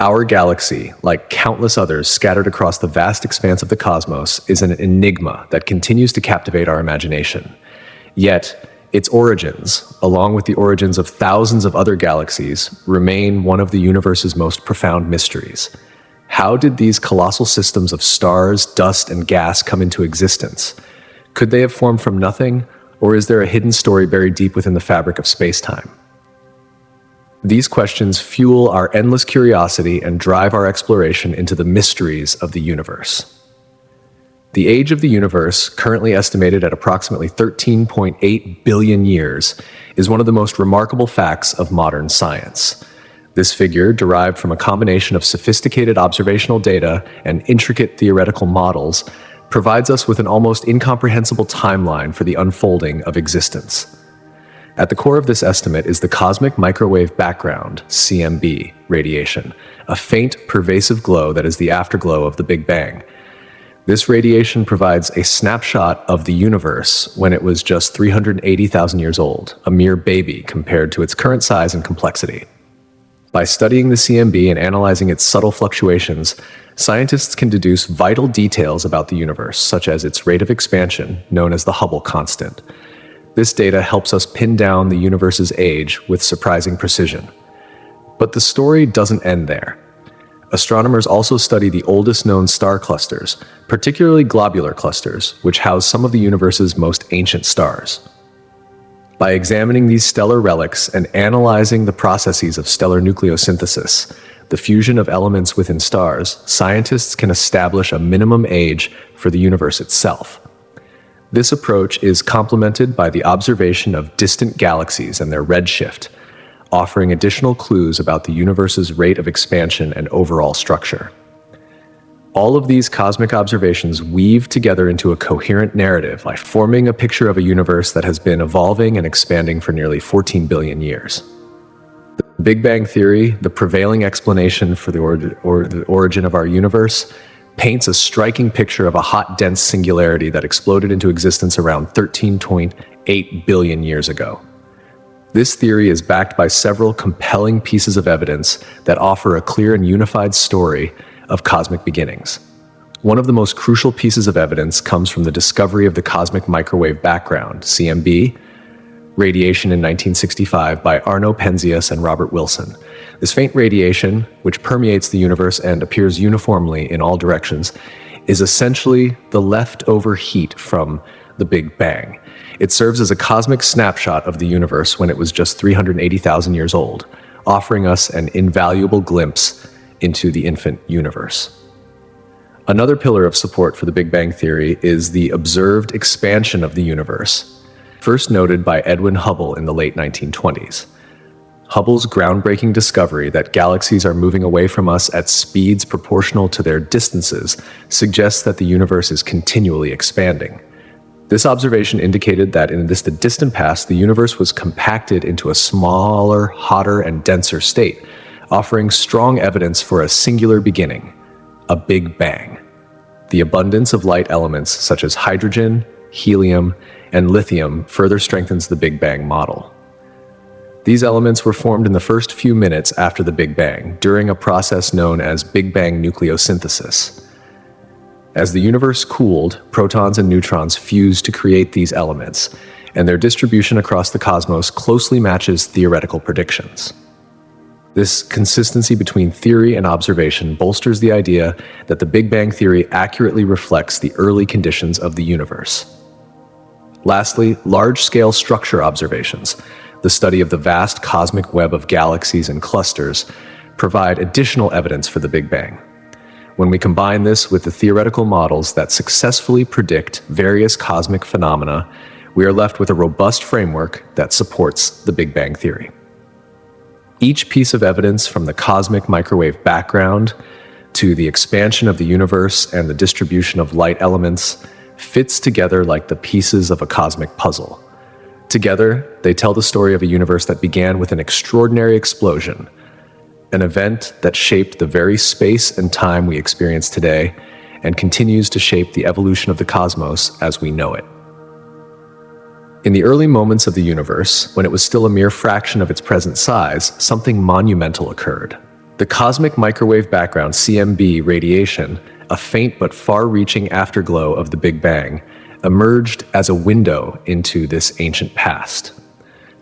Our galaxy, like countless others scattered across the vast expanse of the cosmos, is an enigma that continues to captivate our imagination. Yet, its origins, along with the origins of thousands of other galaxies, remain one of the universe's most profound mysteries. How did these colossal systems of stars, dust, and gas come into existence? Could they have formed from nothing, or is there a hidden story buried deep within the fabric of space-time? These questions fuel our endless curiosity and drive our exploration into the mysteries of the universe. The age of the universe, currently estimated at approximately 13.8 billion years, is one of the most remarkable facts of modern science. This figure, derived from a combination of sophisticated observational data and intricate theoretical models, provides us with an almost incomprehensible timeline for the unfolding of existence. At the core of this estimate is the cosmic microwave background, CMB, radiation, a faint, pervasive glow that is the afterglow of the Big Bang. This radiation provides a snapshot of the universe when it was just 380,000 years old, a mere baby compared to its current size and complexity. By studying the CMB and analyzing its subtle fluctuations, scientists can deduce vital details about the universe, such as its rate of expansion, known as the Hubble constant. This data helps us pin down the universe's age with surprising precision. But the story doesn't end there. Astronomers also study the oldest known star clusters, particularly globular clusters, which house some of the universe's most ancient stars. By examining these stellar relics and analyzing the processes of stellar nucleosynthesis, the fusion of elements within stars, scientists can establish a minimum age for the universe itself. This approach is complemented by the observation of distant galaxies and their redshift, offering additional clues about the universe's rate of expansion and overall structure. All of these cosmic observations weave together into a coherent narrative, like forming a picture of a universe that has been evolving and expanding for nearly 14 billion years. The Big Bang Theory, the prevailing explanation for the origin of our universe, paints a striking picture of a hot, dense singularity that exploded into existence around 13.8 billion years ago. This theory is backed by several compelling pieces of evidence that offer a clear and unified story of cosmic beginnings. One of the most crucial pieces of evidence comes from the discovery of the cosmic microwave background, CMB, radiation in 1965 by Arno Penzias and Robert Wilson. This faint radiation, which permeates the universe and appears uniformly in all directions, is essentially the leftover heat from the Big Bang. It serves as a cosmic snapshot of the universe when it was just 380,000 years old, offering us an invaluable glimpse into the infant universe. Another pillar of support for the Big Bang Theory is the observed expansion of the universe, first noted by Edwin Hubble in the late 1920s. Hubble's groundbreaking discovery that galaxies are moving away from us at speeds proportional to their distances suggests that the universe is continually expanding. This observation indicated that in the distant past, the universe was compacted into a smaller, hotter, and denser state, offering strong evidence for a singular beginning, a Big Bang. The abundance of light elements such as hydrogen, helium, and lithium further strengthens the Big Bang model. These elements were formed in the first few minutes after the Big Bang, during a process known as Big Bang nucleosynthesis. As the universe cooled, protons and neutrons fused to create these elements, and their distribution across the cosmos closely matches theoretical predictions. This consistency between theory and observation bolsters the idea that the Big Bang Theory accurately reflects the early conditions of the universe. Lastly, large-scale structure observations, the study of the vast cosmic web of galaxies and clusters, provide additional evidence for the Big Bang. When we combine this with the theoretical models that successfully predict various cosmic phenomena, we are left with a robust framework that supports the Big Bang Theory. Each piece of evidence, from the cosmic microwave background to the expansion of the universe and the distribution of light elements, fits together like the pieces of a cosmic puzzle. Together, they tell the story of a universe that began with an extraordinary explosion, an event that shaped the very space and time we experience today and continues to shape the evolution of the cosmos as we know it. In the early moments of the universe, when it was still a mere fraction of its present size, something monumental occurred. The cosmic microwave background (CMB) radiation, a faint but far-reaching afterglow of the Big Bang, emerged as a window into this ancient past.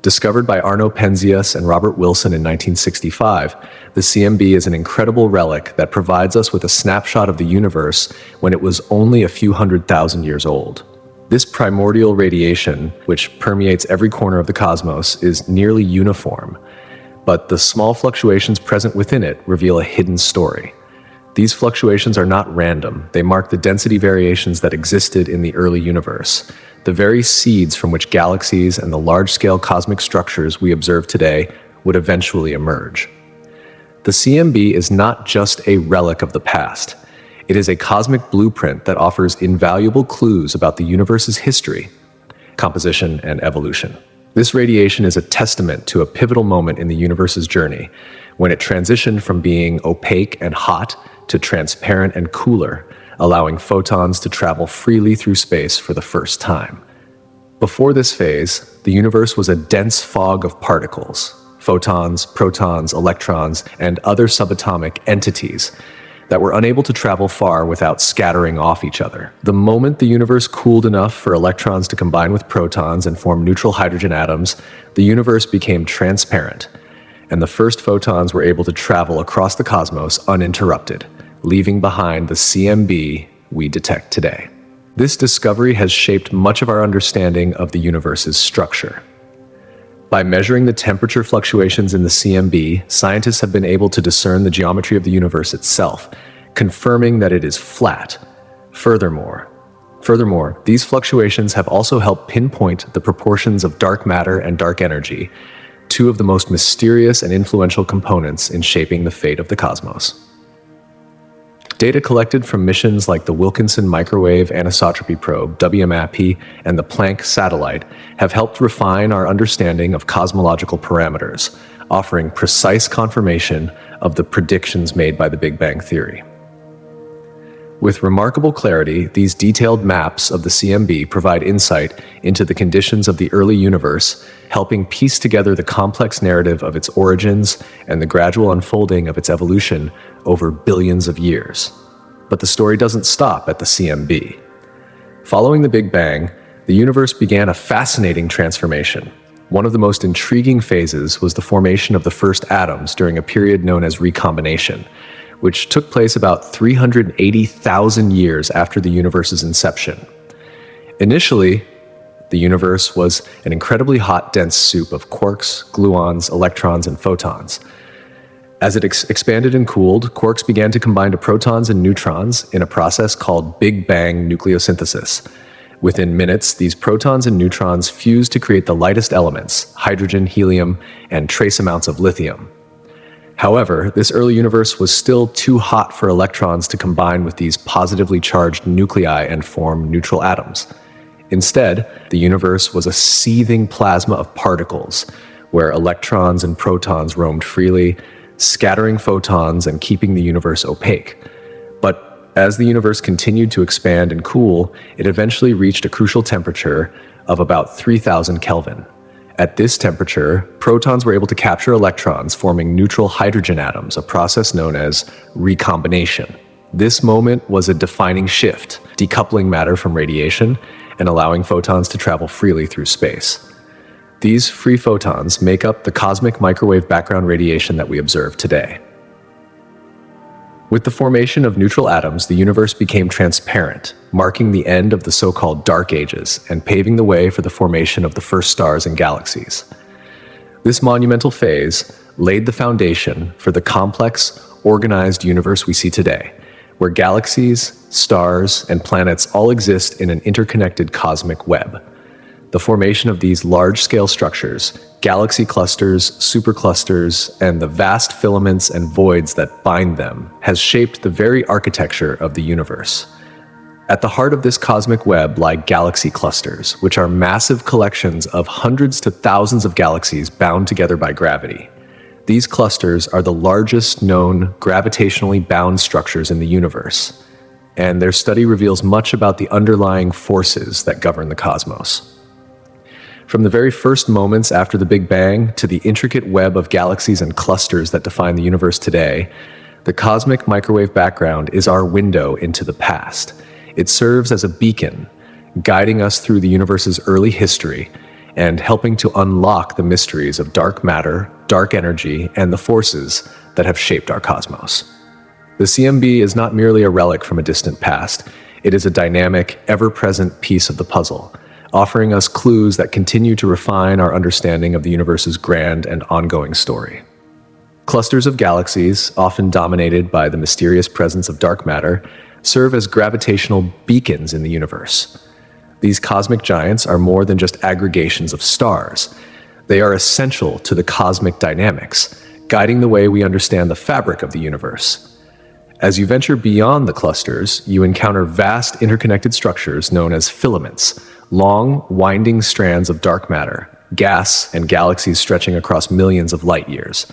Discovered by Arno Penzias and Robert Wilson in 1965, the CMB is an incredible relic that provides us with a snapshot of the universe when it was only a few 100,000 years old. This primordial radiation, which permeates every corner of the cosmos, is nearly uniform, but the small fluctuations present within it reveal a hidden story. These fluctuations are not random. They mark the density variations that existed in the early universe, the very seeds from which galaxies and the large-scale cosmic structures we observe today would eventually emerge. The CMB is not just a relic of the past. It is a cosmic blueprint that offers invaluable clues about the universe's history, composition, and evolution. This radiation is a testament to a pivotal moment in the universe's journey, when it transitioned from being opaque and hot to transparent and cooler, allowing photons to travel freely through space for the first time. Before this phase, the universe was a dense fog of particles, photons, protons, electrons, and other subatomic entities that were unable to travel far without scattering off each other. The moment the universe cooled enough for electrons to combine with protons and form neutral hydrogen atoms, the universe became transparent, and the first photons were able to travel across the cosmos uninterrupted, leaving behind the CMB we detect today. This discovery has shaped much of our understanding of the universe's structure. By measuring the temperature fluctuations in the CMB, scientists have been able to discern the geometry of the universe itself, confirming that it is flat. Furthermore, these fluctuations have also helped pinpoint the proportions of dark matter and dark energy, two of the most mysterious and influential components in shaping the fate of the cosmos. Data collected from missions like the Wilkinson Microwave Anisotropy Probe, WMAP, and the Planck satellite have helped refine our understanding of cosmological parameters, offering precise confirmation of the predictions made by the Big Bang Theory. With remarkable clarity, these detailed maps of the CMB provide insight into the conditions of the early universe, helping piece together the complex narrative of its origins and the gradual unfolding of its evolution over billions of years. But the story doesn't stop at the CMB. Following the Big Bang, the universe began a fascinating transformation. One of the most intriguing phases was the formation of the first atoms during a period known as recombination, which took place about 380,000 years after the universe's inception. Initially, the universe was an incredibly hot, dense soup of quarks, gluons, electrons, and photons. As it expanded and cooled, quarks began to combine to protons and neutrons in a process called Big Bang nucleosynthesis. Within minutes, these protons and neutrons fused to create the lightest elements, hydrogen, helium, and trace amounts of lithium. However, this early universe was still too hot for electrons to combine with these positively charged nuclei and form neutral atoms. Instead, the universe was a seething plasma of particles, where electrons and protons roamed freely, scattering photons and keeping the universe opaque. But as the universe continued to expand and cool, it eventually reached a crucial temperature of about 3,000 Kelvin. At this temperature, protons were able to capture electrons, forming neutral hydrogen atoms, a process known as recombination. This moment was a defining shift, decoupling matter from radiation and allowing photons to travel freely through space. These free photons make up the cosmic microwave background radiation that we observe today. With the formation of neutral atoms, the universe became transparent, marking the end of the so-called Dark Ages and paving the way for the formation of the first stars and galaxies. This monumental phase laid the foundation for the complex, organized universe we see today, where galaxies, stars, and planets all exist in an interconnected cosmic web. The formation of these large-scale structures, galaxy clusters, superclusters, and the vast filaments and voids that bind them has shaped the very architecture of the universe. At the heart of this cosmic web lie galaxy clusters, which are massive collections of hundreds to thousands of galaxies bound together by gravity. These clusters are the largest known gravitationally bound structures in the universe, and their study reveals much about the underlying forces that govern the cosmos. From the very first moments after the Big Bang to the intricate web of galaxies and clusters that define the universe today, the cosmic microwave background is our window into the past. It serves as a beacon, guiding us through the universe's early history and helping to unlock the mysteries of dark matter, dark energy, and the forces that have shaped our cosmos. The CMB is not merely a relic from a distant past. It is a dynamic, ever-present piece of the puzzle, offering us clues that continue to refine our understanding of the universe's grand and ongoing story. Clusters of galaxies, often dominated by the mysterious presence of dark matter, serve as gravitational beacons in the universe. These cosmic giants are more than just aggregations of stars. They are essential to the cosmic dynamics, guiding the way we understand the fabric of the universe. As you venture beyond the clusters, you encounter vast interconnected structures known as filaments, long, winding strands of dark matter, gas, and galaxies stretching across millions of light years.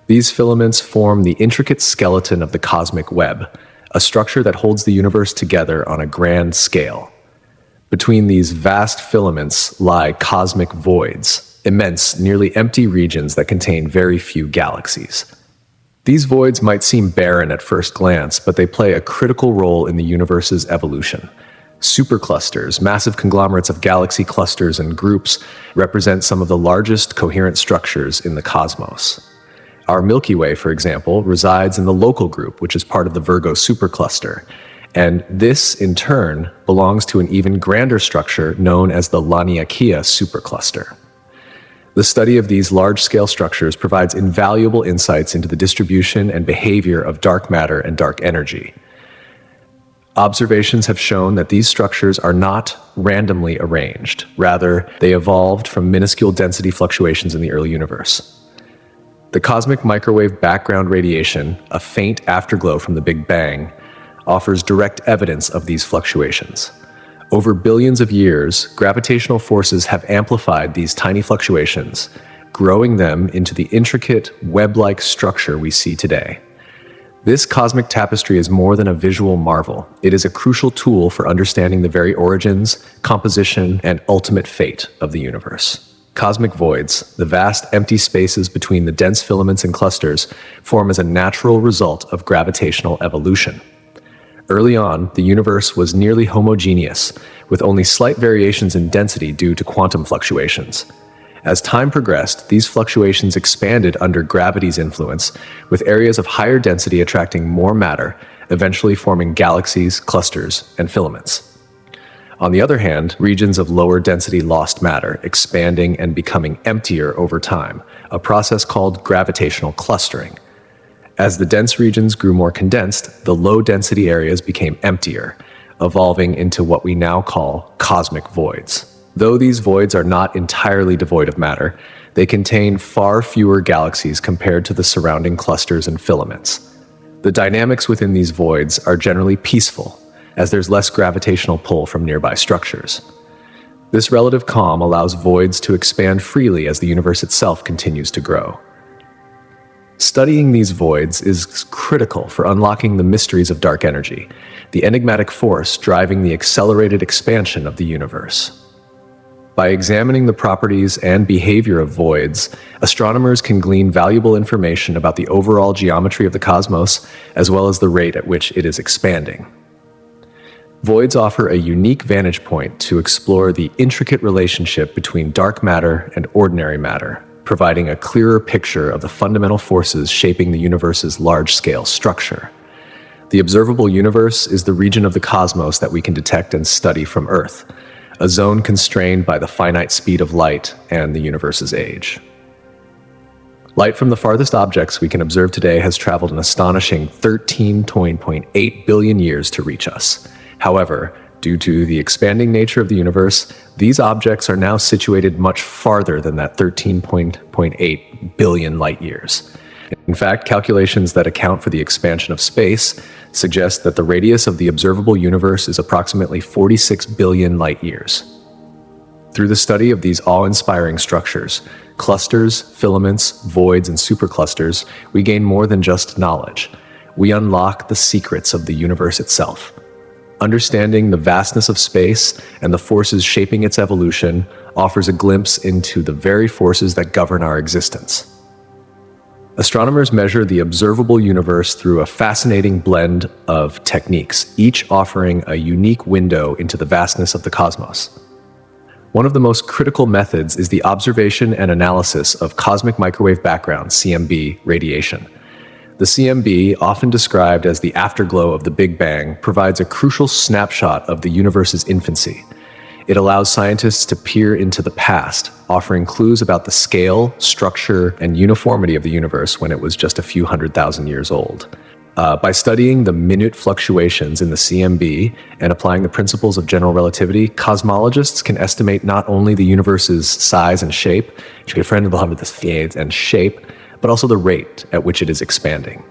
These filaments form the intricate skeleton of the cosmic web, a structure that holds the universe together on a grand scale. Between these vast filaments lie cosmic voids, immense, nearly empty regions that contain very few galaxies. These voids might seem barren at first glance, but they play a critical role in the universe's evolution. Superclusters, massive conglomerates of galaxy clusters and groups, represent some of the largest coherent structures in the cosmos. Our Milky Way, for example, resides in the Local Group, which is part of the Virgo supercluster. And this, in turn, belongs to an even grander structure known as the Laniakea supercluster. The study of these large-scale structures provides invaluable insights into the distribution and behavior of dark matter and dark energy. Observations have shown that these structures are not randomly arranged. Rather, they evolved from minuscule density fluctuations in the early universe. The cosmic microwave background radiation, a faint afterglow from the Big Bang, offers direct evidence of these fluctuations. Over billions of years, gravitational forces have amplified these tiny fluctuations, growing them into the intricate, web-like structure we see today. This cosmic tapestry is more than a visual marvel. It is a crucial tool for understanding the very origins, composition, and ultimate fate of the universe. Cosmic voids, the vast empty spaces between the dense filaments and clusters, form as a natural result of gravitational evolution. Early on, the universe was nearly homogeneous, with only slight variations in density due to quantum fluctuations. As time progressed, these fluctuations expanded under gravity's influence, with areas of higher density attracting more matter, eventually forming galaxies, clusters, and filaments. On the other hand, regions of lower density lost matter, expanding and becoming emptier over time, a process called gravitational clustering. As the dense regions grew more condensed, the low-density areas became emptier, evolving into what we now call cosmic voids. Though these voids are not entirely devoid of matter, they contain far fewer galaxies compared to the surrounding clusters and filaments. The dynamics within these voids are generally peaceful, as there's less gravitational pull from nearby structures. This relative calm allows voids to expand freely as the universe itself continues to grow. Studying these voids is critical for unlocking the mysteries of dark energy, the enigmatic force driving the accelerated expansion of the universe. By examining the properties and behavior of voids, astronomers can glean valuable information about the overall geometry of the cosmos, as well as the rate at which it is expanding. Voids offer a unique vantage point to explore the intricate relationship between dark matter and ordinary matter, providing a clearer picture of the fundamental forces shaping the universe's large-scale structure. The observable universe is the region of the cosmos that we can detect and study from Earth, a zone constrained by the finite speed of light and the universe's age. Light from the farthest objects we can observe today has traveled an astonishing 13.8 billion years to reach us. However, due to the expanding nature of the universe, these objects are now situated much farther than that 13.8 billion light years. In fact, calculations that account for the expansion of space suggest that the radius of the observable universe is approximately 46 billion light years. Through the study of these awe-inspiring structures, clusters, filaments, voids, and superclusters, we gain more than just knowledge. We unlock the secrets of the universe itself. Understanding the vastness of space and the forces shaping its evolution offers a glimpse into the very forces that govern our existence. Astronomers measure the observable universe through a fascinating blend of techniques, each offering a unique window into the vastness of the cosmos. One of the most critical methods is the observation and analysis of cosmic microwave background, CMB, radiation. The CMB, often described as the afterglow of the Big Bang, provides a crucial snapshot of the universe's infancy. It allows scientists to peer into the past, offering clues about the scale, structure, and uniformity of the universe when it was just a few 100,000 years old. By studying the minute fluctuations in the CMB and applying the principles of general relativity, cosmologists can estimate not only the universe's size and shape, but also the rate at which it is expanding.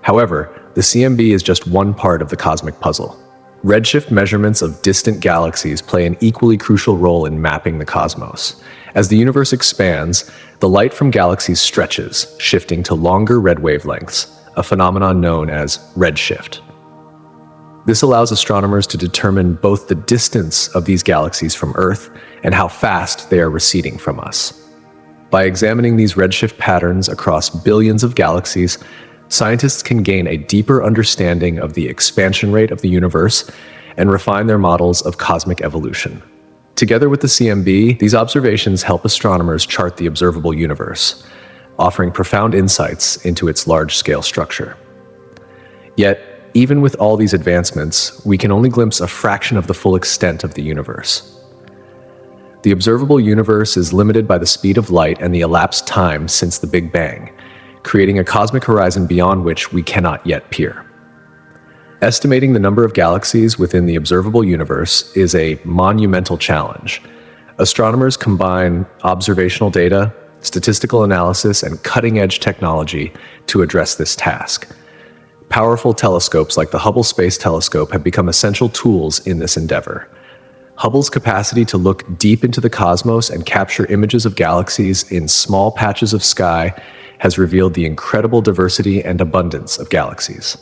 However, the CMB is just one part of the cosmic puzzle. Redshift measurements of distant galaxies play an equally crucial role in mapping the cosmos. As the universe expands, the light from galaxies stretches, shifting to longer red wavelengths, a phenomenon known as redshift. This allows astronomers to determine both the distance of these galaxies from Earth and how fast they are receding from us. By examining these redshift patterns across billions of galaxies, scientists can gain a deeper understanding of the expansion rate of the universe and refine their models of cosmic evolution. Together with the CMB, these observations help astronomers chart the observable universe, offering profound insights into its large-scale structure. Yet, even with all these advancements, we can only glimpse a fraction of the full extent of the universe. The observable universe is limited by the speed of light and the elapsed time since the Big Bang, creating a cosmic horizon beyond which we cannot yet peer. Estimating the number of galaxies within the observable universe is a monumental challenge. Astronomers combine observational data, statistical analysis, and cutting-edge technology to address this task. Powerful telescopes like the Hubble Space Telescope have become essential tools in this endeavor. Hubble's capacity to look deep into the cosmos and capture images of galaxies in small patches of sky has revealed the incredible diversity and abundance of galaxies.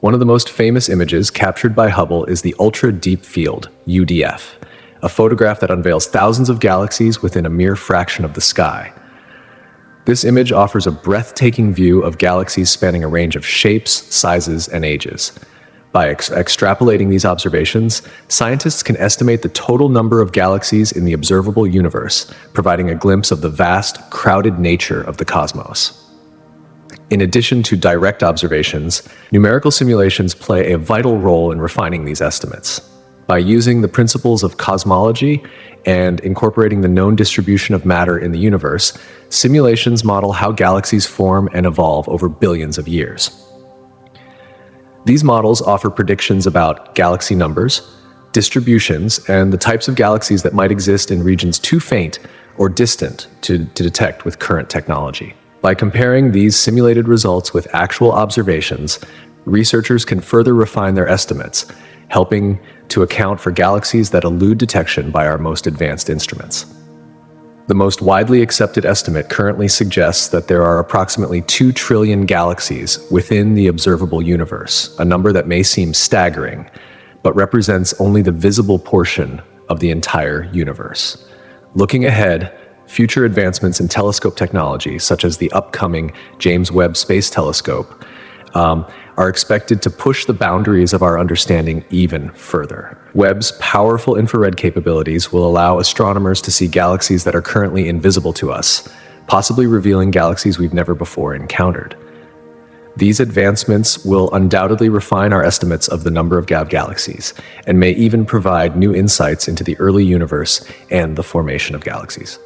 One of the most famous images captured by Hubble is the Ultra Deep Field, UDF, a photograph that unveils thousands of galaxies within a mere fraction of the sky. This image offers a breathtaking view of galaxies spanning a range of shapes, sizes, and ages. By extrapolating these observations, scientists can estimate the total number of galaxies in the observable universe, providing a glimpse of the vast, crowded nature of the cosmos. In addition to direct observations, numerical simulations play a vital role in refining these estimates. By using the principles of cosmology and incorporating the known distribution of matter in the universe, simulations model how galaxies form and evolve over billions of years. These models offer predictions about galaxy numbers, distributions, and the types of galaxies that might exist in regions too faint or distant to detect with current technology. By comparing these simulated results with actual observations, researchers can further refine their estimates, helping to account for galaxies that elude detection by our most advanced instruments. The most widely accepted estimate currently suggests that there are approximately 2 trillion galaxies within the observable universe, a number that may seem staggering, but represents only the visible portion of the entire universe. Looking ahead, future advancements in telescope technology, such as the upcoming James Webb Space Telescope, are expected to push the boundaries of our understanding even further. Webb's powerful infrared capabilities will allow astronomers to see galaxies that are currently invisible to us, possibly revealing galaxies we've never before encountered. These advancements will undoubtedly refine our estimates of the number of galaxies, and may even provide new insights into the early universe and the formation of galaxies.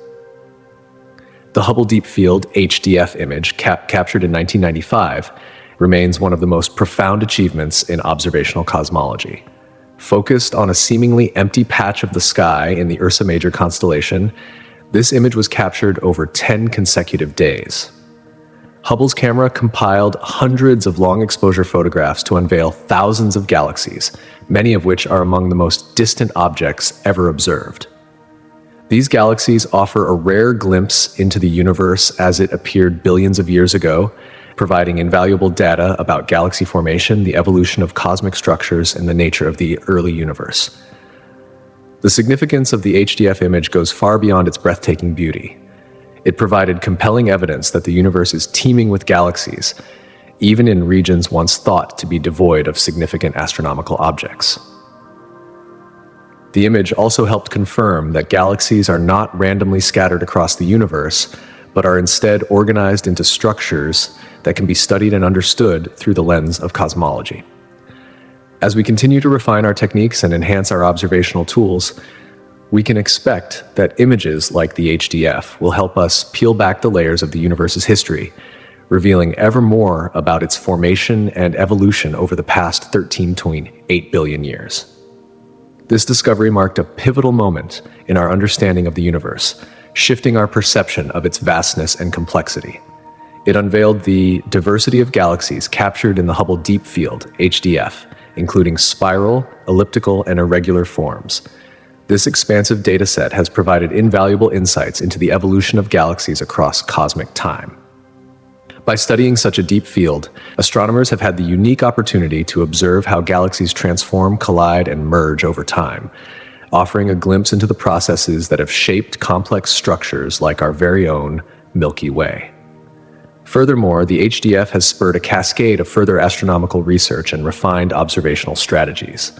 The Hubble Deep Field HDF image, captured in 1995, remains one of the most profound achievements in observational cosmology. Focused on a seemingly empty patch of the sky in the Ursa Major constellation, this image was captured over 10 consecutive days. Hubble's camera compiled hundreds of long-exposure photographs to unveil thousands of galaxies, many of which are among the most distant objects ever observed. These galaxies offer a rare glimpse into the universe as it appeared billions of years ago, providing invaluable data about galaxy formation, the evolution of cosmic structures, and the nature of the early universe. The significance of the HDF image goes far beyond its breathtaking beauty. It provided compelling evidence that the universe is teeming with galaxies, even in regions once thought to be devoid of significant astronomical objects. The image also helped confirm that galaxies are not randomly scattered across the universe, but are instead organized into structures that can be studied and understood through the lens of cosmology. As we continue to refine our techniques and enhance our observational tools, we can expect that images like the HDF will help us peel back the layers of the universe's history, revealing ever more about its formation and evolution over the past 13.8 billion years. This discovery marked a pivotal moment in our understanding of the universe, shifting our perception of its vastness and complexity. It unveiled the diversity of galaxies captured in the Hubble Deep Field, HDF, including spiral, elliptical, and irregular forms. This expansive dataset has provided invaluable insights into the evolution of galaxies across cosmic time. By studying such a deep field, astronomers have had the unique opportunity to observe how galaxies transform, collide, and merge over time, offering a glimpse into the processes that have shaped complex structures like our very own Milky Way. Furthermore, the HDF has spurred a cascade of further astronomical research and refined observational strategies.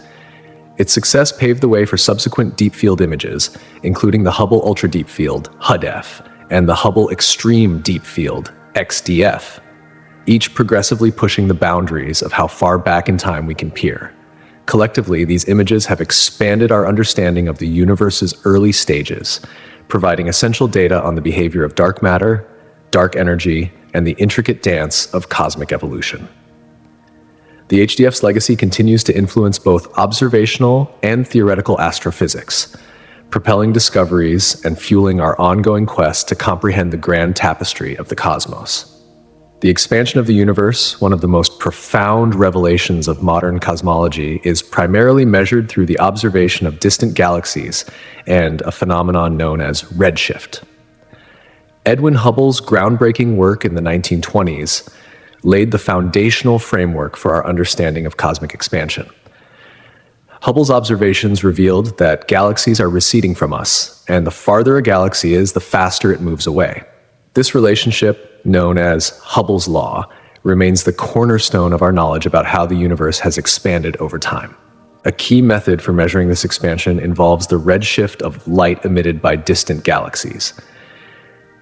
Its success paved the way for subsequent deep field images, including the Hubble Ultra Deep Field, HUDF, and the Hubble Extreme Deep Field, XDF, each progressively pushing the boundaries of how far back in time we can peer. Collectively, these images have expanded our understanding of the universe's early stages, providing essential data on the behavior of dark matter, dark energy, and the intricate dance of cosmic evolution. The HDF's legacy continues to influence both observational and theoretical astrophysics, propelling discoveries and fueling our ongoing quest to comprehend the grand tapestry of the cosmos. The expansion of the universe, one of the most profound revelations of modern cosmology, is primarily measured through the observation of distant galaxies and a phenomenon known as redshift. Edwin Hubble's groundbreaking work in the 1920s laid the foundational framework for our understanding of cosmic expansion. Hubble's observations revealed that galaxies are receding from us, and the farther a galaxy is, the faster it moves away. This relationship, known as Hubble's law, remains the cornerstone of our knowledge about how the universe has expanded over time. A key method for measuring this expansion involves the redshift of light emitted by distant galaxies.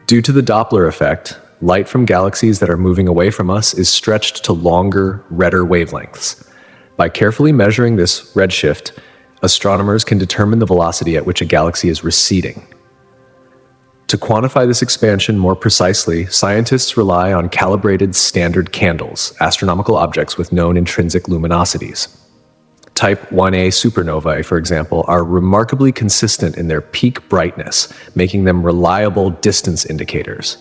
Due to the Doppler effect, light from galaxies that are moving away from us is stretched to longer, redder wavelengths. By carefully measuring this redshift, astronomers can determine the velocity at which a galaxy is receding. To quantify this expansion more precisely, scientists rely on calibrated standard candles, astronomical objects with known intrinsic luminosities. Type 1a supernovae, for example, are remarkably consistent in their peak brightness, making them reliable distance indicators.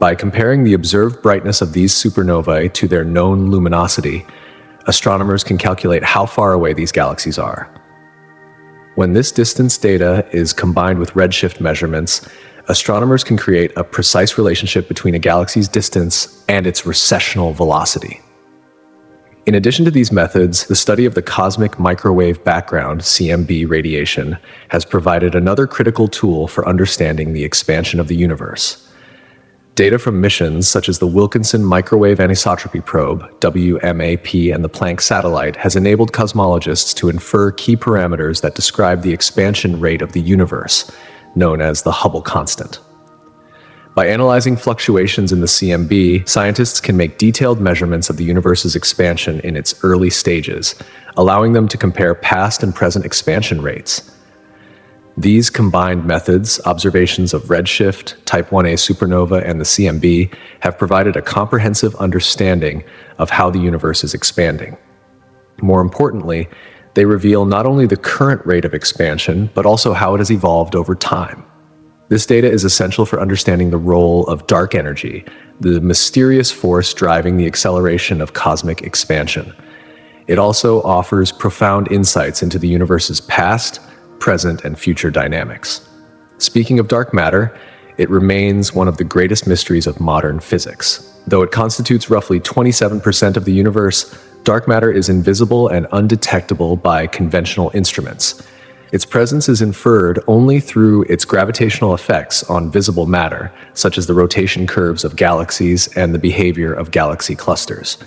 By comparing the observed brightness of these supernovae to their known luminosity, astronomers can calculate how far away these galaxies are. When this distance data is combined with redshift measurements, astronomers can create a precise relationship between a galaxy's distance and its recessional velocity. In addition to these methods, the study of the cosmic microwave background, CMB radiation, has provided another critical tool for understanding the expansion of the universe. Data from missions such as the Wilkinson Microwave Anisotropy Probe, WMAP, and the Planck satellite has enabled cosmologists to infer key parameters that describe the expansion rate of the universe, known as the Hubble constant. By analyzing fluctuations in the CMB, scientists can make detailed measurements of the universe's expansion in its early stages, allowing them to compare past and present expansion rates. These combined methods, observations of redshift, type 1a supernova, and the CMB, have provided a comprehensive understanding of how the universe is expanding. More importantly, they reveal not only the current rate of expansion, but also how it has evolved over time. This data is essential for understanding the role of dark energy, the mysterious force driving the acceleration of cosmic expansion. It also offers profound insights into the universe's past, present, and future dynamics. Speaking of dark matter, it remains one of the greatest mysteries of modern physics. Though it constitutes roughly 27% of the universe, dark matter is invisible and undetectable by conventional instruments. Its presence is inferred only through its gravitational effects on visible matter, such as the rotation curves of galaxies and the behavior of galaxy clusters.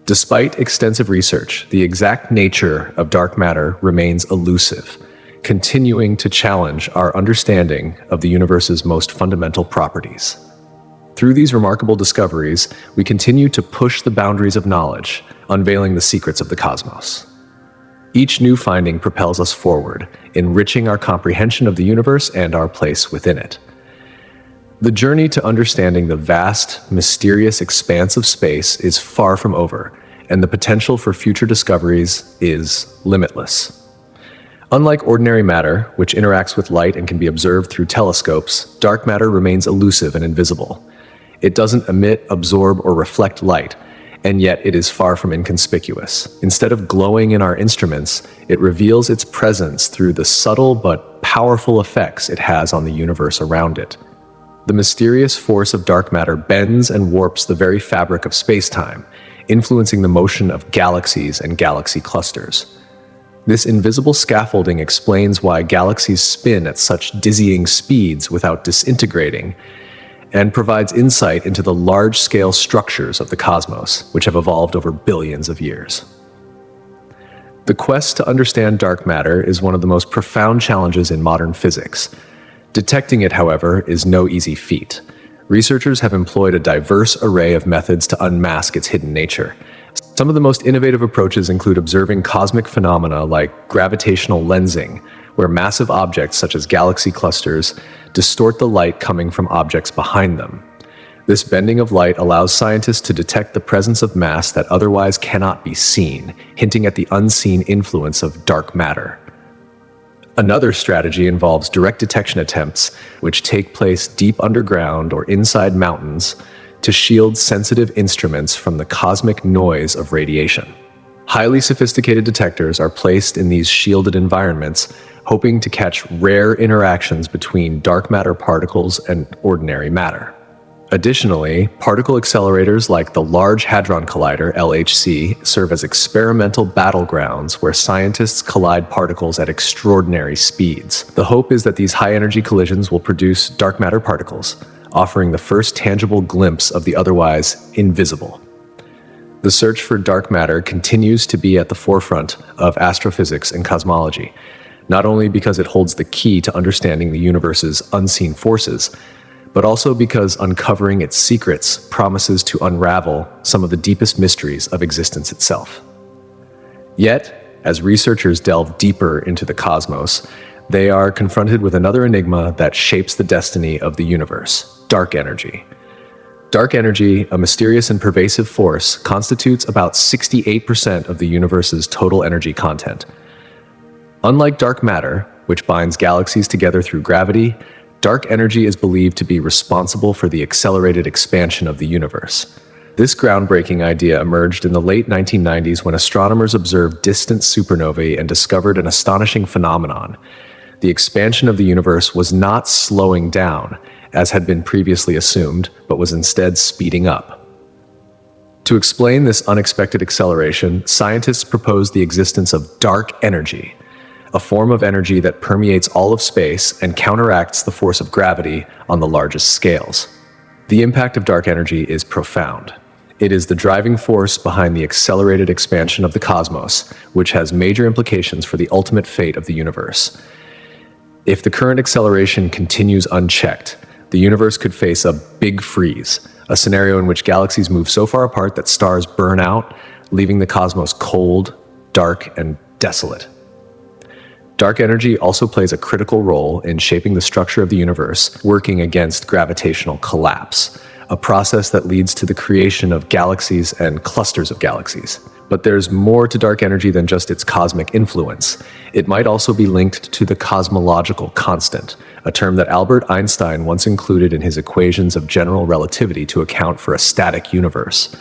Despite extensive research, the exact nature of dark matter remains elusive, continuing to challenge our understanding of the universe's most fundamental properties. Through these remarkable discoveries, we continue to push the boundaries of knowledge, unveiling the secrets of the cosmos. Each new finding propels us forward, enriching our comprehension of the universe and our place within it. The journey to understanding the vast, mysterious expanse of space is far from over, and the potential for future discoveries is limitless. Unlike ordinary matter, which interacts with light and can be observed through telescopes, dark matter remains elusive and invisible. It doesn't emit, absorb, or reflect light, and yet it is far from inconspicuous. Instead of glowing in our instruments, it reveals its presence through the subtle but powerful effects it has on the universe around it. The mysterious force of dark matter bends and warps the very fabric of space-time, influencing the motion of galaxies and galaxy clusters. This invisible scaffolding explains why galaxies spin at such dizzying speeds without disintegrating, and provides insight into the large-scale structures of the cosmos, which have evolved over billions of years. The quest to understand dark matter is one of the most profound challenges in modern physics. Detecting it, however, is no easy feat. Researchers have employed a diverse array of methods to unmask its hidden nature. Some of the most innovative approaches include observing cosmic phenomena like gravitational lensing, where massive objects such as galaxy clusters distort the light coming from objects behind them. This bending of light allows scientists to detect the presence of mass that otherwise cannot be seen, hinting at the unseen influence of dark matter. Another strategy involves direct detection attempts, which take place deep underground or inside mountains to shield sensitive instruments from the cosmic noise of radiation. Highly sophisticated detectors are placed in these shielded environments, hoping to catch rare interactions between dark matter particles and ordinary matter. Additionally, particle accelerators like the Large Hadron Collider, LHC, serve as experimental battlegrounds where scientists collide particles at extraordinary speeds. The hope is that these high-energy collisions will produce dark matter particles, offering the first tangible glimpse of the otherwise invisible. The search for dark matter continues to be at the forefront of astrophysics and cosmology, not only because it holds the key to understanding the universe's unseen forces, but also because uncovering its secrets promises to unravel some of the deepest mysteries of existence itself. Yet, as researchers delve deeper into the cosmos, they are confronted with another enigma that shapes the destiny of the universe: dark energy. Dark energy, a mysterious and pervasive force, constitutes about 68% of the universe's total energy content. Unlike dark matter, which binds galaxies together through gravity, dark energy is believed to be responsible for the accelerated expansion of the universe. This groundbreaking idea emerged in the late 1990s when astronomers observed distant supernovae and discovered an astonishing phenomenon. The expansion of the universe was not slowing down, as had been previously assumed, but was instead speeding up. To explain this unexpected acceleration, scientists proposed the existence of dark energy, a form of energy that permeates all of space and counteracts the force of gravity on the largest scales. The impact of dark energy is profound. It is the driving force behind the accelerated expansion of the cosmos, which has major implications for the ultimate fate of the universe. If the current acceleration continues unchecked, the universe could face a big freeze, a scenario in which galaxies move so far apart that stars burn out, leaving the cosmos cold, dark, and desolate. Dark energy also plays a critical role in shaping the structure of the universe, working against gravitational collapse, a process that leads to the creation of galaxies and clusters of galaxies. But there's more to dark energy than just its cosmic influence. It might also be linked to the cosmological constant, a term that Albert Einstein once included in his equations of general relativity to account for a static universe.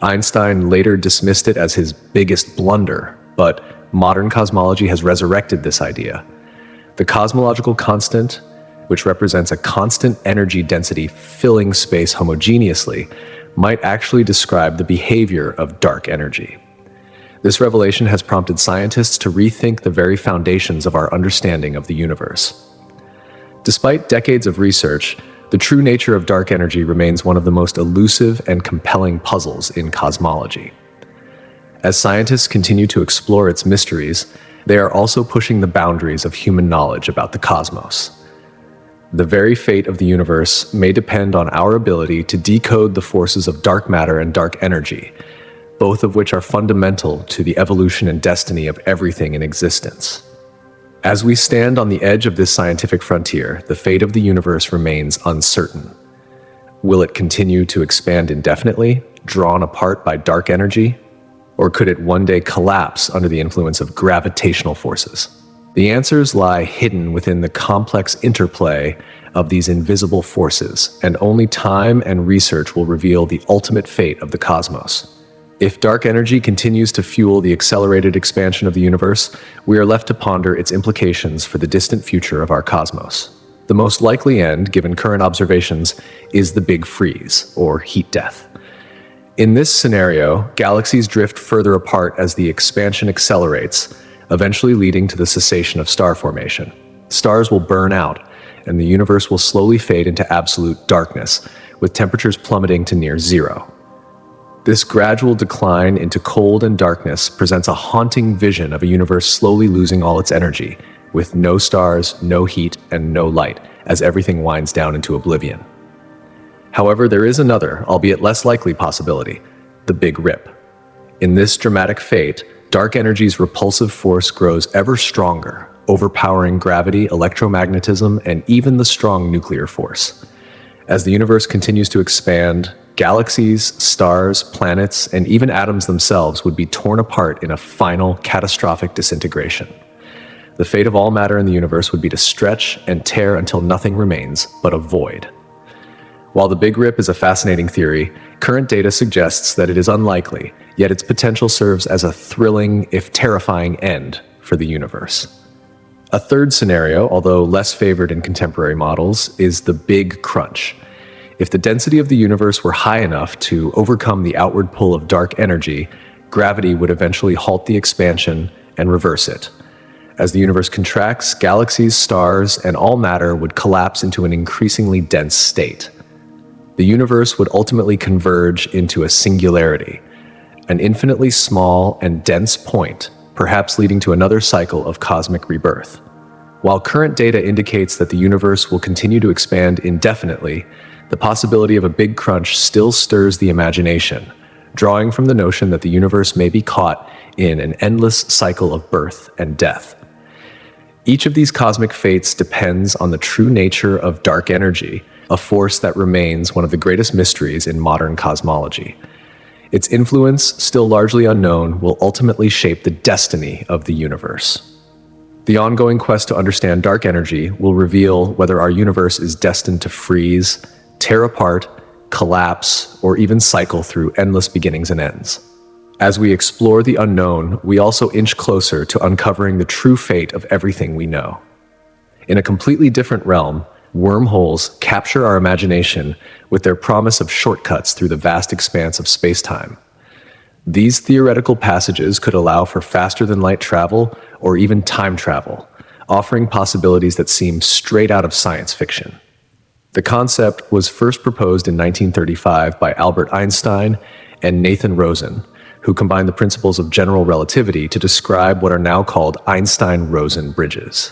Einstein later dismissed it as his biggest blunder, but modern cosmology has resurrected this idea. The cosmological constant which represents a constant energy density filling space homogeneously, might actually describe the behavior of dark energy. This revelation has prompted scientists to rethink the very foundations of our understanding of the universe. Despite decades of research, the true nature of dark energy remains one of the most elusive and compelling puzzles in cosmology. As scientists continue to explore its mysteries, they are also pushing the boundaries of human knowledge about the cosmos. The very fate of the universe may depend on our ability to decode the forces of dark matter and dark energy, both of which are fundamental to the evolution and destiny of everything in existence. As we stand on the edge of this scientific frontier, the fate of the universe remains uncertain. Will it continue to expand indefinitely, drawn apart by dark energy? Or could it one day collapse under the influence of gravitational forces? The answers lie hidden within the complex interplay of these invisible forces, and only time and research will reveal the ultimate fate of the cosmos. If dark energy continues to fuel the accelerated expansion of the universe, we are left to ponder its implications for the distant future of our cosmos. The most likely end, given current observations, is the Big Freeze, or heat death. In this scenario, galaxies drift further apart as the expansion accelerates, eventually leading to the cessation of star formation. Stars will burn out, and the universe will slowly fade into absolute darkness, with temperatures plummeting to near zero. This gradual decline into cold and darkness presents a haunting vision of a universe slowly losing all its energy, with no stars, no heat, and no light, as everything winds down into oblivion. However, there is another, albeit less likely possibility: the Big Rip. In this dramatic fate, dark energy's repulsive force grows ever stronger, overpowering gravity, electromagnetism, and even the strong nuclear force. As the universe continues to expand, galaxies, stars, planets, and even atoms themselves would be torn apart in a final, catastrophic disintegration. The fate of all matter in the universe would be to stretch and tear until nothing remains but a void. While the Big Rip is a fascinating theory, current data suggests that it is unlikely, yet its potential serves as a thrilling, if terrifying, end for the universe. A third scenario, although less favored in contemporary models, is the Big Crunch. If the density of the universe were high enough to overcome the outward pull of dark energy, gravity would eventually halt the expansion and reverse it. As the universe contracts, galaxies, stars, and all matter would collapse into an increasingly dense state. The universe would ultimately converge into a singularity, an infinitely small and dense point, perhaps leading to another cycle of cosmic rebirth. While current data indicates that the universe will continue to expand indefinitely, the possibility of a big crunch still stirs the imagination, drawing from the notion that the universe may be caught in an endless cycle of birth and death. Each of these cosmic fates depends on the true nature of dark energy, a force that remains one of the greatest mysteries in modern cosmology. Its influence, still largely unknown, will ultimately shape the destiny of the universe. The ongoing quest to understand dark energy will reveal whether our universe is destined to freeze, tear apart, collapse, or even cycle through endless beginnings and ends. As we explore the unknown, we also inch closer to uncovering the true fate of everything we know. In a completely different realm, wormholes capture our imagination with their promise of shortcuts through the vast expanse of space-time. These theoretical passages could allow for faster-than-light travel or even time travel, offering possibilities that seem straight out of science fiction. The concept was first proposed in 1935 by Albert Einstein and Nathan Rosen, who combined the principles of general relativity to describe what are now called Einstein-Rosen bridges.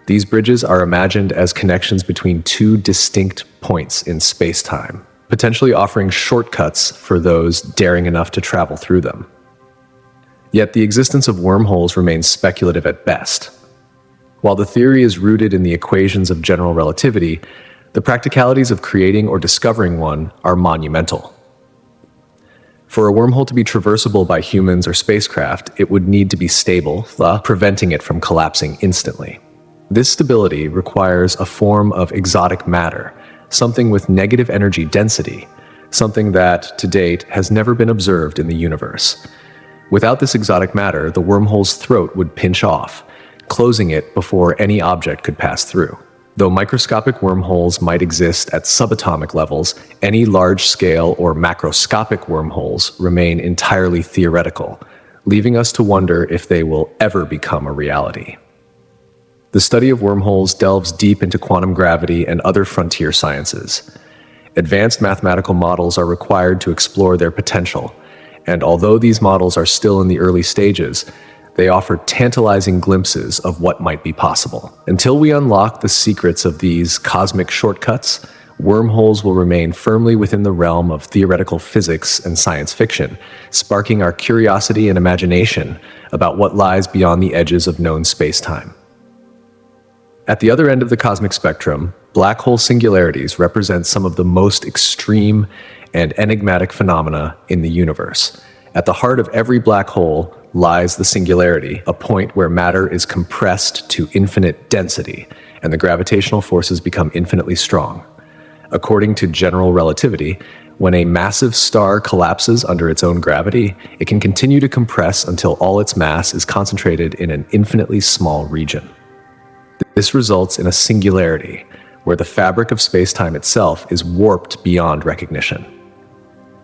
These bridges are imagined as connections between two distinct points in space-time, potentially offering shortcuts for those daring enough to travel through them. Yet the existence of wormholes remains speculative at best. While the theory is rooted in the equations of general relativity, the practicalities of creating or discovering one are monumental. For a wormhole to be traversable by humans or spacecraft, it would need to be stable, thus preventing it from collapsing instantly. This stability requires a form of exotic matter, something with negative energy density, something that, to date, has never been observed in the universe. Without this exotic matter, the wormhole's throat would pinch off, closing it before any object could pass through. Though microscopic wormholes might exist at subatomic levels, any large-scale or macroscopic wormholes remain entirely theoretical, leaving us to wonder if they will ever become a reality. The study of wormholes delves deep into quantum gravity and other frontier sciences. Advanced mathematical models are required to explore their potential, and although these models are still in the early stages, they offer tantalizing glimpses of what might be possible. Until we unlock the secrets of these cosmic shortcuts, wormholes will remain firmly within the realm of theoretical physics and science fiction, sparking our curiosity and imagination about what lies beyond the edges of known space-time. At the other end of the cosmic spectrum, black hole singularities represent some of the most extreme and enigmatic phenomena in the universe. At the heart of every black hole lies the singularity, a point where matter is compressed to infinite density, and the gravitational forces become infinitely strong. According to general relativity, when a massive star collapses under its own gravity, it can continue to compress until all its mass is concentrated in an infinitely small region. This results in a singularity, where the fabric of space-time itself is warped beyond recognition.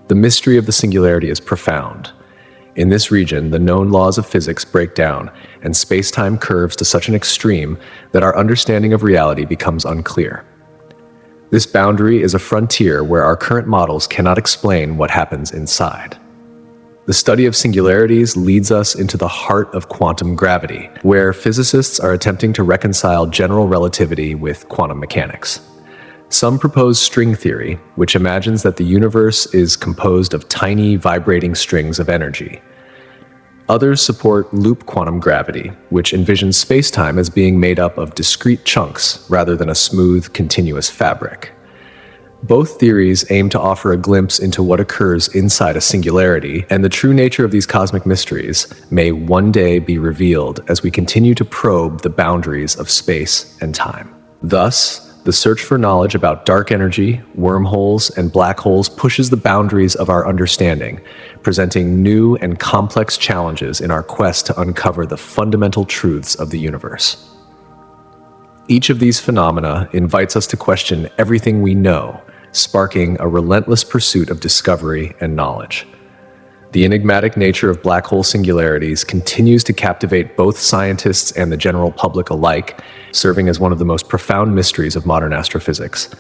The mystery of the singularity is profound. In this region, the known laws of physics break down, and space-time curves to such an extreme that our understanding of reality becomes unclear. This boundary is a frontier where our current models cannot explain what happens inside. The study of singularities leads us into the heart of quantum gravity, where physicists are attempting to reconcile general relativity with quantum mechanics. Some propose string theory, which imagines that the universe is composed of tiny, vibrating strings of energy. Others support loop quantum gravity, which envisions space-time as being made up of discrete chunks rather than a smooth, continuous fabric. Both theories aim to offer a glimpse into what occurs inside a singularity, and the true nature of these cosmic mysteries may one day be revealed as we continue to probe the boundaries of space and time. Thus, the search for knowledge about dark energy, wormholes, and black holes pushes the boundaries of our understanding, presenting new and complex challenges in our quest to uncover the fundamental truths of the universe. Each of these phenomena invites us to question everything we know, sparking a relentless pursuit of discovery and knowledge. The enigmatic nature of black hole singularities continues to captivate both scientists and the general public alike, serving as one of the most profound mysteries of modern astrophysics.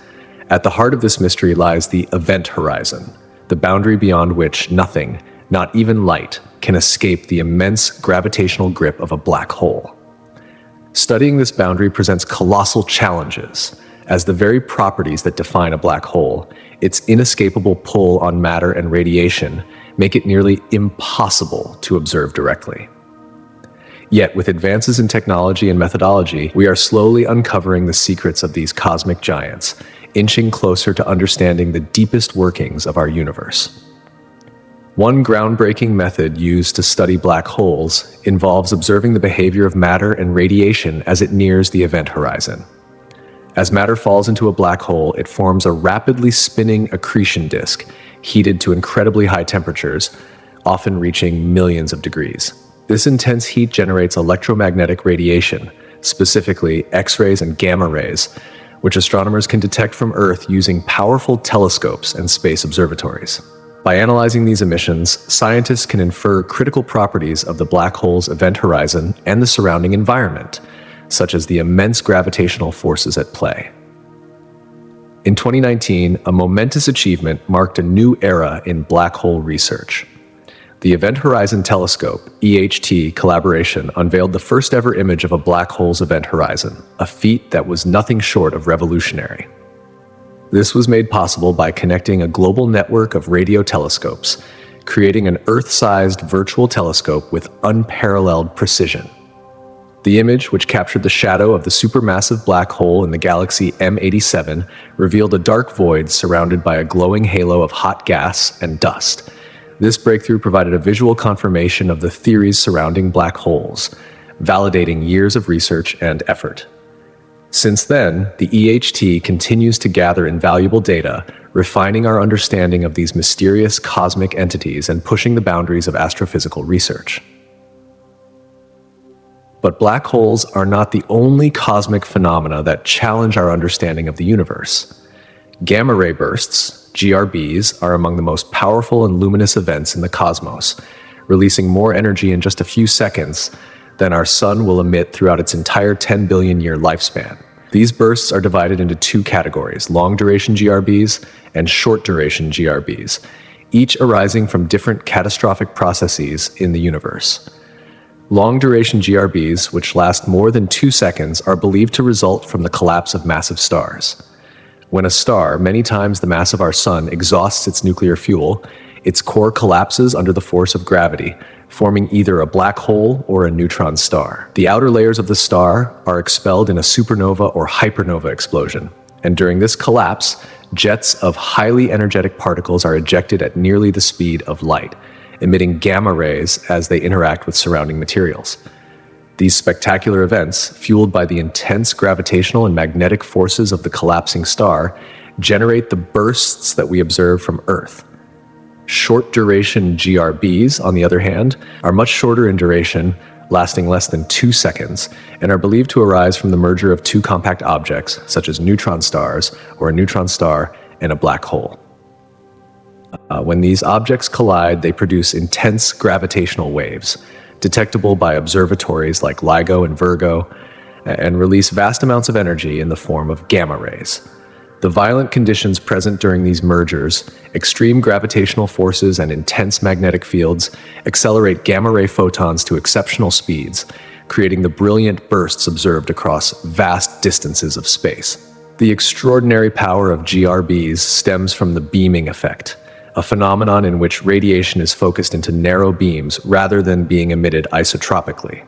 At the heart of this mystery lies the event horizon, the boundary beyond which nothing, not even light, can escape the immense gravitational grip of a black hole. Studying this boundary presents colossal challenges, as the very properties that define a black hole, its inescapable pull on matter and radiation, make it nearly impossible to observe directly. Yet, with advances in technology and methodology, we are slowly uncovering the secrets of these cosmic giants, inching closer to understanding the deepest workings of our universe. One groundbreaking method used to study black holes involves observing the behavior of matter and radiation as it nears the event horizon. As matter falls into a black hole, it forms a rapidly spinning accretion disk, heated to incredibly high temperatures, often reaching millions of degrees. This intense heat generates electromagnetic radiation, specifically X-rays and gamma rays, which astronomers can detect from Earth using powerful telescopes and space observatories. By analyzing these emissions, scientists can infer critical properties of the black hole's event horizon and the surrounding environment, such as the immense gravitational forces at play. In 2019, a momentous achievement marked a new era in black hole research. The Event Horizon Telescope, EHT collaboration, unveiled the first ever image of a black hole's event horizon, a feat that was nothing short of revolutionary. This was made possible by connecting a global network of radio telescopes, creating an Earth-sized virtual telescope with unparalleled precision. The image, which captured the shadow of the supermassive black hole in the galaxy M87, revealed a dark void surrounded by a glowing halo of hot gas and dust. This breakthrough provided a visual confirmation of the theories surrounding black holes, validating years of research and effort. Since then, the EHT continues to gather invaluable data, refining our understanding of these mysterious cosmic entities and pushing the boundaries of astrophysical research. But black holes are not the only cosmic phenomena that challenge our understanding of the universe. Gamma ray bursts, GRBs, are among the most powerful and luminous events in the cosmos, releasing more energy in just a few seconds than our sun will emit throughout its entire 10 billion year lifespan. These bursts are divided into two categories, long-duration GRBs and short-duration GRBs, each arising from different catastrophic processes in the universe. Long-duration GRBs, which last more than 2 seconds, are believed to result from the collapse of massive stars. When a star, many times the mass of our sun, exhausts its nuclear fuel, its core collapses under the force of gravity, forming either a black hole or a neutron star. The outer layers of the star are expelled in a supernova or hypernova explosion, and during this collapse, jets of highly energetic particles are ejected at nearly the speed of light, emitting gamma rays as they interact with surrounding materials. These spectacular events, fueled by the intense gravitational and magnetic forces of the collapsing star, generate the bursts that we observe from Earth. Short-duration GRBs, on the other hand, are much shorter in duration, lasting less than 2 seconds, and are believed to arise from the merger of two compact objects, such as neutron stars or a neutron star and a black hole. When these objects collide, they produce intense gravitational waves, detectable by observatories like LIGO and Virgo, and release vast amounts of energy in the form of gamma rays. The violent conditions present during these mergers, extreme gravitational forces and intense magnetic fields, accelerate gamma ray photons to exceptional speeds, creating the brilliant bursts observed across vast distances of space. The extraordinary power of GRBs stems from the beaming effect, a phenomenon in which radiation is focused into narrow beams rather than being emitted isotropically.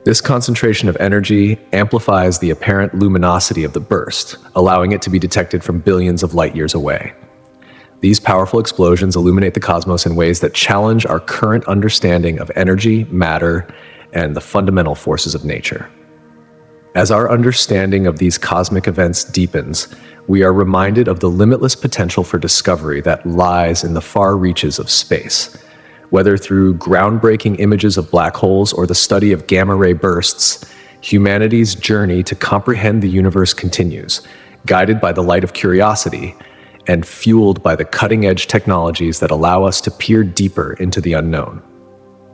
This concentration of energy amplifies the apparent luminosity of the burst, allowing it to be detected from billions of light years away. These powerful explosions illuminate the cosmos in ways that challenge our current understanding of energy, matter, and the fundamental forces of nature. As our understanding of these cosmic events deepens, we are reminded of the limitless potential for discovery that lies in the far reaches of space. Whether through groundbreaking images of black holes or the study of gamma ray bursts, humanity's journey to comprehend the universe continues, guided by the light of curiosity and fueled by the cutting-edge technologies that allow us to peer deeper into the unknown.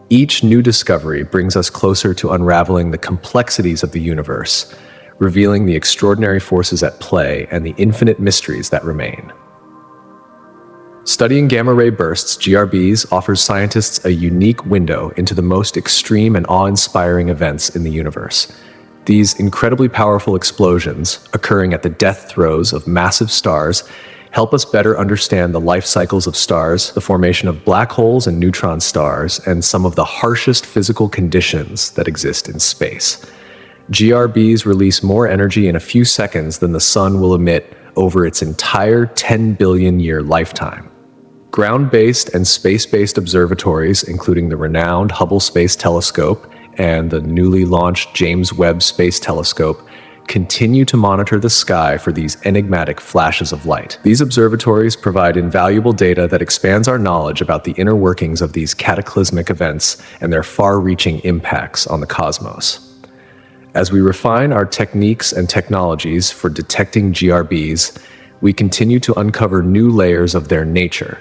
Each new discovery brings us closer to unraveling the complexities of the universe, revealing the extraordinary forces at play and the infinite mysteries that remain. Studying gamma ray bursts, GRBs, offers scientists a unique window into the most extreme and awe-inspiring events in the universe. These incredibly powerful explosions, occurring at the death throes of massive stars, help us better understand the life cycles of stars, the formation of black holes and neutron stars, and some of the harshest physical conditions that exist in space. GRBs release more energy in a few seconds than the sun will emit over its entire 10 billion year lifetime. Ground-based and space-based observatories, including the renowned Hubble Space Telescope and the newly launched James Webb Space Telescope, continue to monitor the sky for these enigmatic flashes of light. These observatories provide invaluable data that expands our knowledge about the inner workings of these cataclysmic events and their far-reaching impacts on the cosmos. As we refine our techniques and technologies for detecting GRBs, we continue to uncover new layers of their nature,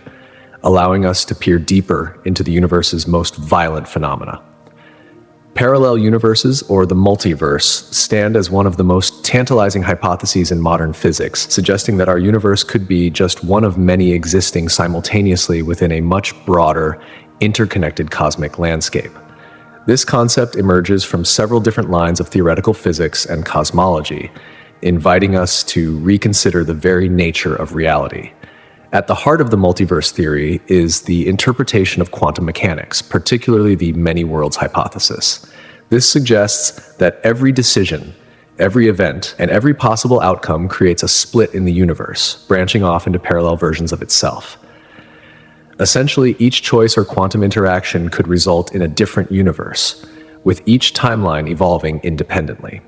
allowing us to peer deeper into the universe's most violent phenomena. Parallel universes, or the multiverse, stand as one of the most tantalizing hypotheses in modern physics, suggesting that our universe could be just one of many existing simultaneously within a much broader, interconnected cosmic landscape. This concept emerges from several different lines of theoretical physics and cosmology, inviting us to reconsider the very nature of reality. At the heart of the multiverse theory is the interpretation of quantum mechanics, particularly the many worlds hypothesis. This suggests that every decision, every event, and every possible outcome creates a split in the universe, branching off into parallel versions of itself. Essentially, each choice or quantum interaction could result in a different universe, with each timeline evolving independently.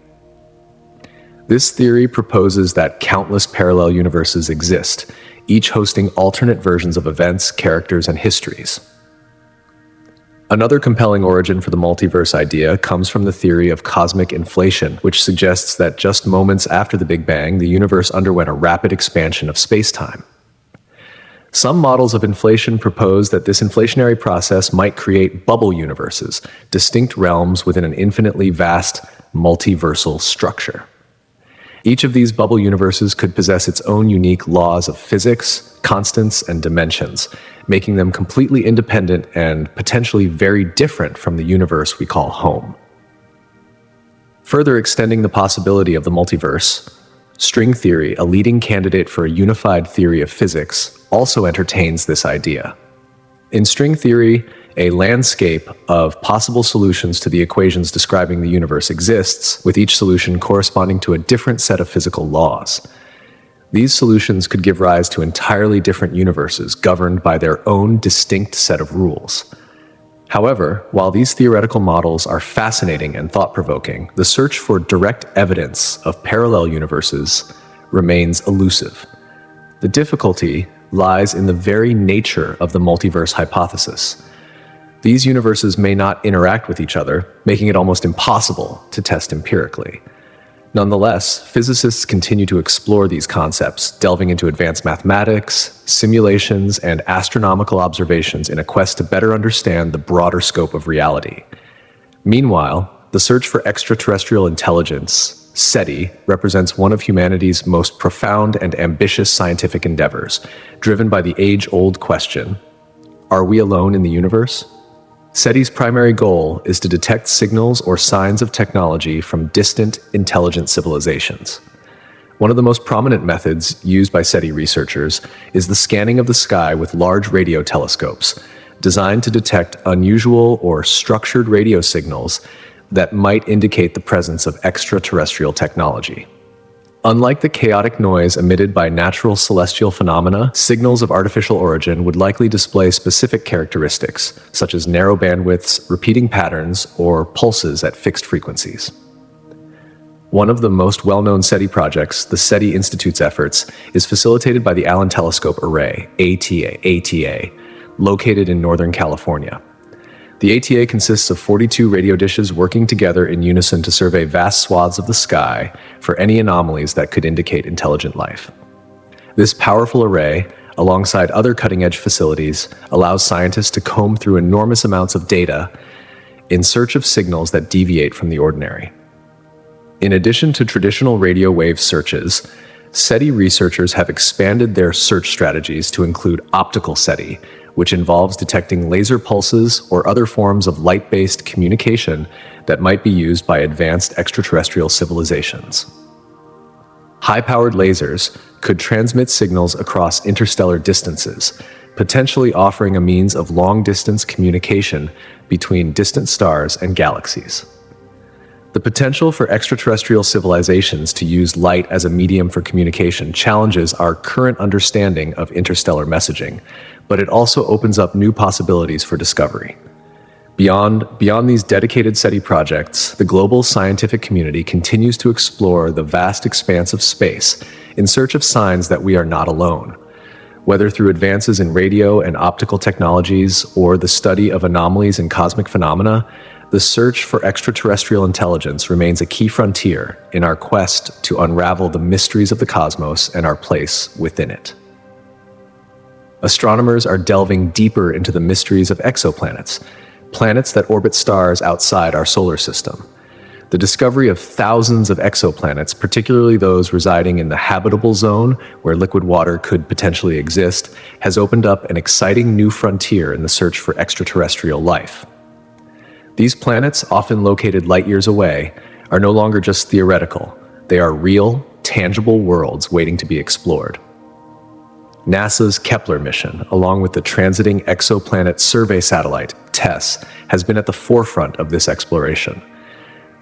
This theory proposes that countless parallel universes exist, each hosting alternate versions of events, characters, and histories. Another compelling origin for the multiverse idea comes from the theory of cosmic inflation, which suggests that just moments after the Big Bang, the universe underwent a rapid expansion of space-time. Some models of inflation propose that this inflationary process might create bubble universes, distinct realms within an infinitely vast multiversal structure. Each of these bubble universes could possess its own unique laws of physics, constants, and dimensions, making them completely independent and potentially very different from the universe we call home. Further extending the possibility of the multiverse, string theory, a leading candidate for a unified theory of physics, also entertains this idea. In string theory, a landscape of possible solutions to the equations describing the universe exists, with each solution corresponding to a different set of physical laws. These solutions could give rise to entirely different universes governed by their own distinct set of rules. However, while these theoretical models are fascinating and thought-provoking, the search for direct evidence of parallel universes remains elusive. The difficulty lies in the very nature of the multiverse hypothesis. These universes may not interact with each other, making it almost impossible to test empirically. Nonetheless, physicists continue to explore these concepts, delving into advanced mathematics, simulations, and astronomical observations in a quest to better understand the broader scope of reality. Meanwhile, the search for extraterrestrial intelligence, SETI, represents one of humanity's most profound and ambitious scientific endeavors, driven by the age-old question, are we alone in the universe? SETI's primary goal is to detect signals or signs of technology from distant, intelligent civilizations. One of the most prominent methods used by SETI researchers is the scanning of the sky with large radio telescopes, designed to detect unusual or structured radio signals that might indicate the presence of extraterrestrial technology. Unlike the chaotic noise emitted by natural celestial phenomena, signals of artificial origin would likely display specific characteristics, such as narrow bandwidths, repeating patterns, or pulses at fixed frequencies. One of the most well-known SETI projects, the SETI Institute's efforts, is facilitated by the Allen Telescope Array, ATA, located in Northern California. The ATA consists of 42 radio dishes working together in unison to survey vast swaths of the sky for any anomalies that could indicate intelligent life. This powerful array, alongside other cutting-edge facilities, allows scientists to comb through enormous amounts of data in search of signals that deviate from the ordinary. In addition to traditional radio wave searches, SETI researchers have expanded their search strategies to include optical SETI, which involves detecting laser pulses or other forms of light-based communication that might be used by advanced extraterrestrial civilizations. High-powered lasers could transmit signals across interstellar distances, potentially offering a means of long-distance communication between distant stars and galaxies. The potential for extraterrestrial civilizations to use light as a medium for communication challenges our current understanding of interstellar messaging, but it also opens up new possibilities for discovery. Beyond these dedicated SETI projects, the global scientific community continues to explore the vast expanse of space in search of signs that we are not alone. Whether through advances in radio and optical technologies or the study of anomalies in cosmic phenomena, the search for extraterrestrial intelligence remains a key frontier in our quest to unravel the mysteries of the cosmos and our place within it. Astronomers are delving deeper into the mysteries of exoplanets, planets that orbit stars outside our solar system. The discovery of thousands of exoplanets, particularly those residing in the habitable zone where liquid water could potentially exist, has opened up an exciting new frontier in the search for extraterrestrial life. These planets, often located light years away, are no longer just theoretical. They are real, tangible worlds waiting to be explored. NASA's Kepler mission, along with the Transiting Exoplanet Survey Satellite, TESS, has been at the forefront of this exploration.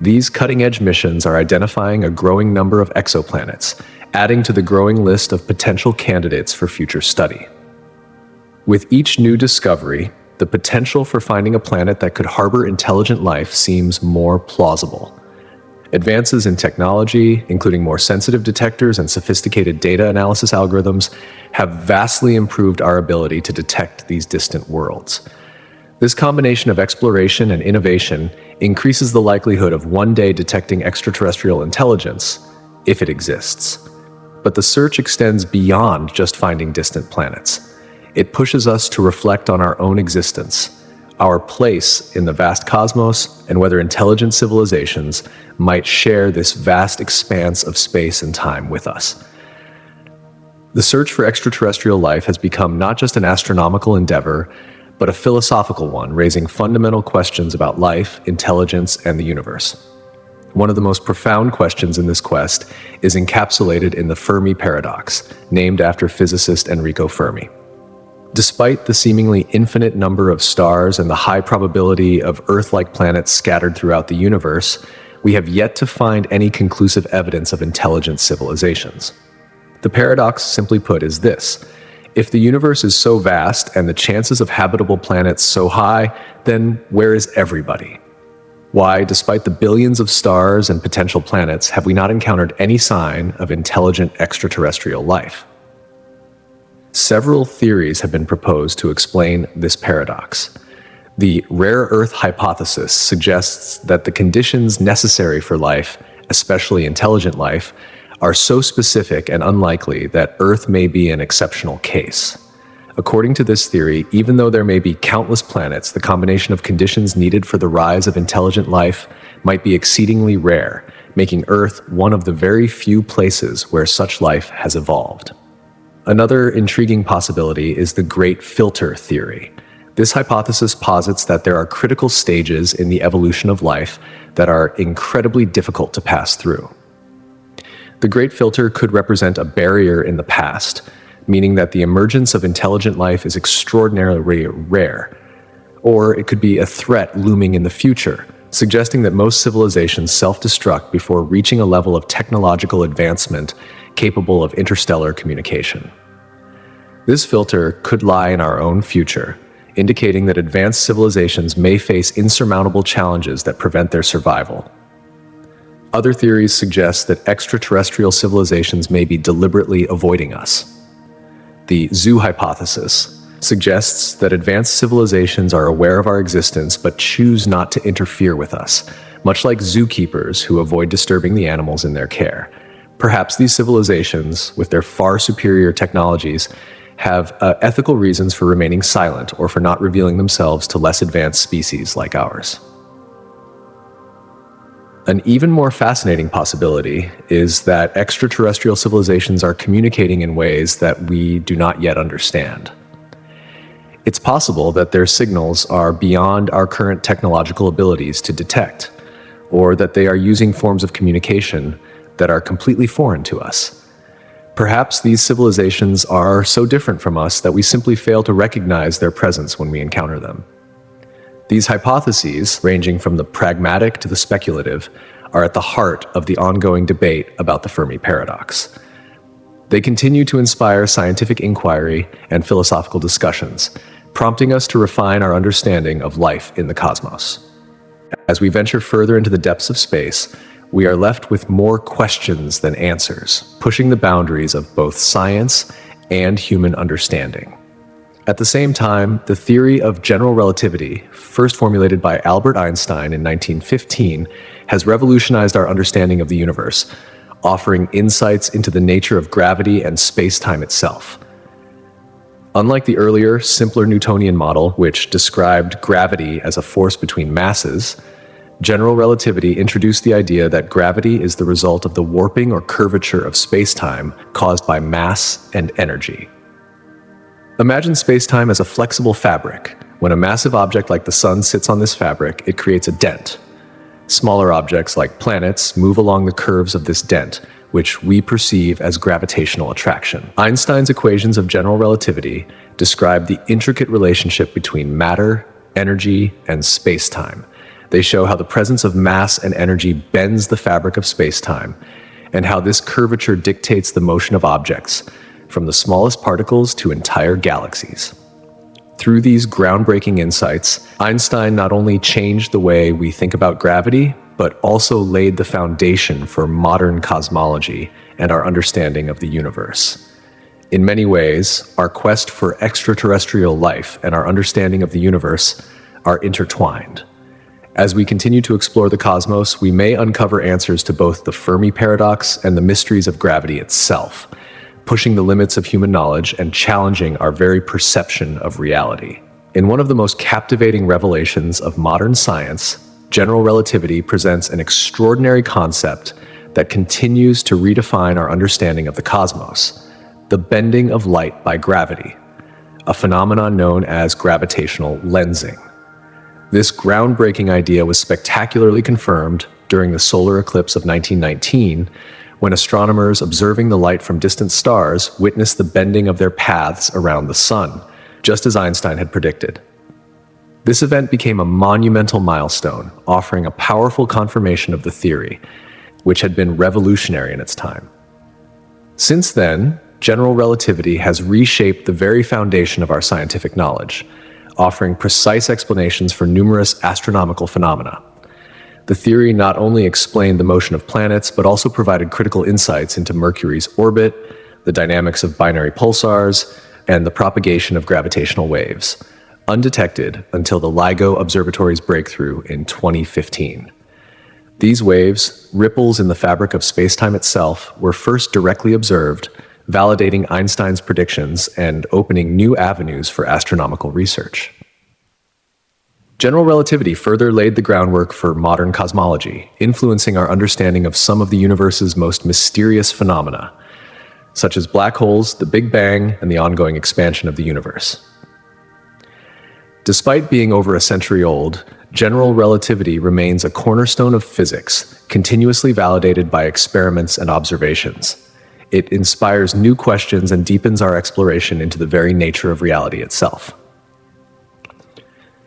These cutting-edge missions are identifying a growing number of exoplanets, adding to the growing list of potential candidates for future study. With each new discovery, the potential for finding a planet that could harbor intelligent life seems more plausible. Advances in technology, including more sensitive detectors and sophisticated data analysis algorithms, have vastly improved our ability to detect these distant worlds. This combination of exploration and innovation increases the likelihood of one day detecting extraterrestrial intelligence, if it exists. But the search extends beyond just finding distant planets. It pushes us to reflect on our own existence, our place in the vast cosmos, and whether intelligent civilizations might share this vast expanse of space and time with us. The search for extraterrestrial life has become not just an astronomical endeavor, but a philosophical one, raising fundamental questions about life, intelligence, and the universe. One of the most profound questions in this quest is encapsulated in the Fermi paradox, named after physicist Enrico Fermi. Despite the seemingly infinite number of stars and the high probability of Earth-like planets scattered throughout the universe, we have yet to find any conclusive evidence of intelligent civilizations. The paradox, simply put, is this: if the universe is so vast and the chances of habitable planets so high, then where is everybody? Why, despite the billions of stars and potential planets, have we not encountered any sign of intelligent extraterrestrial life? Several theories have been proposed to explain this paradox. The rare Earth hypothesis suggests that the conditions necessary for life, especially intelligent life, are so specific and unlikely that Earth may be an exceptional case. According to this theory, even though there may be countless planets, the combination of conditions needed for the rise of intelligent life might be exceedingly rare, making Earth one of the very few places where such life has evolved. Another intriguing possibility is the Great Filter theory. This hypothesis posits that there are critical stages in the evolution of life that are incredibly difficult to pass through. The Great Filter could represent a barrier in the past, meaning that the emergence of intelligent life is extraordinarily rare. Or it could be a threat looming in the future, suggesting that most civilizations self-destruct before reaching a level of technological advancement capable of interstellar communication. This filter could lie in our own future, indicating that advanced civilizations may face insurmountable challenges that prevent their survival. Other theories suggest that extraterrestrial civilizations may be deliberately avoiding us. The zoo hypothesis suggests that advanced civilizations are aware of our existence but choose not to interfere with us, much like zookeepers who avoid disturbing the animals in their care. Perhaps these civilizations, with their far superior technologies, have ethical reasons for remaining silent or for not revealing themselves to less advanced species like ours. An even more fascinating possibility is that extraterrestrial civilizations are communicating in ways that we do not yet understand. It's possible that their signals are beyond our current technological abilities to detect, or that they are using forms of communication that are completely foreign to us. Perhaps these civilizations are so different from us that we simply fail to recognize their presence when we encounter them. These hypotheses, ranging from the pragmatic to the speculative, are at the heart of the ongoing debate about the Fermi paradox. They continue to inspire scientific inquiry and philosophical discussions, prompting us to refine our understanding of life in the cosmos. As we venture further into the depths of space, we are left with more questions than answers, pushing the boundaries of both science and human understanding. At the same time, the theory of general relativity, first formulated by Albert Einstein in 1915, has revolutionized our understanding of the universe, offering insights into the nature of gravity and space-time itself. Unlike the earlier, simpler Newtonian model, which described gravity as a force between masses, general relativity introduced the idea that gravity is the result of the warping or curvature of space-time caused by mass and energy. Imagine space-time as a flexible fabric. When a massive object like the sun sits on this fabric, it creates a dent. Smaller objects like planets move along the curves of this dent, which we perceive as gravitational attraction. Einstein's equations of general relativity describe the intricate relationship between matter, energy, and space-time. They show how the presence of mass and energy bends the fabric of space-time, and how this curvature dictates the motion of objects, from the smallest particles to entire galaxies. Through these groundbreaking insights, Einstein not only changed the way we think about gravity, but also laid the foundation for modern cosmology and our understanding of the universe. In many ways, our quest for extraterrestrial life and our understanding of the universe are intertwined. As we continue to explore the cosmos, we may uncover answers to both the Fermi paradox and the mysteries of gravity itself, pushing the limits of human knowledge and challenging our very perception of reality. In one of the most captivating revelations of modern science, general relativity presents an extraordinary concept that continues to redefine our understanding of the cosmos: the bending of light by gravity, a phenomenon known as gravitational lensing. This groundbreaking idea was spectacularly confirmed during the solar eclipse of 1919, when astronomers observing the light from distant stars witnessed the bending of their paths around the sun, just as Einstein had predicted. This event became a monumental milestone, offering a powerful confirmation of the theory, which had been revolutionary in its time. Since then, general relativity has reshaped the very foundation of our scientific knowledge, offering precise explanations for numerous astronomical phenomena. The theory not only explained the motion of planets, but also provided critical insights into Mercury's orbit, the dynamics of binary pulsars, and the propagation of gravitational waves, undetected until the LIGO Observatory's breakthrough in 2015. These waves, ripples in the fabric of spacetime itself, were first directly observed, validating Einstein's predictions and opening new avenues for astronomical research. General relativity further laid the groundwork for modern cosmology, influencing our understanding of some of the universe's most mysterious phenomena, such as black holes, the Big Bang, and the ongoing expansion of the universe. Despite being over a century old, general relativity remains a cornerstone of physics, continuously validated by experiments and observations. It inspires new questions and deepens our exploration into the very nature of reality itself.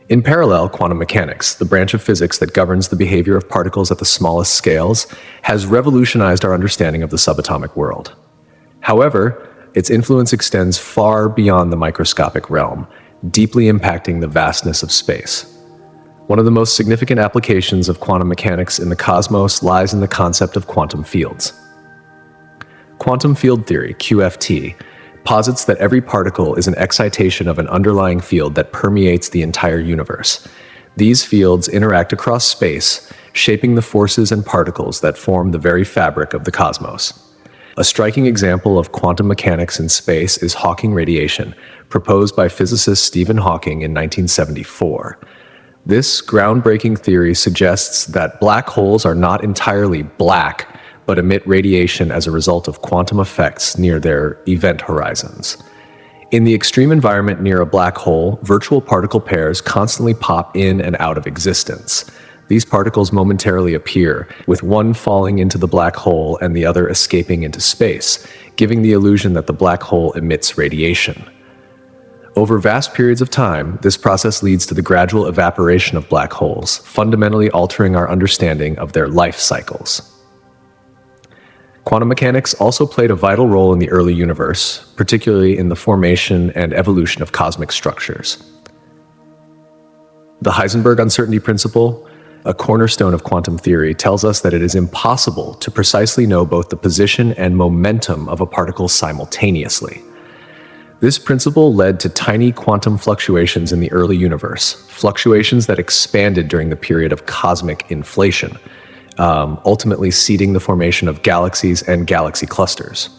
In parallel, quantum mechanics, the branch of physics that governs the behavior of particles at the smallest scales, has revolutionized our understanding of the subatomic world. However, its influence extends far beyond the microscopic realm, deeply impacting the vastness of space. One of the most significant applications of quantum mechanics in the cosmos lies in the concept of quantum fields. Quantum field theory, QFT, posits that every particle is an excitation of an underlying field that permeates the entire universe. These fields interact across space, shaping the forces and particles that form the very fabric of the cosmos. A striking example of quantum mechanics in space is Hawking radiation, proposed by physicist Stephen Hawking in 1974. This groundbreaking theory suggests that black holes are not entirely black, but emit radiation as a result of quantum effects near their event horizons. In the extreme environment near a black hole, virtual particle pairs constantly pop in and out of existence. These particles momentarily appear, with one falling into the black hole and the other escaping into space, giving the illusion that the black hole emits radiation. Over vast periods of time, this process leads to the gradual evaporation of black holes, fundamentally altering our understanding of their life cycles. Quantum mechanics also played a vital role in the early universe, particularly in the formation and evolution of cosmic structures. The Heisenberg uncertainty principle, a cornerstone of quantum theory, tells us that it is impossible to precisely know both the position and momentum of a particle simultaneously. This principle led to tiny quantum fluctuations in the early universe, fluctuations that expanded during the period of cosmic inflation, ultimately seeding the formation of galaxies and galaxy clusters.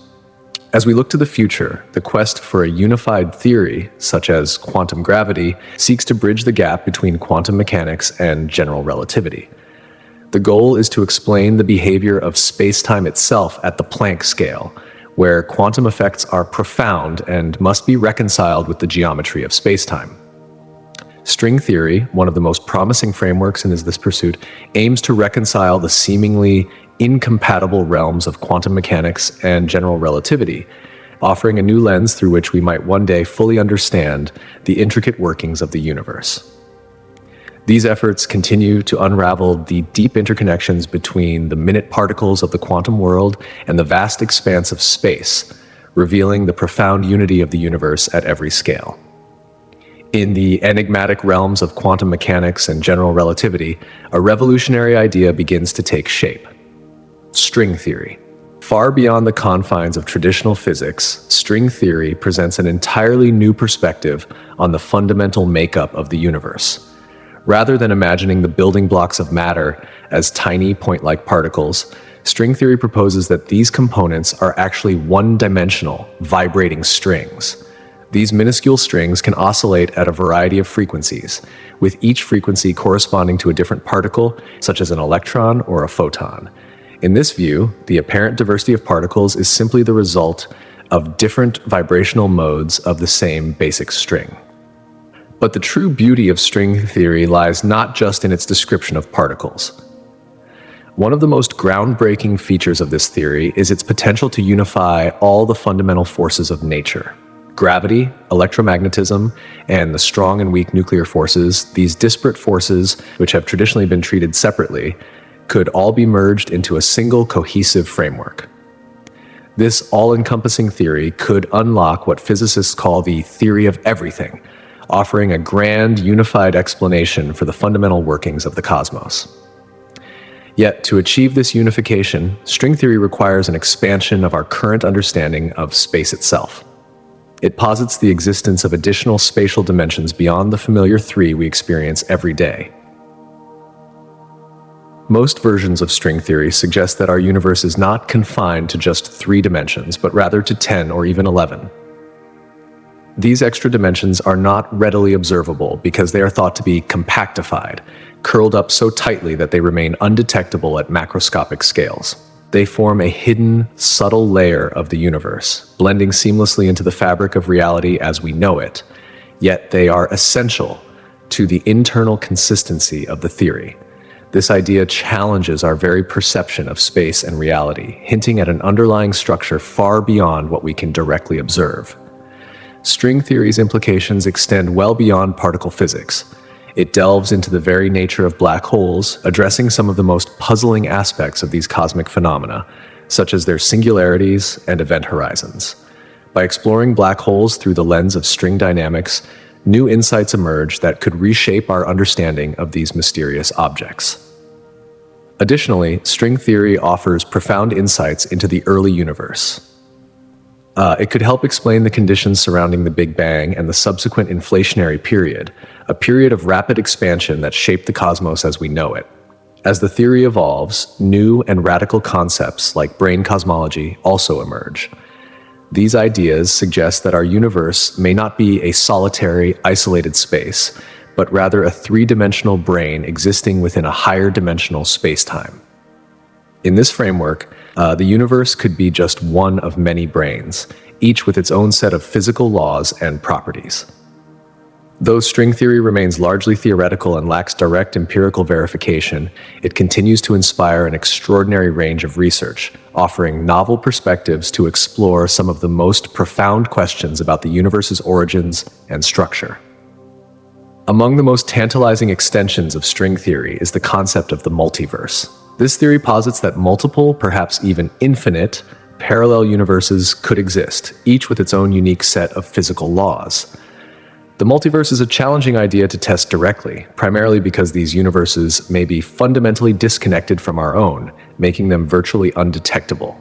As we look to the future, the quest for a unified theory, such as quantum gravity, seeks to bridge the gap between quantum mechanics and general relativity. The goal is to explain the behavior of space-time itself at the Planck scale, where quantum effects are profound and must be reconciled with the geometry of space-time. String theory, one of the most promising frameworks in this pursuit, aims to reconcile the seemingly incompatible realms of quantum mechanics and general relativity, offering a new lens through which we might one day fully understand the intricate workings of the universe. These efforts continue to unravel the deep interconnections between the minute particles of the quantum world and the vast expanse of space, revealing the profound unity of the universe at every scale. In the enigmatic realms of quantum mechanics and general relativity, a revolutionary idea begins to take shape: string theory. Far beyond the confines of traditional physics, string theory presents an entirely new perspective on the fundamental makeup of the universe. Rather than imagining the building blocks of matter as tiny point-like particles, string theory proposes that these components are actually one-dimensional, vibrating strings. These minuscule strings can oscillate at a variety of frequencies, with each frequency corresponding to a different particle, such as an electron or a photon. In this view, the apparent diversity of particles is simply the result of different vibrational modes of the same basic string. But the true beauty of string theory lies not just in its description of particles. One of the most groundbreaking features of this theory is its potential to unify all the fundamental forces of nature. Gravity, electromagnetism, and the strong and weak nuclear forces, these disparate forces, which have traditionally been treated separately, could all be merged into a single cohesive framework. This all-encompassing theory could unlock what physicists call the theory of everything, offering a grand, unified explanation for the fundamental workings of the cosmos. Yet, to achieve this unification, string theory requires an expansion of our current understanding of space itself. It posits the existence of additional spatial dimensions beyond the familiar three we experience every day. Most versions of string theory suggest that our universe is not confined to just 3 dimensions, but rather to 10 or even 11. These extra dimensions are not readily observable because they are thought to be compactified, curled up so tightly that they remain undetectable at macroscopic scales. They form a hidden, subtle layer of the universe, blending seamlessly into the fabric of reality as we know it, yet they are essential to the internal consistency of the theory. This idea challenges our very perception of space and reality, hinting at an underlying structure far beyond what we can directly observe. String theory's implications extend well beyond particle physics. It delves into the very nature of black holes, addressing some of the most puzzling aspects of these cosmic phenomena, such as their singularities and event horizons. By exploring black holes through the lens of string dynamics, new insights emerge that could reshape our understanding of these mysterious objects. Additionally, string theory offers profound insights into the early universe. It could help explain the conditions surrounding the Big Bang and the subsequent inflationary period, a period of rapid expansion that shaped the cosmos as we know it. As the theory evolves, new and radical concepts like brain cosmology also emerge. These ideas suggest that our universe may not be a solitary, isolated space, but rather a 3-dimensional brain existing within a higher dimensional space-time. In this framework, the universe could be just one of many brains, each with its own set of physical laws and properties. Though string theory remains largely theoretical and lacks direct empirical verification, it continues to inspire an extraordinary range of research, offering novel perspectives to explore some of the most profound questions about the universe's origins and structure. Among the most tantalizing extensions of string theory is the concept of the multiverse. This theory posits that multiple, perhaps even infinite, parallel universes could exist, each with its own unique set of physical laws. The multiverse is a challenging idea to test directly, primarily because these universes may be fundamentally disconnected from our own, making them virtually undetectable.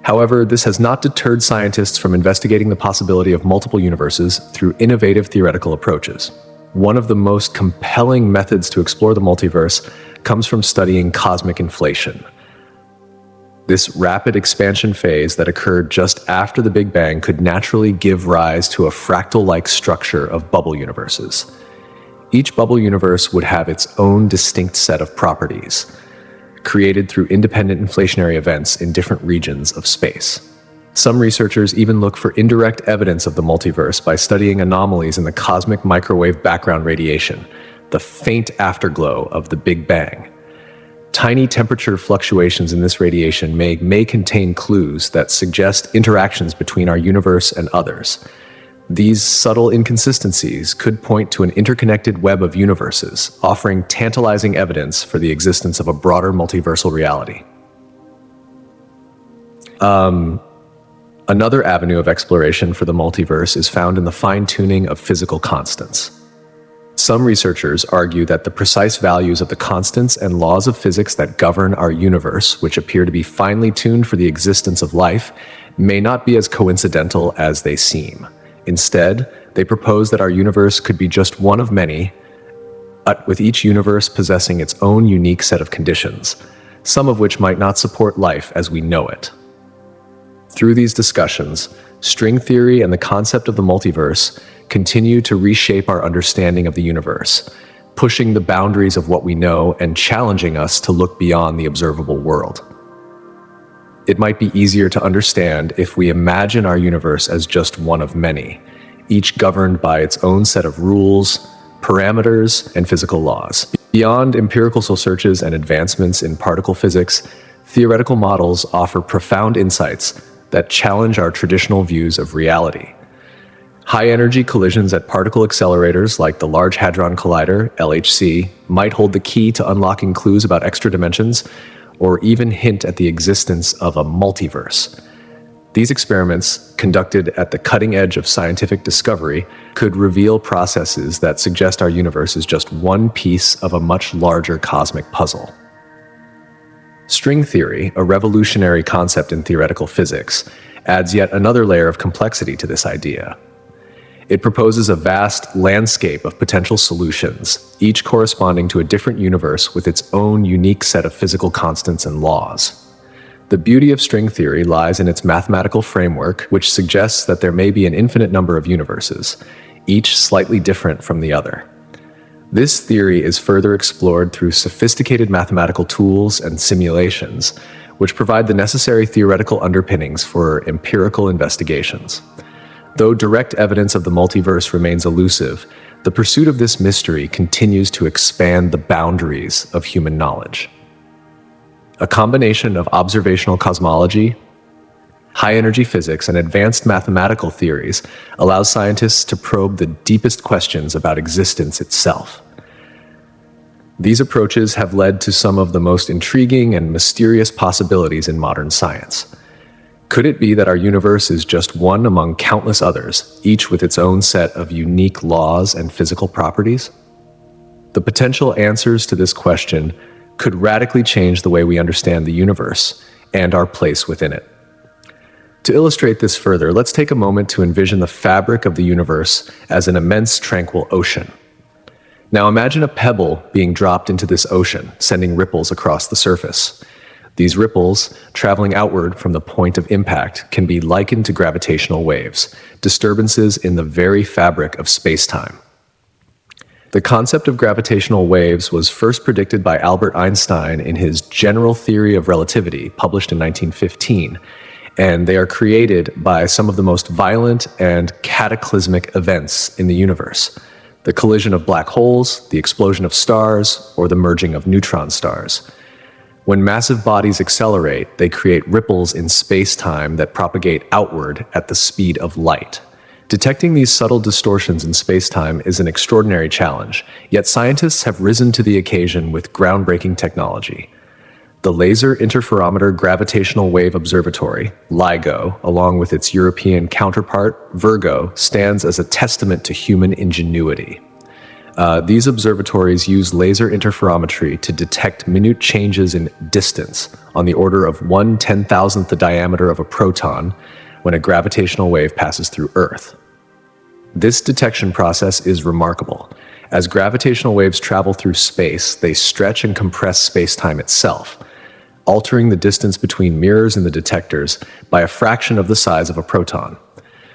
However, this has not deterred scientists from investigating the possibility of multiple universes through innovative theoretical approaches. One of the most compelling methods to explore the multiverse comes from studying cosmic inflation. This rapid expansion phase that occurred just after the Big Bang could naturally give rise to a fractal-like structure of bubble universes. Each bubble universe would have its own distinct set of properties, created through independent inflationary events in different regions of space. Some researchers even look for indirect evidence of the multiverse by studying anomalies in the cosmic microwave background radiation, the faint afterglow of the Big Bang. Tiny temperature fluctuations in this radiation may contain clues that suggest interactions between our universe and others. These subtle inconsistencies could point to an interconnected web of universes, offering tantalizing evidence for the existence of a broader multiversal reality. Another avenue of exploration for the multiverse is found in the fine-tuning of physical constants. Some researchers argue that the precise values of the constants and laws of physics that govern our universe, which appear to be finely tuned for the existence of life, may not be as coincidental as they seem. Instead, they propose that our universe could be just one of many, with each universe possessing its own unique set of conditions, some of which might not support life as we know it. Through these discussions, string theory and the concept of the multiverse continue to reshape our understanding of the universe, pushing the boundaries of what we know and challenging us to look beyond the observable world. It might be easier to understand if we imagine our universe as just one of many, each governed by its own set of rules, parameters, and physical laws. Beyond empirical soul searches and advancements in particle physics, theoretical models offer profound insights that challenge our traditional views of reality. High-energy collisions at particle accelerators like the Large Hadron Collider, LHC, might hold the key to unlocking clues about extra dimensions, or even hint at the existence of a multiverse. These experiments, conducted at the cutting edge of scientific discovery, could reveal processes that suggest our universe is just one piece of a much larger cosmic puzzle. String theory, a revolutionary concept in theoretical physics, adds yet another layer of complexity to this idea. It proposes a vast landscape of potential solutions, each corresponding to a different universe with its own unique set of physical constants and laws. The beauty of string theory lies in its mathematical framework, which suggests that there may be an infinite number of universes, each slightly different from the other. This theory is further explored through sophisticated mathematical tools and simulations, which provide the necessary theoretical underpinnings for empirical investigations. Though direct evidence of the multiverse remains elusive, the pursuit of this mystery continues to expand the boundaries of human knowledge. A combination of observational cosmology, high-energy physics, and advanced mathematical theories allows scientists to probe the deepest questions about existence itself. These approaches have led to some of the most intriguing and mysterious possibilities in modern science. Could it be that our universe is just one among countless others, each with its own set of unique laws and physical properties? The potential answers to this question could radically change the way we understand the universe and our place within it. To illustrate this further, let's take a moment to envision the fabric of the universe as an immense tranquil ocean. Now imagine a pebble being dropped into this ocean, sending ripples across the surface. These ripples, traveling outward from the point of impact, can be likened to gravitational waves, disturbances in the very fabric of space-time. The concept of gravitational waves was first predicted by Albert Einstein in his General Theory of Relativity, published in 1915, and they are created by some of the most violent and cataclysmic events in the universe: the collision of black holes, the explosion of stars, or the merging of neutron stars. When massive bodies accelerate, they create ripples in space-time that propagate outward at the speed of light. Detecting these subtle distortions in space-time is an extraordinary challenge, yet scientists have risen to the occasion with groundbreaking technology. The Laser Interferometer Gravitational Wave Observatory, LIGO, along with its European counterpart, Virgo, stands as a testament to human ingenuity. These observatories use laser interferometry to detect minute changes in distance on the order of 1/10,000th the diameter of a proton when a gravitational wave passes through Earth. This detection process is remarkable. As gravitational waves travel through space, they stretch and compress space-time itself, altering the distance between mirrors in the detectors by a fraction of the size of a proton.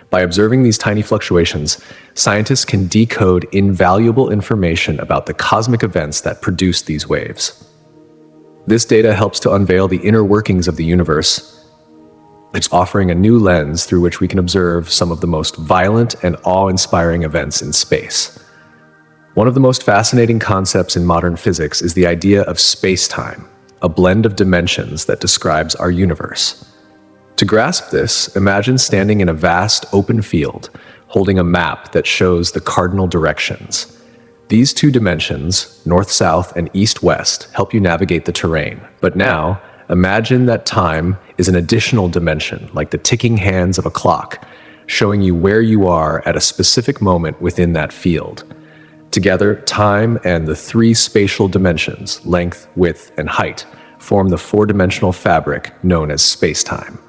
By observing these tiny fluctuations, scientists can decode invaluable information about the cosmic events that produce these waves. This data helps to unveil the inner workings of the universe. It's offering a new lens through which we can observe some of the most violent and awe-inspiring events in space. One of the most fascinating concepts in modern physics is the idea of space-time, a blend of dimensions that describes our universe. To grasp this, imagine standing in a vast open field, holding a map that shows the cardinal directions. These two dimensions, north-south and east-west, help you navigate the terrain. But now, imagine that time is an additional dimension, like the ticking hands of a clock, showing you where you are at a specific moment within that field. Together, time and the three spatial dimensions, length, width, and height, form the four-dimensional fabric known as space-time.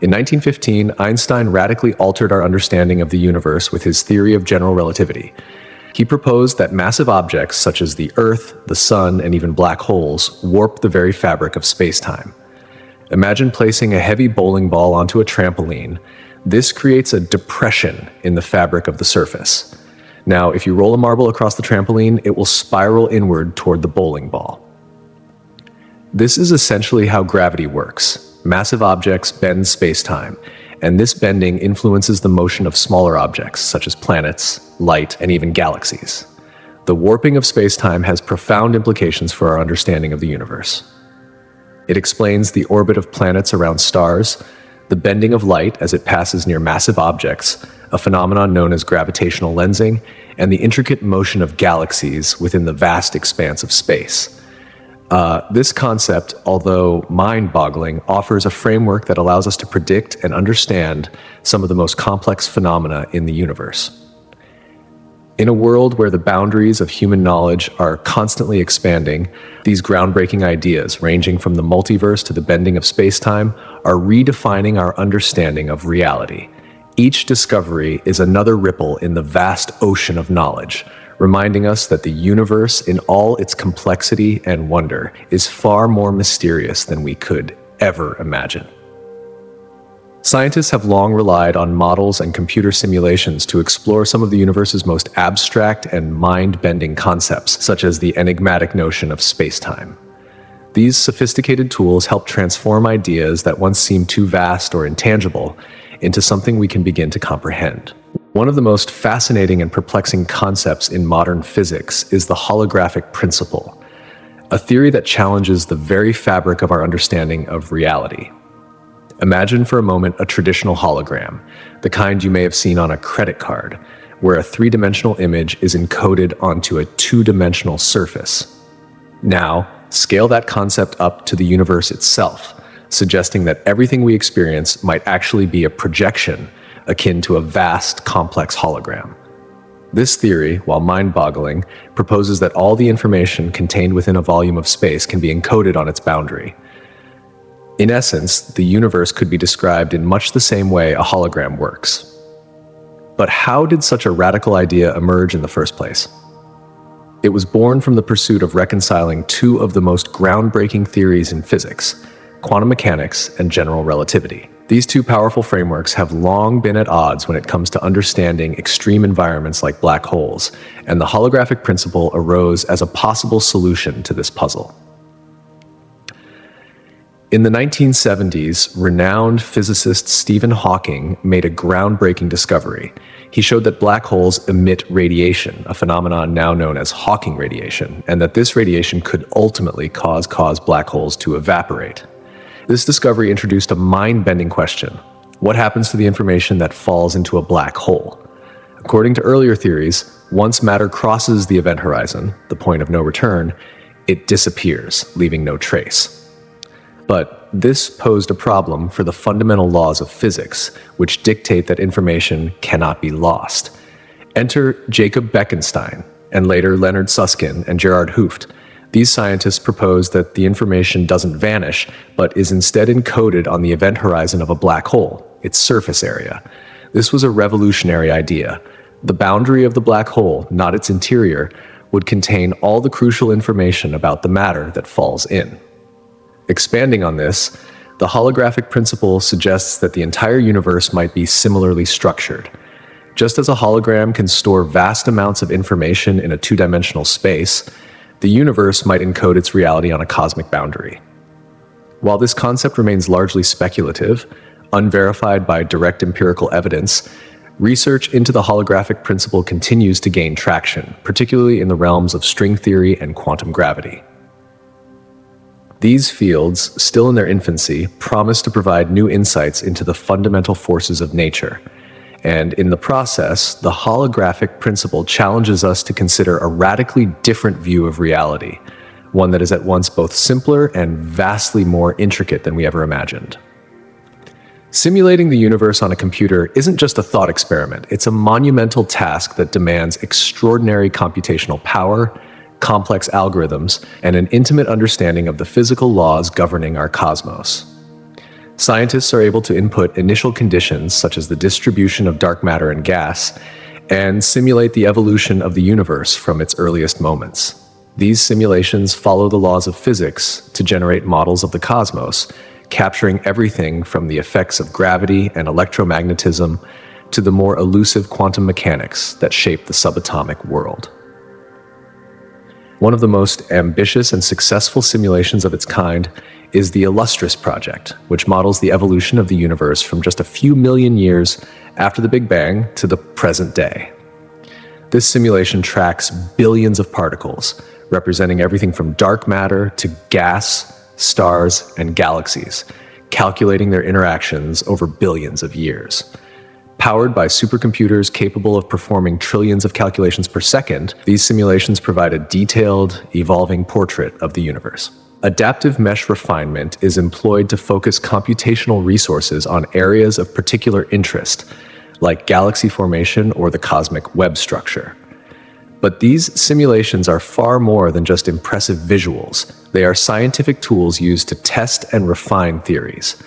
In 1915, Einstein radically altered our understanding of the universe with his theory of general relativity. He proposed that massive objects such as the Earth, the Sun, and even black holes warp the very fabric of space-time. Imagine placing a heavy bowling ball onto a trampoline. This creates a depression in the fabric of the surface. Now, if you roll a marble across the trampoline, it will spiral inward toward the bowling ball. This is essentially how gravity works. Massive objects bend space-time, and this bending influences the motion of smaller objects, such as planets, light, and even galaxies. The warping of space-time has profound implications for our understanding of the universe. It explains the orbit of planets around stars, the bending of light as it passes near massive objects, a phenomenon known as gravitational lensing, and the intricate motion of galaxies within the vast expanse of space. This concept, although mind-boggling, offers a framework that allows us to predict and understand some of the most complex phenomena in the universe. In a world where the boundaries of human knowledge are constantly expanding, these groundbreaking ideas, ranging from the multiverse to the bending of space-time, are redefining our understanding of reality. Each discovery is another ripple in the vast ocean of knowledge, reminding us that the universe, in all its complexity and wonder, is far more mysterious than we could ever imagine. Scientists have long relied on models and computer simulations to explore some of the universe's most abstract and mind-bending concepts, such as the enigmatic notion of space-time. These sophisticated tools help transform ideas that once seemed too vast or intangible into something we can begin to comprehend. One of the most fascinating and perplexing concepts in modern physics is the holographic principle, a theory that challenges the very fabric of our understanding of reality. Imagine for a moment a traditional hologram, the kind you may have seen on a credit card, where a three-dimensional image is encoded onto a two-dimensional surface. Now, scale that concept up to the universe itself, suggesting that everything we experience might actually be a projection akin to a vast, complex hologram. This theory, while mind-boggling, proposes that all the information contained within a volume of space can be encoded on its boundary. In essence, the universe could be described in much the same way a hologram works. But how did such a radical idea emerge in the first place? It was born from the pursuit of reconciling two of the most groundbreaking theories in physics, quantum mechanics and general relativity. These two powerful frameworks have long been at odds when it comes to understanding extreme environments like black holes, and the holographic principle arose as a possible solution to this puzzle. In the 1970s, renowned physicist Stephen Hawking made a groundbreaking discovery. He showed that black holes emit radiation, a phenomenon now known as Hawking radiation, and that this radiation could ultimately cause black holes to evaporate. This discovery introduced a mind-bending question. What happens to the information that falls into a black hole? According to earlier theories, once matter crosses the event horizon, the point of no return, it disappears, leaving no trace. But this posed a problem for the fundamental laws of physics, which dictate that information cannot be lost. Enter Jacob Bekenstein, and later Leonard Susskind and Gerard Hooft. These scientists proposed that the information doesn't vanish, but is instead encoded on the event horizon of a black hole, its surface area. This was a revolutionary idea. The boundary of the black hole, not its interior, would contain all the crucial information about the matter that falls in. Expanding on this, the holographic principle suggests that the entire universe might be similarly structured. Just as a hologram can store vast amounts of information in a two-dimensional space, the universe might encode its reality on a cosmic boundary. While this concept remains largely speculative, unverified by direct empirical evidence, research into the holographic principle continues to gain traction, particularly in the realms of string theory and quantum gravity. These fields, still in their infancy, promise to provide new insights into the fundamental forces of nature. And in the process, the holographic principle challenges us to consider a radically different view of reality, one that is at once both simpler and vastly more intricate than we ever imagined. Simulating the universe on a computer isn't just a thought experiment, it's a monumental task that demands extraordinary computational power, complex algorithms, and an intimate understanding of the physical laws governing our cosmos. Scientists are able to input initial conditions such as the distribution of dark matter and gas, and simulate the evolution of the universe from its earliest moments. These simulations follow the laws of physics to generate models of the cosmos, capturing everything from the effects of gravity and electromagnetism to the more elusive quantum mechanics that shape the subatomic world. One of the most ambitious and successful simulations of its kind is the Illustris project, which models the evolution of the universe from just a few million years after the Big Bang to the present day. This simulation tracks billions of particles, representing everything from dark matter to gas, stars, and galaxies, calculating their interactions over billions of years. Powered by supercomputers capable of performing trillions of calculations per second, these simulations provide a detailed, evolving portrait of the universe. Adaptive mesh refinement is employed to focus computational resources on areas of particular interest, like galaxy formation or the cosmic web structure. But these simulations are far more than just impressive visuals. They are scientific tools used to test and refine theories.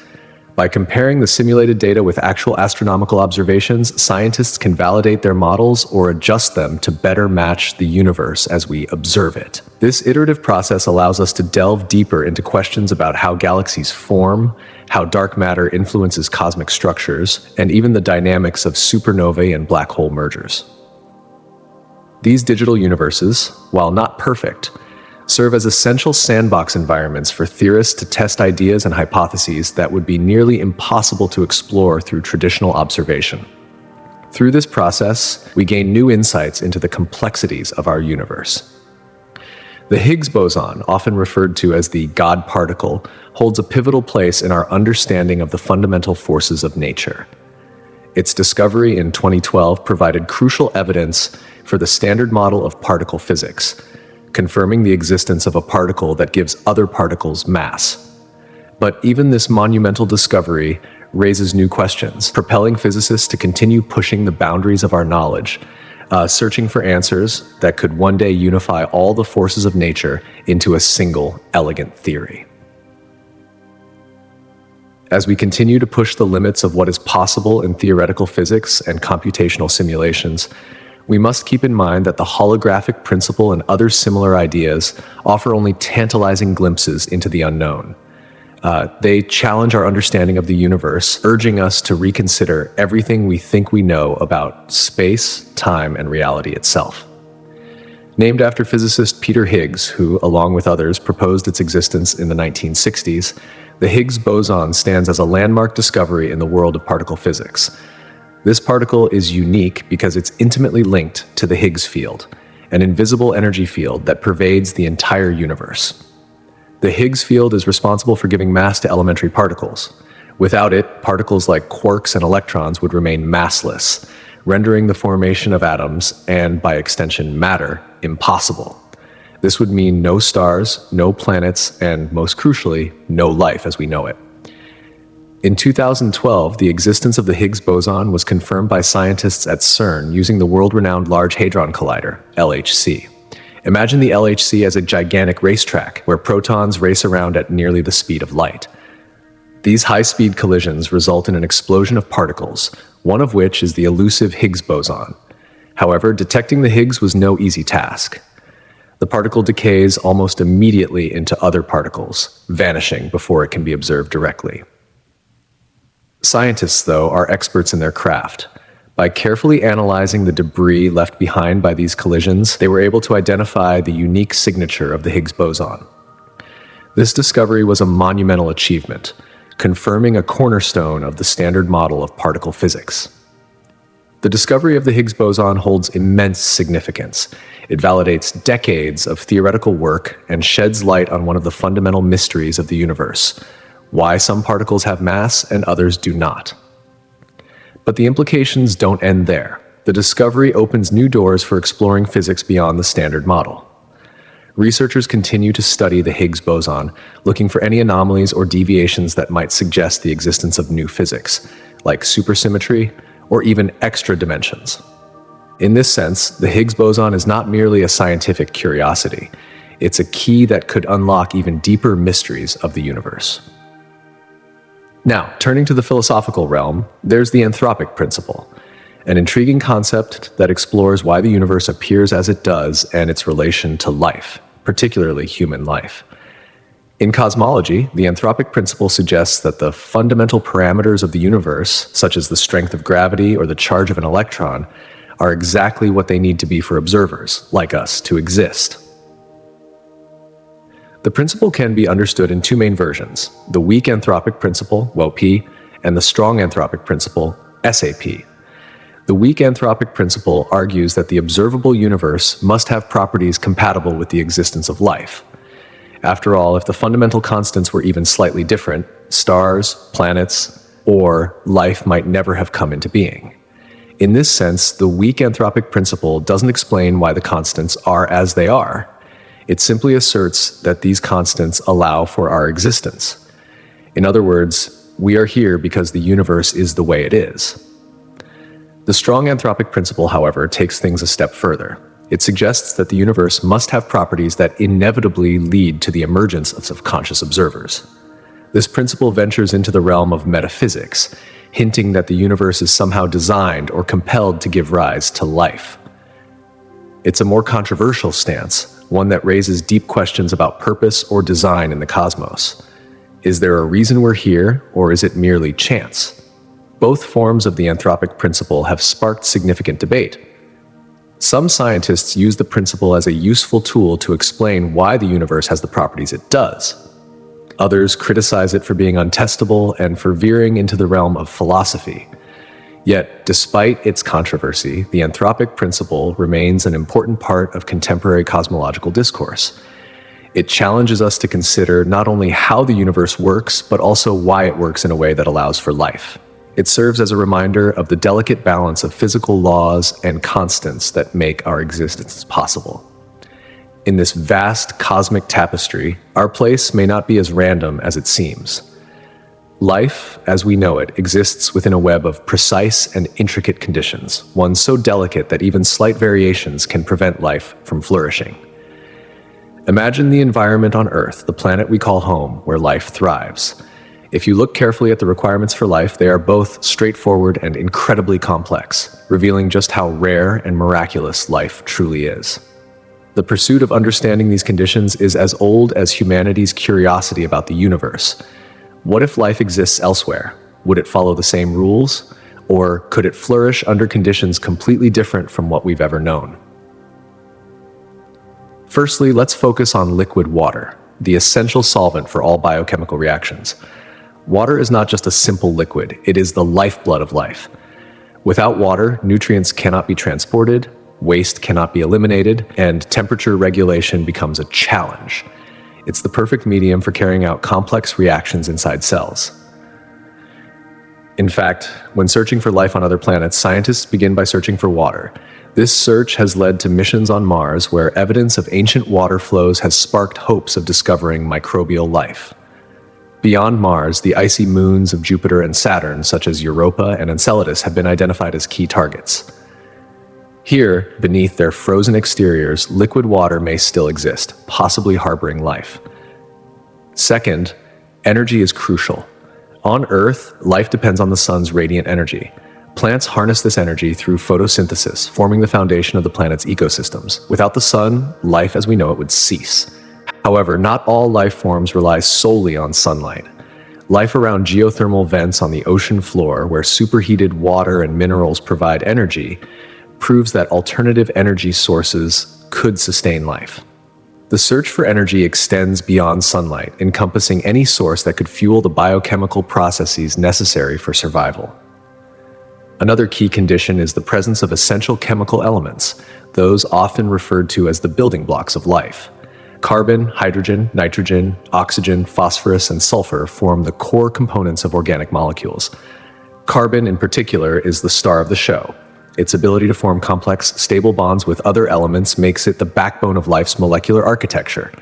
By comparing the simulated data with actual astronomical observations, scientists can validate their models or adjust them to better match the universe as we observe it. This iterative process allows us to delve deeper into questions about how galaxies form, how dark matter influences cosmic structures, and even the dynamics of supernovae and black hole mergers. These digital universes, while not perfect, serve as essential sandbox environments for theorists to test ideas and hypotheses that would be nearly impossible to explore through traditional observation. Through this process, we gain new insights into the complexities of our universe. The Higgs boson, often referred to as the God particle, holds a pivotal place in our understanding of the fundamental forces of nature. Its discovery in 2012 provided crucial evidence for the standard model of particle physics, confirming the existence of a particle that gives other particles mass. But even this monumental discovery raises new questions, propelling physicists to continue pushing the boundaries of our knowledge, searching for answers that could one day unify all the forces of nature into a single, elegant theory. As we continue to push the limits of what is possible in theoretical physics and computational simulations, we must keep in mind that the holographic principle and other similar ideas offer only tantalizing glimpses into the unknown. They challenge our understanding of the universe, urging us to reconsider everything we think we know about space, time, and reality itself. Named after physicist Peter Higgs, who, along with others, proposed its existence in the 1960s, the Higgs boson stands as a landmark discovery in the world of particle physics. This particle is unique because it's intimately linked to the Higgs field, an invisible energy field that pervades the entire universe. The Higgs field is responsible for giving mass to elementary particles. Without it, particles like quarks and electrons would remain massless, rendering the formation of atoms, and by extension matter, impossible. This would mean no stars, no planets, and most crucially, no life as we know it. In 2012, the existence of the Higgs boson was confirmed by scientists at CERN using the world-renowned Large Hadron Collider, LHC. Imagine the LHC as a gigantic racetrack where protons race around at nearly the speed of light. These high-speed collisions result in an explosion of particles, one of which is the elusive Higgs boson. However, detecting the Higgs was no easy task. The particle decays almost immediately into other particles, vanishing before it can be observed directly. Scientists, though, are experts in their craft. By carefully analyzing the debris left behind by these collisions, they were able to identify the unique signature of the Higgs boson. This discovery was a monumental achievement, confirming a cornerstone of the standard model of particle physics. The discovery of the Higgs boson holds immense significance. It validates decades of theoretical work and sheds light on one of the fundamental mysteries of the universe: why some particles have mass and others do not. But the implications don't end there. The discovery opens new doors for exploring physics beyond the standard model. Researchers continue to study the Higgs boson, looking for any anomalies or deviations that might suggest the existence of new physics, like supersymmetry or even extra dimensions. In this sense, the Higgs boson is not merely a scientific curiosity. It's a key that could unlock even deeper mysteries of the universe. Now, turning to the philosophical realm, there's the anthropic principle. an intriguing concept that explores why the universe appears as it does and its relation to life, particularly human life. In cosmology, the anthropic principle suggests that the fundamental parameters of the universe, such as the strength of gravity or the charge of an electron, are exactly what they need to be for observers, like us, to exist. The principle can be understood in two main versions: the weak anthropic principle, WOP, and the strong anthropic principle, SAP. The weak anthropic principle argues that the observable universe must have properties compatible with the existence of life. After all, if the fundamental constants were even slightly different, stars, planets, or life might never have come into being. In this sense, the weak anthropic principle doesn't explain why the constants are as they are. It simply asserts that these constants allow for our existence. In other words, we are here because the universe is the way it is. The strong anthropic principle, however, takes things a step further. It suggests that the universe must have properties that inevitably lead to the emergence of conscious observers. This principle ventures into the realm of metaphysics, hinting that the universe is somehow designed or compelled to give rise to life. It's a more controversial stance, one that raises deep questions about purpose or design in the cosmos. Is there a reason we're here, or is it merely chance? Both forms of the anthropic principle have sparked significant debate. Some scientists use the principle as a useful tool to explain why the universe has the properties it does. Others criticize it for being untestable and for veering into the realm of philosophy. Yet, despite its controversy, the anthropic principle remains an important part of contemporary cosmological discourse. It challenges us to consider not only how the universe works, but also why it works in a way that allows for life. It serves as a reminder of the delicate balance of physical laws and constants that make our existence possible. In this vast cosmic tapestry, our place may not be as random as it seems. Life, as we know it, exists within a web of precise and intricate conditions, one so delicate that even slight variations can prevent life from flourishing. Imagine the environment on Earth, the planet we call home, where life thrives. If you look carefully at the requirements for life, they are both straightforward and incredibly complex, revealing just how rare and miraculous life truly is. The pursuit of understanding these conditions is as old as humanity's curiosity about the universe. What if life exists elsewhere? Would it follow the same rules? Or could it flourish under conditions completely different from what we've ever known? Firstly, let's focus on liquid water, the essential solvent for all biochemical reactions. Water is not just a simple liquid, it is the lifeblood of life. Without water, nutrients cannot be transported, waste cannot be eliminated, and temperature regulation becomes a challenge. It's the perfect medium for carrying out complex reactions inside cells. In fact, when searching for life on other planets, scientists begin by searching for water. This search has led to missions on Mars where evidence of ancient water flows has sparked hopes of discovering microbial life. Beyond Mars, the icy moons of Jupiter and Saturn, such as Europa and Enceladus, have been identified as key targets. Here, beneath their frozen exteriors, liquid water may still exist, possibly harboring life. Second, energy is crucial. On Earth, life depends on the sun's radiant energy. Plants harness this energy through photosynthesis, forming the foundation of the planet's ecosystems. Without the sun, life as we know it would cease. However, not all life forms rely solely on sunlight. Life around geothermal vents on the ocean floor, where superheated water and minerals provide energy, proves that alternative energy sources could sustain life. The search for energy extends beyond sunlight, encompassing any source that could fuel the biochemical processes necessary for survival. Another key condition is the presence of essential chemical elements, those often referred to as the building blocks of life. Carbon, hydrogen, nitrogen, oxygen, phosphorus, and sulfur form the core components of organic molecules. Carbon, in particular, is the star of the show. Its ability to form complex, stable bonds with other elements makes it the backbone of life's molecular architecture.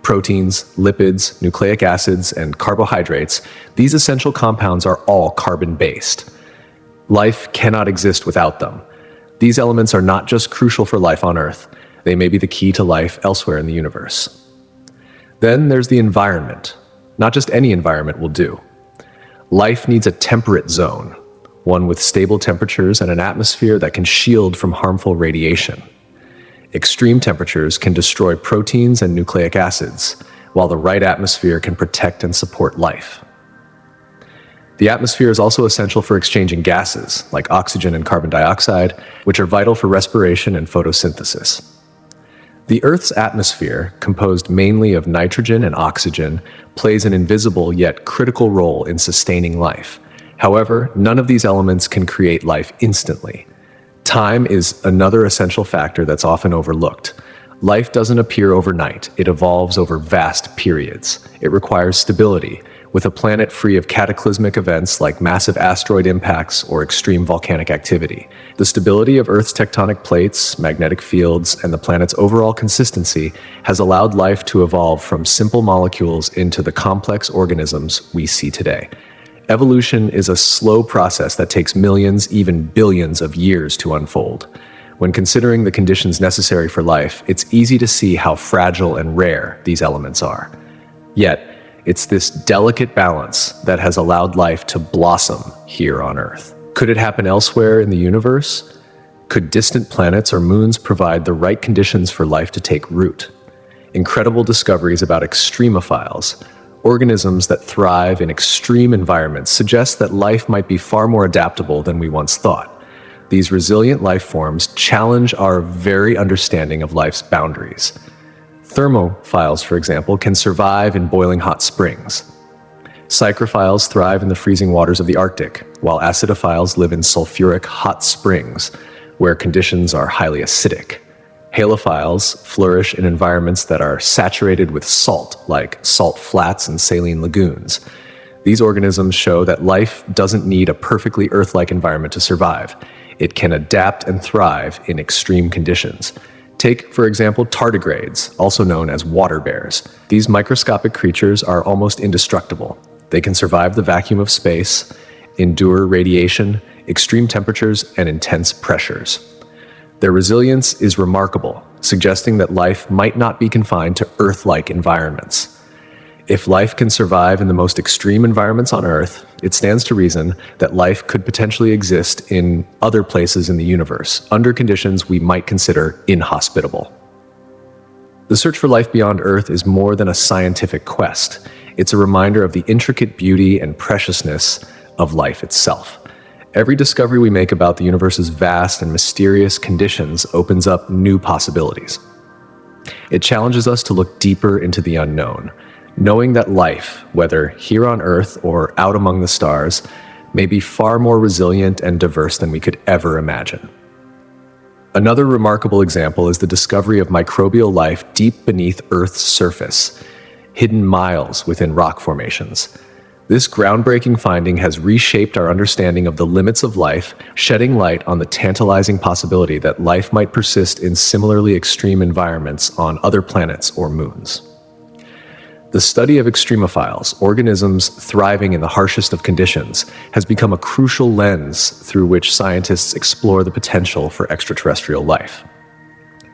Proteins, lipids, nucleic acids, and carbohydrates, these essential compounds are all carbon-based. Life cannot exist without them. These elements are not just crucial for life on Earth, they may be the key to life elsewhere in the universe. Then there's the environment. Not just any environment will do. Life needs a temperate zone. one with stable temperatures and an atmosphere that can shield from harmful radiation. Extreme temperatures can destroy proteins and nucleic acids, while the right atmosphere can protect and support life. The atmosphere is also essential for exchanging gases, like oxygen and carbon dioxide, which are vital for respiration and photosynthesis. The Earth's atmosphere, composed mainly of nitrogen and oxygen, plays an invisible yet critical role in sustaining life. However, none of these elements can create life instantly. Time is another essential factor that's often overlooked. Life doesn't appear overnight, it evolves over vast periods. It requires stability, with a planet free of cataclysmic events like massive asteroid impacts or extreme volcanic activity. The stability of Earth's tectonic plates, magnetic fields, and the planet's overall consistency has allowed life to evolve from simple molecules into the complex organisms we see today. Evolution is a slow process that takes millions, even billions of years to unfold. When considering the conditions necessary for life, it's easy to see how fragile and rare these elements are. Yet, it's this delicate balance that has allowed life to blossom here on Earth. Could it happen elsewhere in the universe? Could distant planets or moons provide the right conditions for life to take root? Incredible discoveries about extremophiles, organisms that thrive in extreme environments, suggest that life might be far more adaptable than we once thought. These resilient life forms challenge our very understanding of life's boundaries. Thermophiles, for example, can survive in boiling hot springs. Psychrophiles thrive in the freezing waters of the Arctic, while acidophiles live in sulfuric hot springs, where conditions are highly acidic. Halophiles flourish in environments that are saturated with salt, like salt flats and saline lagoons. These organisms show that life doesn't need a perfectly Earth-like environment to survive. It can adapt and thrive in extreme conditions. Take, for example, tardigrades, also known as water bears. These microscopic creatures are almost indestructible. They can survive the vacuum of space, endure radiation, extreme temperatures, and intense pressures. Their resilience is remarkable, suggesting that life might not be confined to Earth-like environments. If life can survive in the most extreme environments on Earth, it stands to reason that life could potentially exist in other places in the universe, under conditions we might consider inhospitable. The search for life beyond Earth is more than a scientific quest. It's a reminder of the intricate beauty and preciousness of life itself. Every discovery we make about the universe's vast and mysterious conditions opens up new possibilities. It challenges us to look deeper into the unknown, knowing that life, whether here on Earth or out among the stars, may be far more resilient and diverse than we could ever imagine. Another remarkable example is the discovery of microbial life deep beneath Earth's surface, hidden miles within rock formations. This groundbreaking finding has reshaped our understanding of the limits of life, shedding light on the tantalizing possibility that life might persist in similarly extreme environments on other planets or moons. The study of extremophiles, organisms thriving in the harshest of conditions, has become a crucial lens through which scientists explore the potential for extraterrestrial life.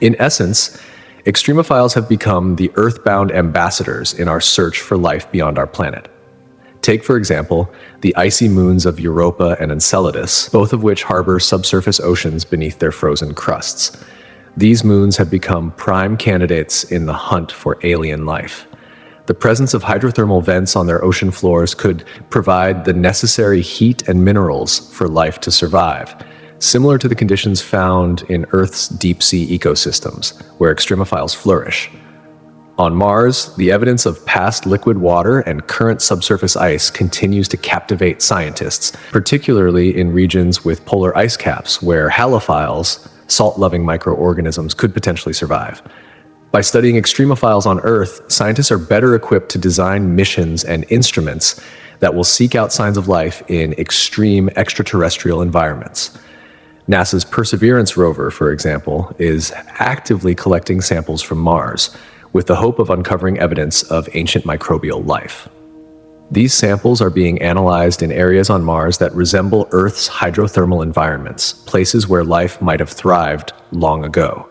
In essence, extremophiles have become the earthbound ambassadors in our search for life beyond our planet. Take, for example, the icy moons of Europa and Enceladus, both of which harbor subsurface oceans beneath their frozen crusts. These moons have become prime candidates in the hunt for alien life. The presence of hydrothermal vents on their ocean floors could provide the necessary heat and minerals for life to survive, similar to the conditions found in Earth's deep-sea ecosystems, where extremophiles flourish. On Mars, the evidence of past liquid water and current subsurface ice continues to captivate scientists, particularly in regions with polar ice caps, where halophiles, salt-loving microorganisms, could potentially survive. By studying extremophiles on Earth, scientists are better equipped to design missions and instruments that will seek out signs of life in extreme extraterrestrial environments. NASA's Perseverance rover, for example, is actively collecting samples from Mars, with the hope of uncovering evidence of ancient microbial life. These samples are being analyzed in areas on Mars that resemble Earth's hydrothermal environments, places where life might have thrived long ago.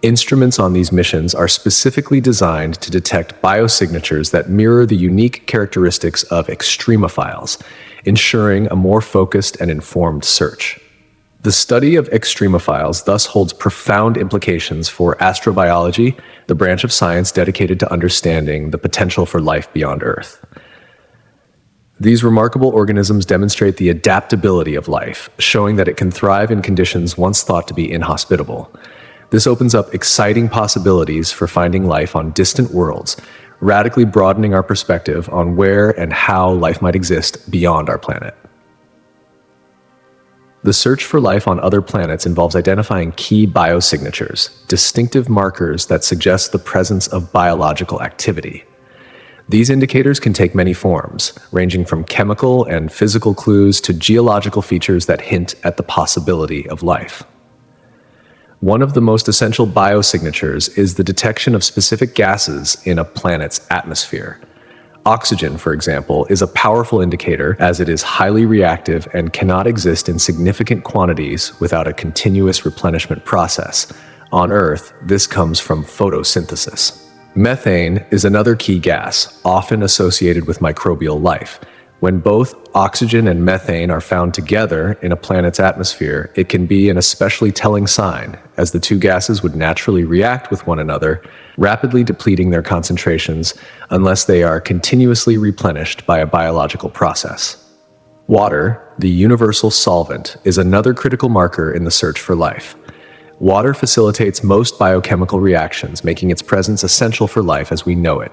Instruments on these missions are specifically designed to detect biosignatures that mirror the unique characteristics of extremophiles, ensuring a more focused and informed search. The study of extremophiles thus holds profound implications for astrobiology, the branch of science dedicated to understanding the potential for life beyond Earth. These remarkable organisms demonstrate the adaptability of life, showing that it can thrive in conditions once thought to be inhospitable. This opens up exciting possibilities for finding life on distant worlds, radically broadening our perspective on where and how life might exist beyond our planet. The search for life on other planets involves identifying key biosignatures, distinctive markers that suggest the presence of biological activity. These indicators can take many forms, ranging from chemical and physical clues to geological features that hint at the possibility of life. One of the most essential biosignatures is the detection of specific gases in a planet's atmosphere. Oxygen, for example, is a powerful indicator as it is highly reactive and cannot exist in significant quantities without a continuous replenishment process. On Earth, this comes from photosynthesis. Methane is another key gas, often associated with microbial life. When both oxygen and methane are found together in a planet's atmosphere, it can be an especially telling sign, as the two gases would naturally react with one another, rapidly depleting their concentrations unless they are continuously replenished by a biological process. Water, the universal solvent, is another critical marker in the search for life. Water facilitates most biochemical reactions, making its presence essential for life as we know it.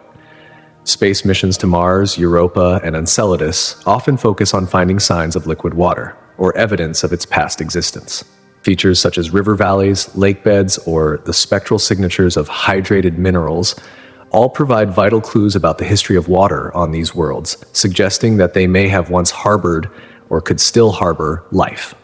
Space missions to Mars, Europa, and Enceladus often focus on finding signs of liquid water, or evidence of its past existence. Features such as river valleys, lake beds, or the spectral signatures of hydrated minerals all provide vital clues about the history of water on these worlds, suggesting that they may have once harbored, or could still harbor, life.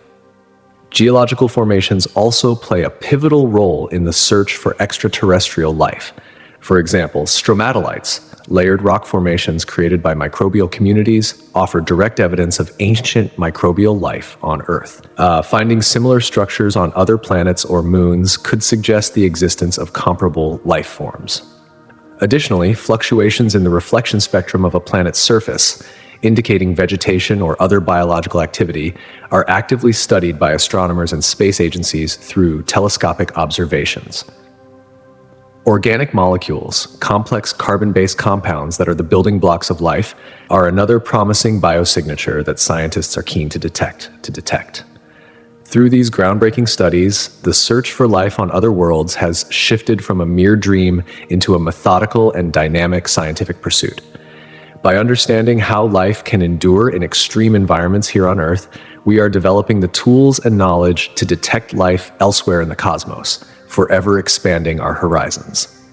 Geological formations also play a pivotal role in the search for extraterrestrial life. For example, stromatolites, layered rock formations created by microbial communities, offer direct evidence of ancient microbial life on Earth. Finding similar structures on other planets or moons could suggest the existence of comparable life forms. Additionally, fluctuations in the reflection spectrum of a planet's surface, indicating vegetation or other biological activity, are actively studied by astronomers and space agencies through telescopic observations. Organic molecules, complex carbon-based compounds that are the building blocks of life, are another promising biosignature that scientists are keen to detect. Through these groundbreaking studies, the search for life on other worlds has shifted from a mere dream into a methodical and dynamic scientific pursuit. By understanding how life can endure in extreme environments here on Earth, we are developing the tools and knowledge to detect life elsewhere in the cosmos, forever expanding our horizons.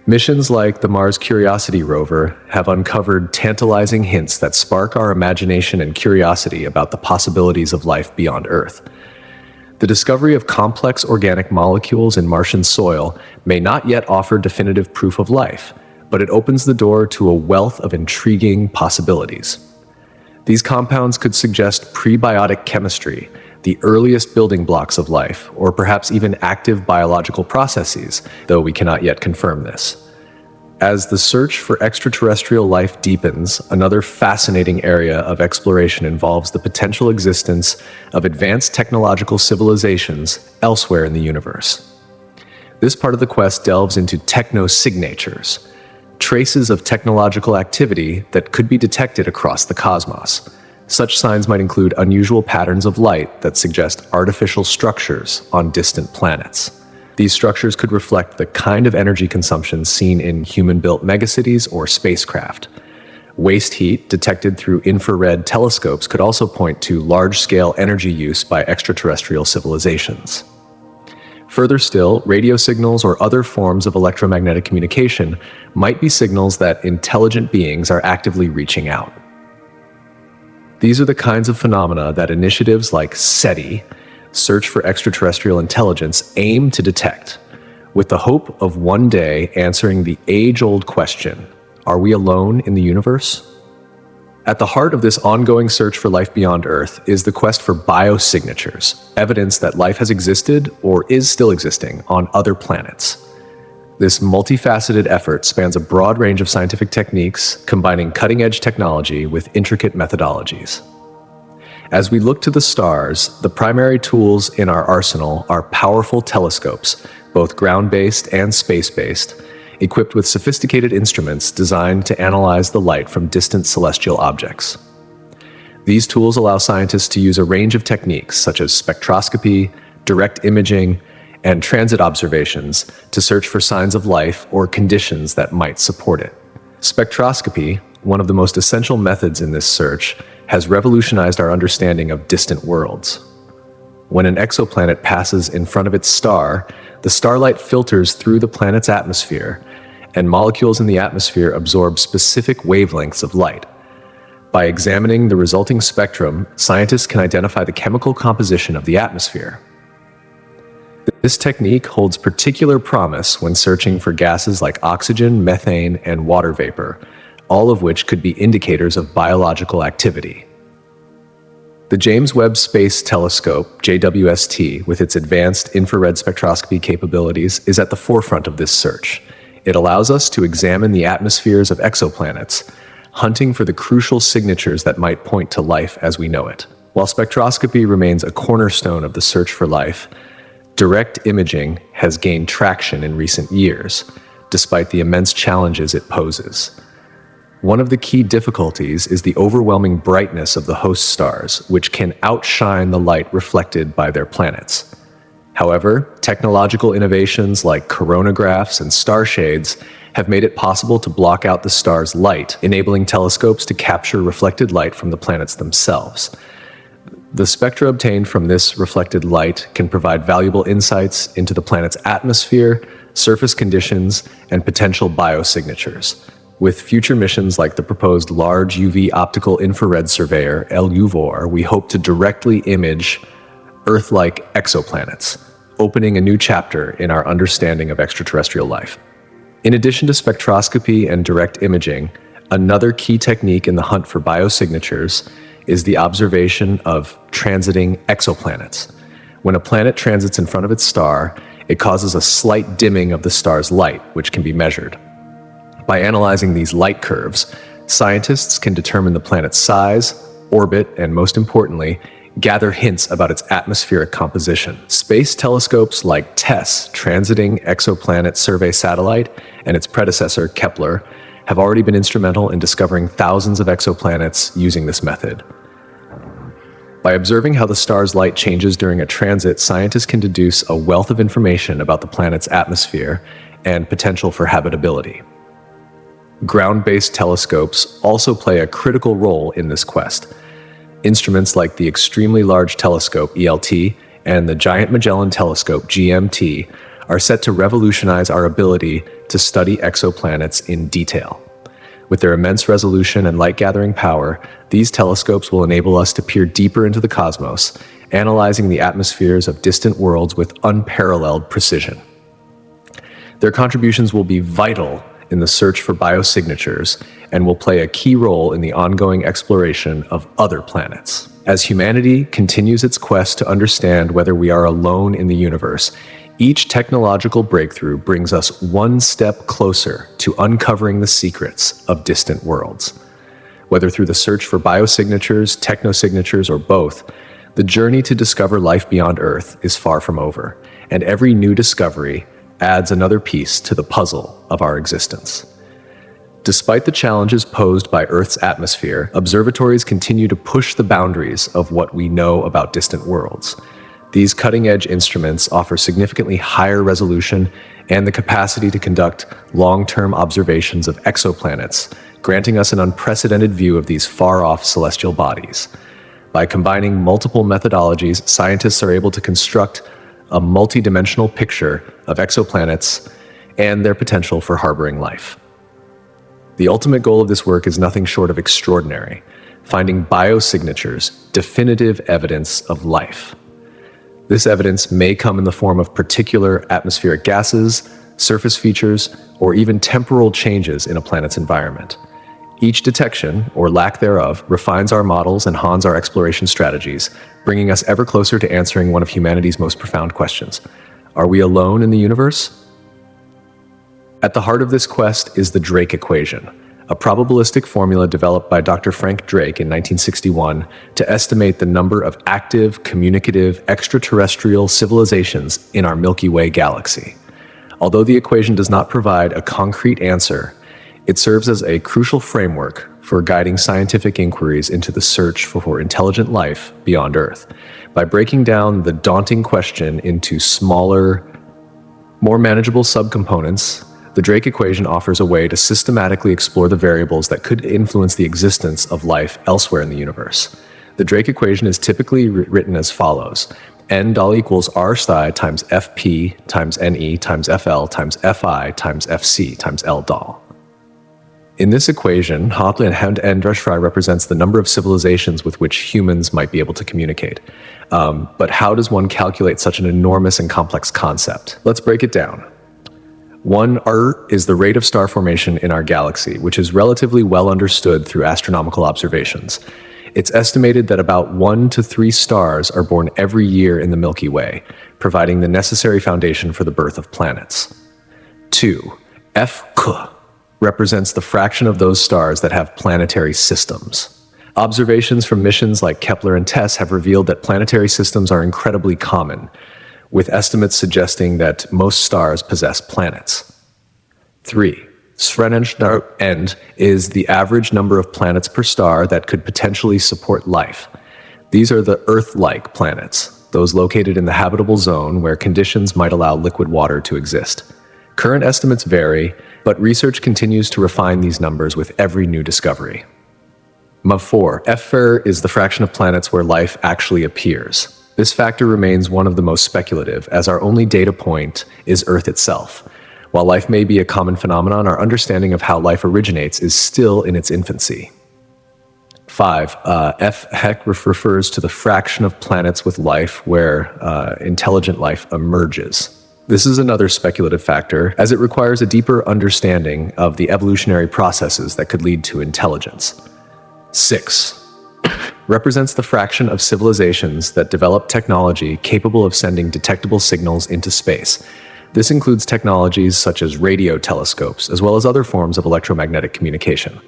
Missions like the Mars Curiosity rover have uncovered tantalizing hints that spark our imagination and curiosity about the possibilities of life beyond Earth. The discovery of complex organic molecules in Martian soil may not yet offer definitive proof of life, but it opens the door to a wealth of intriguing possibilities. These compounds could suggest prebiotic chemistry, the earliest building blocks of life, or perhaps even active biological processes, though we cannot yet confirm this. As the search for extraterrestrial life deepens, another fascinating area of exploration involves the potential existence of advanced technological civilizations elsewhere in the universe. This part of the quest delves into technosignatures, traces of technological activity that could be detected across the cosmos. Such signs might include unusual patterns of light that suggest artificial structures on distant planets. These structures could reflect the kind of energy consumption seen in human-built megacities or spacecraft. Waste heat detected through infrared telescopes could also point to large-scale energy use by extraterrestrial civilizations. Further still, radio signals or other forms of electromagnetic communication might be signals that intelligent beings are actively reaching out. These are the kinds of phenomena that initiatives like SETI, Search for Extraterrestrial Intelligence, aim to detect, with the hope of one day answering the age-old question, are we alone in the universe? At the heart of this ongoing search for life beyond Earth is the quest for biosignatures, evidence that life has existed or is still existing on other planets. This multifaceted effort spans a broad range of scientific techniques, combining cutting-edge technology with intricate methodologies. As we look to the stars, the primary tools in our arsenal are powerful telescopes, both ground-based and space-based, equipped with sophisticated instruments designed to analyze the light from distant celestial objects. These tools allow scientists to use a range of techniques such as spectroscopy, direct imaging, and transit observations to search for signs of life or conditions that might support it. Spectroscopy, one of the most essential methods in this search, has revolutionized our understanding of distant worlds. When an exoplanet passes in front of its star, the starlight filters through the planet's atmosphere, and molecules in the atmosphere absorb specific wavelengths of light. By examining the resulting spectrum, scientists can identify the chemical composition of the atmosphere. This technique holds particular promise when searching for gases like oxygen, methane, and water vapor, all of which could be indicators of biological activity. The James Webb Space Telescope, JWST, with its advanced infrared spectroscopy capabilities, is at the forefront of this search. It allows us to examine the atmospheres of exoplanets, hunting for the crucial signatures that might point to life as we know it. While spectroscopy remains a cornerstone of the search for life, direct imaging has gained traction in recent years, despite the immense challenges it poses. One of the key difficulties is the overwhelming brightness of the host stars, which can outshine the light reflected by their planets. However, technological innovations like coronagraphs and star shades have made it possible to block out the star's light, enabling telescopes to capture reflected light from the planets themselves. The spectra obtained from this reflected light can provide valuable insights into the planet's atmosphere, surface conditions, and potential biosignatures. With future missions like the proposed Large UV Optical Infrared Surveyor, LUVOIR, we hope to directly image Earth-like exoplanets, opening a new chapter in our understanding of extraterrestrial life. In addition to spectroscopy and direct imaging, another key technique in the hunt for biosignatures is the observation of transiting exoplanets. When a planet transits in front of its star, it causes a slight dimming of the star's light, which can be measured. By analyzing these light curves, scientists can determine the planet's size, orbit, and most importantly, gather hints about its atmospheric composition. Space telescopes like TESS, Transiting Exoplanet Survey Satellite, and its predecessor, Kepler, have already been instrumental in discovering thousands of exoplanets using this method. By observing how the star's light changes during a transit, scientists can deduce a wealth of information about the planet's atmosphere and potential for habitability. Ground-based telescopes also play a critical role in this quest. Instruments like the Extremely Large Telescope, ELT, and the Giant Magellan Telescope, GMT, are set to revolutionize our ability to study exoplanets in detail. With their immense resolution and light-gathering power, these telescopes will enable us to peer deeper into the cosmos, analyzing the atmospheres of distant worlds with unparalleled precision. Their contributions will be vital in the search for biosignatures and will play a key role in the ongoing exploration of other planets. As humanity continues its quest to understand whether we are alone in the universe, each technological breakthrough brings us one step closer to uncovering the secrets of distant worlds. Whether through the search for biosignatures, technosignatures, or both, the journey to discover life beyond Earth is far from over, and every new discovery adds another piece to the puzzle of our existence. Despite the challenges posed by Earth's atmosphere, observatories continue to push the boundaries of what we know about distant worlds. These cutting-edge instruments offer significantly higher resolution and the capacity to conduct long-term observations of exoplanets, granting us an unprecedented view of these far-off celestial bodies. By combining multiple methodologies, scientists are able to construct a multi-dimensional picture of exoplanets and their potential for harboring life. The ultimate goal of this work is nothing short of extraordinary: finding biosignatures, definitive evidence of life. This evidence may come in the form of particular atmospheric gases, surface features, or even temporal changes in a planet's environment. Each detection, or lack thereof, refines our models and hones our exploration strategies, bringing us ever closer to answering one of humanity's most profound questions. Are we alone in the universe? At the heart of this quest is the Drake equation, a probabilistic formula developed by Dr. Frank Drake in 1961 to estimate the number of active, communicative, extraterrestrial civilizations in our Milky Way galaxy. Although the equation does not provide a concrete answer, it serves as a crucial framework for guiding scientific inquiries into the search for intelligent life beyond Earth. By breaking down the daunting question into smaller, more manageable subcomponents, the Drake equation offers a way to systematically explore the variables that could influence the existence of life elsewhere in the universe. The Drake equation is typically written as follows: n dollar equals r psi times fp times ne times fl times fi times fc times l doll. In this equation, Hopland and Drushfry represents the number of civilizations with which humans might be able to communicate. But how does one calculate such an enormous and complex concept? Let's break it down. 1 R is the rate of star formation in our galaxy, which is relatively well understood through astronomical observations. It's estimated that about 1 to 3 stars are born every year in the Milky Way, providing the necessary foundation for the birth of planets. 2. FK represents the fraction of those stars that have planetary systems. Observations from missions like Kepler and TESS have revealed that planetary systems are incredibly common, with estimates suggesting that most stars possess planets. 3. End is the average number of planets per star that could potentially support life. These are the Earth-like planets, those located in the habitable zone where conditions might allow liquid water to exist. Current estimates vary, but research continues to refine these numbers with every new discovery. 4. FFER is the fraction of planets where life actually appears. This factor remains one of the most speculative, as our only data point is Earth itself. While life may be a common phenomenon, our understanding of how life originates is still in its infancy. 5. FHEC refers to the fraction of planets with life where intelligent life emerges. This is another speculative factor, as it requires a deeper understanding of the evolutionary processes that could lead to intelligence. 6. Represents the fraction of civilizations that develop technology capable of sending detectable signals into space. This includes technologies such as radio telescopes, as well as other forms of electromagnetic communication.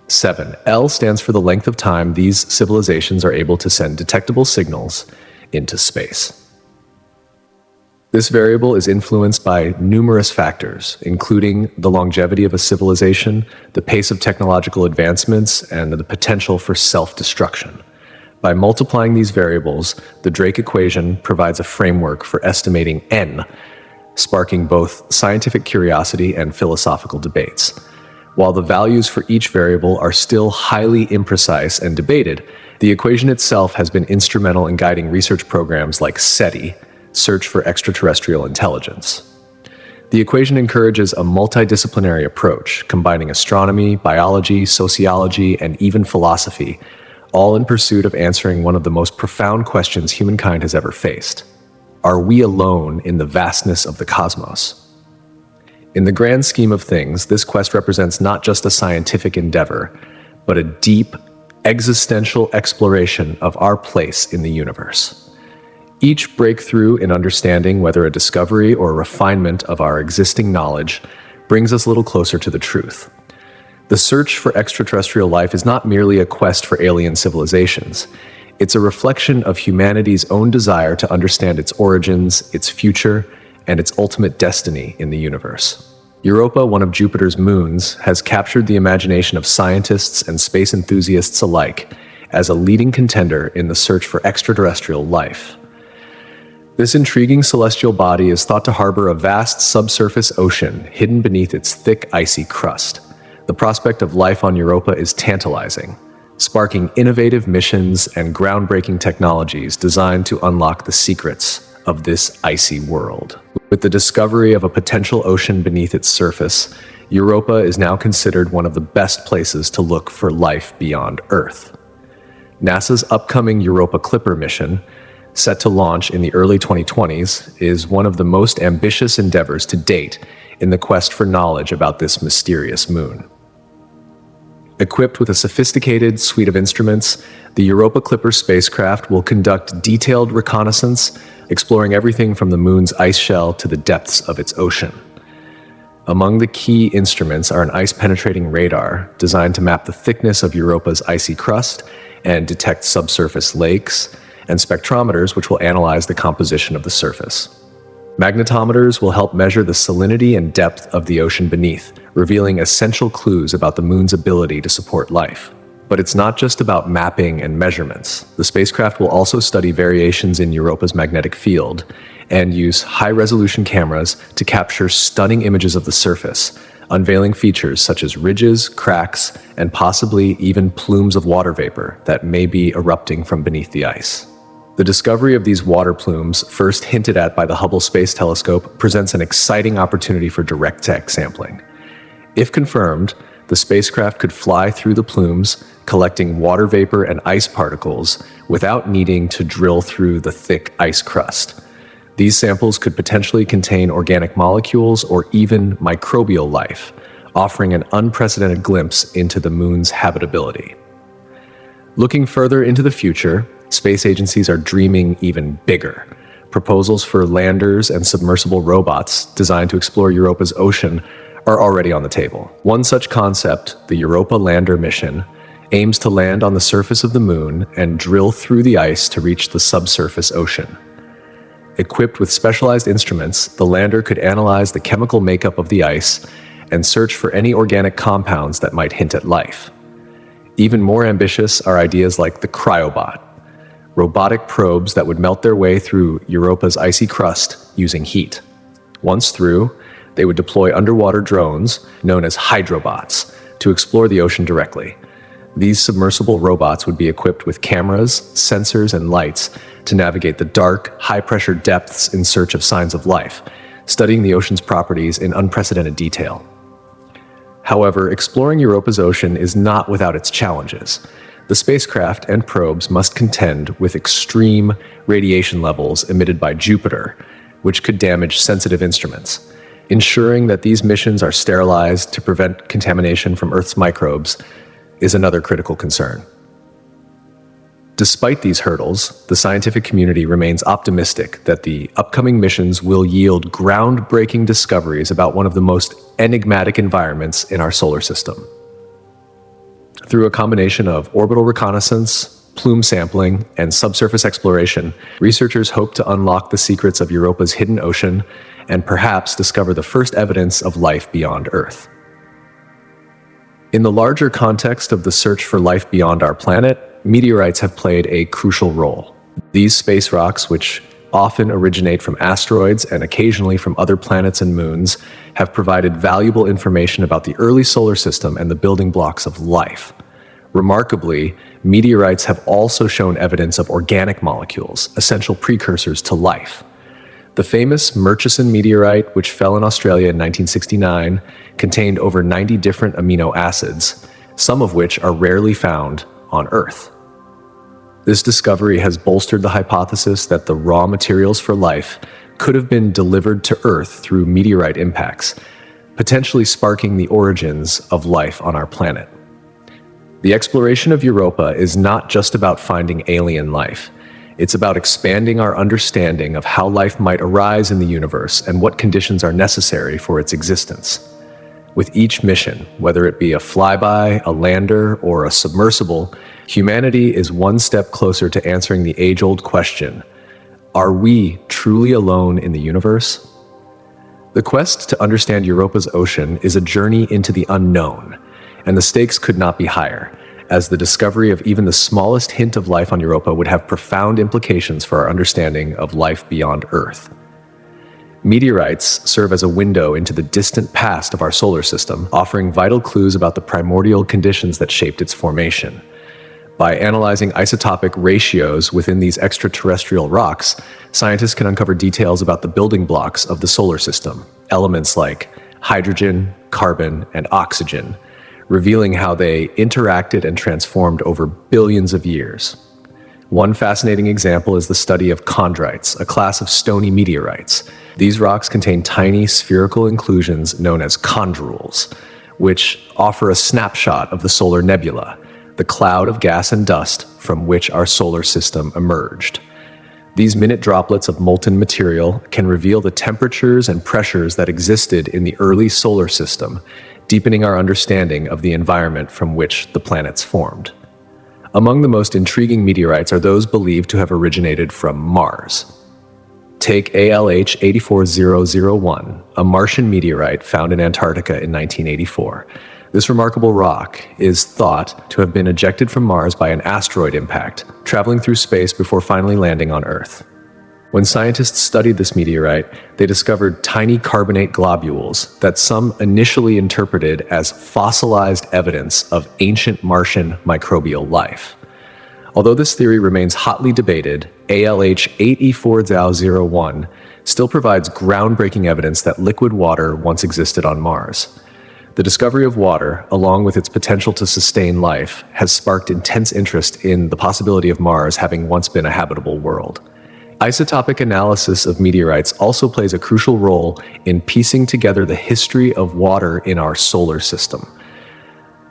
7. L stands for the length of time these civilizations are able to send detectable signals into space. This variable is influenced by numerous factors, including the longevity of a civilization, the pace of technological advancements, and the potential for self-destruction. By multiplying these variables, the Drake equation provides a framework for estimating n, sparking both scientific curiosity and philosophical debates. While the values for each variable are still highly imprecise and debated, the equation itself has been instrumental in guiding research programs like SETI, Search for Extraterrestrial Intelligence. The equation encourages a multidisciplinary approach, combining astronomy, biology, sociology, and even philosophy, all in pursuit of answering one of the most profound questions humankind has ever faced. Are we alone in the vastness of the cosmos? In the grand scheme of things, this quest represents not just a scientific endeavor, but a deep, existential exploration of our place in the universe. Each breakthrough in understanding, whether a discovery or a refinement of our existing knowledge, brings us a little closer to the truth. The search for extraterrestrial life is not merely a quest for alien civilizations. It's a reflection of humanity's own desire to understand its origins, its future, and its ultimate destiny in the universe. Europa, one of Jupiter's moons, has captured the imagination of scientists and space enthusiasts alike as a leading contender in the search for extraterrestrial life. This intriguing celestial body is thought to harbor a vast subsurface ocean hidden beneath its thick, icy crust. The prospect of life on Europa is tantalizing, sparking innovative missions and groundbreaking technologies designed to unlock the secrets of this icy world. With the discovery of a potential ocean beneath its surface, Europa is now considered one of the best places to look for life beyond Earth. NASA's upcoming Europa Clipper mission, set to launch in the early 2020s, is one of the most ambitious endeavors to date in the quest for knowledge about this mysterious moon. Equipped with a sophisticated suite of instruments, the Europa Clipper spacecraft will conduct detailed reconnaissance, exploring everything from the moon's ice shell to the depths of its ocean. Among the key instruments are an ice-penetrating radar designed to map the thickness of Europa's icy crust and detect subsurface lakes, and spectrometers which will analyze the composition of the surface. Magnetometers will help measure the salinity and depth of the ocean beneath, revealing essential clues about the moon's ability to support life. But it's not just about mapping and measurements. The spacecraft will also study variations in Europa's magnetic field and use high-resolution cameras to capture stunning images of the surface, unveiling features such as ridges, cracks, and possibly even plumes of water vapor that may be erupting from beneath the ice. The discovery of these water plumes, first hinted at by the Hubble Space Telescope, presents an exciting opportunity for direct tech sampling. If confirmed, the spacecraft could fly through the plumes, collecting water vapor and ice particles without needing to drill through the thick ice crust. These samples could potentially contain organic molecules or even microbial life, offering an unprecedented glimpse into the moon's habitability. Looking further into the future, space agencies are dreaming even bigger. Proposals for landers and submersible robots designed to explore Europa's ocean are already on the table. One such concept, the Europa Lander mission, aims to land on the surface of the moon and drill through the ice to reach the subsurface ocean. Equipped with specialized instruments, the lander could analyze the chemical makeup of the ice and search for any organic compounds that might hint at life. Even more ambitious are ideas like the cryobot, robotic probes that would melt their way through Europa's icy crust using heat. Once through, they would deploy underwater drones, known as hydrobots, to explore the ocean directly. These submersible robots would be equipped with cameras, sensors, and lights to navigate the dark, high-pressure depths in search of signs of life, studying the ocean's properties in unprecedented detail. However, exploring Europa's ocean is not without its challenges. The spacecraft and probes must contend with extreme radiation levels emitted by Jupiter, which could damage sensitive instruments. Ensuring that these missions are sterilized to prevent contamination from Earth's microbes is another critical concern. Despite these hurdles, the scientific community remains optimistic that the upcoming missions will yield groundbreaking discoveries about one of the most enigmatic environments in our solar system. Through a combination of orbital reconnaissance, plume sampling, and subsurface exploration, researchers hope to unlock the secrets of Europa's hidden ocean and perhaps discover the first evidence of life beyond Earth. In the larger context of the search for life beyond our planet, meteorites have played a crucial role. These space rocks, which often originate from asteroids and occasionally from other planets and moons, have provided valuable information about the early solar system and the building blocks of life. Remarkably, meteorites have also shown evidence of organic molecules, essential precursors to life. The famous Murchison meteorite, which fell in Australia in 1969, contained over 90 different amino acids, some of which are rarely found on Earth. This discovery has bolstered the hypothesis that the raw materials for life could have been delivered to Earth through meteorite impacts, potentially sparking the origins of life on our planet. The exploration of Europa is not just about finding alien life. It's about expanding our understanding of how life might arise in the universe and what conditions are necessary for its existence. With each mission, whether it be a flyby, a lander, or a submersible, humanity is one step closer to answering the age-old question: are we truly alone in the universe? The quest to understand Europa's ocean is a journey into the unknown, and the stakes could not be higher, as the discovery of even the smallest hint of life on Europa would have profound implications for our understanding of life beyond Earth. Meteorites serve as a window into the distant past of our solar system, offering vital clues about the primordial conditions that shaped its formation. By analyzing isotopic ratios within these extraterrestrial rocks, scientists can uncover details about the building blocks of the solar system, elements like hydrogen, carbon, and oxygen, revealing how they interacted and transformed over billions of years. One fascinating example is the study of chondrites, a class of stony meteorites. These rocks contain tiny spherical inclusions known as chondrules, which offer a snapshot of the solar nebula, the cloud of gas and dust from which our solar system emerged. These minute droplets of molten material can reveal the temperatures and pressures that existed in the early solar system, deepening our understanding of the environment from which the planets formed. Among the most intriguing meteorites are those believed to have originated from Mars. Take ALH 84001, a Martian meteorite found in Antarctica in 1984. This remarkable rock is thought to have been ejected from Mars by an asteroid impact, traveling through space before finally landing on Earth. When scientists studied this meteorite, they discovered tiny carbonate globules that some initially interpreted as fossilized evidence of ancient Martian microbial life. Although this theory remains hotly debated, ALH 84001 still provides groundbreaking evidence that liquid water once existed on Mars. The discovery of water, along with its potential to sustain life, has sparked intense interest in the possibility of Mars having once been a habitable world. Isotopic analysis of meteorites also plays a crucial role in piecing together the history of water in our solar system.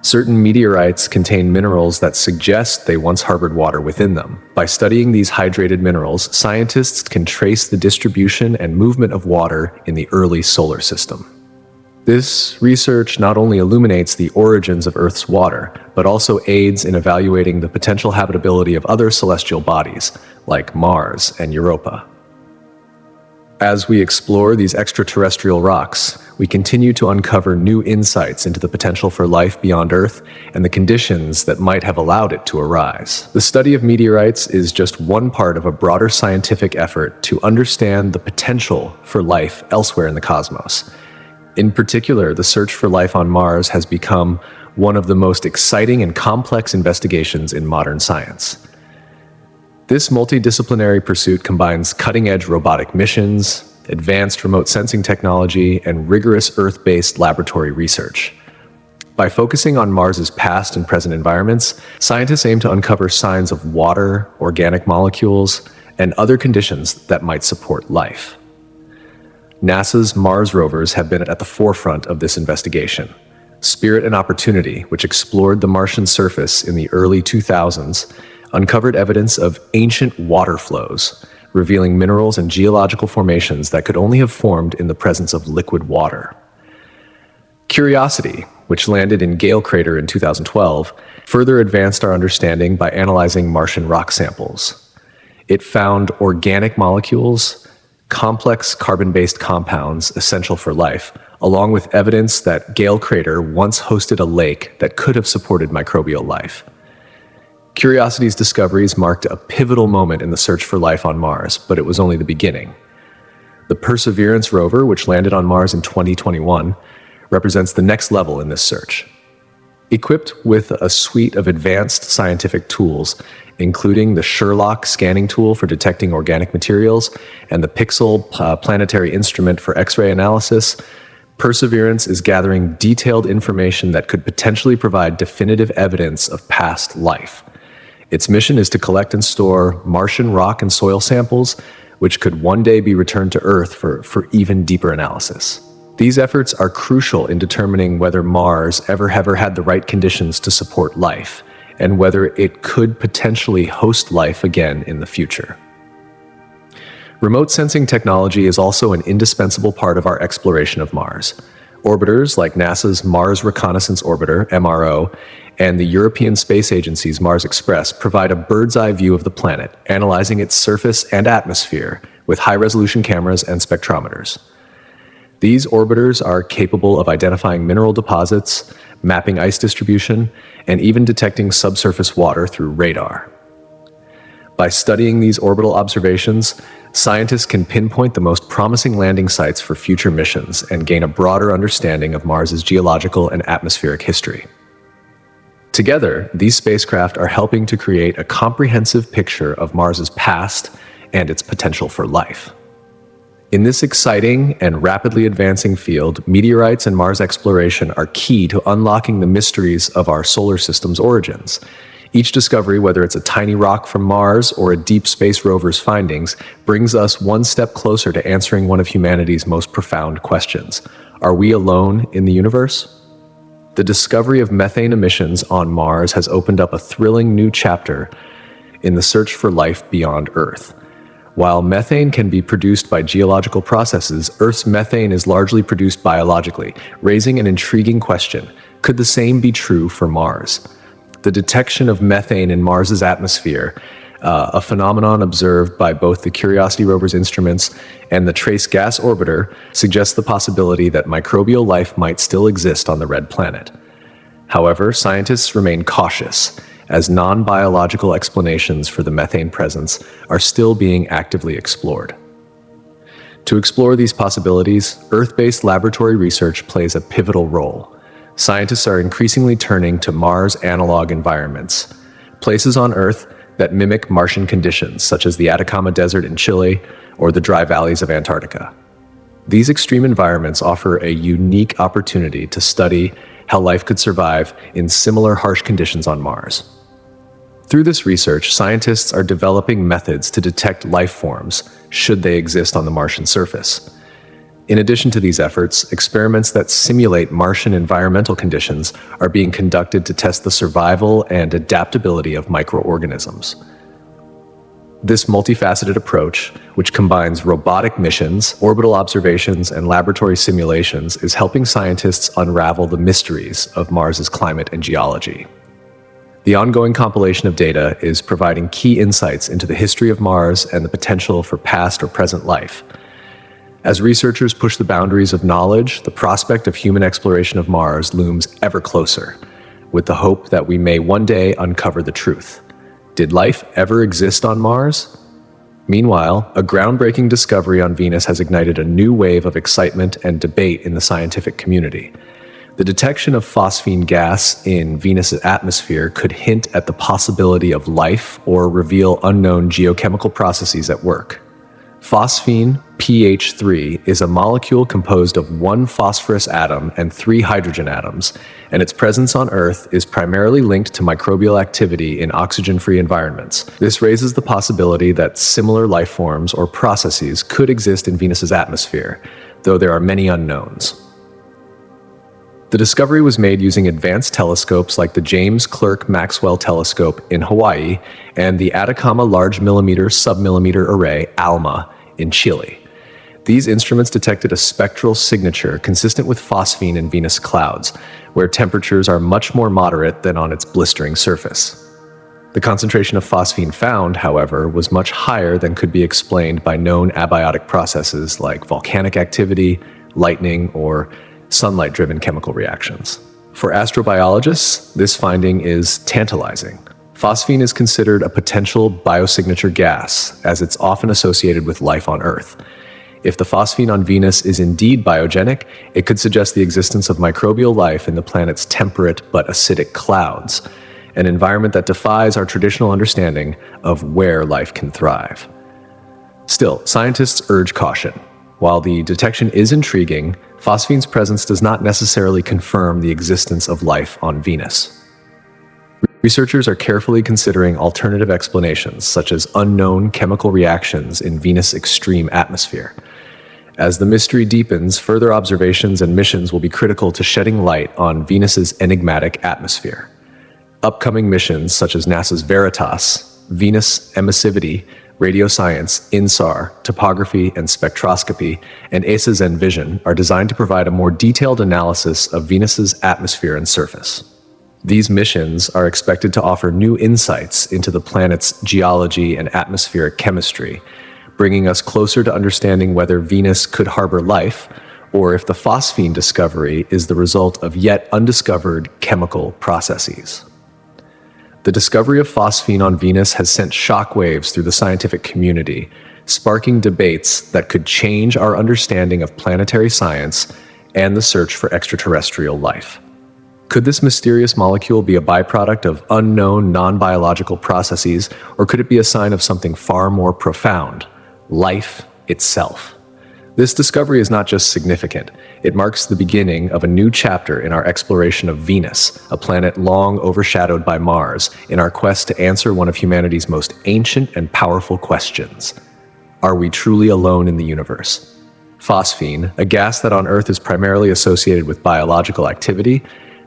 Certain meteorites contain minerals that suggest they once harbored water within them. By studying these hydrated minerals, scientists can trace the distribution and movement of water in the early solar system. This research not only illuminates the origins of Earth's water, but also aids in evaluating the potential habitability of other celestial bodies, like Mars and Europa. As we explore these extraterrestrial rocks, we continue to uncover new insights into the potential for life beyond Earth and the conditions that might have allowed it to arise. The study of meteorites is just one part of a broader scientific effort to understand the potential for life elsewhere in the cosmos. In particular, the search for life on Mars has become one of the most exciting and complex investigations in modern science. This multidisciplinary pursuit combines cutting-edge robotic missions, advanced remote sensing technology, and rigorous Earth-based laboratory research. By focusing on Mars's past and present environments, scientists aim to uncover signs of water, organic molecules, and other conditions that might support life. NASA's Mars rovers have been at the forefront of this investigation. Spirit and Opportunity, which explored the Martian surface in the early 2000s, uncovered evidence of ancient water flows, revealing minerals and geological formations that could only have formed in the presence of liquid water. Curiosity, which landed in Gale Crater in 2012, further advanced our understanding by analyzing Martian rock samples. It found organic molecules, complex carbon-based compounds essential for life, along with evidence that Gale Crater once hosted a lake that could have supported microbial life. Curiosity's discoveries marked a pivotal moment in the search for life on Mars, but it was only the beginning. The Perseverance rover, which landed on Mars in 2021, represents the next level in this search. Equipped with a suite of advanced scientific tools, including the Sherlock scanning tool for detecting organic materials and the Pixel planetary instrument for X-ray analysis, Perseverance is gathering detailed information that could potentially provide definitive evidence of past life. Its mission is to collect and store Martian rock and soil samples, which could one day be returned to Earth for even deeper analysis. These efforts are crucial in determining whether Mars ever had the right conditions to support life, and whether it could potentially host life again in the future. Remote sensing technology is also an indispensable part of our exploration of Mars. Orbiters like NASA's Mars Reconnaissance Orbiter, MRO, and the European Space Agency's Mars Express provide a bird's-eye view of the planet, analyzing its surface and atmosphere with high-resolution cameras and spectrometers. These orbiters are capable of identifying mineral deposits, mapping ice distribution, and even detecting subsurface water through radar. By studying these orbital observations, scientists can pinpoint the most promising landing sites for future missions and gain a broader understanding of Mars's geological and atmospheric history. Together, these spacecraft are helping to create a comprehensive picture of Mars's past and its potential for life. In this exciting and rapidly advancing field, meteorites and Mars exploration are key to unlocking the mysteries of our solar system's origins. Each discovery, whether it's a tiny rock from Mars or a deep space rover's findings, brings us one step closer to answering one of humanity's most profound questions. Are we alone in the universe? The discovery of methane emissions on Mars has opened up a thrilling new chapter in the search for life beyond Earth. While methane can be produced by geological processes, Earth's methane is largely produced biologically, raising an intriguing question. Could the same be true for Mars? The detection of methane in Mars's atmosphere, a phenomenon observed by both the Curiosity rover's instruments and the Trace Gas Orbiter, suggests the possibility that microbial life might still exist on the red planet. However, scientists remain cautious, as non-biological explanations for the methane presence are still being actively explored. To explore these possibilities, Earth-based laboratory research plays a pivotal role. Scientists are increasingly turning to Mars analog environments, places on Earth that mimic Martian conditions, such as the Atacama Desert in Chile or the dry valleys of Antarctica. These extreme environments offer a unique opportunity to study how life could survive in similar harsh conditions on Mars. Through this research, scientists are developing methods to detect life forms should they exist on the Martian surface. In addition to these efforts, experiments that simulate Martian environmental conditions are being conducted to test the survival and adaptability of microorganisms. This multifaceted approach, which combines robotic missions, orbital observations, and laboratory simulations, is helping scientists unravel the mysteries of Mars's climate and geology. The ongoing compilation of data is providing key insights into the history of Mars and the potential for past or present life. As researchers push the boundaries of knowledge, the prospect of human exploration of Mars looms ever closer, with the hope that we may one day uncover the truth. Did life ever exist on Mars? Meanwhile, a groundbreaking discovery on Venus has ignited a new wave of excitement and debate in the scientific community. The detection of phosphine gas in Venus's atmosphere could hint at the possibility of life or reveal unknown geochemical processes at work. Phosphine, pH3, is a molecule composed of one phosphorus atom and 3 hydrogen atoms, and its presence on Earth is primarily linked to microbial activity in oxygen-free environments. This raises the possibility that similar life forms or processes could exist in Venus's atmosphere, though there are many unknowns. The discovery was made using advanced telescopes like the James Clerk Maxwell Telescope in Hawaii and the Atacama Large Millimeter Submillimeter Array, ALMA, in Chile. These instruments detected a spectral signature consistent with phosphine in Venus clouds, where temperatures are much more moderate than on its blistering surface. The concentration of phosphine found, however, was much higher than could be explained by known abiotic processes like volcanic activity, lightning, or sunlight-driven chemical reactions. For astrobiologists, this finding is tantalizing. Phosphine is considered a potential biosignature gas, as it's often associated with life on Earth. If the phosphine on Venus is indeed biogenic, it could suggest the existence of microbial life in the planet's temperate but acidic clouds, an environment that defies our traditional understanding of where life can thrive. Still, scientists urge caution. While the detection is intriguing, phosphine's presence does not necessarily confirm the existence of life on Venus. Researchers are carefully considering alternative explanations, such as unknown chemical reactions in Venus' extreme atmosphere. As the mystery deepens, further observations and missions will be critical to shedding light on Venus' enigmatic atmosphere. Upcoming missions, such as NASA's Veritas, Venus Emissivity, Radioscience, INSAR, Topography and Spectroscopy, and ESA's Envision, are designed to provide a more detailed analysis of Venus's atmosphere and surface. These missions are expected to offer new insights into the planet's geology and atmospheric chemistry, bringing us closer to understanding whether Venus could harbor life, or if the phosphine discovery is the result of yet undiscovered chemical processes. The discovery of phosphine on Venus has sent shockwaves through the scientific community, sparking debates that could change our understanding of planetary science and the search for extraterrestrial life. Could this mysterious molecule be a byproduct of unknown non-biological processes, or could it be a sign of something far more profound, life itself? This discovery is not just significant, it marks the beginning of a new chapter in our exploration of Venus, a planet long overshadowed by Mars, in our quest to answer one of humanity's most ancient and powerful questions. Are we truly alone in the universe? Phosphine, a gas that on Earth is primarily associated with biological activity,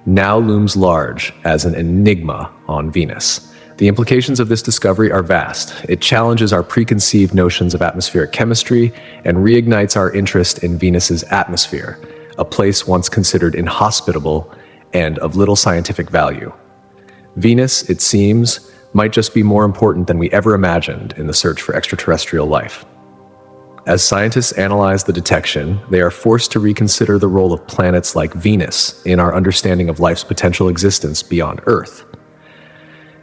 now looms large as an enigma on Venus. The implications of this discovery are vast. It challenges our preconceived notions of atmospheric chemistry and reignites our interest in Venus's atmosphere, a place once considered inhospitable and of little scientific value. Venus, it seems, might just be more important than we ever imagined in the search for extraterrestrial life. As scientists analyze the detection, they are forced to reconsider the role of planets like Venus in our understanding of life's potential existence beyond Earth.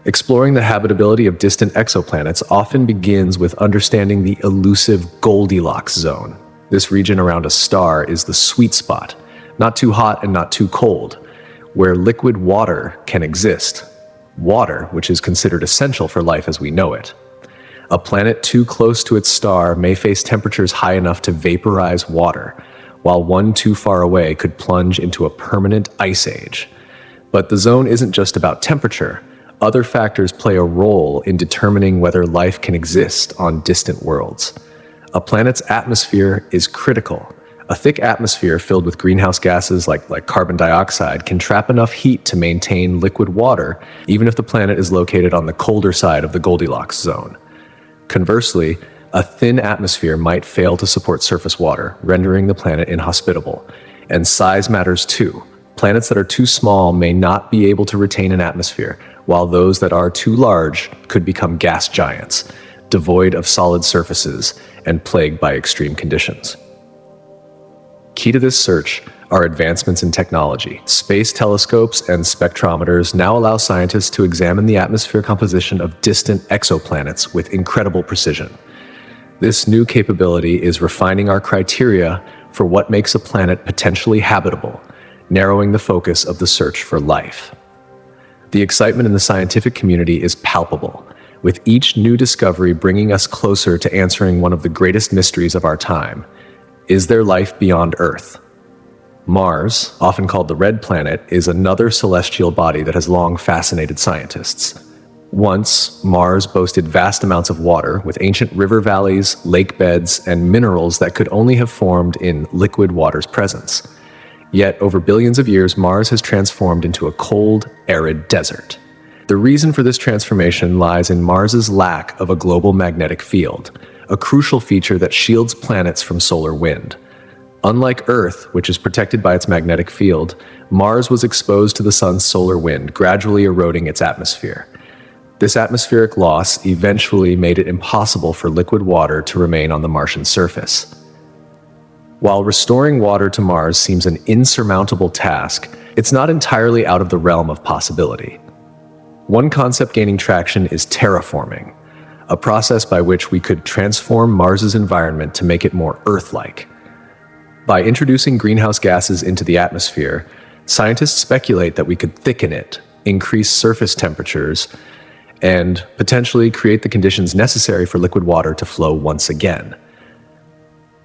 Exploring the habitability of distant exoplanets often begins with understanding the elusive Goldilocks zone. This region around a star is the sweet spot, not too hot and not too cold, where liquid water can exist. Water, which is considered essential for life as we know it. A planet too close to its star may face temperatures high enough to vaporize water, while one too far away could plunge into a permanent ice age. But the zone isn't just about temperature. Other factors play a role in determining whether life can exist on distant worlds. A planet's atmosphere is critical. A thick atmosphere filled with greenhouse gases like carbon dioxide can trap enough heat to maintain liquid water, even if the planet is located on the colder side of the Goldilocks zone. Conversely, a thin atmosphere might fail to support surface water, rendering the planet inhospitable. And size matters too. Planets that are too small may not be able to retain an atmosphere, while those that are too large could become gas giants, devoid of solid surfaces and plagued by extreme conditions. Key to this search are advancements in technology. Space telescopes and spectrometers now allow scientists to examine the atmosphere composition of distant exoplanets with incredible precision. This new capability is refining our criteria for what makes a planet potentially habitable, narrowing the focus of the search for life. The excitement in the scientific community is palpable, with each new discovery bringing us closer to answering one of the greatest mysteries of our time. Is there life beyond Earth? Mars, often called the Red Planet, is another celestial body that has long fascinated scientists. Once, Mars boasted vast amounts of water, with ancient river valleys, lake beds, and minerals that could only have formed in liquid water's presence. Yet, over billions of years, Mars has transformed into a cold, arid desert. The reason for this transformation lies in Mars's lack of a global magnetic field, a crucial feature that shields planets from solar wind. Unlike Earth, which is protected by its magnetic field, Mars was exposed to the sun's solar wind, gradually eroding its atmosphere. This atmospheric loss eventually made it impossible for liquid water to remain on the Martian surface. While restoring water to Mars seems an insurmountable task, it's not entirely out of the realm of possibility. One concept gaining traction is terraforming, a process by which we could transform Mars's environment to make it more Earth-like. By introducing greenhouse gases into the atmosphere, scientists speculate that we could thicken it, increase surface temperatures, and potentially create the conditions necessary for liquid water to flow once again.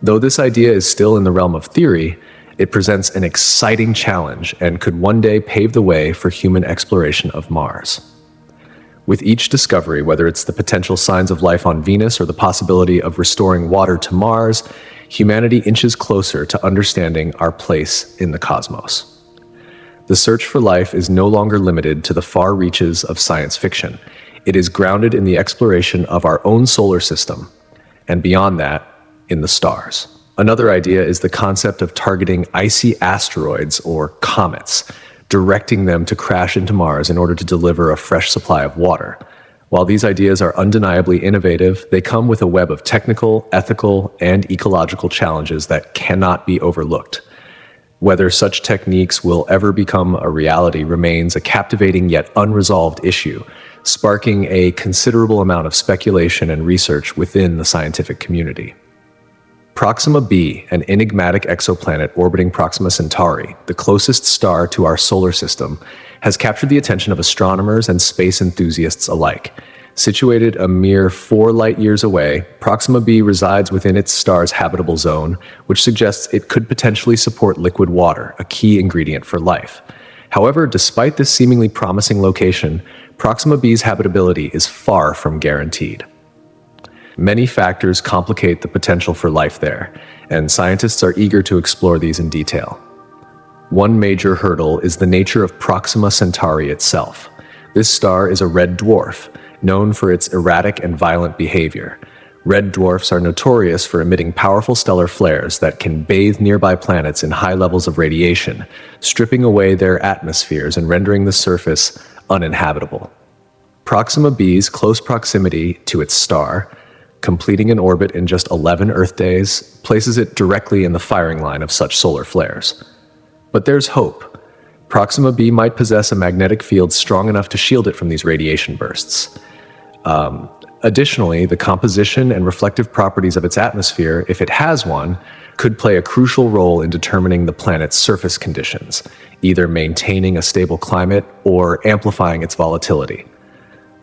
Though this idea is still in the realm of theory, it presents an exciting challenge and could one day pave the way for human exploration of Mars. With each discovery, whether it's the potential signs of life on Venus or the possibility of restoring water to Mars, humanity inches closer to understanding our place in the cosmos. The search for life is no longer limited to the far reaches of science fiction. It is grounded in the exploration of our own solar system, and beyond that, in the stars. Another idea is the concept of targeting icy asteroids or comets, directing them to crash into Mars in order to deliver a fresh supply of water. While these ideas are undeniably innovative, they come with a web of technical, ethical, and ecological challenges that cannot be overlooked. Whether such techniques will ever become a reality remains a captivating yet unresolved issue, sparking a considerable amount of speculation and research within the scientific community. Proxima b, an enigmatic exoplanet orbiting Proxima Centauri, the closest star to our solar system, has captured the attention of astronomers and space enthusiasts alike. Situated a mere 4 light-years away, Proxima b resides within its star's habitable zone, which suggests it could potentially support liquid water, a key ingredient for life. However, despite this seemingly promising location, Proxima b's habitability is far from guaranteed. Many factors complicate the potential for life there, and scientists are eager to explore these in detail. One major hurdle is the nature of Proxima Centauri itself. This star is a red dwarf, known for its erratic and violent behavior. Red dwarfs are notorious for emitting powerful stellar flares that can bathe nearby planets in high levels of radiation, stripping away their atmospheres and rendering the surface uninhabitable. Proxima B's close proximity to its star, completing an orbit in just 11 Earth days, places it directly in the firing line of such solar flares. But there's hope. Proxima B might possess a magnetic field strong enough to shield it from these radiation bursts. Additionally, the composition and reflective properties of its atmosphere, if it has one, could play a crucial role in determining the planet's surface conditions, either maintaining a stable climate or amplifying its volatility.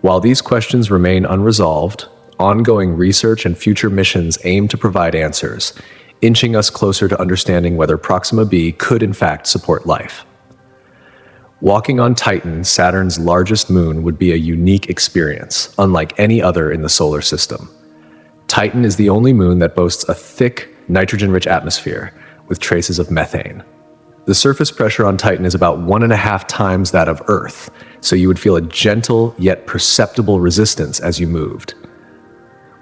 While these questions remain unresolved, ongoing research and future missions aim to provide answers, inching us closer to understanding whether Proxima B could in fact support life. Walking on Titan, Saturn's largest moon, would be a unique experience, unlike any other in the solar system. Titan is the only moon that boasts a thick, nitrogen-rich atmosphere with traces of methane. The surface pressure on Titan is about 1.5 times that of Earth, so you would feel a gentle yet perceptible resistance as you moved.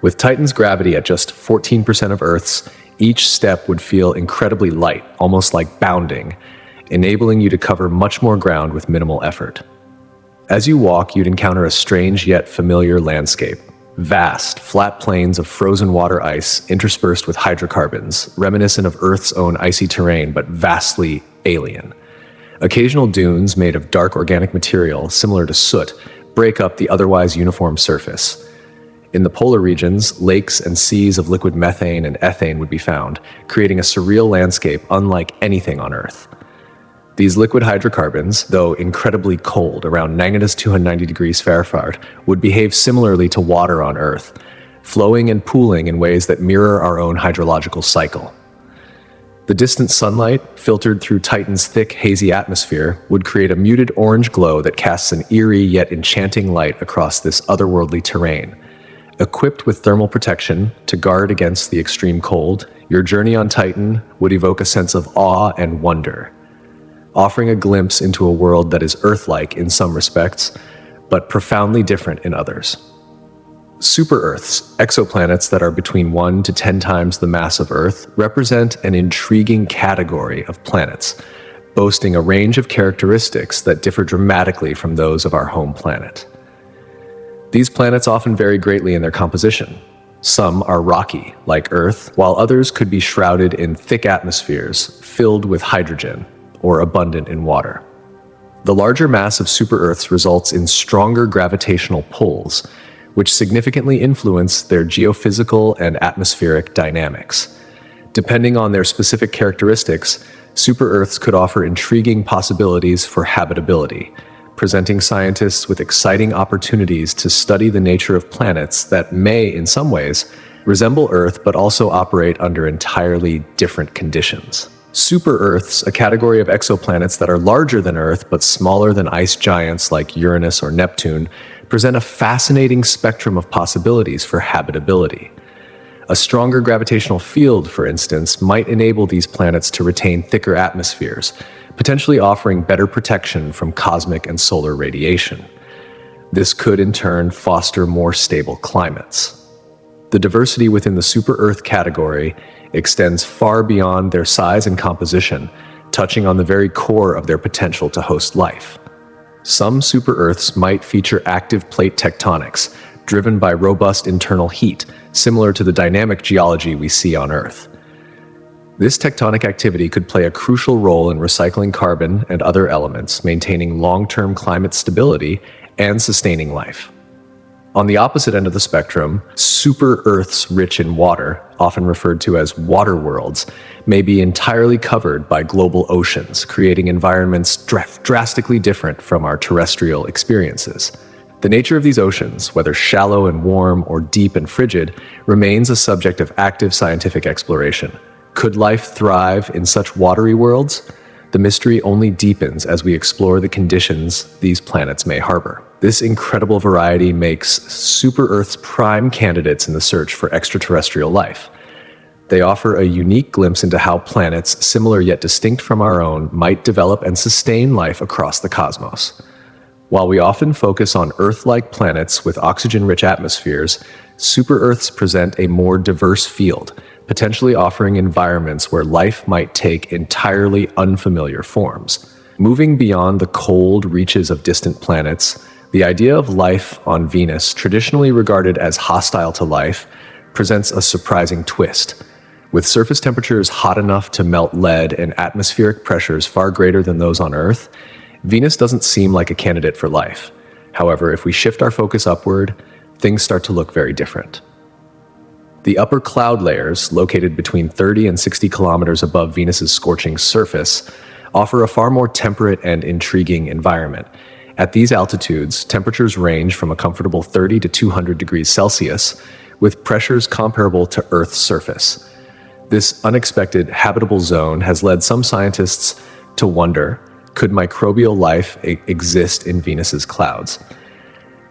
With Titan's gravity at just 14% of Earth's, each step would feel incredibly light, almost like bounding, enabling you to cover much more ground with minimal effort. As you walk, you'd encounter a strange yet familiar landscape. Vast, flat plains of frozen water ice interspersed with hydrocarbons, reminiscent of Earth's own icy terrain, but vastly alien. Occasional dunes made of dark organic material, similar to soot, break up the otherwise uniform surface. In the polar regions, lakes and seas of liquid methane and ethane would be found, creating a surreal landscape unlike anything on Earth. These liquid hydrocarbons, though incredibly cold, around -290 degrees Fahrenheit, would behave similarly to water on Earth, flowing and pooling in ways that mirror our own hydrological cycle. The distant sunlight, filtered through Titan's thick, hazy atmosphere, would create a muted orange glow that casts an eerie yet enchanting light across this otherworldly terrain. Equipped with thermal protection to guard against the extreme cold, your journey on Titan would evoke a sense of awe and wonder, offering a glimpse into a world that is Earth-like in some respects, but profoundly different in others. Super-Earths, exoplanets that are between 1 to 10 times the mass of Earth, represent an intriguing category of planets, boasting a range of characteristics that differ dramatically from those of our home planet. These planets often vary greatly in their composition. Some are rocky, like Earth, while others could be shrouded in thick atmospheres filled with hydrogen, or abundant in water. The larger mass of super-Earths results in stronger gravitational pulls, which significantly influence their geophysical and atmospheric dynamics. Depending on their specific characteristics, super-Earths could offer intriguing possibilities for habitability, presenting scientists with exciting opportunities to study the nature of planets that may, in some ways, resemble Earth but also operate under entirely different conditions. Super-Earths, a category of exoplanets that are larger than Earth but smaller than ice giants like Uranus or Neptune, present a fascinating spectrum of possibilities for habitability. A stronger gravitational field, for instance, might enable these planets to retain thicker atmospheres, potentially offering better protection from cosmic and solar radiation. This could, in turn, foster more stable climates. The diversity within the super-Earth category extends far beyond their size and composition, touching on the very core of their potential to host life. Some super-Earths might feature active plate tectonics, driven by robust internal heat, similar to the dynamic geology we see on Earth. This tectonic activity could play a crucial role in recycling carbon and other elements, maintaining long-term climate stability and sustaining life. On the opposite end of the spectrum, super-Earths rich in water, often referred to as water worlds, may be entirely covered by global oceans, creating environments drastically different from our terrestrial experiences. The nature of these oceans, whether shallow and warm or deep and frigid, remains a subject of active scientific exploration. Could life thrive in such watery worlds? The mystery only deepens as we explore the conditions these planets may harbor. This incredible variety makes super-Earths prime candidates in the search for extraterrestrial life. They offer a unique glimpse into how planets, similar yet distinct from our own, might develop and sustain life across the cosmos. While we often focus on Earth-like planets with oxygen-rich atmospheres, super-Earths present a more diverse field, potentially offering environments where life might take entirely unfamiliar forms. Moving beyond the cold reaches of distant planets, the idea of life on Venus, traditionally regarded as hostile to life, presents a surprising twist. With surface temperatures hot enough to melt lead and atmospheric pressures far greater than those on Earth, Venus doesn't seem like a candidate for life. However, if we shift our focus upward, things start to look very different. The upper cloud layers, located between 30 and 60 kilometers above Venus's scorching surface, offer a far more temperate and intriguing environment. At these altitudes, temperatures range from a comfortable 30 to 200 degrees Celsius, with pressures comparable to Earth's surface. This unexpected habitable zone has led some scientists to wonder, could microbial life exist in Venus's clouds?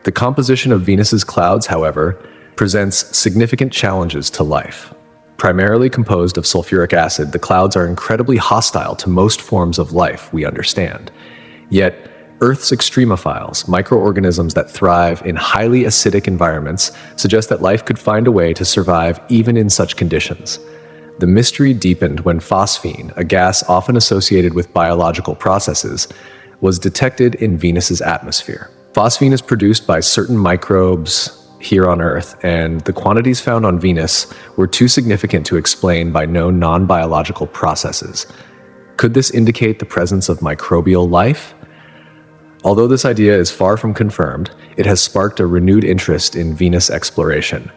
The composition of Venus's clouds, however, presents significant challenges to life. Primarily composed of sulfuric acid, the clouds are incredibly hostile to most forms of life we understand. Yet, Earth's extremophiles, microorganisms that thrive in highly acidic environments, suggest that life could find a way to survive even in such conditions. The mystery deepened when phosphine, a gas often associated with biological processes, was detected in Venus's atmosphere. Phosphine is produced by certain microbes here on Earth, and the quantities found on Venus were too significant to explain by known non-biological processes. Could this indicate the presence of microbial life? Although this idea is far from confirmed, it has sparked a renewed interest in Venus exploration.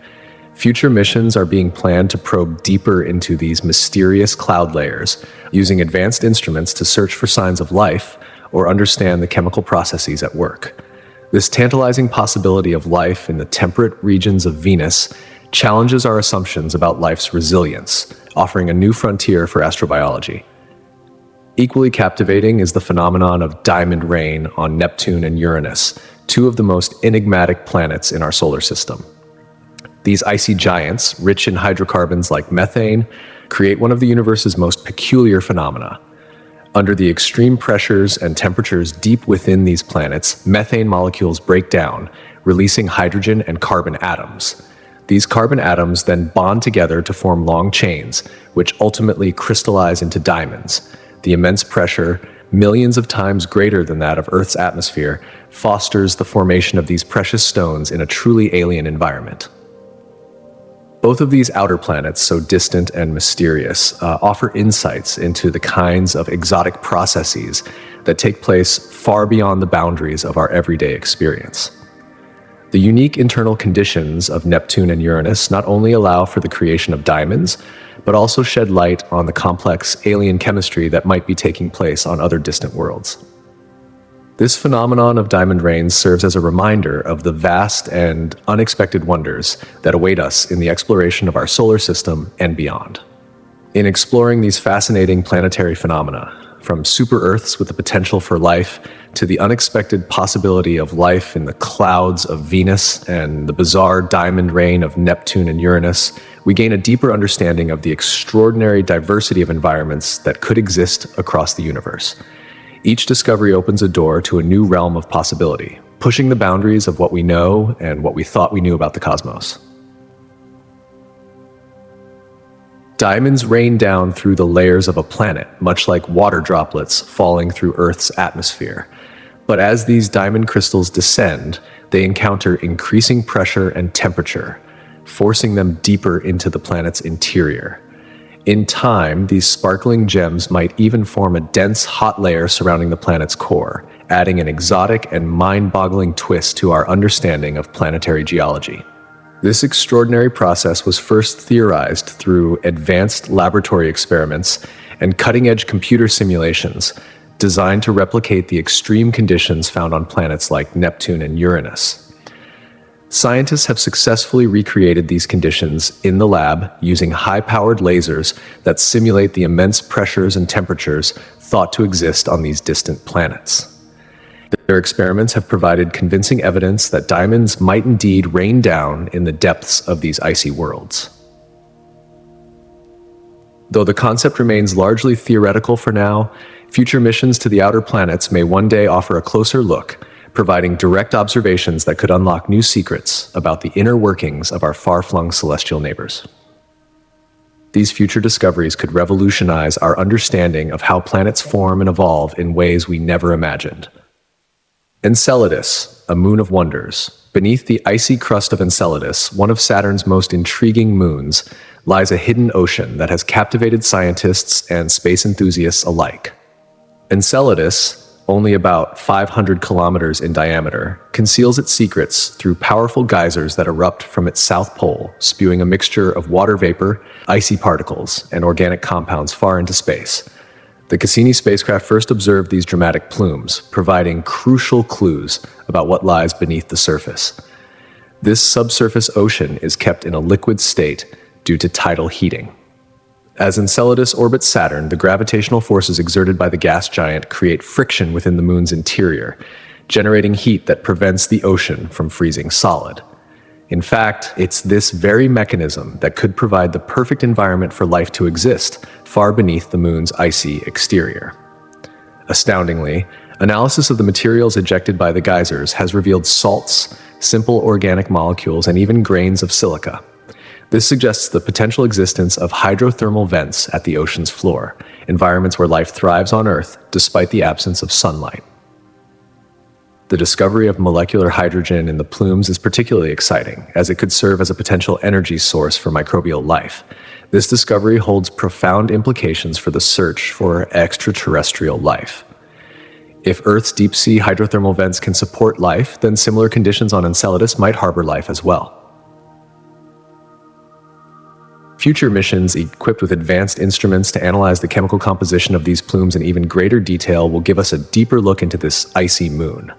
Future missions are being planned to probe deeper into these mysterious cloud layers, using advanced instruments to search for signs of life or understand the chemical processes at work. This tantalizing possibility of life in the temperate regions of Venus challenges our assumptions about life's resilience, offering a new frontier for astrobiology. Equally captivating is the phenomenon of diamond rain on Neptune and Uranus, two of the most enigmatic planets in our solar system. These icy giants, rich in hydrocarbons like methane, create one of the universe's most peculiar phenomena. Under the extreme pressures and temperatures deep within these planets, methane molecules break down, releasing hydrogen and carbon atoms. These carbon atoms then bond together to form long chains, which ultimately crystallize into diamonds. The immense pressure, millions of times greater than that of Earth's atmosphere, fosters the formation of these precious stones in a truly alien environment. Both of these outer planets, so distant and mysterious, offer insights into the kinds of exotic processes that take place far beyond the boundaries of our everyday experience. The unique internal conditions of Neptune and Uranus not only allow for the creation of diamonds, but also shed light on the complex alien chemistry that might be taking place on other distant worlds. This phenomenon of diamond rains serves as a reminder of the vast and unexpected wonders that await us in the exploration of our solar system and beyond. In exploring these fascinating planetary phenomena, from super-Earths with the potential for life to the unexpected possibility of life in the clouds of Venus and the bizarre diamond rain of Neptune and Uranus, we gain a deeper understanding of the extraordinary diversity of environments that could exist across the universe. Each discovery opens a door to a new realm of possibility, pushing the boundaries of what we know and what we thought we knew about the cosmos. Diamonds rain down through the layers of a planet, much like water droplets falling through Earth's atmosphere. But as these diamond crystals descend, they encounter increasing pressure and temperature, forcing them deeper into the planet's interior. In time, these sparkling gems might even form a dense, hot layer surrounding the planet's core, adding an exotic and mind-boggling twist to our understanding of planetary geology. This extraordinary process was first theorized through advanced laboratory experiments and cutting-edge computer simulations designed to replicate the extreme conditions found on planets like Neptune and Uranus. Scientists have successfully recreated these conditions in the lab using high-powered lasers that simulate the immense pressures and temperatures thought to exist on these distant planets. Their experiments have provided convincing evidence that diamonds might indeed rain down in the depths of these icy worlds. Though the concept remains largely theoretical for now, future missions to the outer planets may one day offer a closer look, providing direct observations that could unlock new secrets about the inner workings of our far-flung celestial neighbors. These future discoveries could revolutionize our understanding of how planets form and evolve in ways we never imagined. Enceladus, a moon of wonders. Beneath the icy crust of Enceladus, one of Saturn's most intriguing moons, lies a hidden ocean that has captivated scientists and space enthusiasts alike. Enceladus, only about 500 kilometers in diameter, conceals its secrets through powerful geysers that erupt from its south pole, spewing a mixture of water vapor, icy particles, and organic compounds far into space. The Cassini spacecraft first observed these dramatic plumes, providing crucial clues about what lies beneath the surface. This subsurface ocean is kept in a liquid state due to tidal heating. As Enceladus orbits Saturn, the gravitational forces exerted by the gas giant create friction within the moon's interior, generating heat that prevents the ocean from freezing solid. In fact, it's this very mechanism that could provide the perfect environment for life to exist far beneath the moon's icy exterior. Astoundingly, analysis of the materials ejected by the geysers has revealed salts, simple organic molecules, and even grains of silica. This suggests the potential existence of hydrothermal vents at the ocean's floor, environments where life thrives on Earth despite the absence of sunlight. The discovery of molecular hydrogen in the plumes is particularly exciting, as it could serve as a potential energy source for microbial life. This discovery holds profound implications for the search for extraterrestrial life. If Earth's deep-sea hydrothermal vents can support life, then similar conditions on Enceladus might harbor life as well. Future missions equipped with advanced instruments to analyze the chemical composition of these plumes in even greater detail will give us a deeper look into this icy moon.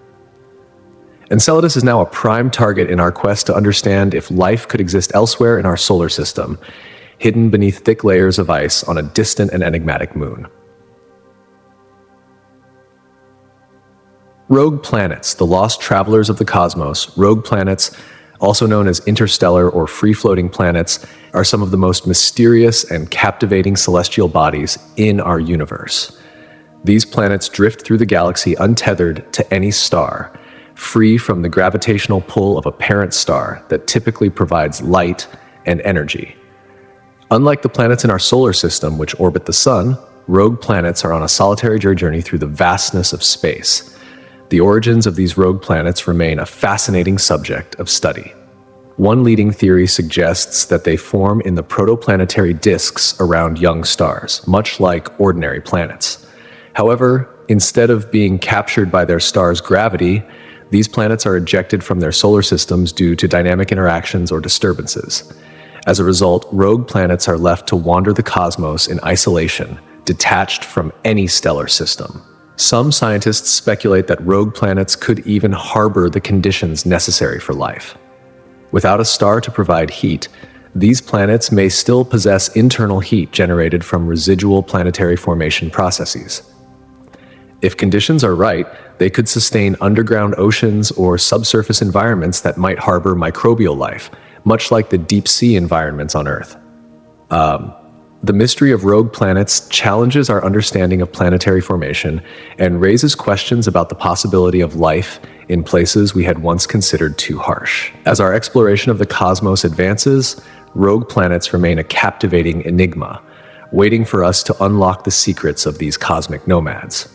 Enceladus is now a prime target in our quest to understand if life could exist elsewhere in our solar system, hidden beneath thick layers of ice on a distant and enigmatic moon. Rogue planets, the lost travelers of the cosmos. Rogue planets, also known as interstellar or free-floating planets, are some of the most mysterious and captivating celestial bodies in our universe. These planets drift through the galaxy untethered to any star, free from the gravitational pull of a parent star that typically provides light and energy. Unlike the planets in our solar system, which orbit the sun, rogue planets are on a solitary journey through the vastness of space. The origins of these rogue planets remain a fascinating subject of study. One leading theory suggests that they form in the protoplanetary disks around young stars, much like ordinary planets. However, instead of being captured by their star's gravity, these planets are ejected from their solar systems due to dynamic interactions or disturbances. As a result, rogue planets are left to wander the cosmos in isolation, detached from any stellar system. Some scientists speculate that rogue planets could even harbor the conditions necessary for life. Without a star to provide heat, these planets may still possess internal heat generated from residual planetary formation processes. If conditions are right, they could sustain underground oceans or subsurface environments that might harbor microbial life, much like the deep-sea environments on Earth. The mystery of rogue planets challenges our understanding of planetary formation and raises questions about the possibility of life in places we had once considered too harsh. As our exploration of the cosmos advances, rogue planets remain a captivating enigma, waiting for us to unlock the secrets of these cosmic nomads.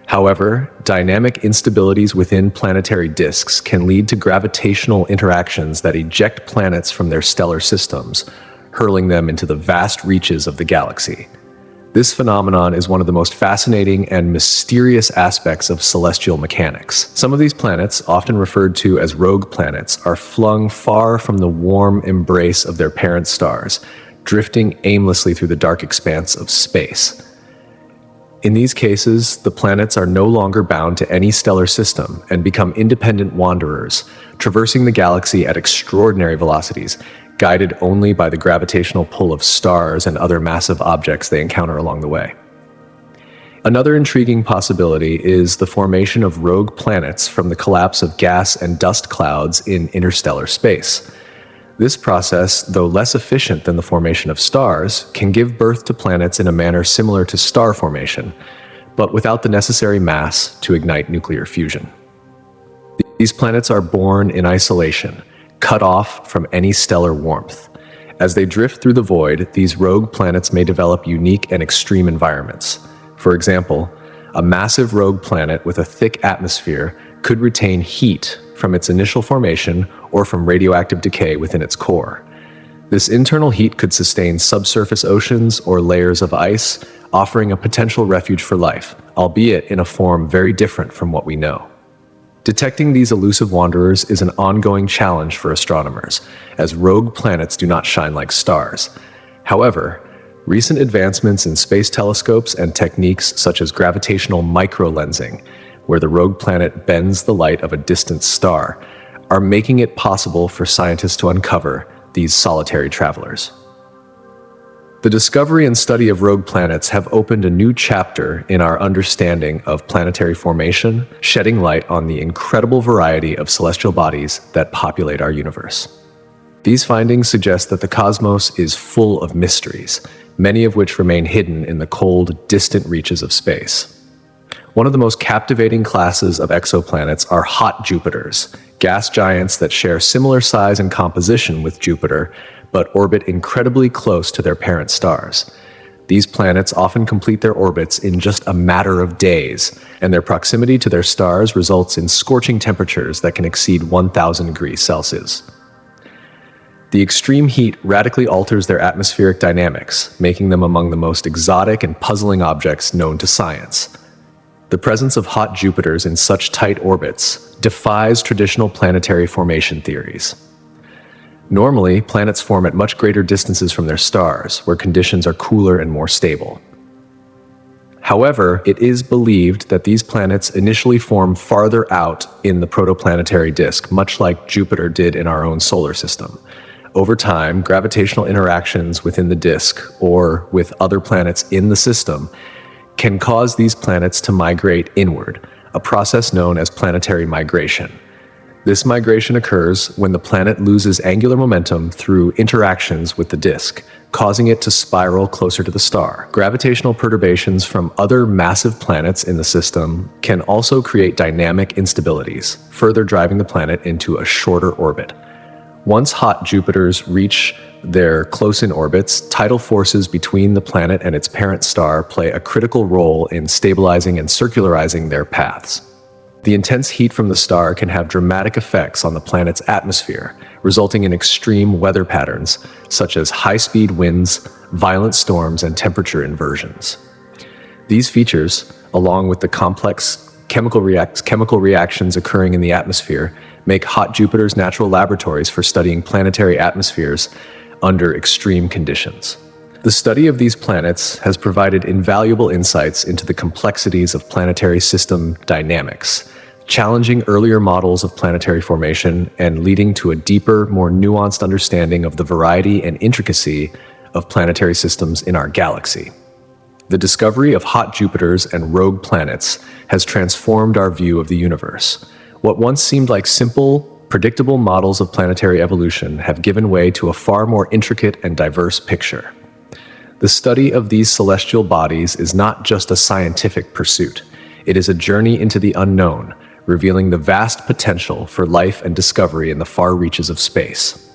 However, dynamic instabilities within planetary disks can lead to gravitational interactions that eject planets from their stellar systems, hurling them into the vast reaches of the galaxy. This phenomenon is one of the most fascinating and mysterious aspects of celestial mechanics. Some of these planets, often referred to as rogue planets, are flung far from the warm embrace of their parent stars, drifting aimlessly through the dark expanse of space. In these cases, the planets are no longer bound to any stellar system and become independent wanderers, traversing the galaxy at extraordinary velocities, guided only by the gravitational pull of stars and other massive objects they encounter along the way. Another intriguing possibility is the formation of rogue planets from the collapse of gas and dust clouds in interstellar space. This process, though less efficient than the formation of stars, can give birth to planets in a manner similar to star formation, but without the necessary mass to ignite nuclear fusion. These planets are born in isolation, cut off from any stellar warmth. As they drift through the void, these rogue planets may develop unique and extreme environments. For example, a massive rogue planet with a thick atmosphere could retain heat from its initial formation or from radioactive decay within its core. This internal heat could sustain subsurface oceans or layers of ice, offering a potential refuge for life, albeit in a form very different from what we know. Detecting these elusive wanderers is an ongoing challenge for astronomers, as rogue planets do not shine like stars. However, recent advancements in space telescopes and techniques such as gravitational microlensing, where the rogue planet bends the light of a distant star, are making it possible for scientists to uncover these solitary travelers. The discovery and study of rogue planets have opened a new chapter in our understanding of planetary formation, shedding light on the incredible variety of celestial bodies that populate our universe. These findings suggest that the cosmos is full of mysteries, many of which remain hidden in the cold, distant reaches of space. One of the most captivating classes of exoplanets are hot Jupiters, gas giants that share similar size and composition with Jupiter, but orbit incredibly close to their parent stars. These planets often complete their orbits in just a matter of days, and their proximity to their stars results in scorching temperatures that can exceed 1,000 degrees Celsius. The extreme heat radically alters their atmospheric dynamics, making them among the most exotic and puzzling objects known to science. The presence of hot Jupiters in such tight orbits defies traditional planetary formation theories. Normally, planets form at much greater distances from their stars, where conditions are cooler and more stable. However, it is believed that these planets initially form farther out in the protoplanetary disk, much like Jupiter did in our own solar system. Over time, gravitational interactions within the disk, or with other planets in the system, can cause these planets to migrate inward, a process known as planetary migration. This migration occurs when the planet loses angular momentum through interactions with the disk, causing it to spiral closer to the star. Gravitational perturbations from other massive planets in the system can also create dynamic instabilities, further driving the planet into a shorter orbit. Once hot Jupiters reach their close-in orbits, tidal forces between the planet and its parent star play a critical role in stabilizing and circularizing their paths. The intense heat from the star can have dramatic effects on the planet's atmosphere, resulting in extreme weather patterns such as high-speed winds, violent storms, and temperature inversions. These features, along with the complex chemical reactions occurring in the atmosphere, make hot Jupiters natural laboratories for studying planetary atmospheres under extreme conditions. The study of these planets has provided invaluable insights into the complexities of planetary system dynamics, challenging earlier models of planetary formation and leading to a deeper, more nuanced understanding of the variety and intricacy of planetary systems in our galaxy. The discovery of hot Jupiters and rogue planets has transformed our view of the universe. What once seemed like simple, predictable models of planetary evolution have given way to a far more intricate and diverse picture. The study of these celestial bodies is not just a scientific pursuit. It is a journey into the unknown, revealing the vast potential for life and discovery in the far reaches of space.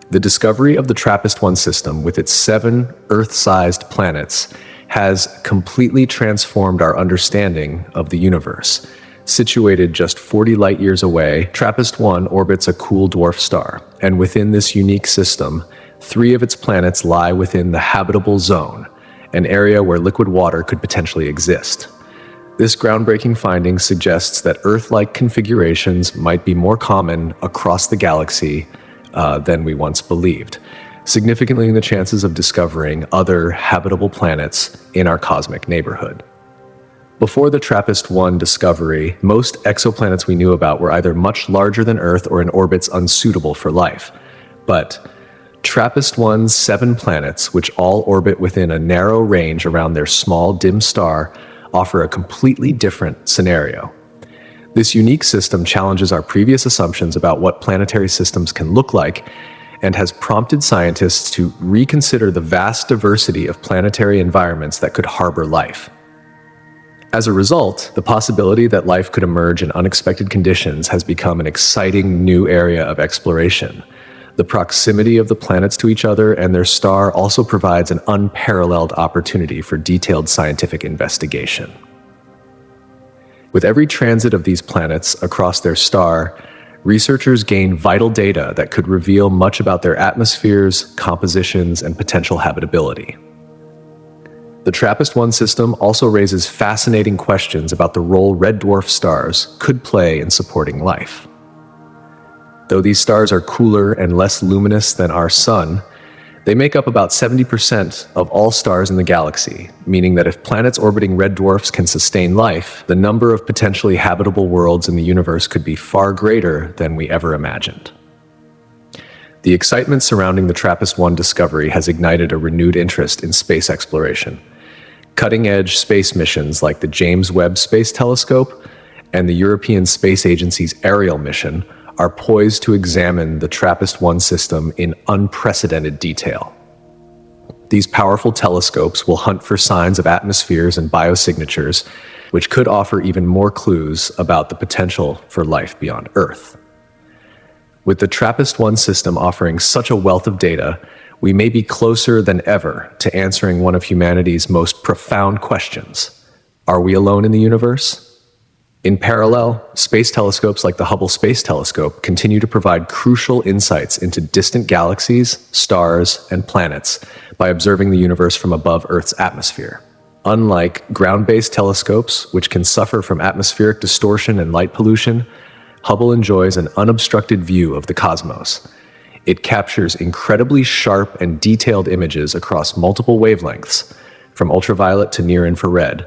The discovery of the TRAPPIST-1 system with its 7 Earth-sized planets has completely transformed our understanding of the universe. Situated just 40 light-years away, TRAPPIST-1 orbits a cool dwarf star, and within this unique system, 3 of its planets lie within the habitable zone, an area where liquid water could potentially exist. This groundbreaking finding suggests that Earth-like configurations might be more common across the galaxy than we once believed, significantly the chances of discovering other habitable planets in our cosmic neighborhood. Before the TRAPPIST-1 discovery, most exoplanets we knew about were either much larger than Earth or in orbits unsuitable for life. But TRAPPIST-1's 7 planets, which all orbit within a narrow range around their small, dim star, offer a completely different scenario. This unique system challenges our previous assumptions about what planetary systems can look like and has prompted scientists to reconsider the vast diversity of planetary environments that could harbor life. As a result, the possibility that life could emerge in unexpected conditions has become an exciting new area of exploration. The proximity of the planets to each other and their star also provides an unparalleled opportunity for detailed scientific investigation. With every transit of these planets across their star, researchers gain vital data that could reveal much about their atmospheres, compositions, and potential habitability. The TRAPPIST-1 system also raises fascinating questions about the role red dwarf stars could play in supporting life. Though these stars are cooler and less luminous than our Sun, they make up about 70% of all stars in the galaxy, meaning that if planets orbiting red dwarfs can sustain life, the number of potentially habitable worlds in the universe could be far greater than we ever imagined. The excitement surrounding the TRAPPIST-1 discovery has ignited a renewed interest in space exploration. Cutting-edge space missions like the James Webb Space Telescope and the European Space Agency's Ariel mission are poised to examine the TRAPPIST-1 system in unprecedented detail. These powerful telescopes will hunt for signs of atmospheres and biosignatures, which could offer even more clues about the potential for life beyond Earth. With the TRAPPIST-1 system offering such a wealth of data, we may be closer than ever to answering one of humanity's most profound questions. Are we alone in the universe? In parallel, space telescopes like the Hubble Space Telescope continue to provide crucial insights into distant galaxies, stars, and planets by observing the universe from above Earth's atmosphere. Unlike ground-based telescopes, which can suffer from atmospheric distortion and light pollution, Hubble enjoys an unobstructed view of the cosmos. It captures incredibly sharp and detailed images across multiple wavelengths, from ultraviolet to near-infrared,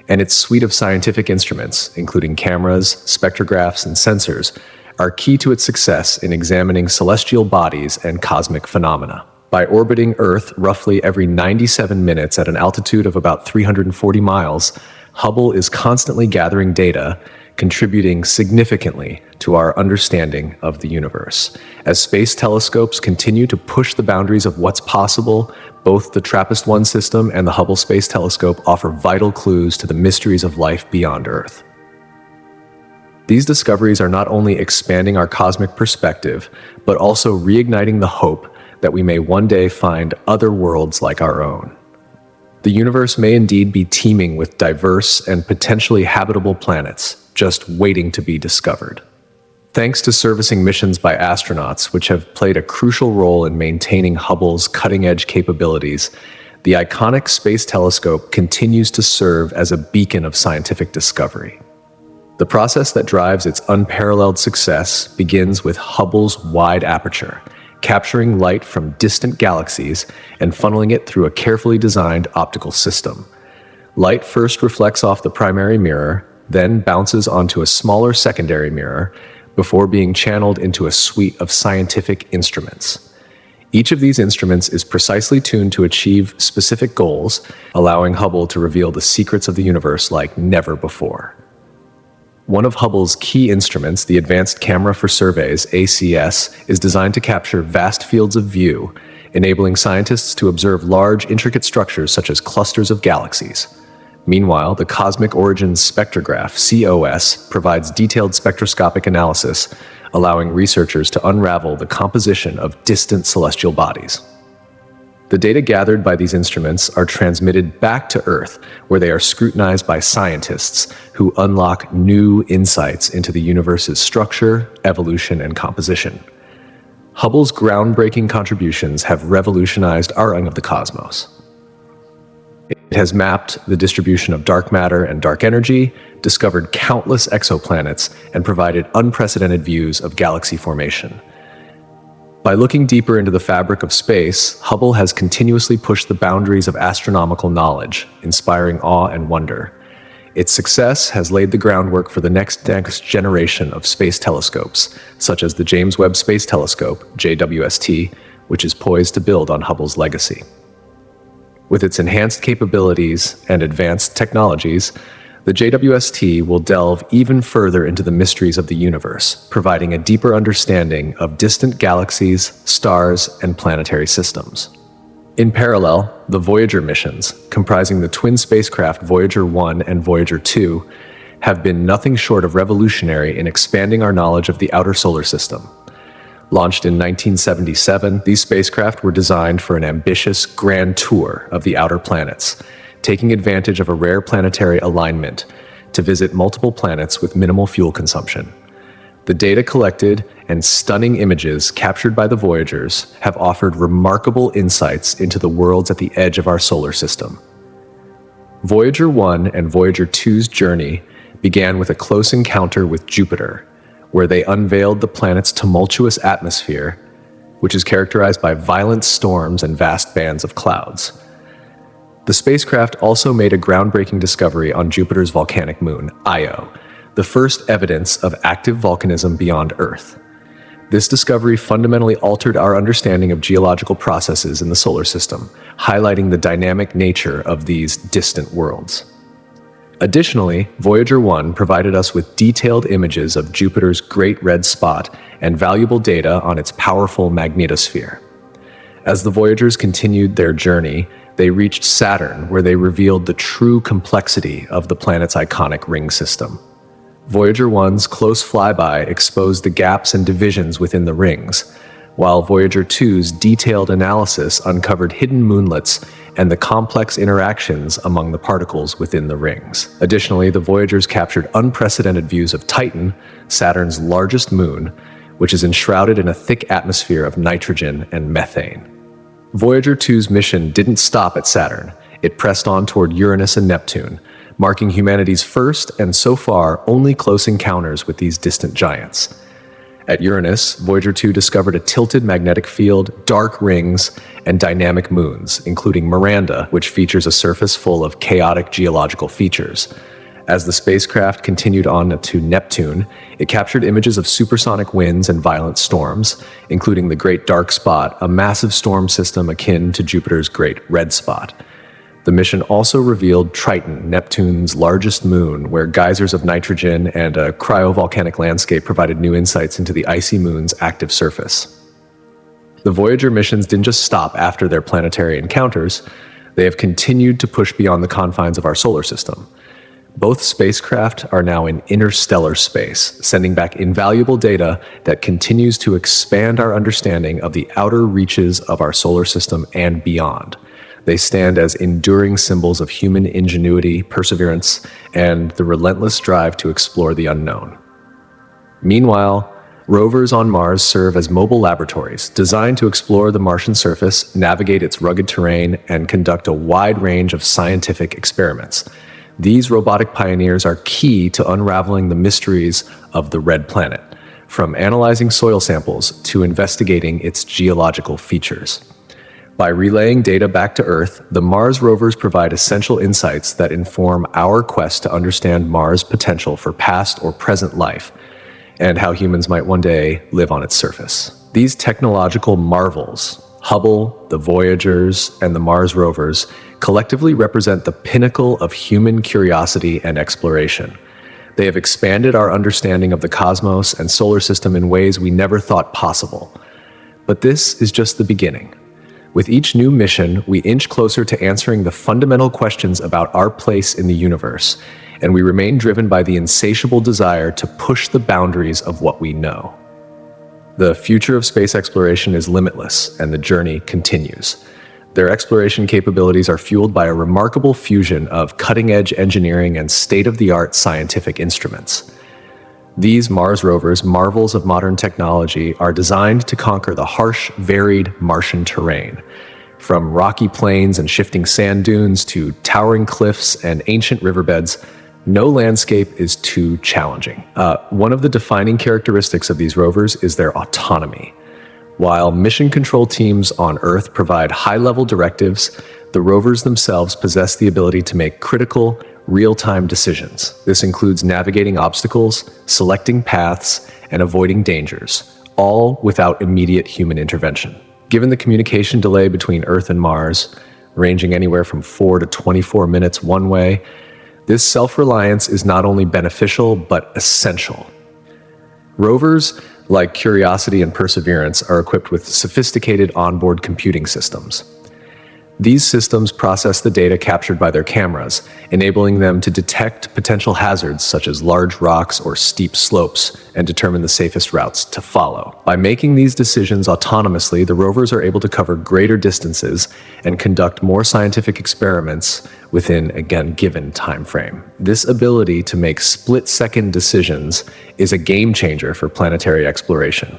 and its suite of scientific instruments, including cameras, spectrographs, and sensors, are key to its success in examining celestial bodies and cosmic phenomena. By orbiting Earth roughly every 97 minutes at an altitude of about 340 miles, Hubble is constantly gathering data, contributing significantly to our understanding of the universe. As space telescopes continue to push the boundaries of what's possible, both the TRAPPIST-1 system and the Hubble Space Telescope offer vital clues to the mysteries of life beyond Earth. These discoveries are not only expanding our cosmic perspective, but also reigniting the hope that we may one day find other worlds like our own. The universe may indeed be teeming with diverse and potentially habitable planets, just waiting to be discovered. Thanks to servicing missions by astronauts, which have played a crucial role in maintaining Hubble's cutting-edge capabilities, the iconic space telescope continues to serve as a beacon of scientific discovery. The process that drives its unparalleled success begins with Hubble's wide aperture, capturing light from distant galaxies and funneling it through a carefully designed optical system. Light first reflects off the primary mirror, then bounces onto a smaller secondary mirror, before being channeled into a suite of scientific instruments. Each of these instruments is precisely tuned to achieve specific goals, allowing Hubble to reveal the secrets of the universe like never before. One of Hubble's key instruments, the Advanced Camera for Surveys, ACS, is designed to capture vast fields of view, enabling scientists to observe large, intricate structures such as clusters of galaxies. Meanwhile, the Cosmic Origins Spectrograph, COS, provides detailed spectroscopic analysis, allowing researchers to unravel the composition of distant celestial bodies. The data gathered by these instruments are transmitted back to Earth, where they are scrutinized by scientists who unlock new insights into the universe's structure, evolution, and composition. Hubble's groundbreaking contributions have revolutionized our understanding of the cosmos. It has mapped the distribution of dark matter and dark energy, discovered countless exoplanets, and provided unprecedented views of galaxy formation. By looking deeper into the fabric of space, Hubble has continuously pushed the boundaries of astronomical knowledge, inspiring awe and wonder. Its success has laid the groundwork for the next generation of space telescopes, such as the James Webb Space Telescope, JWST, which is poised to build on Hubble's legacy. With its enhanced capabilities and advanced technologies, The JWST will delve even further into the mysteries of the universe, providing a deeper understanding of distant galaxies, stars, and planetary systems. In parallel, the Voyager missions, comprising the twin spacecraft Voyager 1 and Voyager 2, have been nothing short of revolutionary in expanding our knowledge of the outer solar system. Launched in 1977, these spacecraft were designed for an ambitious grand tour of the outer planets, taking advantage of a rare planetary alignment to visit multiple planets with minimal fuel consumption. The data collected and stunning images captured by the Voyagers have offered remarkable insights into the worlds at the edge of our solar system. Voyager 1 and Voyager 2's journey began with a close encounter with Jupiter, where they unveiled the planet's tumultuous atmosphere, which is characterized by violent storms and vast bands of clouds. The spacecraft also made a groundbreaking discovery on Jupiter's volcanic moon, Io, the first evidence of active volcanism beyond Earth. This discovery fundamentally altered our understanding of geological processes in the solar system, highlighting the dynamic nature of these distant worlds. Additionally, Voyager 1 provided us with detailed images of Jupiter's Great Red Spot and valuable data on its powerful magnetosphere. As the Voyagers continued their journey, they reached Saturn, where they revealed the true complexity of the planet's iconic ring system. Voyager 1's close flyby exposed the gaps and divisions within the rings, while Voyager 2's detailed analysis uncovered hidden moonlets and the complex interactions among the particles within the rings. Additionally, the Voyagers captured unprecedented views of Titan, Saturn's largest moon, which is enshrouded in a thick atmosphere of nitrogen and methane. Voyager 2's mission didn't stop at Saturn. It pressed on toward Uranus and Neptune, marking humanity's first and so far only close encounters with these distant giants. At Uranus, Voyager 2 discovered a tilted magnetic field, dark rings, and dynamic moons, including Miranda, which features a surface full of chaotic geological features. As the spacecraft continued on to Neptune, it captured images of supersonic winds and violent storms, including the Great Dark Spot, a massive storm system akin to Jupiter's Great Red Spot. The mission also revealed Triton, Neptune's largest moon, where geysers of nitrogen and a cryovolcanic landscape provided new insights into the icy moon's active surface. The Voyager missions didn't just stop after their planetary encounters. They have continued to push beyond the confines of our solar system. Both spacecraft are now in interstellar space, sending back invaluable data that continues to expand our understanding of the outer reaches of our solar system and beyond. They stand as enduring symbols of human ingenuity, perseverance, and the relentless drive to explore the unknown. Meanwhile, rovers on Mars serve as mobile laboratories designed to explore the Martian surface, navigate its rugged terrain, and conduct a wide range of scientific experiments. These robotic pioneers are key to unraveling the mysteries of the Red Planet, from analyzing soil samples to investigating its geological features. By relaying data back to Earth, the Mars rovers provide essential insights that inform our quest to understand Mars' potential for past or present life, and how humans might one day live on its surface. These technological marvels, Hubble, the Voyagers, and the Mars rovers, collectively represent the pinnacle of human curiosity and exploration. They have expanded our understanding of the cosmos and solar system in ways we never thought possible. But this is just the beginning. With each new mission, we inch closer to answering the fundamental questions about our place in the universe, and we remain driven by the insatiable desire to push the boundaries of what we know. The future of space exploration is limitless, and the journey continues. Their exploration capabilities are fueled by a remarkable fusion of cutting-edge engineering and state-of-the-art scientific instruments. These Mars rovers, marvels of modern technology, are designed to conquer the harsh, varied Martian terrain. From rocky plains and shifting sand dunes to towering cliffs and ancient riverbeds, no landscape is too challenging. One of the defining characteristics of these rovers is their autonomy. While mission control teams on Earth provide high-level directives, the rovers themselves possess the ability to make critical, real-time decisions. This includes navigating obstacles, selecting paths, and avoiding dangers, all without immediate human intervention. Given the communication delay between Earth and Mars, ranging anywhere from 4 to 24 minutes one way, This self-reliance is not only beneficial, but essential. Rovers, like Curiosity and Perseverance, are equipped with sophisticated onboard computing systems. These systems process the data captured by their cameras, enabling them to detect potential hazards such as large rocks or steep slopes and determine the safest routes to follow. By making these decisions autonomously, the rovers are able to cover greater distances and conduct more scientific experiments within a given time frame. This ability to make split-second decisions is a game changer for planetary exploration.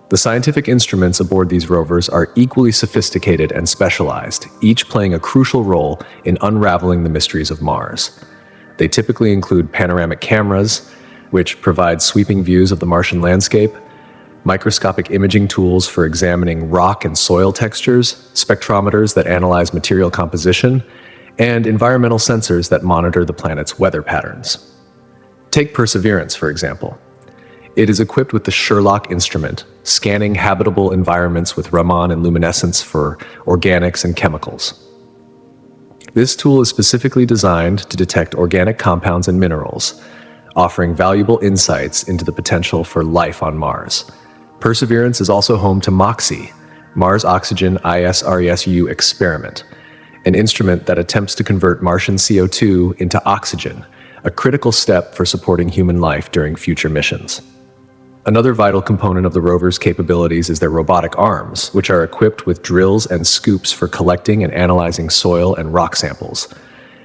The scientific instruments aboard these rovers are equally sophisticated and specialized, each playing a crucial role in unraveling the mysteries of Mars. They typically include panoramic cameras, which provide sweeping views of the Martian landscape, microscopic imaging tools for examining rock and soil textures, spectrometers that analyze material composition, and environmental sensors that monitor the planet's weather patterns. Take Perseverance, for example. It is equipped with the Sherlock instrument, scanning habitable environments with Raman and luminescence for organics and chemicals. This tool is specifically designed to detect organic compounds and minerals, offering valuable insights into the potential for life on Mars. Perseverance is also home to MOXIE, Mars Oxygen ISRESU experiment, an instrument that attempts to convert Martian CO2 into oxygen, a critical step for supporting human life during future missions. Another vital component of the rover's capabilities is their robotic arms, which are equipped with drills and scoops for collecting and analyzing soil and rock samples.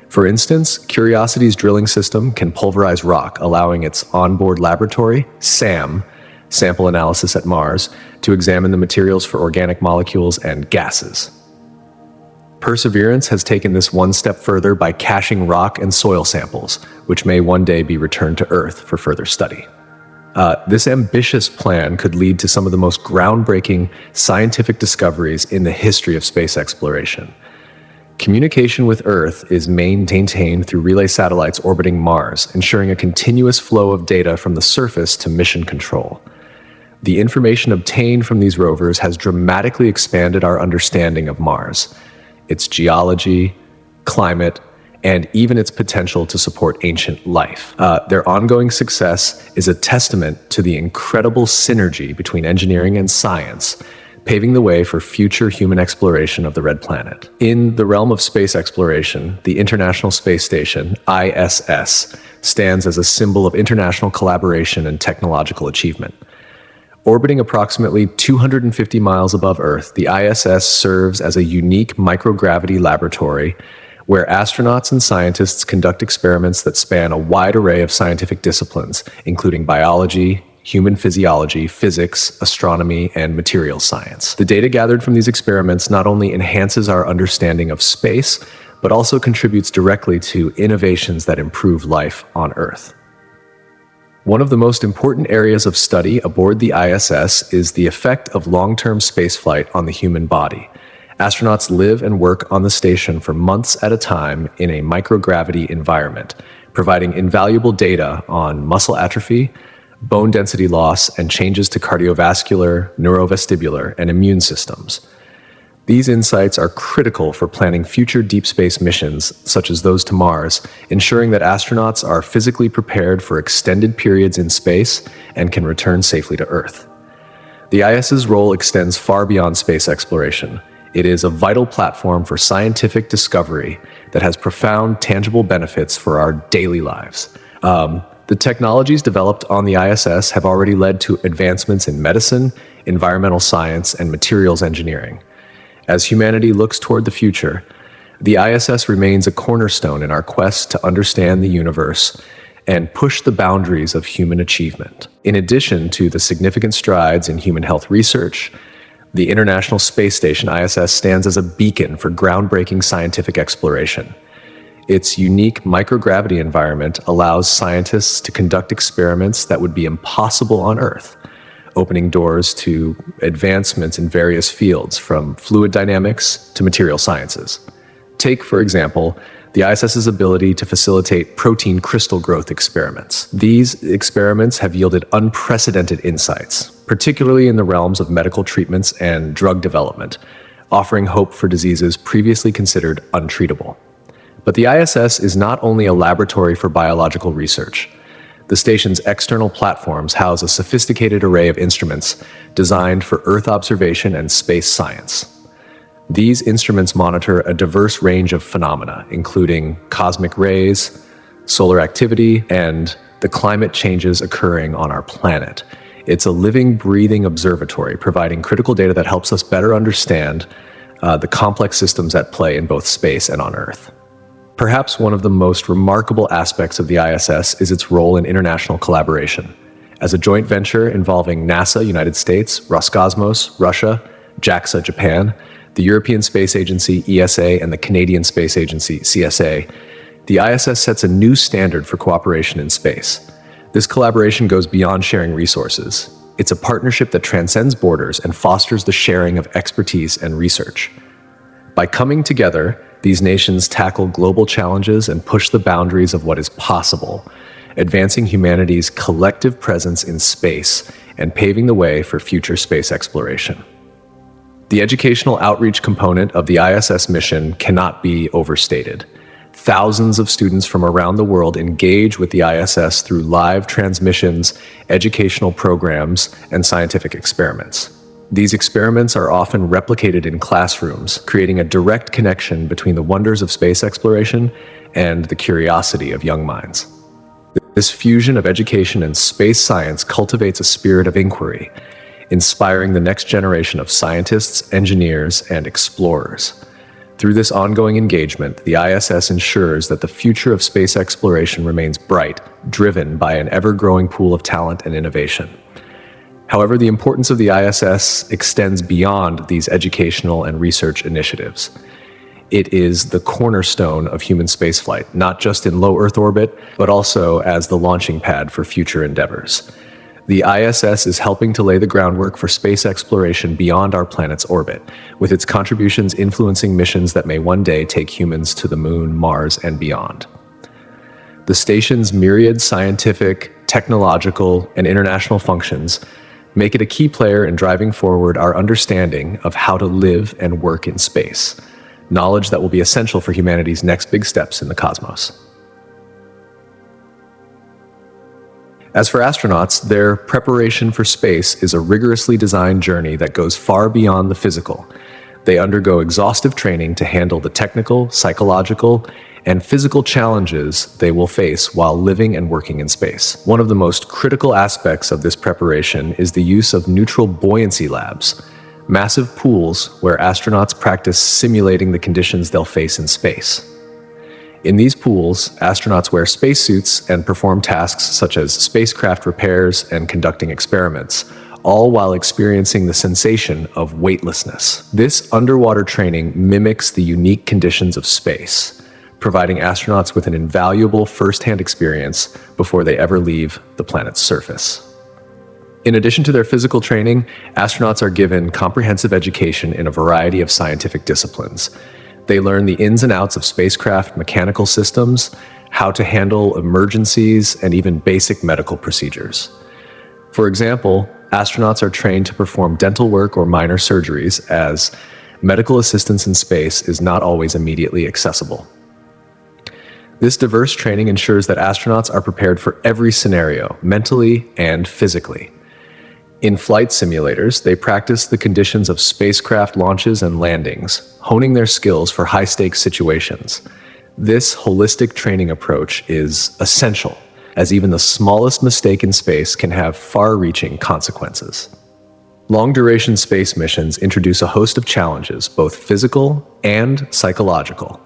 For instance, Curiosity's drilling system can pulverize rock, allowing its onboard laboratory, SAM, Sample Analysis at Mars, to examine the materials for organic molecules and gases. Perseverance has taken this one step further by caching rock and soil samples, which may one day be returned to Earth for further study. This ambitious plan could lead to some of the most groundbreaking scientific discoveries in the history of space exploration. Communication with Earth is maintained through relay satellites orbiting Mars, ensuring a continuous flow of data from the surface to mission control. The information obtained from these rovers has dramatically expanded our understanding of Mars, its geology, climate, and even its potential to support ancient life. Their ongoing success is a testament to the incredible synergy between engineering and science, paving the way for future human exploration of the Red Planet. In the realm of space exploration, the International Space Station, ISS, stands as a symbol of international collaboration and technological achievement. Orbiting approximately 250 miles above Earth, the ISS serves as a unique microgravity laboratory where astronauts and scientists conduct experiments that span a wide array of scientific disciplines, including biology, human physiology, physics, astronomy, and materials science. The data gathered from these experiments not only enhances our understanding of space, but also contributes directly to innovations that improve life on Earth. One of the most important areas of study aboard the ISS is the effect of long-term spaceflight on the human body. Astronauts live and work on the station for months at a time in a microgravity environment, providing invaluable data on muscle atrophy, bone density loss, and changes to cardiovascular, neurovestibular, and immune systems. These insights are critical for planning future deep space missions, such as those to Mars, ensuring that astronauts are physically prepared for extended periods in space and can return safely to Earth. The ISS's role extends far beyond space exploration. It is a vital platform for scientific discovery that has profound, tangible benefits for our daily lives. The technologies developed on the ISS have already led to advancements in medicine, environmental science, and materials engineering. As humanity looks toward the future, the ISS remains a cornerstone in our quest to understand the universe and push the boundaries of human achievement. In addition to the significant strides in human health research, the International Space Station, ISS, stands as a beacon for groundbreaking scientific exploration. Its unique microgravity environment allows scientists to conduct experiments that would be impossible on Earth, opening doors to advancements in various fields, from fluid dynamics to material sciences. Take, for example, the ISS's ability to facilitate protein crystal growth experiments. These experiments have yielded unprecedented insights, particularly in the realms of medical treatments and drug development, offering hope for diseases previously considered untreatable. But the ISS is not only a laboratory for biological research. The station's external platforms house a sophisticated array of instruments designed for Earth observation and space science. These instruments monitor a diverse range of phenomena, including cosmic rays, solar activity, and the climate changes occurring on our planet. It's a living, breathing observatory, providing critical data that helps us better understand the complex systems at play in both space and on Earth. Perhaps one of the most remarkable aspects of the ISS is its role in international collaboration. As a joint venture involving NASA, United States, Roscosmos, Russia, JAXA, Japan, the European Space Agency, ESA, and the Canadian Space Agency, CSA, the ISS sets a new standard for cooperation in space. This collaboration goes beyond sharing resources. It's a partnership that transcends borders and fosters the sharing of expertise and research. By coming together, these nations tackle global challenges and push the boundaries of what is possible, advancing humanity's collective presence in space and paving the way for future space exploration. The educational outreach component of the ISS mission cannot be overstated. Thousands of students from around the world engage with the ISS through live transmissions, educational programs, and scientific experiments. These experiments are often replicated in classrooms, creating a direct connection between the wonders of space exploration and the curiosity of young minds. This fusion of education and space science cultivates a spirit of inquiry, inspiring the next generation of scientists, engineers, and explorers. Through this ongoing engagement, the ISS ensures that the future of space exploration remains bright, driven by an ever-growing pool of talent and innovation. However, the importance of the ISS extends beyond these educational and research initiatives. It is the cornerstone of human spaceflight, not just in low Earth orbit, but also as the launching pad for future endeavors. The ISS is helping to lay the groundwork for space exploration beyond our planet's orbit, with its contributions influencing missions that may one day take humans to the Moon, Mars, and beyond. The station's myriad scientific, technological, and international functions make it a key player in driving forward our understanding of how to live and work in space, knowledge that will be essential for humanity's next big steps in the cosmos. As for astronauts, their preparation for space is a rigorously designed journey that goes far beyond the physical. They undergo exhaustive training to handle the technical, psychological, and physical challenges they will face while living and working in space. One of the most critical aspects of this preparation is the use of neutral buoyancy labs, massive pools where astronauts practice simulating the conditions they'll face in space. In these pools, astronauts wear spacesuits and perform tasks such as spacecraft repairs and conducting experiments, all while experiencing the sensation of weightlessness. This underwater training mimics the unique conditions of space, providing astronauts with an invaluable first-hand experience before they ever leave the planet's surface. In addition to their physical training, astronauts are given comprehensive education in a variety of scientific disciplines. They learn the ins and outs of spacecraft mechanical systems, how to handle emergencies, and even basic medical procedures. For example, astronauts are trained to perform dental work or minor surgeries, as medical assistance in space is not always immediately accessible. This diverse training ensures that astronauts are prepared for every scenario, mentally and physically. In flight simulators, they practice the conditions of spacecraft launches and landings, honing their skills for high-stakes situations. This holistic training approach is essential, as even the smallest mistake in space can have far-reaching consequences. Long-duration space missions introduce a host of challenges, both physical and psychological.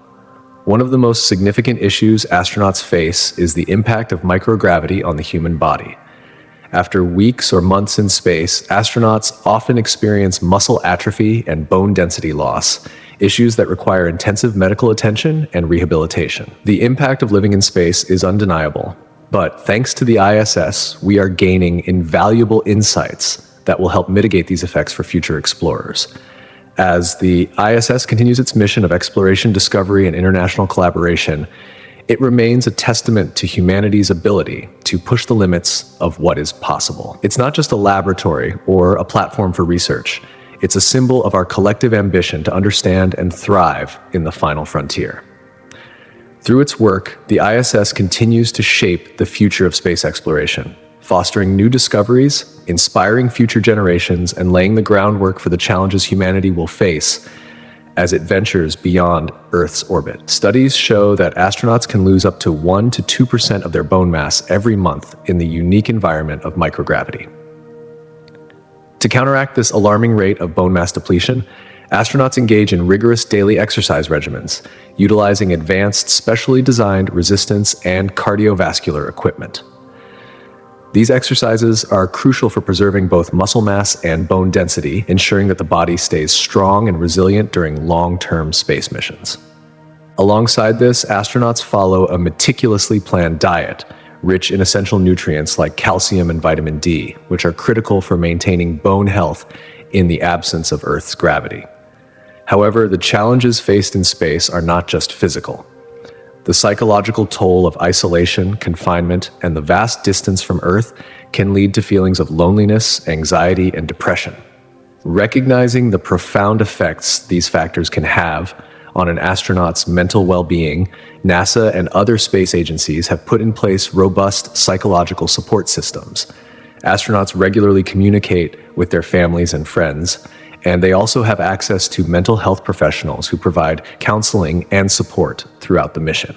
One of the most significant issues astronauts face is the impact of microgravity on the human body. After weeks or months in space, astronauts often experience muscle atrophy and bone density loss, issues that require intensive medical attention and rehabilitation. The impact of living in space is undeniable, but thanks to the ISS, we are gaining invaluable insights that will help mitigate these effects for future explorers. As the ISS continues its mission of exploration, discovery, and international collaboration, it remains a testament to humanity's ability to push the limits of what is possible. It's not just a laboratory or a platform for research. It's a symbol of our collective ambition to understand and thrive in the final frontier. Through its work, the ISS continues to shape the future of space exploration, fostering new discoveries, inspiring future generations, and laying the groundwork for the challenges humanity will face as it ventures beyond Earth's orbit. Studies show that astronauts can lose up to 1 to 2% of their bone mass every month in the unique environment of microgravity. To counteract this alarming rate of bone mass depletion, astronauts engage in rigorous daily exercise regimens, utilizing advanced, specially designed resistance and cardiovascular equipment. These exercises are crucial for preserving both muscle mass and bone density, ensuring that the body stays strong and resilient during long-term space missions. Alongside this, astronauts follow a meticulously planned diet, rich in essential nutrients like calcium and vitamin D, which are critical for maintaining bone health in the absence of Earth's gravity. However, the challenges faced in space are not just physical. The psychological toll of isolation, confinement, and the vast distance from Earth can lead to feelings of loneliness, anxiety, and depression. Recognizing the profound effects these factors can have on an astronaut's mental well-being, NASA and other space agencies have put in place robust psychological support systems. Astronauts regularly communicate with their families and friends, and they also have access to mental health professionals who provide counseling and support throughout the mission.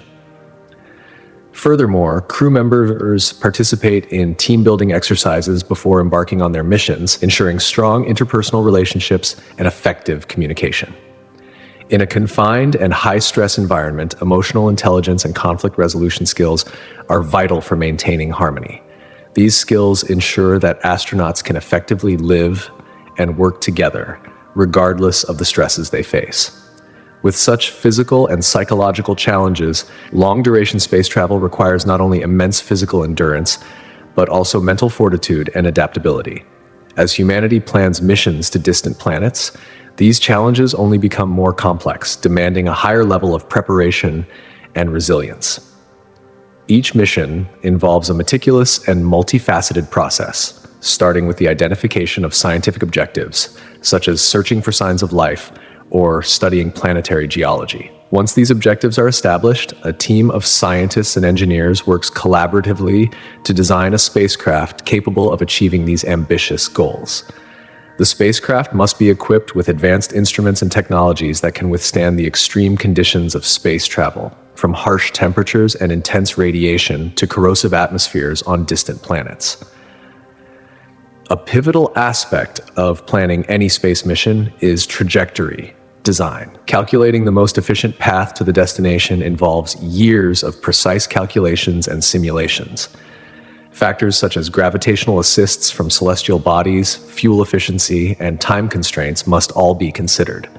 Furthermore, crew members participate in team-building exercises before embarking on their missions, ensuring strong interpersonal relationships and effective communication. In a confined and high-stress environment, emotional intelligence and conflict resolution skills are vital for maintaining harmony. These skills ensure that astronauts can effectively live and work together, regardless of the stresses they face. With such physical and psychological challenges, long-duration space travel requires not only immense physical endurance, but also mental fortitude and adaptability. As humanity plans missions to distant planets, these challenges only become more complex, demanding a higher level of preparation and resilience. Each mission involves a meticulous and multifaceted process, starting with the identification of scientific objectives, such as searching for signs of life or studying planetary geology. Once these objectives are established, a team of scientists and engineers works collaboratively to design a spacecraft capable of achieving these ambitious goals. The spacecraft must be equipped with advanced instruments and technologies that can withstand the extreme conditions of space travel, from harsh temperatures and intense radiation to corrosive atmospheres on distant planets. A pivotal aspect of planning any space mission is trajectory design. Calculating the most efficient path to the destination involves years of precise calculations and simulations. Factors such as gravitational assists from celestial bodies, fuel efficiency, and time constraints must all be considered.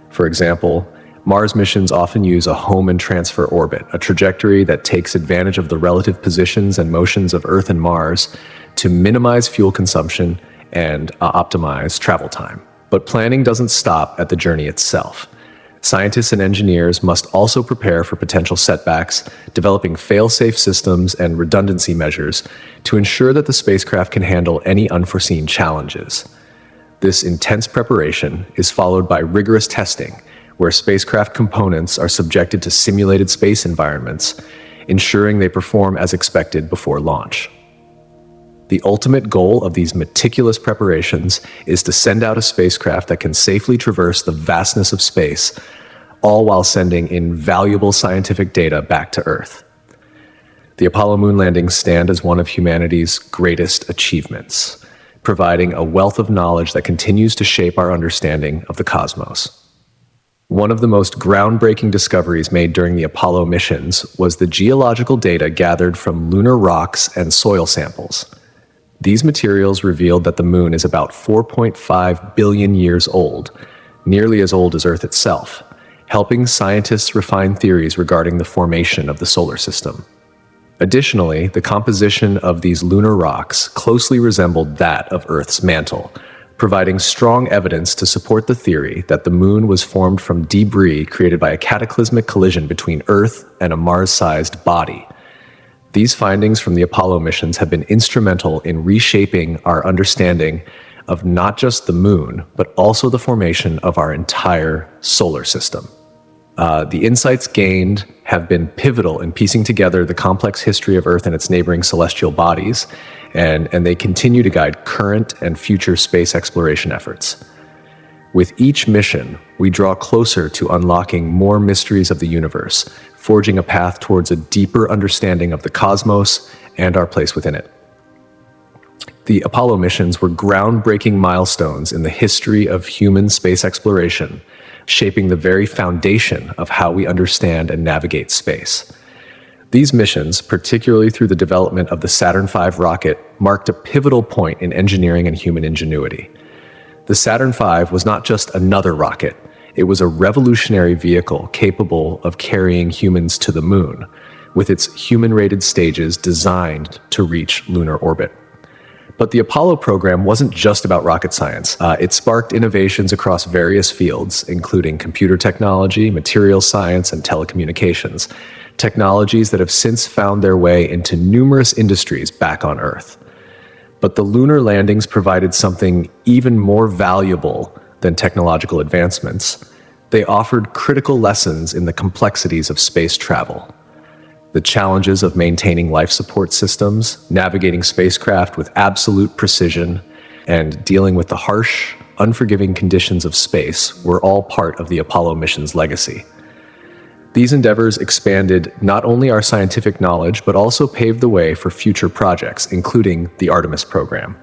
For example, Mars missions often use a home and transfer orbit, a trajectory that takes advantage of the relative positions and motions of Earth and Mars to minimize fuel consumption and optimize travel time. But planning doesn't stop at the journey itself. Scientists and engineers must also prepare for potential setbacks, developing fail-safe systems and redundancy measures to ensure that the spacecraft can handle any unforeseen challenges. This intense preparation is followed by rigorous testing, where spacecraft components are subjected to simulated space environments, ensuring they perform as expected before launch. The ultimate goal of these meticulous preparations is to send out a spacecraft that can safely traverse the vastness of space, all while sending invaluable scientific data back to Earth. The Apollo moon landings stand as one of humanity's greatest achievements, providing a wealth of knowledge that continues to shape our understanding of the cosmos. One of the most groundbreaking discoveries made during the Apollo missions was the geological data gathered from lunar rocks and soil samples. These materials revealed that the moon is about 4.5 billion years old, nearly as old as Earth itself, helping scientists refine theories regarding the formation of the solar system. Additionally, the composition of these lunar rocks closely resembled that of Earth's mantle, providing strong evidence to support the theory that the moon was formed from debris created by a cataclysmic collision between Earth and a Mars-sized body. These findings from the Apollo missions have been instrumental in reshaping our understanding of not just the moon, but also the formation of our entire solar system. The insights gained have been pivotal in piecing together the complex history of Earth and its neighboring celestial bodies, and they continue to guide current and future space exploration efforts. With each mission, we draw closer to unlocking more mysteries of the universe, forging a path towards a deeper understanding of the cosmos and our place within it. The Apollo missions were groundbreaking milestones in the history of human space exploration, shaping the very foundation of how we understand and navigate space. These missions, particularly through the development of the Saturn V rocket, marked a pivotal point in engineering and human ingenuity. The Saturn V was not just another rocket, it was a revolutionary vehicle capable of carrying humans to the moon, with its human-rated stages designed to reach lunar orbit. But the Apollo program wasn't just about rocket science. It sparked innovations across various fields, including computer technology, materials science, and telecommunications, technologies that have since found their way into numerous industries back on Earth. But the lunar landings provided something even more valuable than technological advancements. They offered critical lessons in the complexities of space travel. The challenges of maintaining life support systems, navigating spacecraft with absolute precision, and dealing with the harsh, unforgiving conditions of space were all part of the Apollo mission's legacy. These endeavors expanded not only our scientific knowledge, but also paved the way for future projects, including the Artemis program.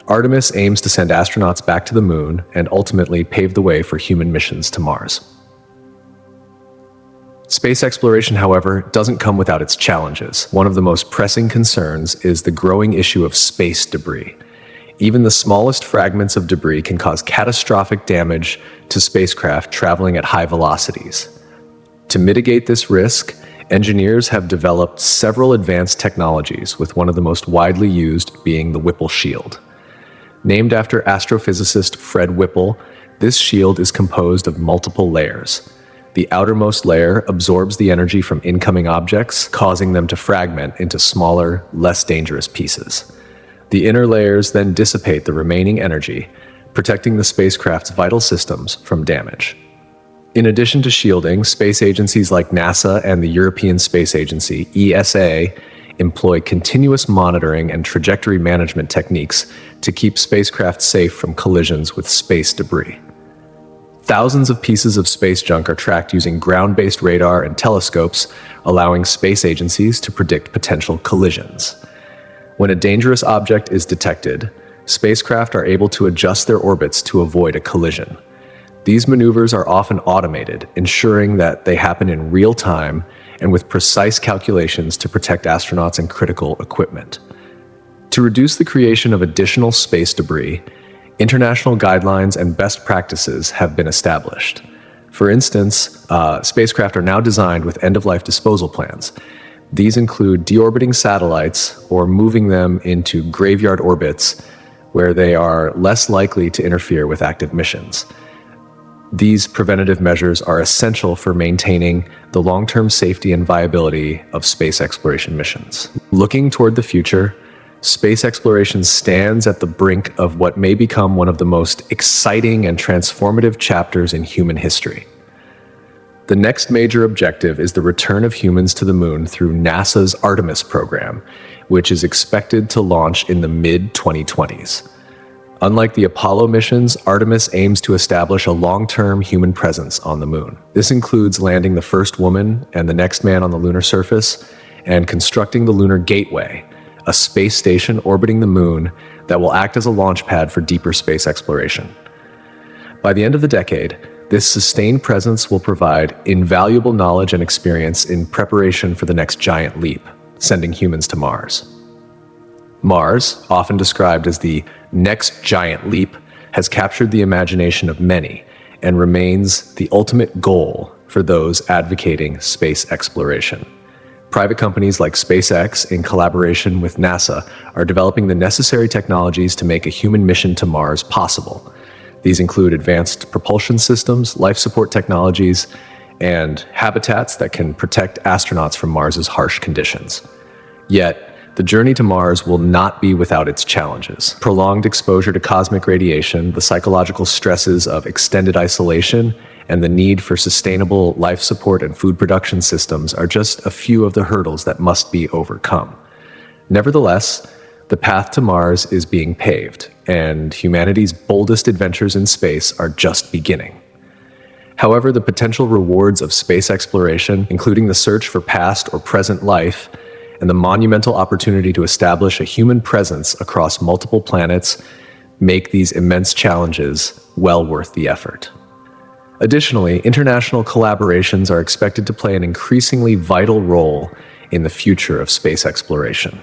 Artemis aims to send astronauts back to the moon and ultimately pave the way for human missions to Mars. Space exploration, however, doesn't come without its challenges. One of the most pressing concerns is the growing issue of space debris. Even the smallest fragments of debris can cause catastrophic damage to spacecraft traveling at high velocities. To mitigate this risk, engineers have developed several advanced technologies, with one of the most widely used being the Whipple shield. Named after astrophysicist Fred Whipple, this shield is composed of multiple layers. The outermost layer absorbs the energy from incoming objects, causing them to fragment into smaller, less dangerous pieces. The inner layers then dissipate the remaining energy, protecting the spacecraft's vital systems from damage. In addition to shielding, space agencies like NASA and the European Space Agency, ESA, employ continuous monitoring and trajectory management techniques to keep spacecraft safe from collisions with space debris. Thousands of pieces of space junk are tracked using ground-based radar and telescopes, allowing space agencies to predict potential collisions. When a dangerous object is detected, spacecraft are able to adjust their orbits to avoid a collision. These maneuvers are often automated, ensuring that they happen in real time and with precise calculations to protect astronauts and critical equipment. To reduce the creation of additional space debris, international guidelines and best practices have been established. For instance, spacecraft are now designed with end-of-life disposal plans. These include deorbiting satellites or moving them into graveyard orbits where they are less likely to interfere with active missions. These preventative measures are essential for maintaining the long-term safety and viability of space exploration missions. Looking toward the future, space exploration stands at the brink of what may become one of the most exciting and transformative chapters in human history. The next major objective is the return of humans to the moon through NASA's Artemis program, which is expected to launch in the mid-2020s. Unlike the Apollo missions, Artemis aims to establish a long-term human presence on the moon. This includes landing the first woman and the next man on the lunar surface, and constructing the Lunar Gateway, a space station orbiting the moon that will act as a launch pad for deeper space exploration. By the end of the decade, this sustained presence will provide invaluable knowledge and experience in preparation for the next giant leap, sending humans to Mars. Mars, often described as the next giant leap, has captured the imagination of many and remains the ultimate goal for those advocating space exploration. Private companies like SpaceX, in collaboration with NASA, are developing the necessary technologies to make a human mission to Mars possible. These include advanced propulsion systems, life support technologies, and habitats that can protect astronauts from Mars's harsh conditions. Yet, the journey to Mars will not be without its challenges. Prolonged exposure to cosmic radiation, the psychological stresses of extended isolation, and the need for sustainable life support and food production systems are just a few of the hurdles that must be overcome. Nevertheless, the path to Mars is being paved, and humanity's boldest adventures in space are just beginning. However, the potential rewards of space exploration, including the search for past or present life, and the monumental opportunity to establish a human presence across multiple planets, make these immense challenges well worth the effort. Additionally, international collaborations are expected to play an increasingly vital role in the future of space exploration.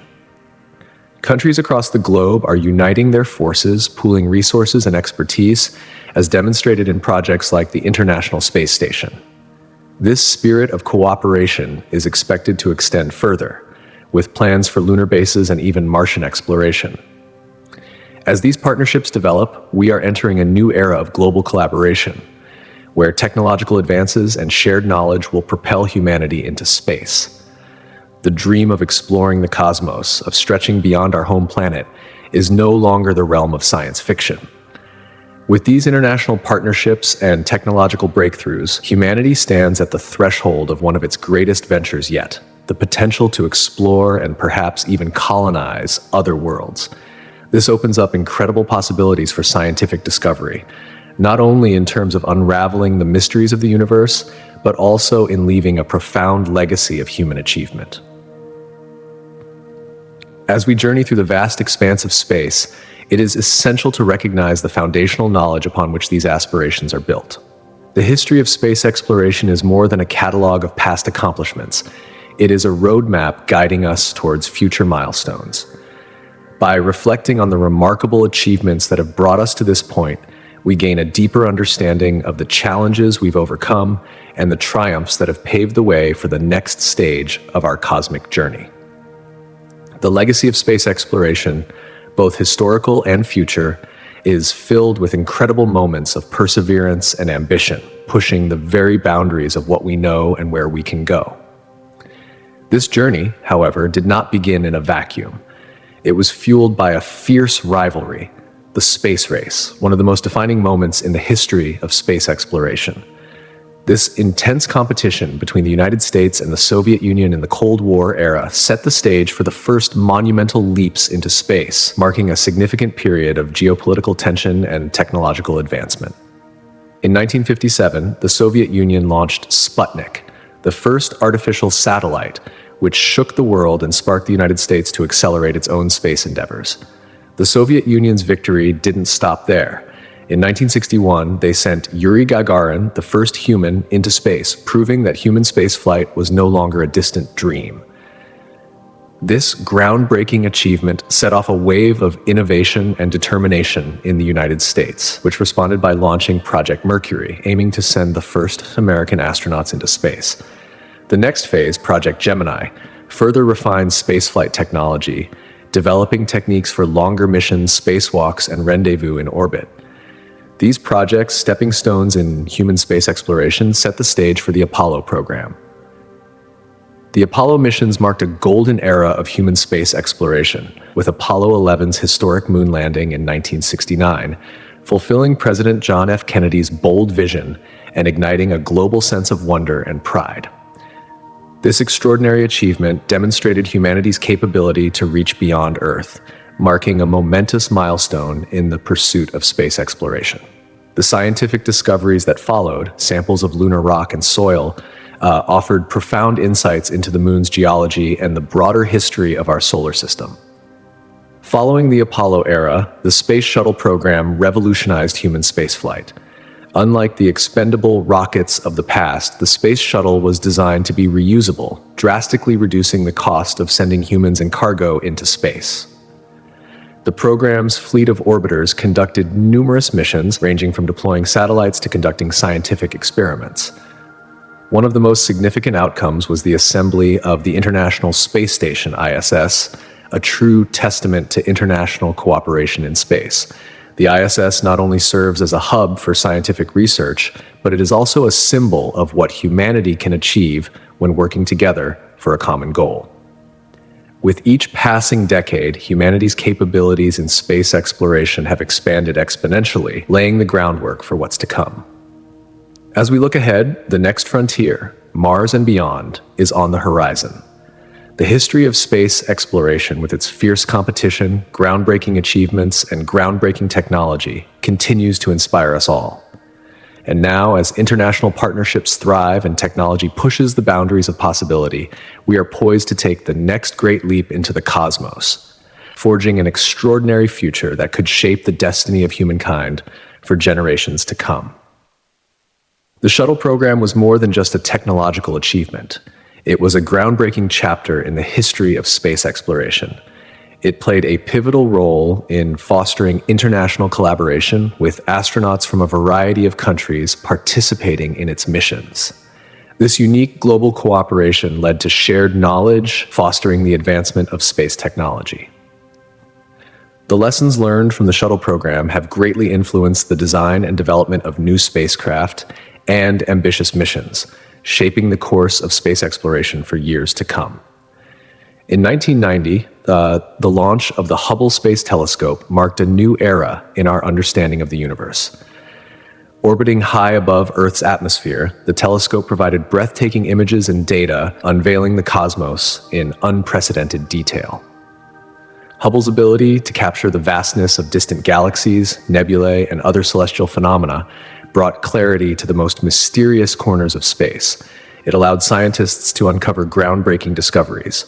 Countries across the globe are uniting their forces, pooling resources and expertise, as demonstrated in projects like the International Space Station. This spirit of cooperation is expected to extend further, with plans for lunar bases and even Martian exploration. As these partnerships develop, we are entering a new era of global collaboration, where technological advances and shared knowledge will propel humanity into space. The dream of exploring the cosmos, of stretching beyond our home planet, is no longer the realm of science fiction. With these international partnerships and technological breakthroughs, humanity stands at the threshold of one of its greatest ventures yet, the potential to explore and perhaps even colonize other worlds. This opens up incredible possibilities for scientific discovery, not only in terms of unraveling the mysteries of the universe, but also in leaving a profound legacy of human achievement. As we journey through the vast expanse of space, it is essential to recognize the foundational knowledge upon which these aspirations are built. The history of space exploration is more than a catalog of past accomplishments. It is a roadmap guiding us towards future milestones. By reflecting on the remarkable achievements that have brought us to this point, we gain a deeper understanding of the challenges we've overcome and the triumphs that have paved the way for the next stage of our cosmic journey. The legacy of space exploration, both historical and future, is filled with incredible moments of perseverance and ambition, pushing the very boundaries of what we know and where we can go. This journey, however, did not begin in a vacuum. It was fueled by a fierce rivalry, the space race, one of the most defining moments in the history of space exploration. This intense competition between the United States and the Soviet Union in the Cold War era set the stage for the first monumental leaps into space, marking a significant period of geopolitical tension and technological advancement. In 1957, the Soviet Union launched Sputnik, the first artificial satellite, which shook the world and sparked the United States to accelerate its own space endeavors. The Soviet Union's victory didn't stop there. In 1961, they sent Yuri Gagarin, the first human, into space, proving that human spaceflight was no longer a distant dream. This groundbreaking achievement set off a wave of innovation and determination in the United States, which responded by launching Project Mercury, aiming to send the first American astronauts into space. The next phase, Project Gemini, further refined spaceflight technology, developing techniques for longer missions, spacewalks, and rendezvous in orbit. These projects, stepping stones in human space exploration, set the stage for the Apollo program. The Apollo missions marked a golden era of human space exploration, with Apollo 11's historic moon landing in 1969, fulfilling President John F. Kennedy's bold vision and igniting a global sense of wonder and pride. This extraordinary achievement demonstrated humanity's capability to reach beyond Earth, marking a momentous milestone in the pursuit of space exploration. The scientific discoveries that followed, samples of lunar rock and soil, offered profound insights into the moon's geology and the broader history of our solar system. Following the Apollo era, the Space Shuttle program revolutionized human spaceflight. Unlike the expendable rockets of the past, the Space Shuttle was designed to be reusable, drastically reducing the cost of sending humans and cargo into space. The program's fleet of orbiters conducted numerous missions, ranging from deploying satellites to conducting scientific experiments. One of the most significant outcomes was the assembly of the International Space Station, ISS, a true testament to international cooperation in space. The ISS not only serves as a hub for scientific research, but it is also a symbol of what humanity can achieve when working together for a common goal. With each passing decade, humanity's capabilities in space exploration have expanded exponentially, laying the groundwork for what's to come. As we look ahead, the next frontier, Mars and beyond, is on the horizon. The history of space exploration, with its fierce competition, groundbreaking achievements, and groundbreaking technology, continues to inspire us all. And now, as international partnerships thrive and technology pushes the boundaries of possibility, we are poised to take the next great leap into the cosmos, forging an extraordinary future that could shape the destiny of humankind for generations to come. The shuttle program was more than just a technological achievement. It was a groundbreaking chapter in the history of space exploration. It played a pivotal role in fostering international collaboration, with astronauts from a variety of countries participating in its missions. This unique global cooperation led to shared knowledge, fostering the advancement of space technology. The lessons learned from the shuttle program have greatly influenced the design and development of new spacecraft and ambitious missions, shaping the course of space exploration for years to come. In 1990, the launch of the Hubble Space Telescope marked a new era in our understanding of the universe. Orbiting high above Earth's atmosphere, the telescope provided breathtaking images and data, unveiling the cosmos in unprecedented detail. Hubble's ability to capture the vastness of distant galaxies, nebulae, and other celestial phenomena brought clarity to the most mysterious corners of space. It allowed scientists to uncover groundbreaking discoveries: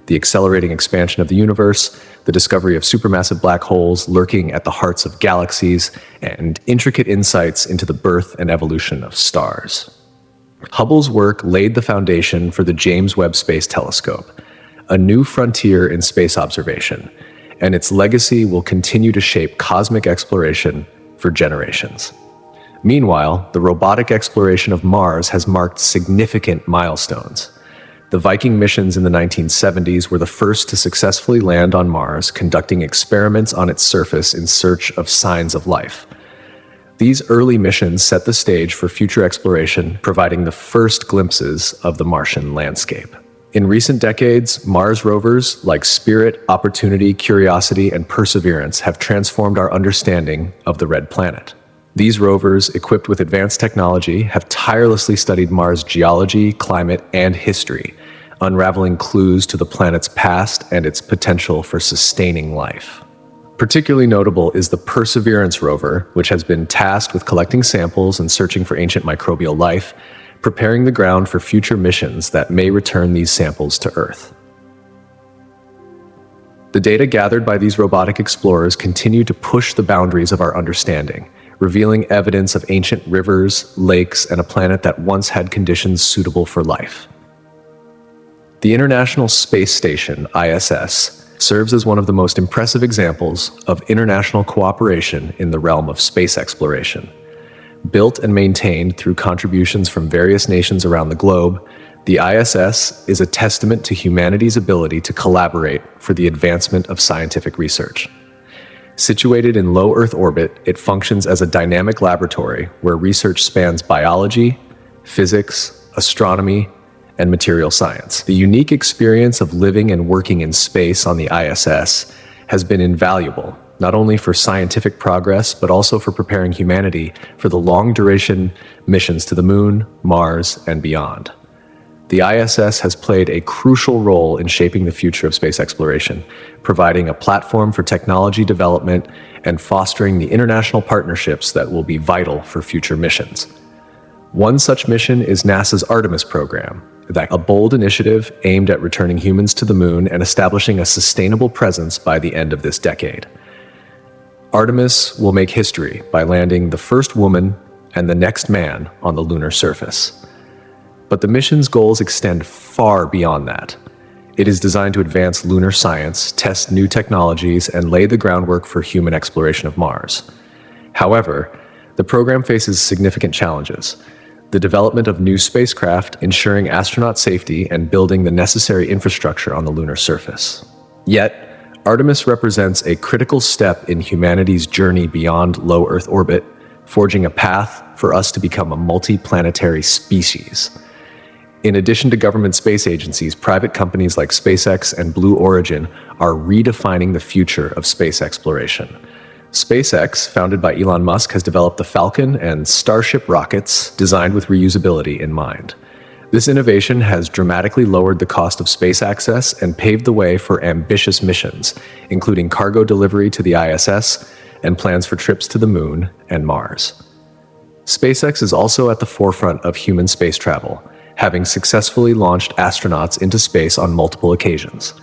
the accelerating expansion of the universe, the discovery of supermassive black holes lurking at the hearts of galaxies, and intricate insights into the birth and evolution of stars. Hubble's work laid the foundation for the James Webb Space Telescope, a new frontier in space observation, and its legacy will continue to shape cosmic exploration for generations. Meanwhile, the robotic exploration of Mars has marked significant milestones. The Viking missions in the 1970s were the first to successfully land on Mars, conducting experiments on its surface in search of signs of life. These early missions set the stage for future exploration, providing the first glimpses of the Martian landscape. In recent decades, Mars rovers like Spirit, Opportunity, Curiosity, and Perseverance have transformed our understanding of the Red Planet. These rovers, equipped with advanced technology, have tirelessly studied Mars' geology, climate, and history, unraveling clues to the planet's past and its potential for sustaining life. Particularly notable is the Perseverance rover, which has been tasked with collecting samples and searching for ancient microbial life, preparing the ground for future missions that may return these samples to Earth. The data gathered by these robotic explorers continue to push the boundaries of our understanding, revealing evidence of ancient rivers, lakes, and a planet that once had conditions suitable for life. The International Space Station, ISS, serves as one of the most impressive examples of international cooperation in the realm of space exploration. Built and maintained through contributions from various nations around the globe, the ISS is a testament to humanity's ability to collaborate for the advancement of scientific research. Situated in low Earth orbit, it functions as a dynamic laboratory where research spans biology, physics, astronomy, and material science. The unique experience of living and working in space on the ISS has been invaluable, not only for scientific progress, but also for preparing humanity for the long-duration missions to the Moon, Mars, and beyond. The ISS has played a crucial role in shaping the future of space exploration, providing a platform for technology development and fostering the international partnerships that will be vital for future missions. One such mission is NASA's Artemis program, a bold initiative aimed at returning humans to the Moon and establishing a sustainable presence by the end of this decade. Artemis will make history by landing the first woman and the next man on the lunar surface. But the mission's goals extend far beyond that. It is designed to advance lunar science, test new technologies, and lay the groundwork for human exploration of Mars. However, the program faces significant challenges: the development of new spacecraft, ensuring astronaut safety, and building the necessary infrastructure on the lunar surface. Yet, Artemis represents a critical step in humanity's journey beyond low Earth orbit, forging a path for us to become a multi-planetary species. In addition to government space agencies, private companies like SpaceX and Blue Origin are redefining the future of space exploration. SpaceX, founded by Elon Musk, has developed the Falcon and Starship rockets designed with reusability in mind. This innovation has dramatically lowered the cost of space access and paved the way for ambitious missions, including cargo delivery to the ISS and plans for trips to the Moon and Mars. SpaceX is also at the forefront of human space travel, having successfully launched astronauts into space on multiple occasions.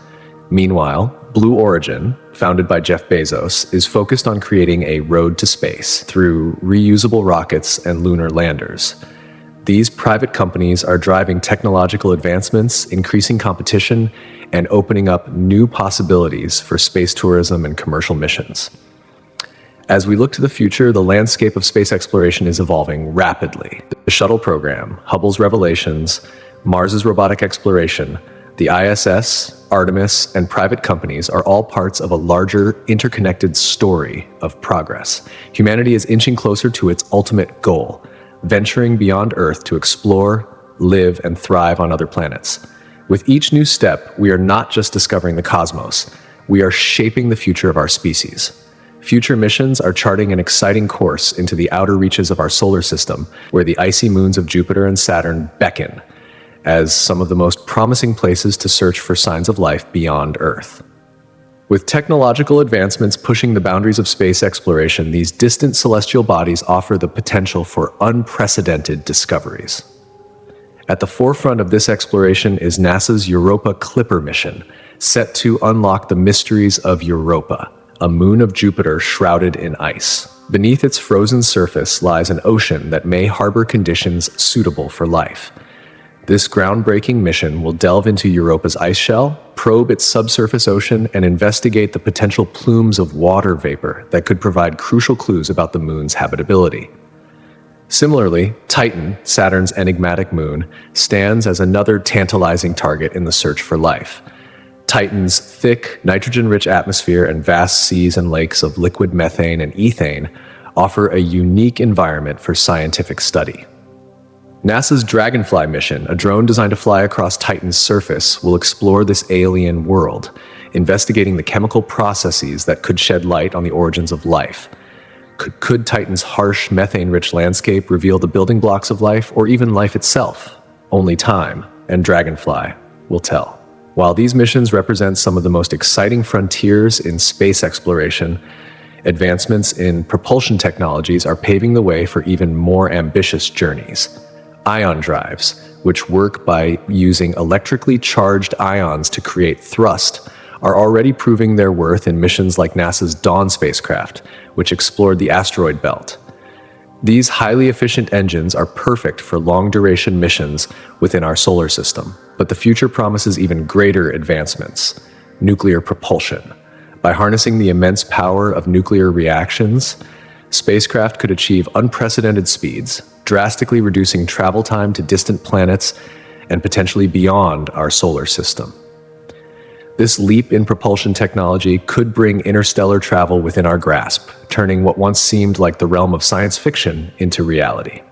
Meanwhile, Blue Origin, founded by Jeff Bezos, is focused on creating a road to space through reusable rockets and lunar landers. These private companies are driving technological advancements, increasing competition, and opening up new possibilities for space tourism and commercial missions. As we look to the future, the landscape of space exploration is evolving rapidly. The shuttle program, Hubble's revelations, Mars's robotic exploration, the ISS, Artemis, and private companies are all parts of a larger, interconnected story of progress. Humanity is inching closer to its ultimate goal, venturing beyond Earth to explore, live, and thrive on other planets. With each new step, we are not just discovering the cosmos, we are shaping the future of our species. Future missions are charting an exciting course into the outer reaches of our solar system, where the icy moons of Jupiter and Saturn beckon as some of the most promising places to search for signs of life beyond Earth. With technological advancements pushing the boundaries of space exploration, these distant celestial bodies offer the potential for unprecedented discoveries. At the forefront of this exploration is NASA's Europa Clipper mission, set to unlock the mysteries of Europa, a moon of Jupiter shrouded in ice. Beneath its frozen surface lies an ocean that may harbor conditions suitable for life. This groundbreaking mission will delve into Europa's ice shell, probe its subsurface ocean, and investigate the potential plumes of water vapor that could provide crucial clues about the moon's habitability. Similarly, Titan, Saturn's enigmatic moon, stands as another tantalizing target in the search for life. Titan's thick, nitrogen-rich atmosphere and vast seas and lakes of liquid methane and ethane offer a unique environment for scientific study. NASA's Dragonfly mission, a drone designed to fly across Titan's surface, will explore this alien world, investigating the chemical processes that could shed light on the origins of life. Could Titan's harsh, methane-rich landscape reveal the building blocks of life, or even life itself? Only time and Dragonfly will tell. While these missions represent some of the most exciting frontiers in space exploration, advancements in propulsion technologies are paving the way for even more ambitious journeys. Ion drives, which work by using electrically charged ions to create thrust, are already proving their worth in missions like NASA's Dawn spacecraft, which explored the asteroid belt. These highly efficient engines are perfect for long-duration missions within our solar system, but the future promises even greater advancements: nuclear propulsion. By harnessing the immense power of nuclear reactions, spacecraft could achieve unprecedented speeds, drastically reducing travel time to distant planets and potentially beyond our solar system. This leap in propulsion technology could bring interstellar travel within our grasp, turning what once seemed like the realm of science fiction into reality.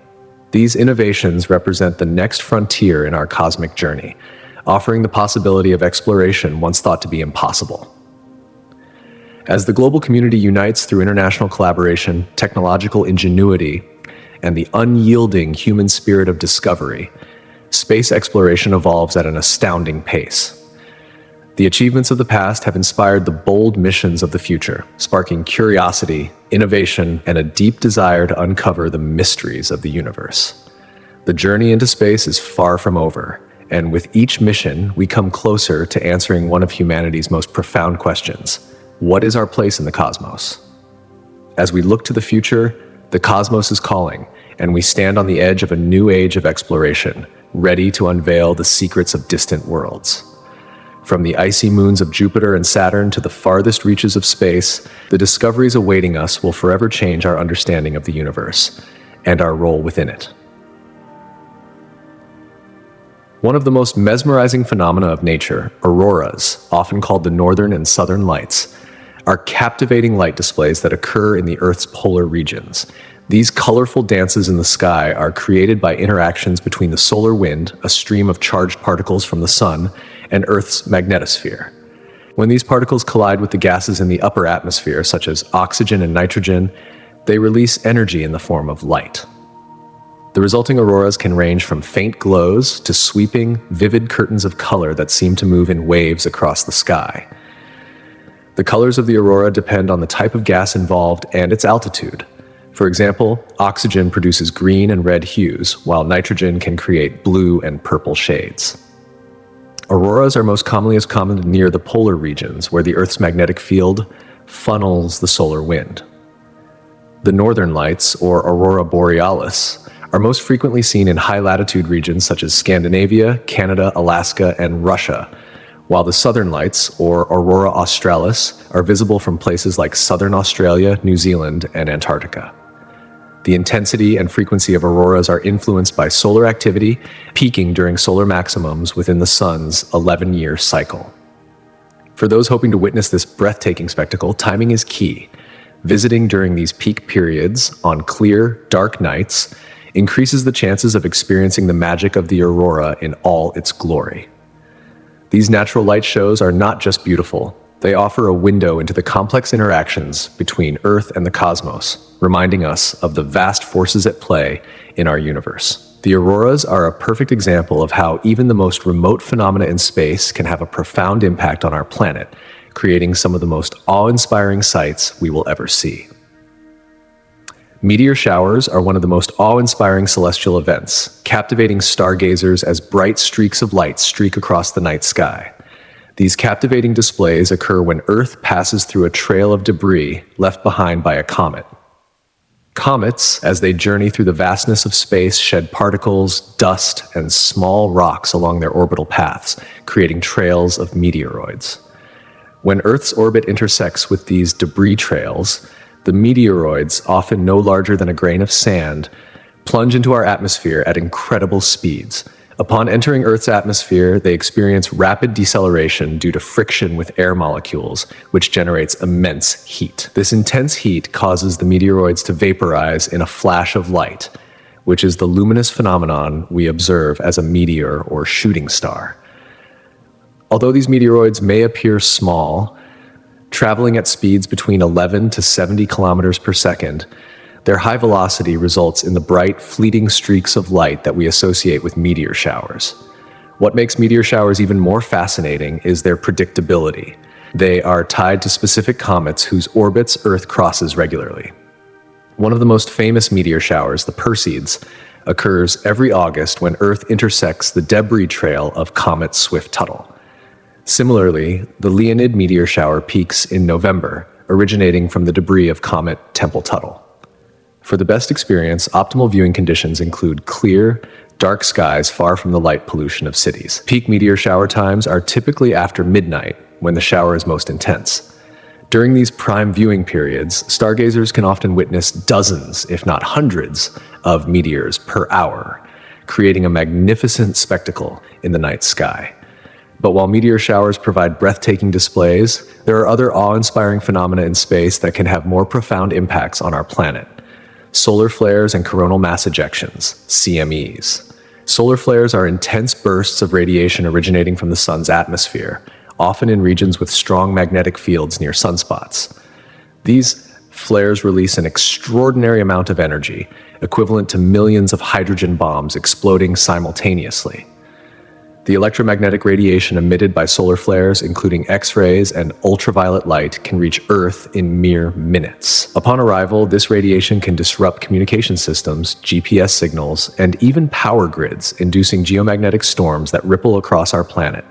These innovations represent the next frontier in our cosmic journey, offering the possibility of exploration once thought to be impossible. As the global community unites through international collaboration, technological ingenuity, and the unyielding human spirit of discovery, space exploration evolves at an astounding pace. The achievements of the past have inspired the bold missions of the future, sparking curiosity, innovation, and a deep desire to uncover the mysteries of the universe. The journey into space is far from over, and with each mission, we come closer to answering one of humanity's most profound questions: what is our place in the cosmos? As we look to the future, the cosmos is calling, and we stand on the edge of a new age of exploration, ready to unveil the secrets of distant worlds. From the icy moons of Jupiter and Saturn to the farthest reaches of space, the discoveries awaiting us will forever change our understanding of the universe and our role within it. One of the most mesmerizing phenomena of nature, auroras, often called the northern and southern lights, are captivating light displays that occur in the Earth's polar regions. These colorful dances in the sky are created by interactions between the solar wind, a stream of charged particles from the sun, and Earth's magnetosphere. When these particles collide with the gases in the upper atmosphere, such as oxygen and nitrogen, they release energy in the form of light. The resulting auroras can range from faint glows to sweeping, vivid curtains of color that seem to move in waves across the sky. The colors of the aurora depend on the type of gas involved and its altitude. For example, oxygen produces green and red hues, while nitrogen can create blue and purple shades. Auroras are most commonly near the polar regions, where the Earth's magnetic field funnels the solar wind. The northern lights, or aurora borealis, are most frequently seen in high-latitude regions such as Scandinavia, Canada, Alaska, and Russia, while the southern lights, or aurora australis, are visible from places like southern Australia, New Zealand, and Antarctica. The intensity and frequency of auroras are influenced by solar activity, peaking during solar maximums within the sun's 11-year cycle. For those hoping to witness this breathtaking spectacle, timing is key. Visiting during these peak periods on clear, dark nights increases the chances of experiencing the magic of the aurora in all its glory. These natural light shows are not just beautiful. They offer a window into the complex interactions between Earth and the cosmos, reminding us of the vast forces at play in our universe. The auroras are a perfect example of how even the most remote phenomena in space can have a profound impact on our planet, creating some of the most awe-inspiring sights we will ever see. Meteor showers are one of the most awe-inspiring celestial events, captivating stargazers as bright streaks of light streak across the night sky. These captivating displays occur when Earth passes through a trail of debris left behind by a comet. Comets, as they journey through the vastness of space, shed particles, dust, and small rocks along their orbital paths, creating trails of meteoroids. When Earth's orbit intersects with these debris trails, the meteoroids, often no larger than a grain of sand, plunge into our atmosphere at incredible speeds. Upon entering Earth's atmosphere, they experience rapid deceleration due to friction with air molecules, which generates immense heat. This intense heat causes the meteoroids to vaporize in a flash of light, which is the luminous phenomenon we observe as a meteor or shooting star. Although these meteoroids may appear small, traveling at speeds between 11 to 70 kilometers per second, their high velocity results in the bright, fleeting streaks of light that we associate with meteor showers. What makes meteor showers even more fascinating is their predictability. They are tied to specific comets whose orbits Earth crosses regularly. One of the most famous meteor showers, the Perseids, occurs every August when Earth intersects the debris trail of Comet Swift-Tuttle. Similarly, the Leonid meteor shower peaks in November, originating from the debris of Comet Tempel-Tuttle. For the best experience, optimal viewing conditions include clear, dark skies far from the light pollution of cities. Peak meteor shower times are typically after midnight, when the shower is most intense. During these prime viewing periods, stargazers can often witness dozens, if not hundreds, of meteors per hour, creating a magnificent spectacle in the night sky. But while meteor showers provide breathtaking displays, there are other awe-inspiring phenomena in space that can have more profound impacts on our planet. Solar flares and coronal mass ejections, CMEs. Solar flares are intense bursts of radiation originating from the sun's atmosphere, often in regions with strong magnetic fields near sunspots. These flares release an extraordinary amount of energy, equivalent to millions of hydrogen bombs exploding simultaneously. The electromagnetic radiation emitted by solar flares, including X-rays and ultraviolet light, can reach Earth in mere minutes. Upon arrival, this radiation can disrupt communication systems, GPS signals, and even power grids, inducing geomagnetic storms that ripple across our planet.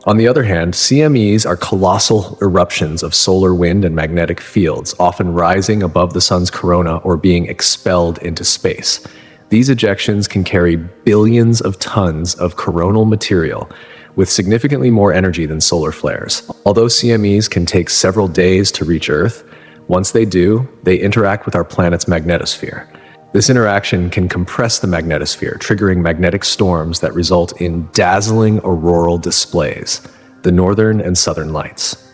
On the other hand, CMEs are colossal eruptions of solar wind and magnetic fields, often rising above the sun's corona or being expelled into space. These ejections can carry billions of tons of coronal material with significantly more energy than solar flares. Although CMEs can take several days to reach Earth, once they do, they interact with our planet's magnetosphere. This interaction can compress the magnetosphere, triggering magnetic storms that result in dazzling auroral displays, the northern and southern lights.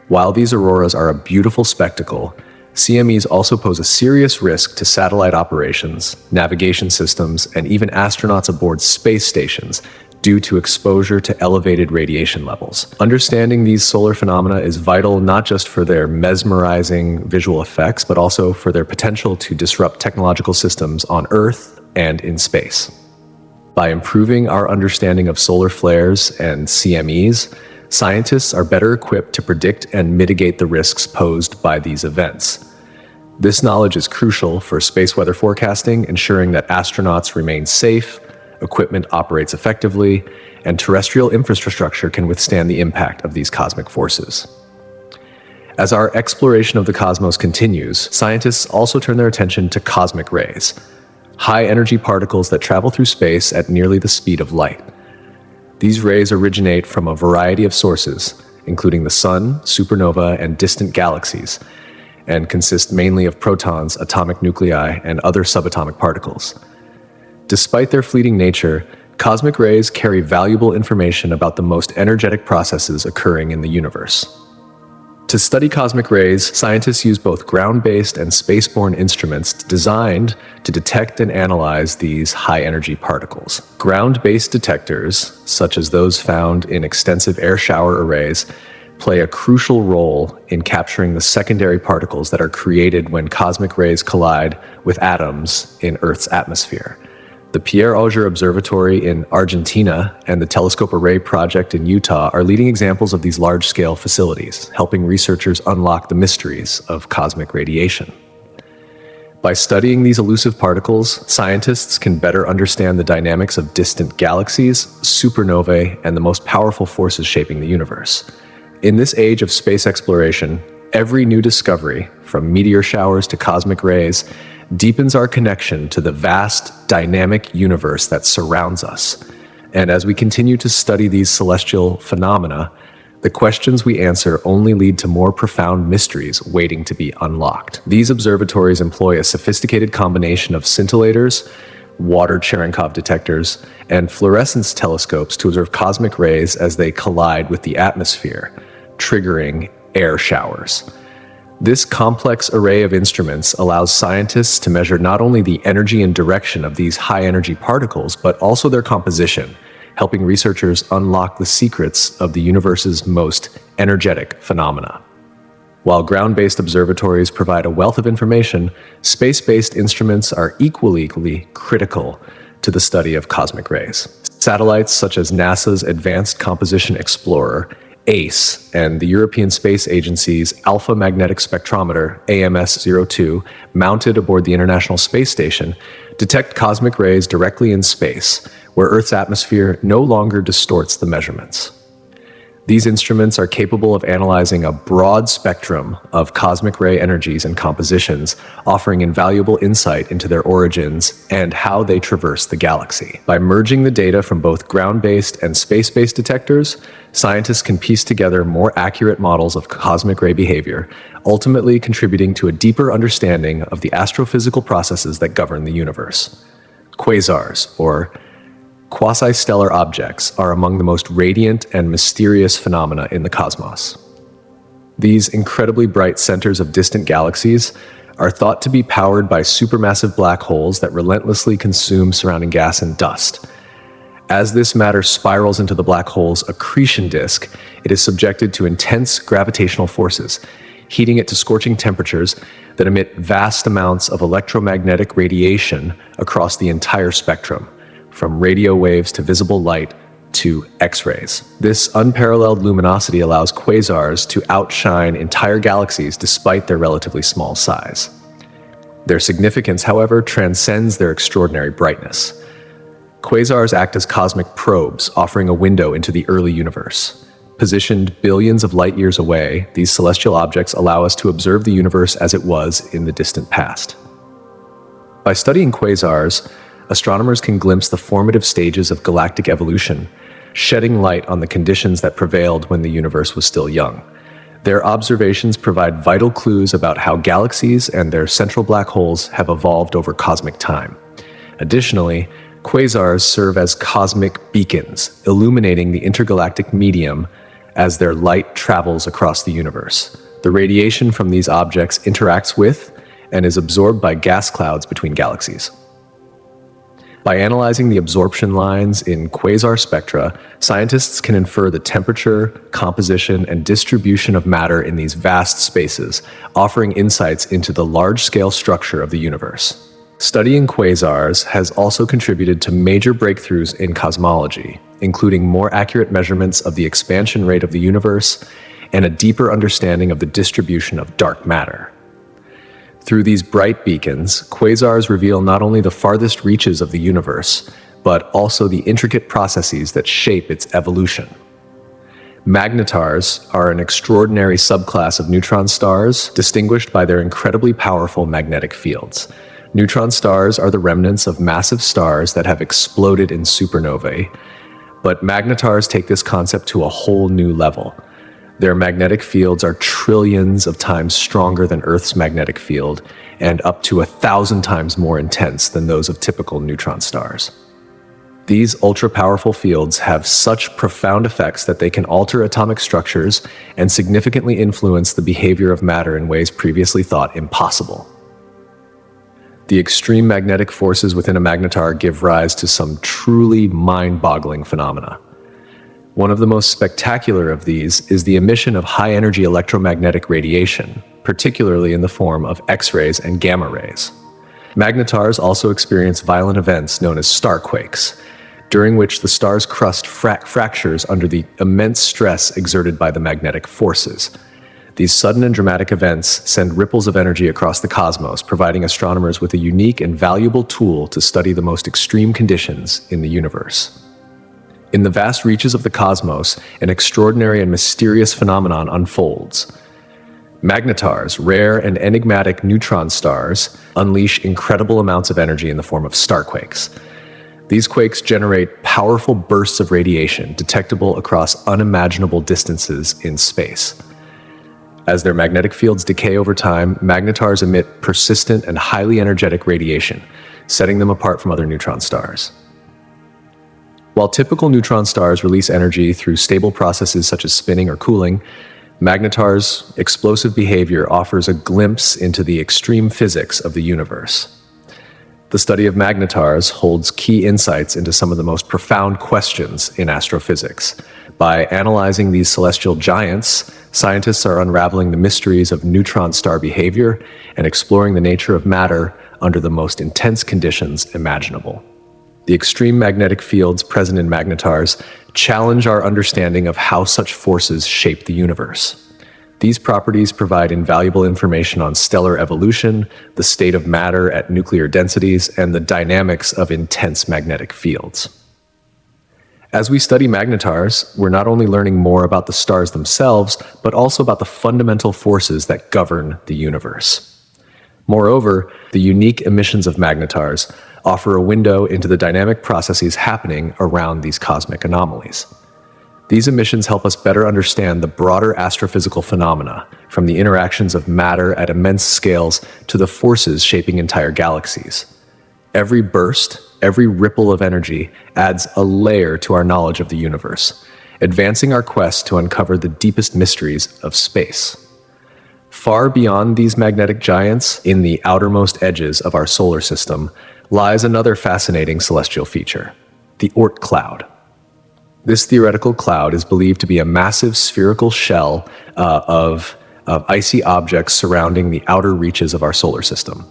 While these auroras are a beautiful spectacle, CMEs also pose a serious risk to satellite operations, navigation systems, and even astronauts aboard space stations due to exposure to elevated radiation levels. Understanding these solar phenomena is vital not just for their mesmerizing visual effects, but also for their potential to disrupt technological systems on Earth and in space. By improving our understanding of solar flares and CMEs, scientists are better equipped to predict and mitigate the risks posed by these events. This knowledge is crucial for space weather forecasting, ensuring that astronauts remain safe, equipment operates effectively, and terrestrial infrastructure can withstand the impact of these cosmic forces. As our exploration of the cosmos continues, scientists also turn their attention to cosmic rays, high-energy particles that travel through space at nearly the speed of light. These rays originate from a variety of sources, including the Sun, supernova, and distant galaxies, and consist mainly of protons, atomic nuclei, and other subatomic particles. Despite their fleeting nature, cosmic rays carry valuable information about the most energetic processes occurring in the universe. To study cosmic rays, scientists use both ground-based and spaceborne instruments designed to detect and analyze these high-energy particles. Ground-based detectors, such as those found in extensive air shower arrays, play a crucial role in capturing the secondary particles that are created when cosmic rays collide with atoms in Earth's atmosphere. The Pierre Auger Observatory in Argentina and the Telescope Array Project in Utah are leading examples of these large-scale facilities, helping researchers unlock the mysteries of cosmic radiation. By studying these elusive particles, scientists can better understand the dynamics of distant galaxies, supernovae, and the most powerful forces shaping the universe. In this age of space exploration, every new discovery, from meteor showers to cosmic rays, deepens our connection to the vast, dynamic universe that surrounds us. And as we continue to study these celestial phenomena, the questions we answer only lead to more profound mysteries waiting to be unlocked. These observatories employ a sophisticated combination of scintillators, water Cherenkov detectors, and fluorescence telescopes to observe cosmic rays as they collide with the atmosphere, triggering air showers. This complex array of instruments allows scientists to measure not only the energy and direction of these high-energy particles, but also their composition, helping researchers unlock the secrets of the universe's most energetic phenomena. While ground-based observatories provide a wealth of information, space-based instruments are equally critical to the study of cosmic rays. Satellites such as NASA's Advanced Composition Explorer, ACE, and the European Space Agency's Alpha Magnetic Spectrometer, AMS-02, mounted aboard the International Space Station, detect cosmic rays directly in space, where Earth's atmosphere no longer distorts the measurements. These instruments are capable of analyzing a broad spectrum of cosmic ray energies and compositions, offering invaluable insight into their origins and how they traverse the galaxy. By merging the data from both ground-based and space-based detectors, scientists can piece together more accurate models of cosmic ray behavior, ultimately contributing to a deeper understanding of the astrophysical processes that govern the universe. Quasars, or quasi-stellar objects, are among the most radiant and mysterious phenomena in the cosmos. These incredibly bright centers of distant galaxies are thought to be powered by supermassive black holes that relentlessly consume surrounding gas and dust. As this matter spirals into the black hole's accretion disk, it is subjected to intense gravitational forces, heating it to scorching temperatures that emit vast amounts of electromagnetic radiation across the entire spectrum, from radio waves to visible light to X-rays. This unparalleled luminosity allows quasars to outshine entire galaxies despite their relatively small size. Their significance, however, transcends their extraordinary brightness. Quasars act as cosmic probes, offering a window into the early universe. Positioned billions of light years away, these celestial objects allow us to observe the universe as it was in the distant past. By studying quasars, astronomers can glimpse the formative stages of galactic evolution, shedding light on the conditions that prevailed when the universe was still young. Their observations provide vital clues about how galaxies and their central black holes have evolved over cosmic time. Additionally, quasars serve as cosmic beacons, illuminating the intergalactic medium as their light travels across the universe. The radiation from these objects interacts with and is absorbed by gas clouds between galaxies. By analyzing the absorption lines in quasar spectra, scientists can infer the temperature, composition, and distribution of matter in these vast spaces, offering insights into the large-scale structure of the universe. Studying quasars has also contributed to major breakthroughs in cosmology, including more accurate measurements of the expansion rate of the universe and a deeper understanding of the distribution of dark matter. Through these bright beacons, quasars reveal not only the farthest reaches of the universe, but also the intricate processes that shape its evolution. Magnetars are an extraordinary subclass of neutron stars, distinguished by their incredibly powerful magnetic fields. Neutron stars are the remnants of massive stars that have exploded in supernovae, but magnetars take this concept to a whole new level. Their magnetic fields are trillions of times stronger than Earth's magnetic field and up to 1,000 times more intense than those of typical neutron stars. These ultra-powerful fields have such profound effects that they can alter atomic structures and significantly influence the behavior of matter in ways previously thought impossible. The extreme magnetic forces within a magnetar give rise to some truly mind-boggling phenomena. One of the most spectacular of these is the emission of high-energy electromagnetic radiation, particularly in the form of X-rays and gamma rays. Magnetars also experience violent events known as starquakes, during which the star's crust fractures under the immense stress exerted by the magnetic forces. These sudden and dramatic events send ripples of energy across the cosmos, providing astronomers with a unique and valuable tool to study the most extreme conditions in the universe. In the vast reaches of the cosmos, an extraordinary and mysterious phenomenon unfolds. Magnetars, rare and enigmatic neutron stars, unleash incredible amounts of energy in the form of starquakes. These quakes generate powerful bursts of radiation detectable across unimaginable distances in space. As their magnetic fields decay over time, magnetars emit persistent and highly energetic radiation, setting them apart from other neutron stars. While typical neutron stars release energy through stable processes such as spinning or cooling, magnetars' explosive behavior offers a glimpse into the extreme physics of the universe. The study of magnetars holds key insights into some of the most profound questions in astrophysics. By analyzing these celestial giants, scientists are unraveling the mysteries of neutron star behavior and exploring the nature of matter under the most intense conditions imaginable. The extreme magnetic fields present in magnetars challenge our understanding of how such forces shape the universe. These properties provide invaluable information on stellar evolution, the state of matter at nuclear densities, and the dynamics of intense magnetic fields. As we study magnetars, we're not only learning more about the stars themselves, but also about the fundamental forces that govern the universe. Moreover, the unique emissions of magnetars offer a window into the dynamic processes happening around these cosmic anomalies. These emissions help us better understand the broader astrophysical phenomena, from the interactions of matter at immense scales to the forces shaping entire galaxies. Every burst, every ripple of energy adds a layer to our knowledge of the universe, advancing our quest to uncover the deepest mysteries of space. Far beyond these magnetic giants, in the outermost edges of our solar system, lies another fascinating celestial feature, the Oort cloud. This theoretical cloud is believed to be a massive spherical shell of icy objects surrounding the outer reaches of our solar system.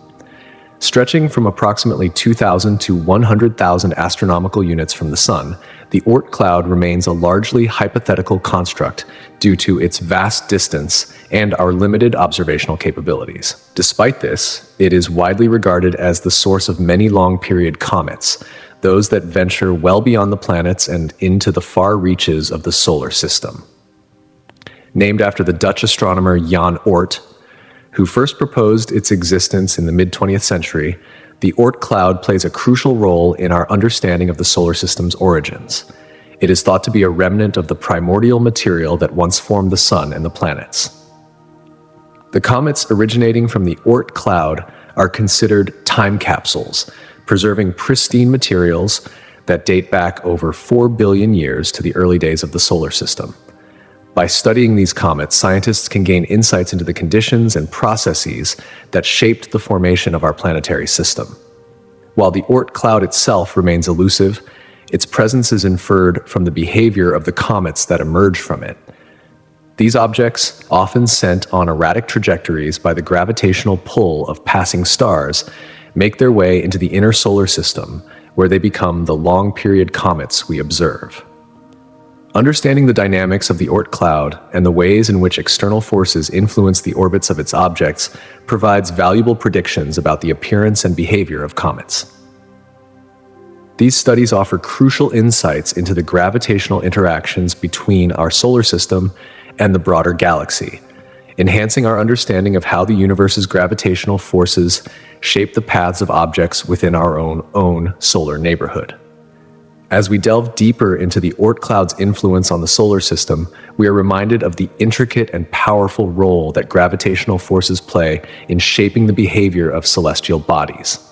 Stretching from approximately 2,000 to 100,000 astronomical units from the Sun, the Oort cloud remains a largely hypothetical construct due to its vast distance and our limited observational capabilities. Despite this, it is widely regarded as the source of many long-period comets, those that venture well beyond the planets and into the far reaches of the solar system. Named after the Dutch astronomer Jan Oort, who first proposed its existence in the mid-20th century, the Oort cloud plays a crucial role in our understanding of the solar system's origins. It is thought to be a remnant of the primordial material that once formed the Sun and the planets. The comets originating from the Oort cloud are considered time capsules, preserving pristine materials that date back over 4 billion years to the early days of the solar system. By studying these comets, scientists can gain insights into the conditions and processes that shaped the formation of our planetary system. While the Oort cloud itself remains elusive, its presence is inferred from the behavior of the comets that emerge from it. These objects, often sent on erratic trajectories by the gravitational pull of passing stars, make their way into the inner solar system, where they become the long-period comets we observe. Understanding the dynamics of the Oort cloud and the ways in which external forces influence the orbits of its objects provides valuable predictions about the appearance and behavior of comets. These studies offer crucial insights into the gravitational interactions between our solar system and the broader galaxy, enhancing our understanding of how the universe's gravitational forces shape the paths of objects within our own solar neighborhood. As we delve deeper into the Oort cloud's influence on the solar system, we are reminded of the intricate and powerful role that gravitational forces play in shaping the behavior of celestial bodies.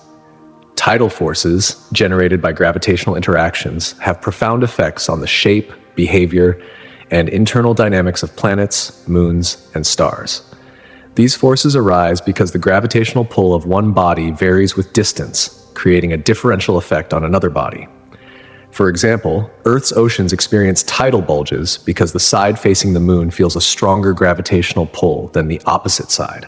Tidal forces, generated by gravitational interactions, have profound effects on the shape, behavior, and internal dynamics of planets, moons, and stars. These forces arise because the gravitational pull of one body varies with distance, creating a differential effect on another body. For example, Earth's oceans experience tidal bulges because the side facing the moon feels a stronger gravitational pull than the opposite side.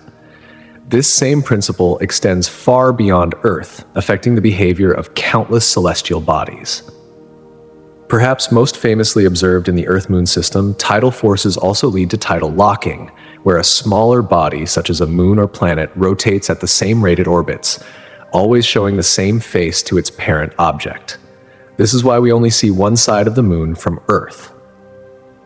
This same principle extends far beyond Earth, affecting the behavior of countless celestial bodies. Perhaps most famously observed in the Earth-Moon system, tidal forces also lead to tidal locking, where a smaller body, such as a moon or planet, rotates at the same rate it orbits, always showing the same face to its parent object. This is why we only see one side of the moon from Earth.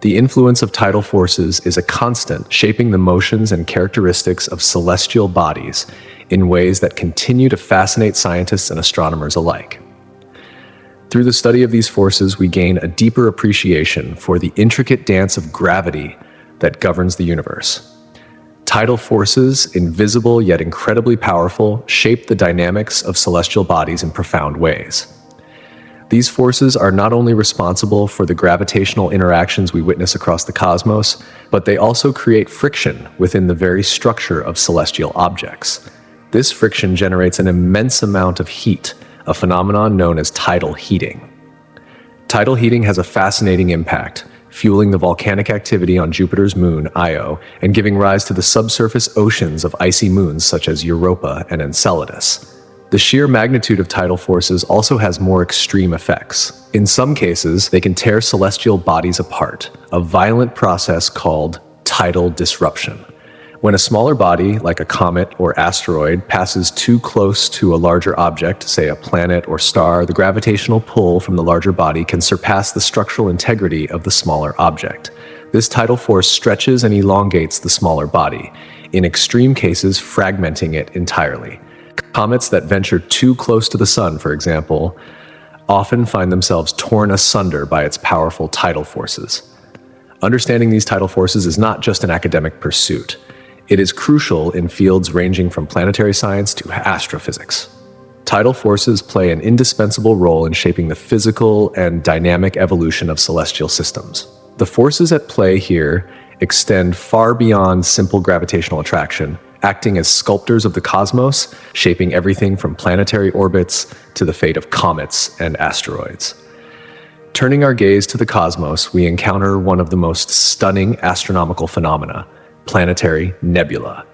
The influence of tidal forces is a constant, shaping the motions and characteristics of celestial bodies in ways that continue to fascinate scientists and astronomers alike. Through the study of these forces, we gain a deeper appreciation for the intricate dance of gravity that governs the universe. Tidal forces, invisible yet incredibly powerful, shape the dynamics of celestial bodies in profound ways. These forces are not only responsible for the gravitational interactions we witness across the cosmos, but they also create friction within the very structure of celestial objects. This friction generates an immense amount of heat, a phenomenon known as tidal heating. Tidal heating has a fascinating impact, fueling the volcanic activity on Jupiter's moon, Io, and giving rise to the subsurface oceans of icy moons such as Europa and Enceladus. The sheer magnitude of tidal forces also has more extreme effects. In some cases, they can tear celestial bodies apart, a violent process called tidal disruption. When a smaller body, like a comet or asteroid, passes too close to a larger object, say a planet or star, the gravitational pull from the larger body can surpass the structural integrity of the smaller object. This tidal force stretches and elongates the smaller body, in extreme cases fragmenting it entirely. Comets that venture too close to the sun, for example, often find themselves torn asunder by its powerful tidal forces. Understanding these tidal forces is not just an academic pursuit. It is crucial in fields ranging from planetary science to astrophysics. Tidal forces play an indispensable role in shaping the physical and dynamic evolution of celestial systems. The forces at play here extend far beyond simple gravitational attraction, acting as sculptors of the cosmos, shaping everything from planetary orbits to the fate of comets and asteroids. Turning our gaze to the cosmos, we encounter one of the most stunning astronomical phenomena: planetary nebula.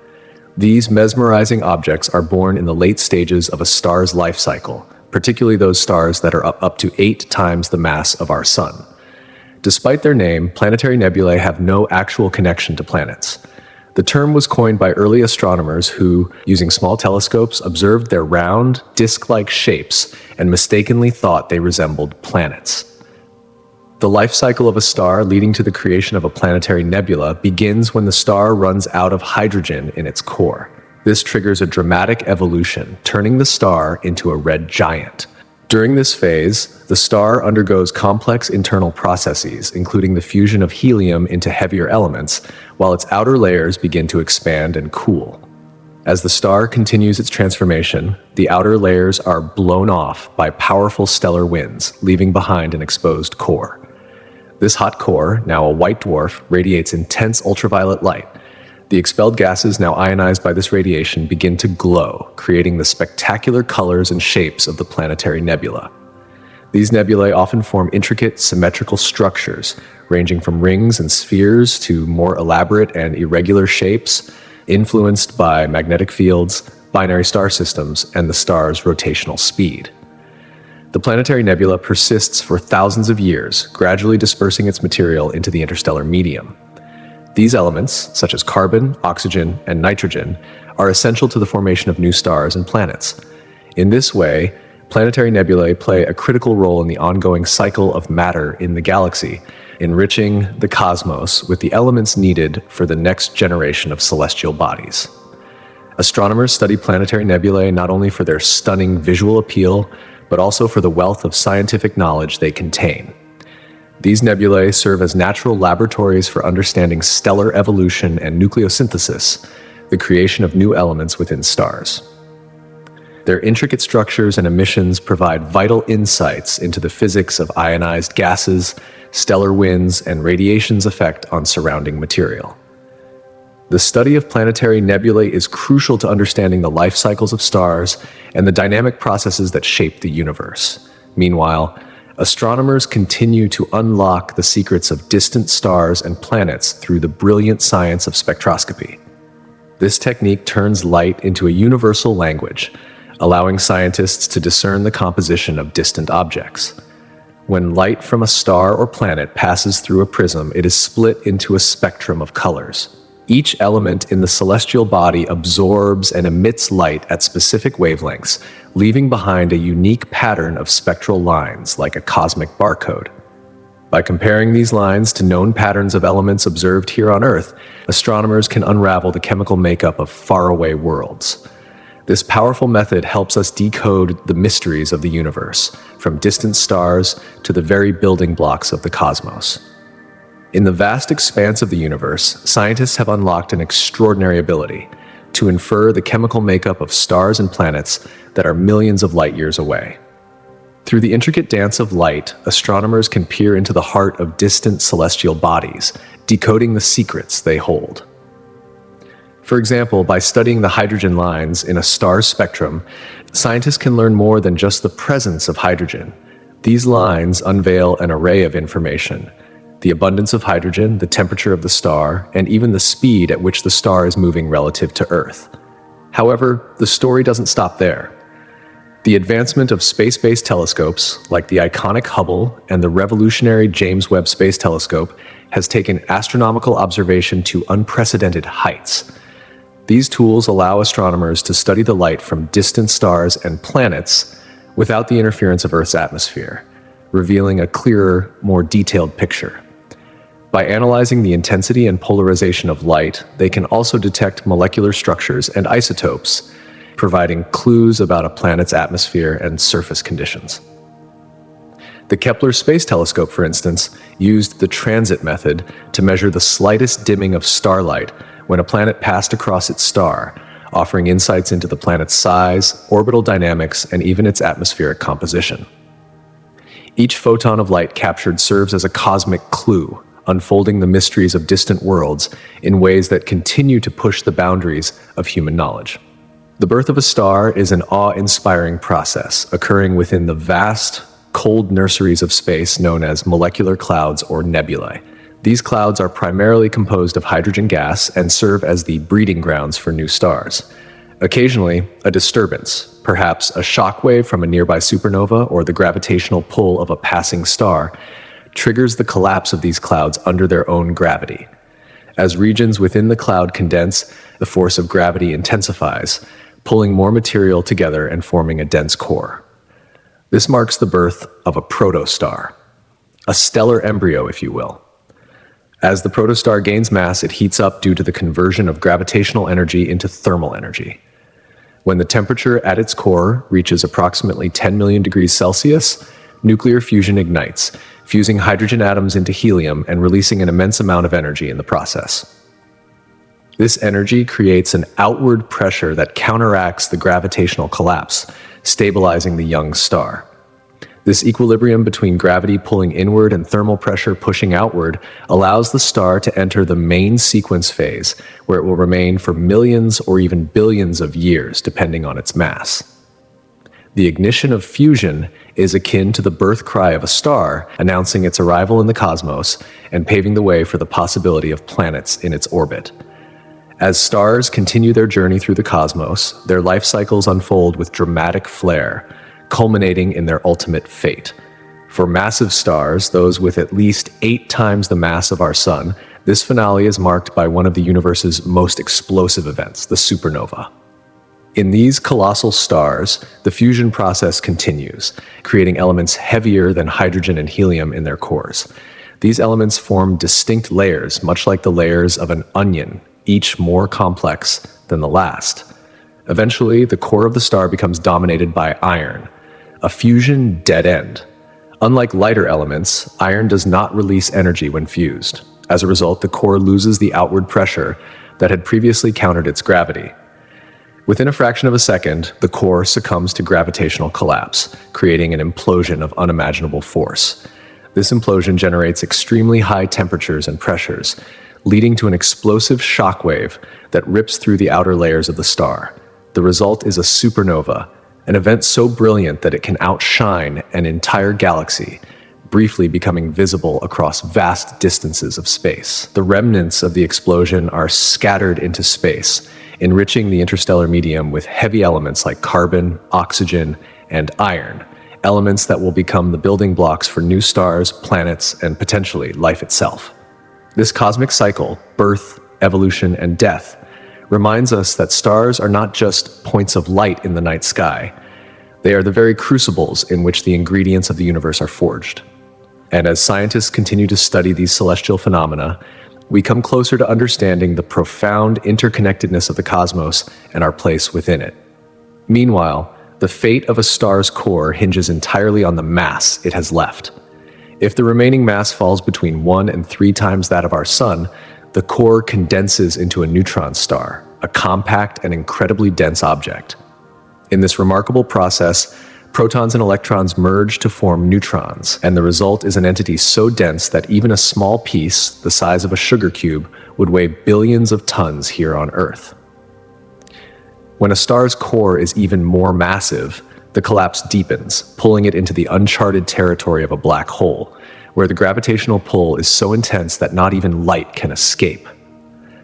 These mesmerizing objects are born in the late stages of a star's life cycle, particularly those stars that are up to 8 times the mass of our sun. Despite their name, planetary nebulae have no actual connection to planets. The term was coined by early astronomers who, using small telescopes, observed their round, disc-like shapes and mistakenly thought they resembled planets. The life cycle of a star leading to the creation of a planetary nebula begins when the star runs out of hydrogen in its core. This triggers a dramatic evolution, turning the star into a red giant. During this phase, the star undergoes complex internal processes, including the fusion of helium into heavier elements, while its outer layers begin to expand and cool. As the star continues its transformation, the outer layers are blown off by powerful stellar winds, leaving behind an exposed core. This hot core, now a white dwarf, radiates intense ultraviolet light. The expelled gases, now ionized by this radiation, begin to glow, creating the spectacular colors and shapes of the planetary nebula. These nebulae often form intricate, symmetrical structures, ranging from rings and spheres to more elaborate and irregular shapes, influenced by magnetic fields, binary star systems, and the star's rotational speed. The planetary nebula persists for thousands of years, gradually dispersing its material into the interstellar medium. These elements, such as carbon, oxygen, and nitrogen, are essential to the formation of new stars and planets. In this way, planetary nebulae play a critical role in the ongoing cycle of matter in the galaxy, enriching the cosmos with the elements needed for the next generation of celestial bodies. Astronomers study planetary nebulae not only for their stunning visual appeal, but also for the wealth of scientific knowledge they contain. These nebulae serve as natural laboratories for understanding stellar evolution and nucleosynthesis, the creation of new elements within stars. Their intricate structures and emissions provide vital insights into the physics of ionized gases, stellar winds, and radiation's effect on surrounding material. The study of planetary nebulae is crucial to understanding the life cycles of stars and the dynamic processes that shape the universe. Meanwhile, astronomers continue to unlock the secrets of distant stars and planets through the brilliant science of spectroscopy. This technique turns light into a universal language, allowing scientists to discern the composition of distant objects. When light from a star or planet passes through a prism, it is split into a spectrum of colors. Each element in the celestial body absorbs and emits light at specific wavelengths, leaving behind a unique pattern of spectral lines, like a cosmic barcode. By comparing these lines to known patterns of elements observed here on Earth, astronomers can unravel the chemical makeup of faraway worlds. This powerful method helps us decode the mysteries of the universe, from distant stars to the very building blocks of the cosmos. In the vast expanse of the universe, scientists have unlocked an extraordinary ability to infer the chemical makeup of stars and planets that are millions of light years away. Through the intricate dance of light, astronomers can peer into the heart of distant celestial bodies, decoding the secrets they hold. For example, by studying the hydrogen lines in a star's spectrum, scientists can learn more than just the presence of hydrogen. These lines unveil an array of information: the abundance of hydrogen, the temperature of the star, and even the speed at which the star is moving relative to Earth. However, the story doesn't stop there. The advancement of space-based telescopes, like the iconic Hubble and the revolutionary James Webb Space Telescope, has taken astronomical observation to unprecedented heights. These tools allow astronomers to study the light from distant stars and planets without the interference of Earth's atmosphere, revealing a clearer, more detailed picture. By analyzing the intensity and polarization of light, they can also detect molecular structures and isotopes, providing clues about a planet's atmosphere and surface conditions. The Kepler Space Telescope, for instance, used the transit method to measure the slightest dimming of starlight when a planet passed across its star, offering insights into the planet's size, orbital dynamics, and even its atmospheric composition. Each photon of light captured serves as a cosmic clue, unfolding the mysteries of distant worlds in ways that continue to push the boundaries of human knowledge. The birth of a star is an awe-inspiring process occurring within the vast, cold nurseries of space known as molecular clouds or nebulae. These clouds are primarily composed of hydrogen gas and serve as the breeding grounds for new stars. Occasionally, a disturbance, perhaps a shock wave from a nearby supernova or the gravitational pull of a passing star, triggers the collapse of these clouds under their own gravity. As regions within the cloud condense, the force of gravity intensifies, pulling more material together and forming a dense core. This marks the birth of a protostar, a stellar embryo, if you will. As the protostar gains mass, it heats up due to the conversion of gravitational energy into thermal energy. When the temperature at its core reaches approximately 10 million degrees Celsius, nuclear fusion ignites, fusing hydrogen atoms into helium and releasing an immense amount of energy in the process. This energy creates an outward pressure that counteracts the gravitational collapse, stabilizing the young star. This equilibrium between gravity pulling inward and thermal pressure pushing outward allows the star to enter the main sequence phase, where it will remain for millions or even billions of years, depending on its mass. The ignition of fusion is akin to the birth cry of a star, announcing its arrival in the cosmos and paving the way for the possibility of planets in its orbit. As stars continue their journey through the cosmos, their life cycles unfold with dramatic flair, culminating in their ultimate fate. For massive stars, those with at least 8 times the mass of our Sun, this finale is marked by one of the universe's most explosive events, the supernova. In these colossal stars, the fusion process continues, creating elements heavier than hydrogen and helium in their cores. These elements form distinct layers, much like the layers of an onion, each more complex than the last. Eventually, the core of the star becomes dominated by iron, a fusion dead end. Unlike lighter elements, iron does not release energy when fused. As a result, the core loses the outward pressure that had previously countered its gravity. Within a fraction of a second, the core succumbs to gravitational collapse, creating an implosion of unimaginable force. This implosion generates extremely high temperatures and pressures, leading to an explosive shockwave that rips through the outer layers of the star. The result is a supernova, an event so brilliant that it can outshine an entire galaxy, briefly becoming visible across vast distances of space. The remnants of the explosion are scattered into space, enriching the interstellar medium with heavy elements like carbon, oxygen, and iron, elements that will become the building blocks for new stars, planets, and potentially life itself. This cosmic cycle, birth, evolution, and death, reminds us that stars are not just points of light in the night sky. They are the very crucibles in which the ingredients of the universe are forged. And as scientists continue to study these celestial phenomena, we come closer to understanding the profound interconnectedness of the cosmos and our place within it. Meanwhile, the fate of a star's core hinges entirely on the mass it has left. If the remaining mass falls between 1 and 3 times that of our Sun, the core condenses into a neutron star, a compact and incredibly dense object. In this remarkable process, protons and electrons merge to form neutrons, and the result is an entity so dense that even a small piece, the size of a sugar cube, would weigh billions of tons here on Earth. When a star's core is even more massive, the collapse deepens, pulling it into the uncharted territory of a black hole, where the gravitational pull is so intense that not even light can escape.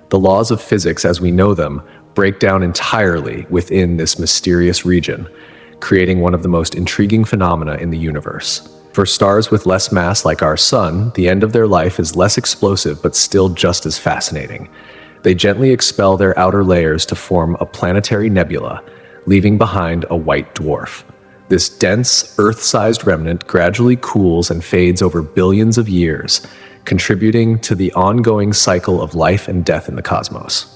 The laws of physics as we know them break down entirely within this mysterious region, creating one of the most intriguing phenomena in the universe. For stars with less mass like our Sun, the end of their life is less explosive but still just as fascinating. They gently expel their outer layers to form a planetary nebula, leaving behind a white dwarf. This dense, Earth-sized remnant gradually cools and fades over billions of years, contributing to the ongoing cycle of life and death in the cosmos.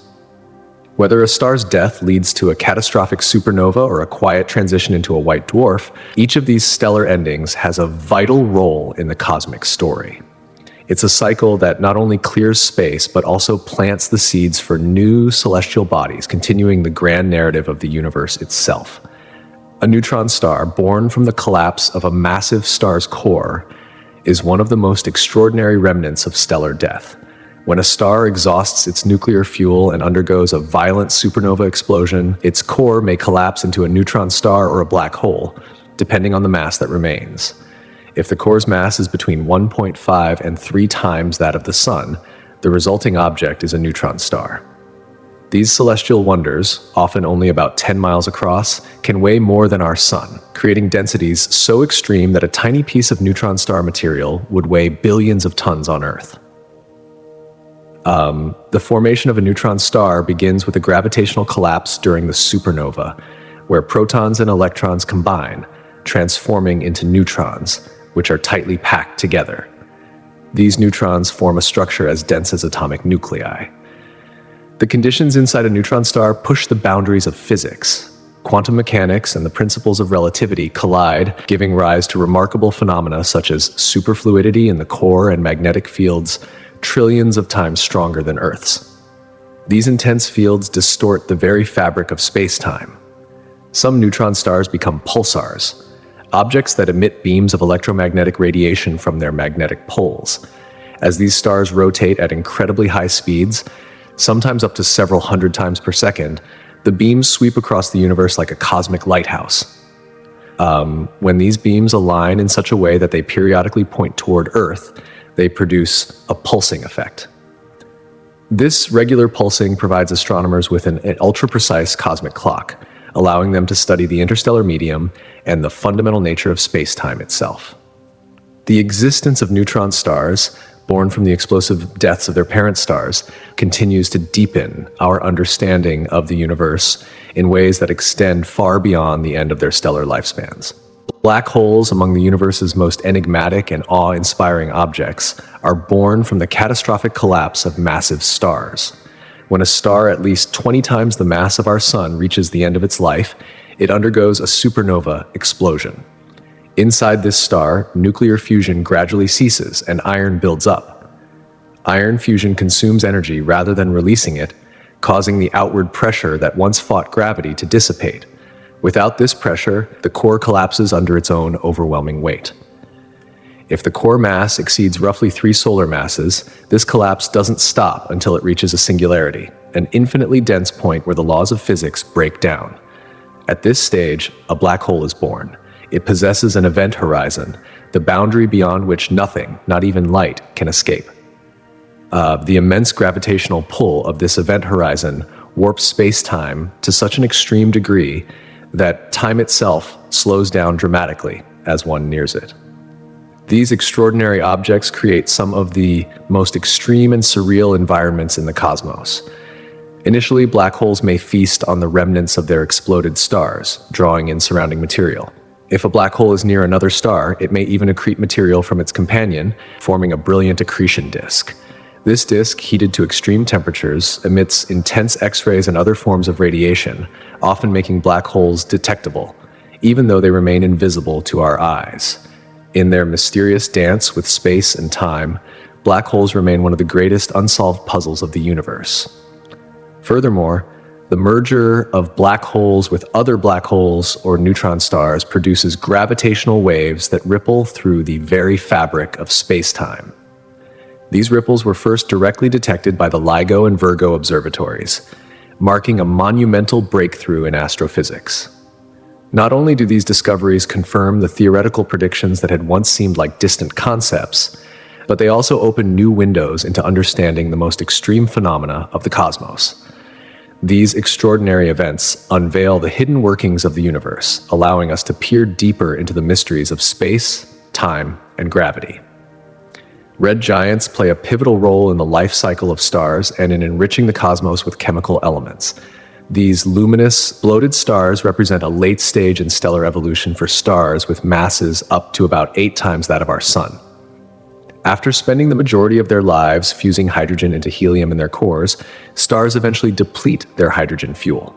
Whether a star's death leads to a catastrophic supernova or a quiet transition into a white dwarf, each of these stellar endings has a vital role in the cosmic story. It's a cycle that not only clears space, but also plants the seeds for new celestial bodies, continuing the grand narrative of the universe itself. A neutron star, born from the collapse of a massive star's core, is one of the most extraordinary remnants of stellar death. When a star exhausts its nuclear fuel and undergoes a violent supernova explosion, its core may collapse into a neutron star or a black hole, depending on the mass that remains. If the core's mass is between 1.5 and 3 times that of the Sun, the resulting object is a neutron star. These celestial wonders, often only about 10 miles across, can weigh more than our Sun, creating densities so extreme that a tiny piece of neutron star material would weigh billions of tons on Earth. The formation of a neutron star begins with a gravitational collapse during the supernova, where protons and electrons combine, transforming into neutrons, which are tightly packed together. These neutrons form a structure as dense as atomic nuclei. The conditions inside a neutron star push the boundaries of physics. Quantum mechanics and the principles of relativity collide, giving rise to remarkable phenomena such as superfluidity in the core and magnetic fields trillions of times stronger than Earth's. These intense fields distort the very fabric of space-time. Some neutron stars become pulsars, objects that emit beams of electromagnetic radiation from their magnetic poles. As these stars rotate at incredibly high speeds, sometimes up to several hundred times per second, the beams sweep across the universe like a cosmic lighthouse. When these beams align in such a way that they periodically point toward Earth, they produce a pulsing effect. This regular pulsing provides astronomers with an ultra-precise cosmic clock, allowing them to study the interstellar medium and the fundamental nature of space-time itself. The existence of neutron stars, born from the explosive deaths of their parent stars, continues to deepen our understanding of the universe in ways that extend far beyond the end of their stellar lifespans. Black holes, among the universe's most enigmatic and awe-inspiring objects, are born from the catastrophic collapse of massive stars. When a star at least 20 times the mass of our Sun reaches the end of its life, it undergoes a supernova explosion. Inside this star, nuclear fusion gradually ceases and iron builds up. Iron fusion consumes energy rather than releasing it, causing the outward pressure that once fought gravity to dissipate. Without this pressure, the core collapses under its own overwhelming weight. If the core mass exceeds roughly 3 solar masses, this collapse doesn't stop until it reaches a singularity, an infinitely dense point where the laws of physics break down. At this stage, a black hole is born. It possesses an event horizon, the boundary beyond which nothing, not even light, can escape. The immense gravitational pull of this event horizon warps space-time to such an extreme degree that time itself slows down dramatically as one nears it. These extraordinary objects create some of the most extreme and surreal environments in the cosmos. Initially, black holes may feast on the remnants of their exploded stars, drawing in surrounding material. If a black hole is near another star, it may even accrete material from its companion, forming a brilliant accretion disk. This disk, heated to extreme temperatures, emits intense X-rays and other forms of radiation, often making black holes detectable, even though they remain invisible to our eyes. In their mysterious dance with space and time, black holes remain one of the greatest unsolved puzzles of the universe. Furthermore, the merger of black holes with other black holes or neutron stars produces gravitational waves that ripple through the very fabric of space-time. These ripples were first directly detected by the LIGO and Virgo observatories, marking a monumental breakthrough in astrophysics. Not only do these discoveries confirm the theoretical predictions that had once seemed like distant concepts, but they also open new windows into understanding the most extreme phenomena of the cosmos. These extraordinary events unveil the hidden workings of the universe, allowing us to peer deeper into the mysteries of space, time, and gravity. Red giants play a pivotal role in the life cycle of stars and in enriching the cosmos with chemical elements. These luminous, bloated stars represent a late stage in stellar evolution for stars with masses up to about 8 times that of our Sun. After spending the majority of their lives fusing hydrogen into helium in their cores, stars eventually deplete their hydrogen fuel.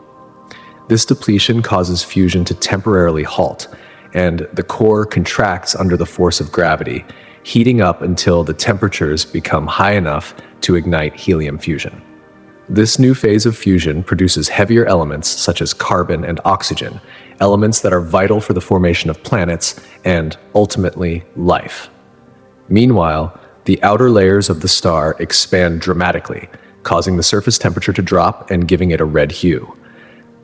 This depletion causes fusion to temporarily halt, and the core contracts under the force of gravity, heating up until the temperatures become high enough to ignite helium fusion. This new phase of fusion produces heavier elements such as carbon and oxygen, elements that are vital for the formation of planets and, ultimately, life. Meanwhile, the outer layers of the star expand dramatically, causing the surface temperature to drop and giving it a red hue.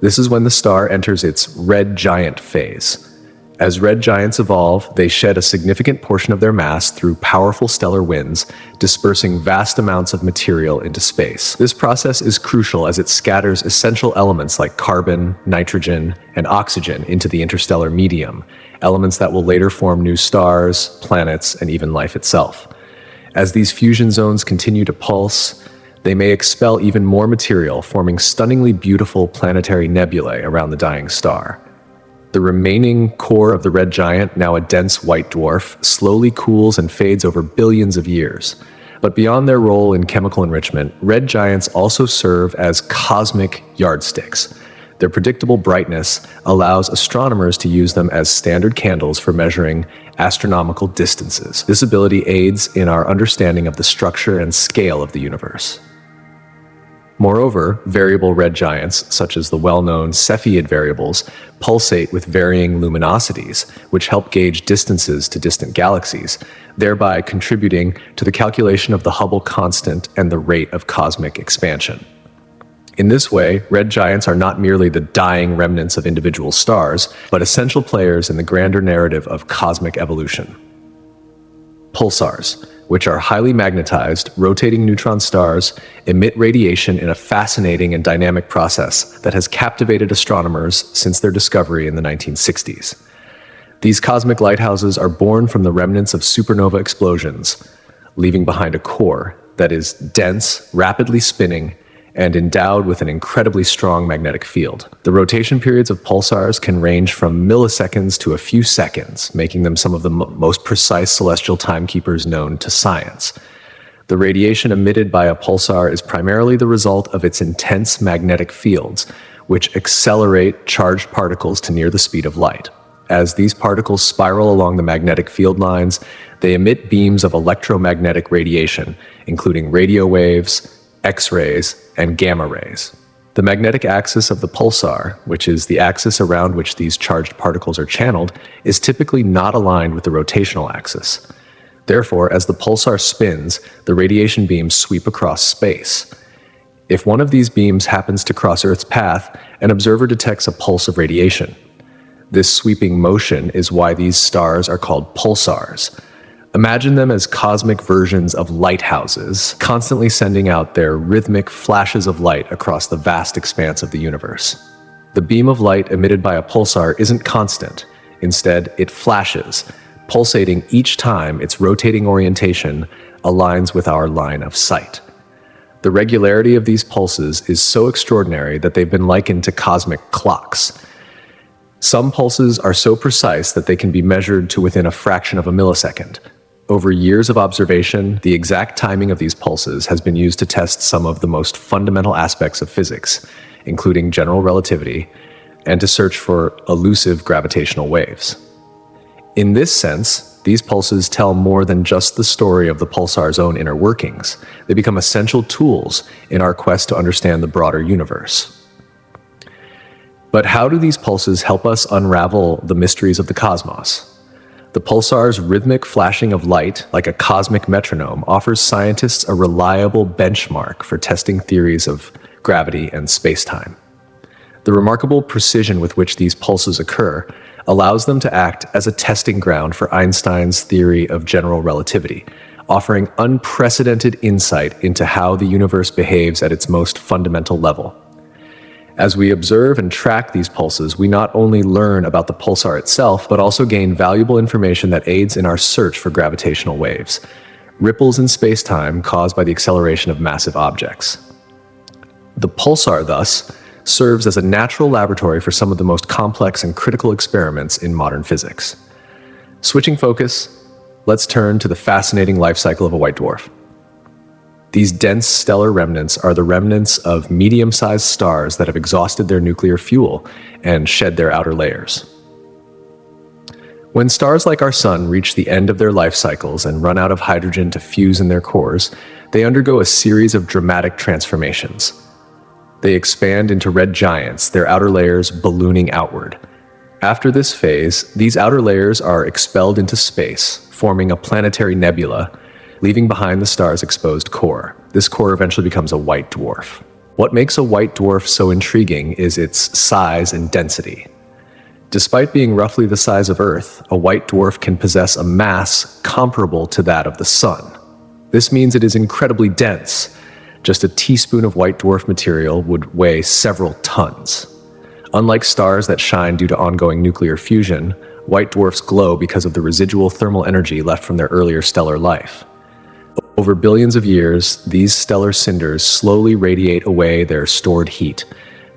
This is when the star enters its red giant phase. As red giants evolve, they shed a significant portion of their mass through powerful stellar winds, dispersing vast amounts of material into space. This process is crucial as it scatters essential elements like carbon, nitrogen, and oxygen into the interstellar medium, elements that will later form new stars, planets, and even life itself. As these fusion zones continue to pulse, they may expel even more material, forming stunningly beautiful planetary nebulae around the dying star. The remaining core of the red giant, now a dense white dwarf, slowly cools and fades over billions of years. But beyond their role in chemical enrichment, red giants also serve as cosmic yardsticks. Their predictable brightness allows astronomers to use them as standard candles for measuring astronomical distances. This ability aids in our understanding of the structure and scale of the universe. Moreover, variable red giants, such as the well-known Cepheid variables, pulsate with varying luminosities, which help gauge distances to distant galaxies, thereby contributing to the calculation of the Hubble constant and the rate of cosmic expansion. In this way, red giants are not merely the dying remnants of individual stars, but essential players in the grander narrative of cosmic evolution. Pulsars, which are highly magnetized, rotating neutron stars, emit radiation in a fascinating and dynamic process that has captivated astronomers since their discovery in the 1960s. These cosmic lighthouses are born from the remnants of supernova explosions, leaving behind a core that is dense, rapidly spinning, and endowed with an incredibly strong magnetic field. The rotation periods of pulsars can range from milliseconds to a few seconds, making them some of the most precise celestial timekeepers known to science. The radiation emitted by a pulsar is primarily the result of its intense magnetic fields, which accelerate charged particles to near the speed of light. As these particles spiral along the magnetic field lines, they emit beams of electromagnetic radiation, including radio waves, X-rays, and gamma rays. The magnetic axis of the pulsar, which is the axis around which these charged particles are channeled, is typically not aligned with the rotational axis. Therefore, as the pulsar spins, the radiation beams sweep across space. If one of these beams happens to cross Earth's path, an observer detects a pulse of radiation. This sweeping motion is why these stars are called pulsars. Imagine them as cosmic versions of lighthouses, constantly sending out their rhythmic flashes of light across the vast expanse of the universe. The beam of light emitted by a pulsar isn't constant. Instead, it flashes, pulsating each time its rotating orientation aligns with our line of sight. The regularity of these pulses is so extraordinary that they've been likened to cosmic clocks. Some pulses are so precise that they can be measured to within a fraction of a millisecond. Over years of observation, the exact timing of these pulses has been used to test some of the most fundamental aspects of physics, including general relativity, and to search for elusive gravitational waves. In this sense, these pulses tell more than just the story of the pulsar's own inner workings. They become essential tools in our quest to understand the broader universe. But how do these pulses help us unravel the mysteries of the cosmos? The pulsar's rhythmic flashing of light, like a cosmic metronome, offers scientists a reliable benchmark for testing theories of gravity and space-time. The remarkable precision with which these pulses occur allows them to act as a testing ground for Einstein's theory of general relativity, offering unprecedented insight into how the universe behaves at its most fundamental level. As we observe and track these pulses, we not only learn about the pulsar itself, but also gain valuable information that aids in our search for gravitational waves, ripples in space-time caused by the acceleration of massive objects. The pulsar, thus, serves as a natural laboratory for some of the most complex and critical experiments in modern physics. Switching focus, let's turn to the fascinating life cycle of a white dwarf. These dense stellar remnants are the remnants of medium-sized stars that have exhausted their nuclear fuel and shed their outer layers. When stars like our Sun reach the end of their life cycles and run out of hydrogen to fuse in their cores, they undergo a series of dramatic transformations. They expand into red giants, their outer layers ballooning outward. After this phase, these outer layers are expelled into space, forming a planetary nebula, leaving behind the star's exposed core. This core eventually becomes a white dwarf. What makes a white dwarf so intriguing is its size and density. Despite being roughly the size of Earth, a white dwarf can possess a mass comparable to that of the Sun. This means it is incredibly dense. Just a teaspoon of white dwarf material would weigh several tons. Unlike stars that shine due to ongoing nuclear fusion, white dwarfs glow because of the residual thermal energy left from their earlier stellar life. Over billions of years, these stellar cinders slowly radiate away their stored heat,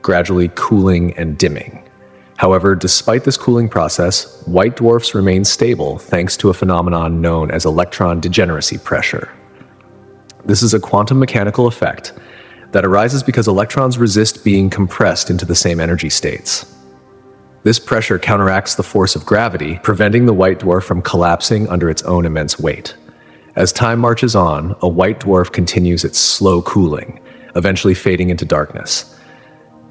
gradually cooling and dimming. However, despite this cooling process, white dwarfs remain stable thanks to a phenomenon known as electron degeneracy pressure. This is a quantum mechanical effect that arises because electrons resist being compressed into the same energy states. This pressure counteracts the force of gravity, preventing the white dwarf from collapsing under its own immense weight. As time marches on, a white dwarf continues its slow cooling, eventually fading into darkness.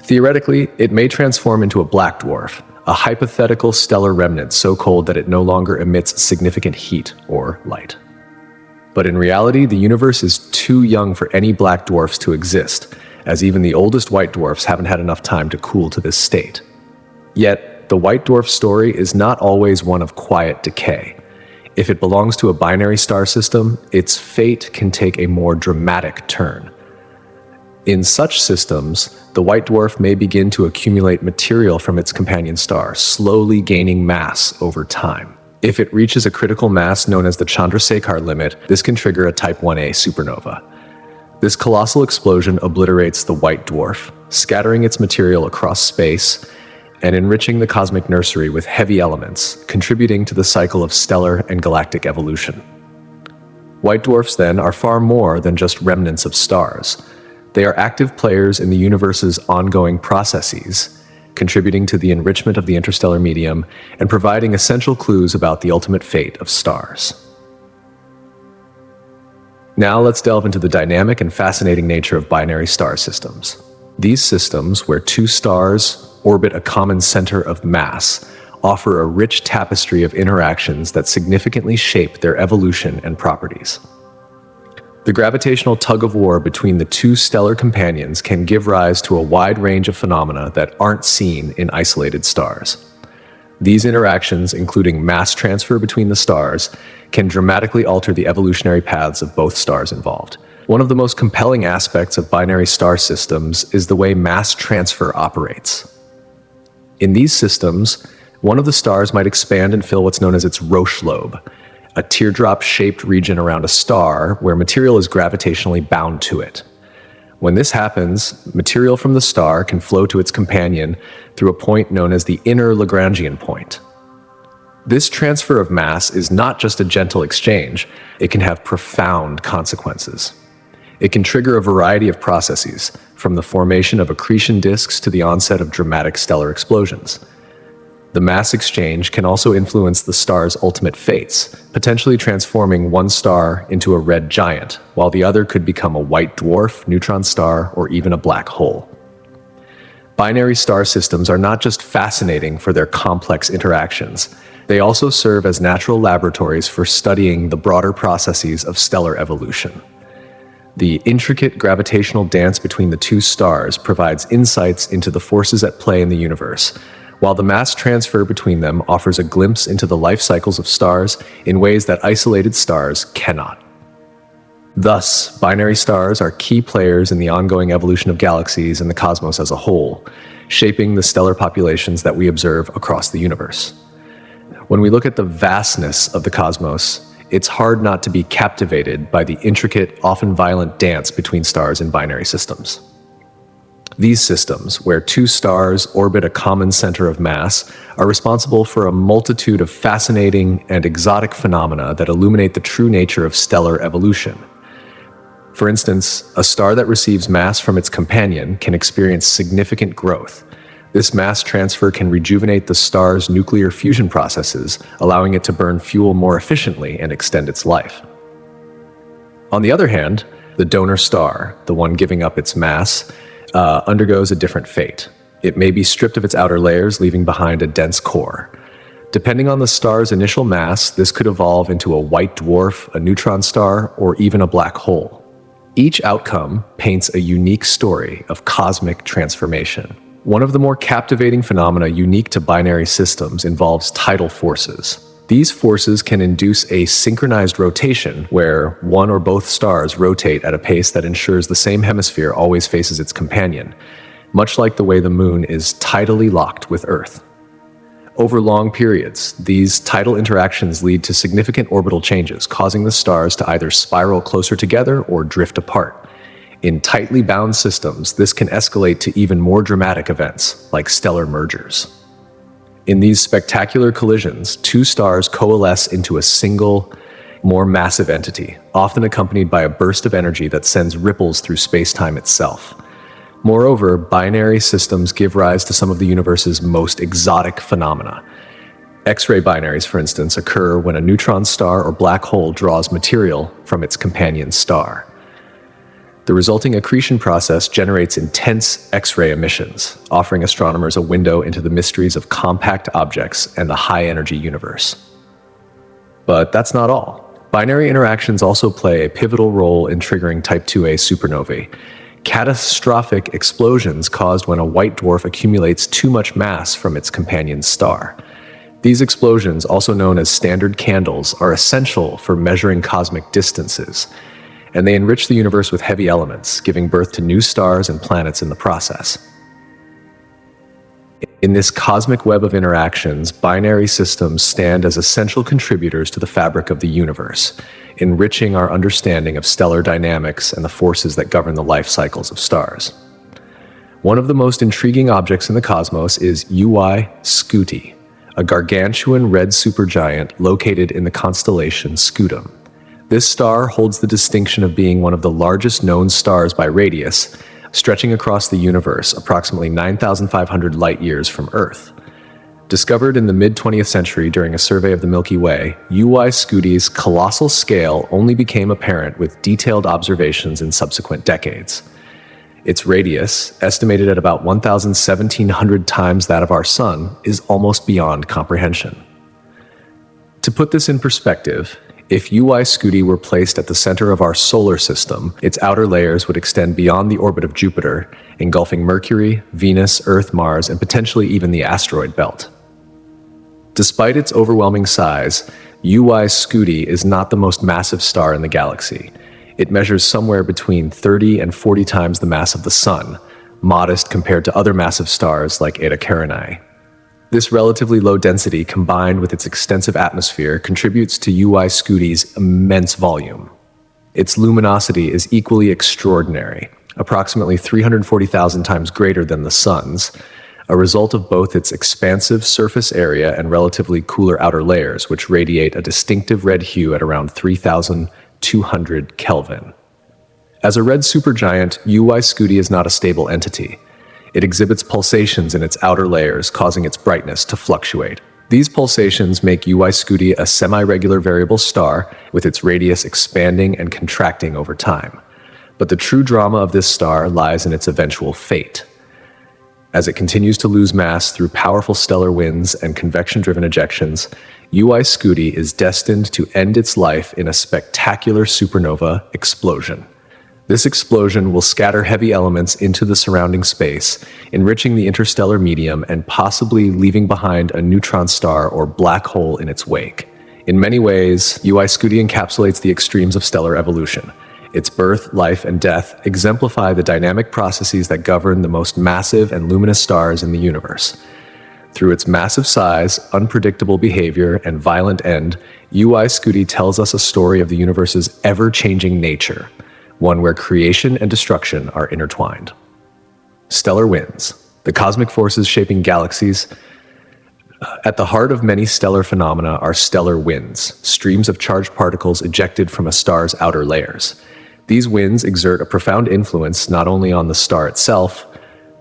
Theoretically, it may transform into a black dwarf, a hypothetical stellar remnant so cold that it no longer emits significant heat or light. But in reality, the universe is too young for any black dwarfs to exist, as even the oldest white dwarfs haven't had enough time to cool to this state. Yet, the white dwarf story is not always one of quiet decay. If it belongs to a binary star system, its fate can take a more dramatic turn. In such systems, the white dwarf may begin to accumulate material from its companion star, slowly gaining mass over time. If it reaches a critical mass known as the Chandrasekhar limit, this can trigger a Type 1a supernova. This colossal explosion obliterates the white dwarf, scattering its material across space and enriching the cosmic nursery with heavy elements, contributing to the cycle of stellar and galactic evolution. White dwarfs, then, are far more than just remnants of stars. They are active players in the universe's ongoing processes, contributing to the enrichment of the interstellar medium and providing essential clues about the ultimate fate of stars. Now let's delve into the dynamic and fascinating nature of binary star systems. These systems, where two stars orbit a common center of mass, offer a rich tapestry of interactions that significantly shape their evolution and properties. The gravitational tug-of-war between the two stellar companions can give rise to a wide range of phenomena that aren't seen in isolated stars. These interactions, including mass transfer between the stars, can dramatically alter the evolutionary paths of both stars involved. One of the most compelling aspects of binary star systems is the way mass transfer operates. In these systems, one of the stars might expand and fill what's known as its Roche lobe, a teardrop-shaped region around a star where material is gravitationally bound to it. When this happens, material from the star can flow to its companion through a point known as the inner Lagrangian point. This transfer of mass is not just a gentle exchange, it can have profound consequences. It can trigger a variety of processes, from the formation of accretion disks to the onset of dramatic stellar explosions. The mass exchange can also influence the star's ultimate fates, potentially transforming one star into a red giant, while the other could become a white dwarf, neutron star, or even a black hole. Binary star systems are not just fascinating for their complex interactions, they also serve as natural laboratories for studying the broader processes of stellar evolution. The intricate gravitational dance between the two stars provides insights into the forces at play in the universe, while the mass transfer between them offers a glimpse into the life cycles of stars in ways that isolated stars cannot. Thus, binary stars are key players in the ongoing evolution of galaxies and the cosmos as a whole, shaping the stellar populations that we observe across the universe. When we look at the vastness of the cosmos, it's hard not to be captivated by the intricate, often violent dance between stars in binary systems. These systems, where two stars orbit a common center of mass, are responsible for a multitude of fascinating and exotic phenomena that illuminate the true nature of stellar evolution. For instance, a star that receives mass from its companion can experience significant growth. This mass transfer can rejuvenate the star's nuclear fusion processes, allowing it to burn fuel more efficiently and extend its life. On the other hand, the donor star, the one giving up its mass, undergoes a different fate. It may be stripped of its outer layers, leaving behind a dense core. Depending on the star's initial mass, this could evolve into a white dwarf, a neutron star, or even a black hole. Each outcome paints a unique story of cosmic transformation. One of the more captivating phenomena unique to binary systems involves tidal forces. These forces can induce a synchronized rotation where one or both stars rotate at a pace that ensures the same hemisphere always faces its companion, much like the way the moon is tidally locked with Earth. Over long periods, these tidal interactions lead to significant orbital changes, causing the stars to either spiral closer together or drift apart. In tightly bound systems, this can escalate to even more dramatic events, like stellar mergers. In these spectacular collisions, two stars coalesce into a single, more massive entity, often accompanied by a burst of energy that sends ripples through space-time itself. Moreover, binary systems give rise to some of the universe's most exotic phenomena. X-ray binaries, for instance, occur when a neutron star or black hole draws material from its companion star. The resulting accretion process generates intense X-ray emissions, offering astronomers a window into the mysteries of compact objects and the high-energy universe. But that's not all. Binary interactions also play a pivotal role in triggering Type 2a supernovae, catastrophic explosions caused when a white dwarf accumulates too much mass from its companion star. These explosions, also known as standard candles, are essential for measuring cosmic distances, and they enrich the universe with heavy elements, giving birth to new stars and planets in the process. In this cosmic web of interactions, binary systems stand as essential contributors to the fabric of the universe, enriching our understanding of stellar dynamics and the forces that govern the life cycles of stars. One of the most intriguing objects in the cosmos is UY Scuti, a gargantuan red supergiant located in the constellation Scutum. This star holds the distinction of being one of the largest known stars by radius, stretching across the universe approximately 9,500 light-years from Earth. Discovered in the mid-20th century during a survey of the Milky Way, UY Scuti's colossal scale only became apparent with detailed observations in subsequent decades. Its radius, estimated at about 1,700 times that of our Sun, is almost beyond comprehension. To put this in perspective, if UY Scuti were placed at the center of our solar system, its outer layers would extend beyond the orbit of Jupiter, engulfing Mercury, Venus, Earth, Mars, and potentially even the asteroid belt. Despite its overwhelming size, UY Scuti is not the most massive star in the galaxy. It measures somewhere between 30 and 40 times the mass of the Sun, modest compared to other massive stars like Eta Carinae. This relatively low density, combined with its extensive atmosphere, contributes to UY Scuti's immense volume. Its luminosity is equally extraordinary, approximately 340,000 times greater than the Sun's, a result of both its expansive surface area and relatively cooler outer layers, which radiate a distinctive red hue at around 3,200 Kelvin. As a red supergiant, UY Scuti is not a stable entity. It exhibits pulsations in its outer layers, causing its brightness to fluctuate. These pulsations make UY Scuti a semi-regular variable star, with its radius expanding and contracting over time. But the true drama of this star lies in its eventual fate. As it continues to lose mass through powerful stellar winds and convection-driven ejections, UY Scuti is destined to end its life in a spectacular supernova explosion. This explosion will scatter heavy elements into the surrounding space, enriching the interstellar medium and possibly leaving behind a neutron star or black hole in its wake. In many ways, UY Scuti encapsulates the extremes of stellar evolution. Its birth, life, and death exemplify the dynamic processes that govern the most massive and luminous stars in the universe. Through its massive size, unpredictable behavior, and violent end, UY Scuti tells us a story of the universe's ever-changing nature, one where creation and destruction are intertwined. Stellar winds, the cosmic forces shaping galaxies. At the heart of many stellar phenomena are stellar winds, streams of charged particles ejected from a star's outer layers. These winds exert a profound influence not only on the star itself,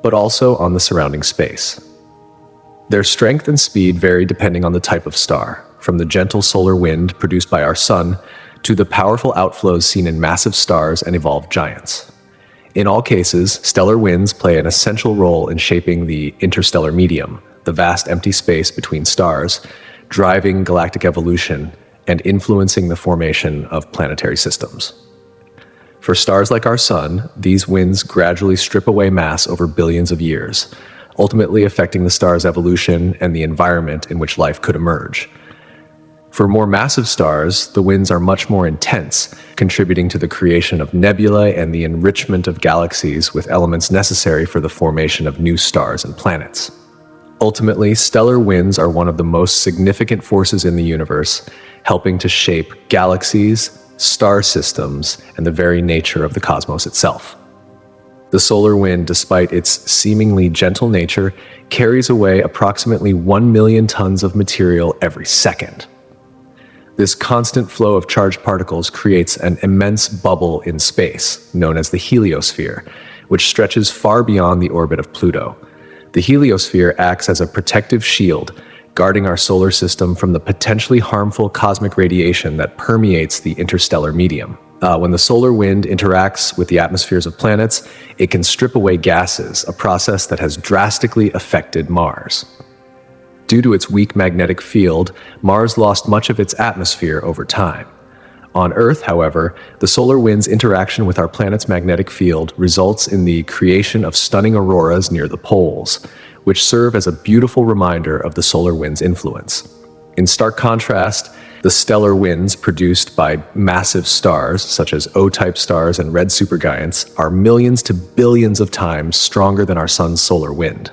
but also on the surrounding space. Their strength and speed vary depending on the type of star, from the gentle solar wind produced by our Sun to the powerful outflows seen in massive stars and evolved giants. In all cases, stellar winds play an essential role in shaping the interstellar medium, the vast empty space between stars, driving galactic evolution and influencing the formation of planetary systems. For stars like our Sun, these winds gradually strip away mass over billions of years, ultimately affecting the star's evolution and the environment in which life could emerge. For more massive stars, the winds are much more intense, contributing to the creation of nebulae and the enrichment of galaxies with elements necessary for the formation of new stars and planets. Ultimately, stellar winds are one of the most significant forces in the universe, helping to shape galaxies, star systems, and the very nature of the cosmos itself. The solar wind, despite its seemingly gentle nature, carries away approximately 1 million tons of material every second. This constant flow of charged particles creates an immense bubble in space, known as the heliosphere, which stretches far beyond the orbit of Pluto. The heliosphere acts as a protective shield, guarding our solar system from the potentially harmful cosmic radiation that permeates the interstellar medium. When the solar wind interacts with the atmospheres of planets, it can strip away gases, a process that has drastically affected Mars. Due to its weak magnetic field, Mars lost much of its atmosphere over time. On Earth, however, the solar wind's interaction with our planet's magnetic field results in the creation of stunning auroras near the poles, which serve as a beautiful reminder of the solar wind's influence. In stark contrast, the stellar winds produced by massive stars, such as O-type stars and red supergiants, are millions to billions of times stronger than our sun's solar wind.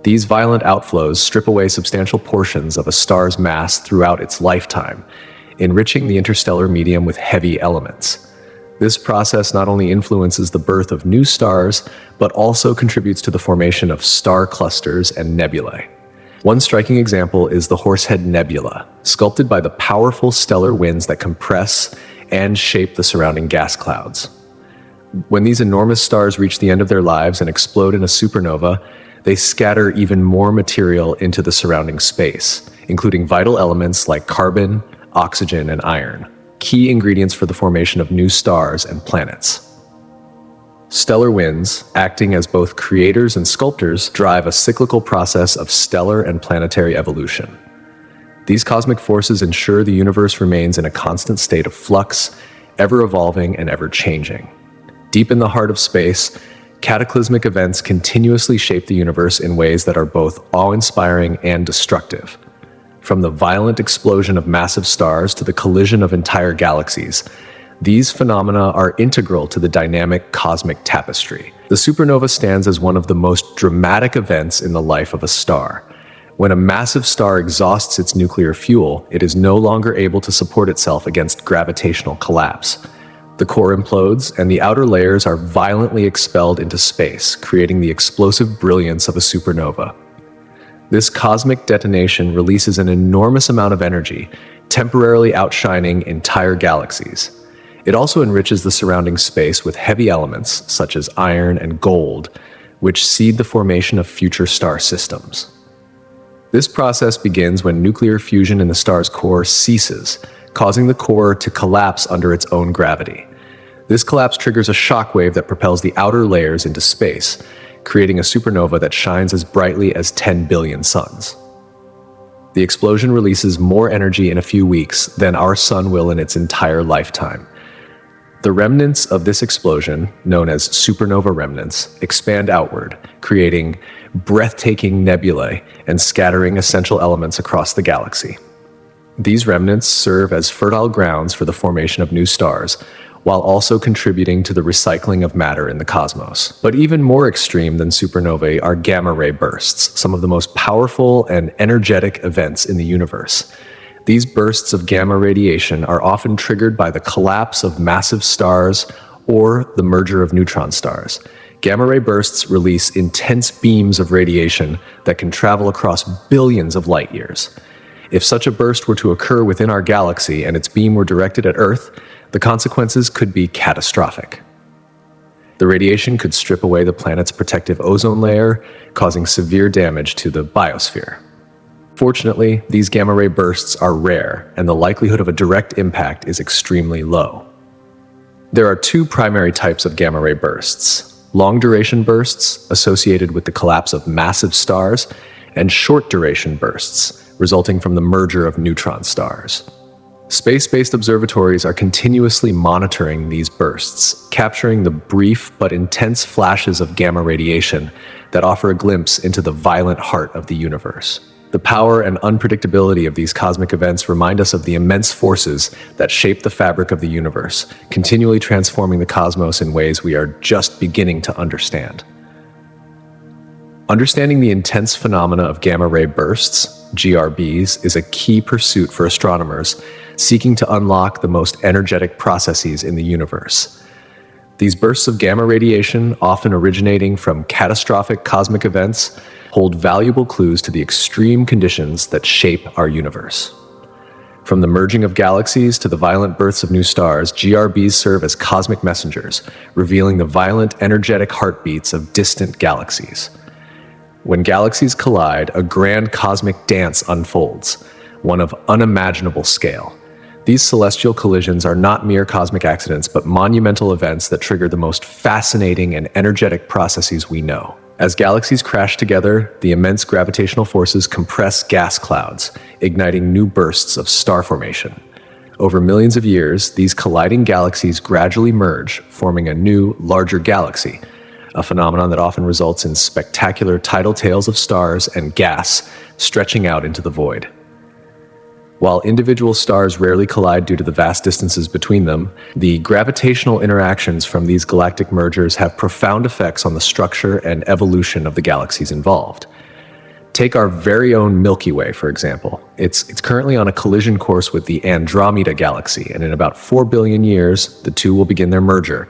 These violent outflows strip away substantial portions of a star's mass throughout its lifetime, enriching the interstellar medium with heavy elements. This process not only influences the birth of new stars, but also contributes to the formation of star clusters and nebulae. One striking example is the Horsehead Nebula, sculpted by the powerful stellar winds that compress and shape the surrounding gas clouds. When these enormous stars reach the end of their lives and explode in a supernova, they scatter even more material into the surrounding space, including vital elements like carbon, oxygen, and iron, key ingredients for the formation of new stars and planets. Stellar winds, acting as both creators and sculptors, drive a cyclical process of stellar and planetary evolution. These cosmic forces ensure the universe remains in a constant state of flux, ever-evolving and ever-changing. Deep in the heart of space, cataclysmic events continuously shape the universe in ways that are both awe-inspiring and destructive. From the violent explosion of massive stars to the collision of entire galaxies, these phenomena are integral to the dynamic cosmic tapestry. The supernova stands as one of the most dramatic events in the life of a star. When a massive star exhausts its nuclear fuel, it is no longer able to support itself against gravitational collapse. The core implodes, and the outer layers are violently expelled into space, creating the explosive brilliance of a supernova. This cosmic detonation releases an enormous amount of energy, temporarily outshining entire galaxies. It also enriches the surrounding space with heavy elements, such as iron and gold, which seed the formation of future star systems. This process begins when nuclear fusion in the star's core ceases, causing the core to collapse under its own gravity. This collapse triggers a shockwave that propels the outer layers into space, creating a supernova that shines as brightly as 10 billion suns. The explosion releases more energy in a few weeks than our sun will in its entire lifetime. The remnants of this explosion, known as supernova remnants, expand outward, creating breathtaking nebulae and scattering essential elements across the galaxy. These remnants serve as fertile grounds for the formation of new stars, while also contributing to the recycling of matter in the cosmos. But even more extreme than supernovae are gamma-ray bursts, some of the most powerful and energetic events in the universe. These bursts of gamma radiation are often triggered by the collapse of massive stars or the merger of neutron stars. Gamma-ray bursts release intense beams of radiation that can travel across billions of light years. If such a burst were to occur within our galaxy and its beam were directed at Earth, the consequences could be catastrophic. The radiation could strip away the planet's protective ozone layer, causing severe damage to the biosphere. Fortunately, these gamma-ray bursts are rare, and the likelihood of a direct impact is extremely low. There are two primary types of gamma-ray bursts: long-duration bursts, associated with the collapse of massive stars, and short-duration bursts, resulting from the merger of neutron stars. Space-based observatories are continuously monitoring these bursts, capturing the brief but intense flashes of gamma radiation that offer a glimpse into the violent heart of the universe. The power and unpredictability of these cosmic events remind us of the immense forces that shape the fabric of the universe, continually transforming the cosmos in ways we are just beginning to understand. Understanding the intense phenomena of gamma-ray bursts, GRBs, is a key pursuit for astronomers seeking to unlock the most energetic processes in the universe. These bursts of gamma radiation, often originating from catastrophic cosmic events, hold valuable clues to the extreme conditions that shape our universe. From the merging of galaxies to the violent births of new stars, GRBs serve as cosmic messengers, revealing the violent, energetic heartbeats of distant galaxies. When galaxies collide, a grand cosmic dance unfolds, one of unimaginable scale. These celestial collisions are not mere cosmic accidents, but monumental events that trigger the most fascinating and energetic processes we know. As galaxies crash together, the immense gravitational forces compress gas clouds, igniting new bursts of star formation. Over millions of years, these colliding galaxies gradually merge, forming a new, larger galaxy, a phenomenon that often results in spectacular tidal tails of stars and gas stretching out into the void. While individual stars rarely collide due to the vast distances between them, the gravitational interactions from these galactic mergers have profound effects on the structure and evolution of the galaxies involved. Take our very own Milky Way, for example. It's currently on a collision course with the Andromeda galaxy, and in about 4 billion years, the two will begin their merger,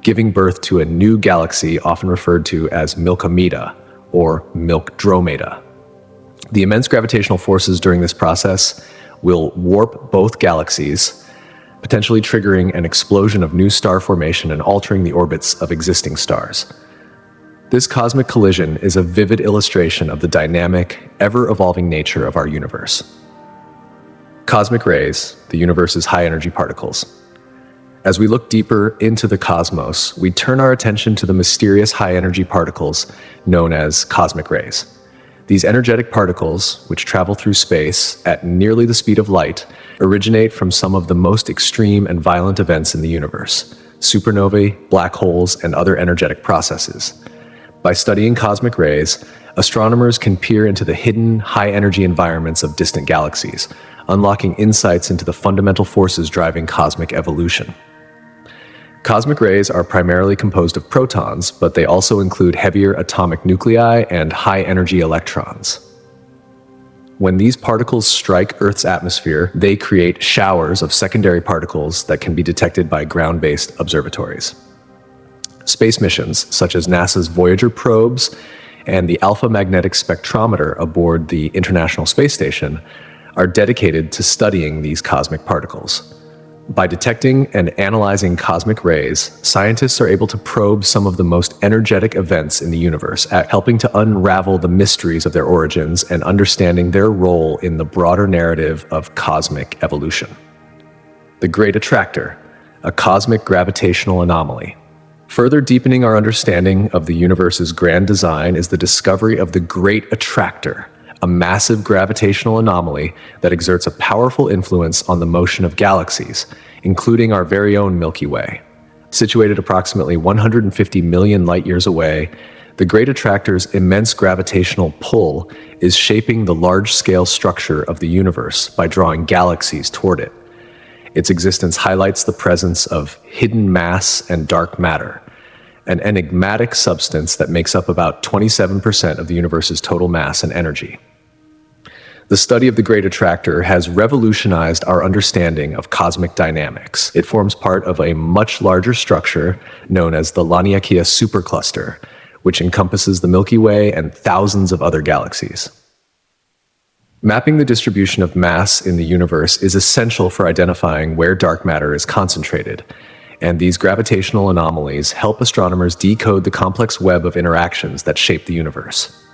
giving birth to a new galaxy often referred to as Milkomeda or Milkdromeda. The immense gravitational forces during this process will warp both galaxies, potentially triggering an explosion of new star formation and altering the orbits of existing stars. This cosmic collision is a vivid illustration of the dynamic, ever-evolving nature of our universe. Cosmic rays, the universe's high-energy particles. As we look deeper into the cosmos, we turn our attention to the mysterious high-energy particles known as cosmic rays. These energetic particles, which travel through space at nearly the speed of light, originate from some of the most extreme and violent events in the universe: supernovae, black holes, and other energetic processes. By studying cosmic rays, astronomers can peer into the hidden, high-energy environments of distant galaxies, unlocking insights into the fundamental forces driving cosmic evolution. Cosmic rays are primarily composed of protons, but they also include heavier atomic nuclei and high-energy electrons. When these particles strike Earth's atmosphere, they create showers of secondary particles that can be detected by ground-based observatories. Space missions, such as NASA's Voyager probes and the Alpha Magnetic Spectrometer aboard the International Space Station, are dedicated to studying these cosmic particles. By detecting and analyzing cosmic rays, scientists are able to probe some of the most energetic events in the universe, helping to unravel the mysteries of their origins and understanding their role in the broader narrative of cosmic evolution. The Great Attractor, a cosmic gravitational anomaly. Further deepening our understanding of the universe's grand design is the discovery of the Great Attractor, a massive gravitational anomaly that exerts a powerful influence on the motion of galaxies, including our very own Milky Way. Situated approximately 150 million light-years away, the Great Attractor's immense gravitational pull is shaping the large-scale structure of the universe by drawing galaxies toward it. Its existence highlights the presence of hidden mass and dark matter, an enigmatic substance that makes up about 27% of the universe's total mass and energy. The study of the Great Attractor has revolutionized our understanding of cosmic dynamics. It forms part of a much larger structure known as the Laniakea supercluster, which encompasses the Milky Way and thousands of other galaxies. Mapping the distribution of mass in the universe is essential for identifying where dark matter is concentrated, and these gravitational anomalies help astronomers decode the complex web of interactions that shape the universe.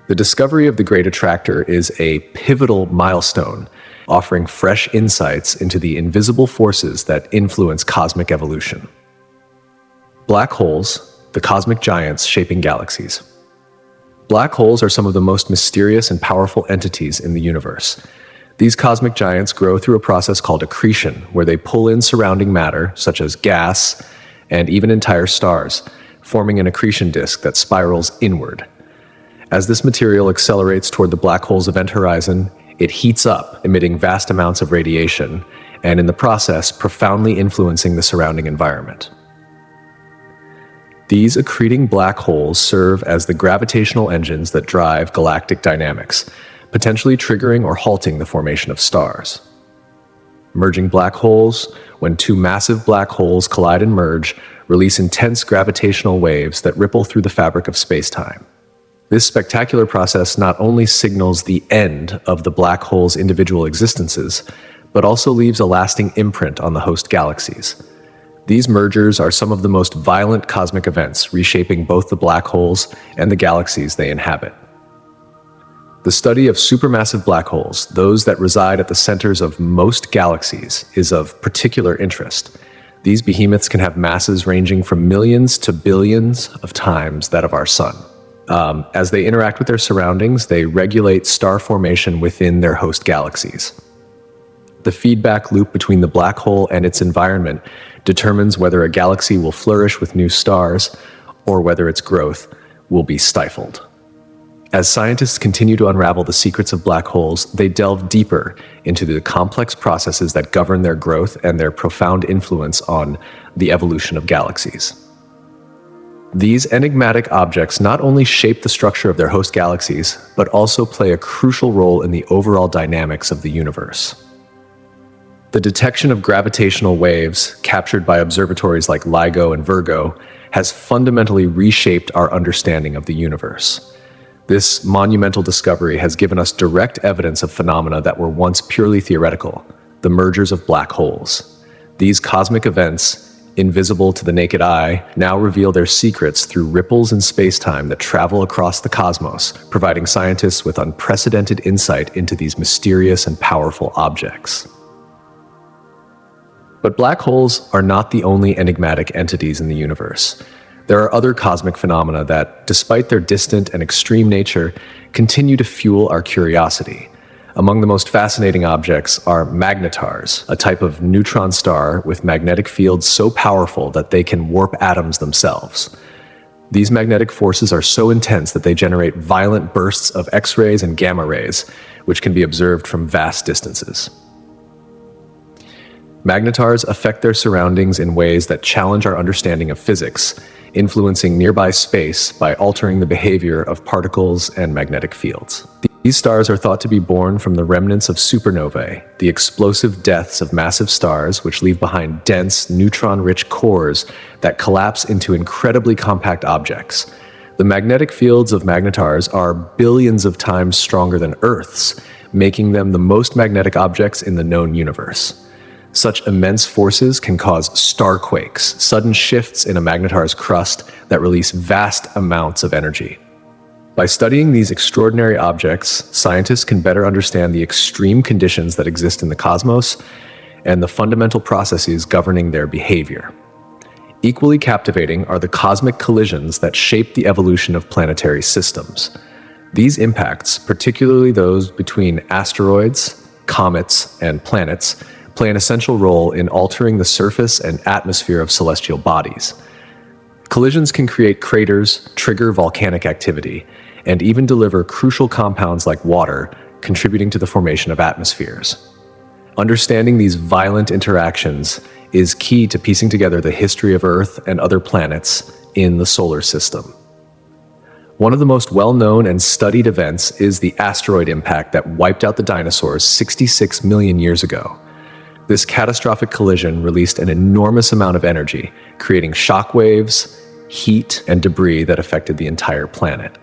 The discovery of the Great Attractor is a pivotal milestone, offering fresh insights into the invisible forces that influence cosmic evolution. Black holes, the cosmic giants shaping galaxies. Black holes are some of the most mysterious and powerful entities in the universe. These cosmic giants grow through a process called accretion, where they pull in surrounding matter, such as gas and even entire stars, forming an accretion disk that spirals inward. As this material accelerates toward the black hole's event horizon, it heats up, emitting vast amounts of radiation, and in the process, profoundly influencing the surrounding environment. These accreting black holes serve as the gravitational engines that drive galactic dynamics, potentially triggering or halting the formation of stars. Merging black holes, when two massive black holes collide and merge, release intense gravitational waves that ripple through the fabric of space-time. This spectacular process not only signals the end of the black hole's individual existences, but also leaves a lasting imprint on the host galaxies. These mergers are some of the most violent cosmic events, reshaping both the black holes and the galaxies they inhabit. The study of supermassive black holes, those that reside at the centers of most galaxies, is of particular interest. These behemoths can have masses ranging from millions to billions of times that of our sun. As they interact with their surroundings, they regulate star formation within their host galaxies. The feedback loop between the black hole and its environment determines whether a galaxy will flourish with new stars or whether its growth will be stifled. As scientists continue to unravel the secrets of black holes, they delve deeper into the complex processes that govern their growth and their profound influence on the evolution of galaxies. These enigmatic objects not only shape the structure of their host galaxies, but also play a crucial role in the overall dynamics of the universe. The detection of gravitational waves captured by observatories like LIGO and Virgo has fundamentally reshaped our understanding of the universe. This monumental discovery has given us direct evidence of phenomena that were once purely theoretical, the mergers of black holes. These cosmic events, invisible to the naked eye, now reveal their secrets through ripples in space-time that travel across the cosmos, providing scientists with unprecedented insight into these mysterious and powerful objects. But black holes are not the only enigmatic entities in the universe. There are other cosmic phenomena that, despite their distant and extreme nature, continue to fuel our curiosity. Among the most fascinating objects are magnetars, a type of neutron star with magnetic fields so powerful that they can warp atoms themselves. These magnetic forces are so intense that they generate violent bursts of X-rays and gamma rays, which can be observed from vast distances. Magnetars affect their surroundings in ways that challenge our understanding of physics, influencing nearby space by altering the behavior of particles and magnetic fields. These stars are thought to be born from the remnants of supernovae, the explosive deaths of massive stars which leave behind dense, neutron-rich cores that collapse into incredibly compact objects. The magnetic fields of magnetars are billions of times stronger than Earth's, making them the most magnetic objects in the known universe. Such immense forces can cause starquakes, sudden shifts in a magnetar's crust that release vast amounts of energy. By studying these extraordinary objects, scientists can better understand the extreme conditions that exist in the cosmos and the fundamental processes governing their behavior. Equally captivating are the cosmic collisions that shape the evolution of planetary systems. These impacts, particularly those between asteroids, comets, and planets, play an essential role in altering the surface and atmosphere of celestial bodies. Collisions can create craters, trigger volcanic activity, and even deliver crucial compounds like water, contributing to the formation of atmospheres. Understanding these violent interactions is key to piecing together the history of Earth and other planets in the solar system. One of the most well-known and studied events is the asteroid impact that wiped out the dinosaurs 66 million years ago. This catastrophic collision released an enormous amount of energy, creating shock waves, heat, and debris that affected the entire planet.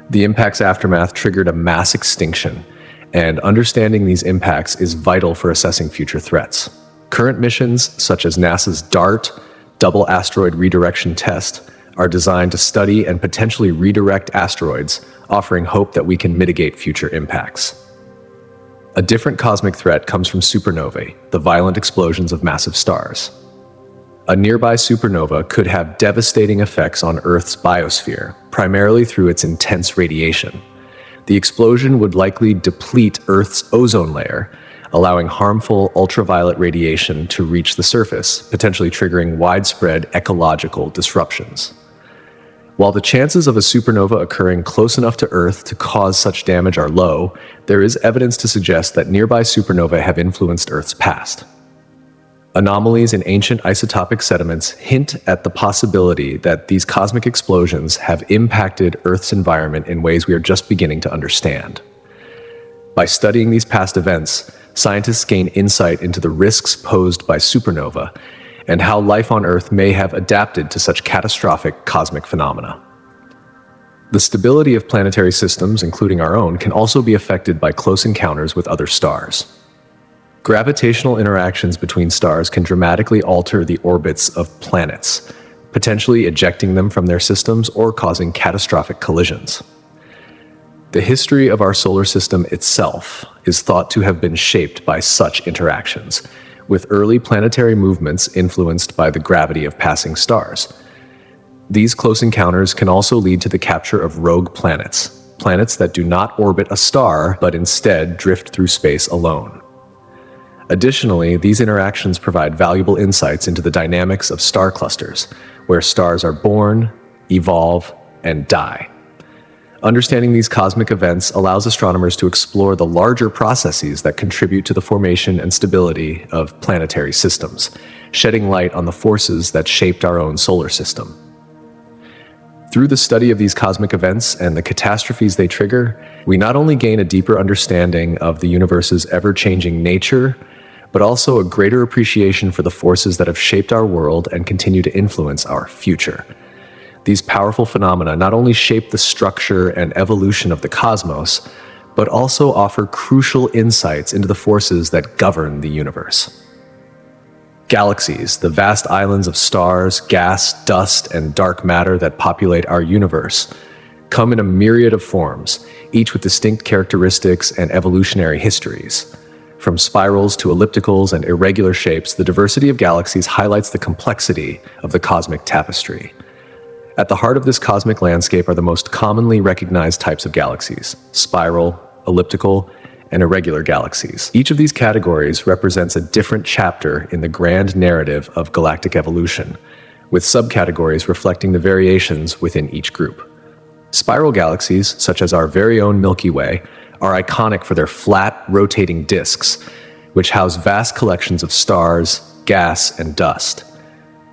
The impact's aftermath triggered a mass extinction, and understanding these impacts is vital for assessing future threats. Current missions, such as NASA's DART Double Asteroid Redirection Test, are designed to study and potentially redirect asteroids, offering hope that we can mitigate future impacts. A different cosmic threat comes from supernovae, the violent explosions of massive stars. A nearby supernova could have devastating effects on Earth's biosphere, primarily through its intense radiation. The explosion would likely deplete Earth's ozone layer, allowing harmful ultraviolet radiation to reach the surface, potentially triggering widespread ecological disruptions. While the chances of a supernova occurring close enough to Earth to cause such damage are low, there is evidence to suggest that nearby supernovae have influenced Earth's past. Anomalies in ancient isotopic sediments hint at the possibility that these cosmic explosions have impacted Earth's environment in ways we are just beginning to understand. By studying these past events, scientists gain insight into the risks posed by supernova and how life on Earth may have adapted to such catastrophic cosmic phenomena. The stability of planetary systems, including our own, can also be affected by close encounters with other stars. Gravitational interactions between stars can dramatically alter the orbits of planets, potentially ejecting them from their systems or causing catastrophic collisions. The history of our solar system itself is thought to have been shaped by such interactions, with early planetary movements influenced by the gravity of passing stars. These close encounters can also lead to the capture of rogue planets, planets that do not orbit a star but instead drift through space alone. Additionally, these interactions provide valuable insights into the dynamics of star clusters, where stars are born, evolve, and die. Understanding these cosmic events allows astronomers to explore the larger processes that contribute to the formation and stability of planetary systems, shedding light on the forces that shaped our own solar system. Through the study of these cosmic events and the catastrophes they trigger, we not only gain a deeper understanding of the universe's ever-changing nature, but also a greater appreciation for the forces that have shaped our world and continue to influence our future. These powerful phenomena not only shape the structure and evolution of the cosmos, but also offer crucial insights into the forces that govern the universe. Galaxies, the vast islands of stars, gas, dust, and dark matter that populate our universe, come in a myriad of forms, each with distinct characteristics and evolutionary histories. From spirals to ellipticals and irregular shapes, the diversity of galaxies highlights the complexity of the cosmic tapestry. At the heart of this cosmic landscape are the most commonly recognized types of galaxies: spiral, elliptical, and irregular galaxies. Each of these categories represents a different chapter in the grand narrative of galactic evolution, with subcategories reflecting the variations within each group. Spiral galaxies, such as our very own Milky Way, are iconic for their flat, rotating disks, which house vast collections of stars, gas, and dust.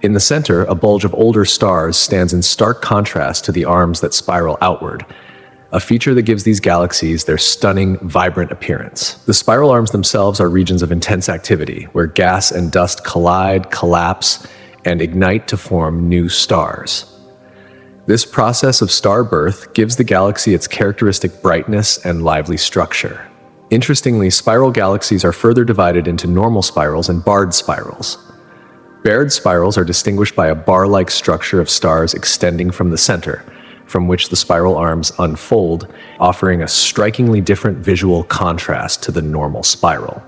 In the center, a bulge of older stars stands in stark contrast to the arms that spiral outward, a feature that gives these galaxies their stunning, vibrant appearance. The spiral arms themselves are regions of intense activity, where gas and dust collide, collapse, and ignite to form new stars. This process of star birth gives the galaxy its characteristic brightness and lively structure. Interestingly, spiral galaxies are further divided into normal spirals and barred spirals. Barred spirals are distinguished by a bar-like structure of stars extending from the center, from which the spiral arms unfold, offering a strikingly different visual contrast to the normal spiral.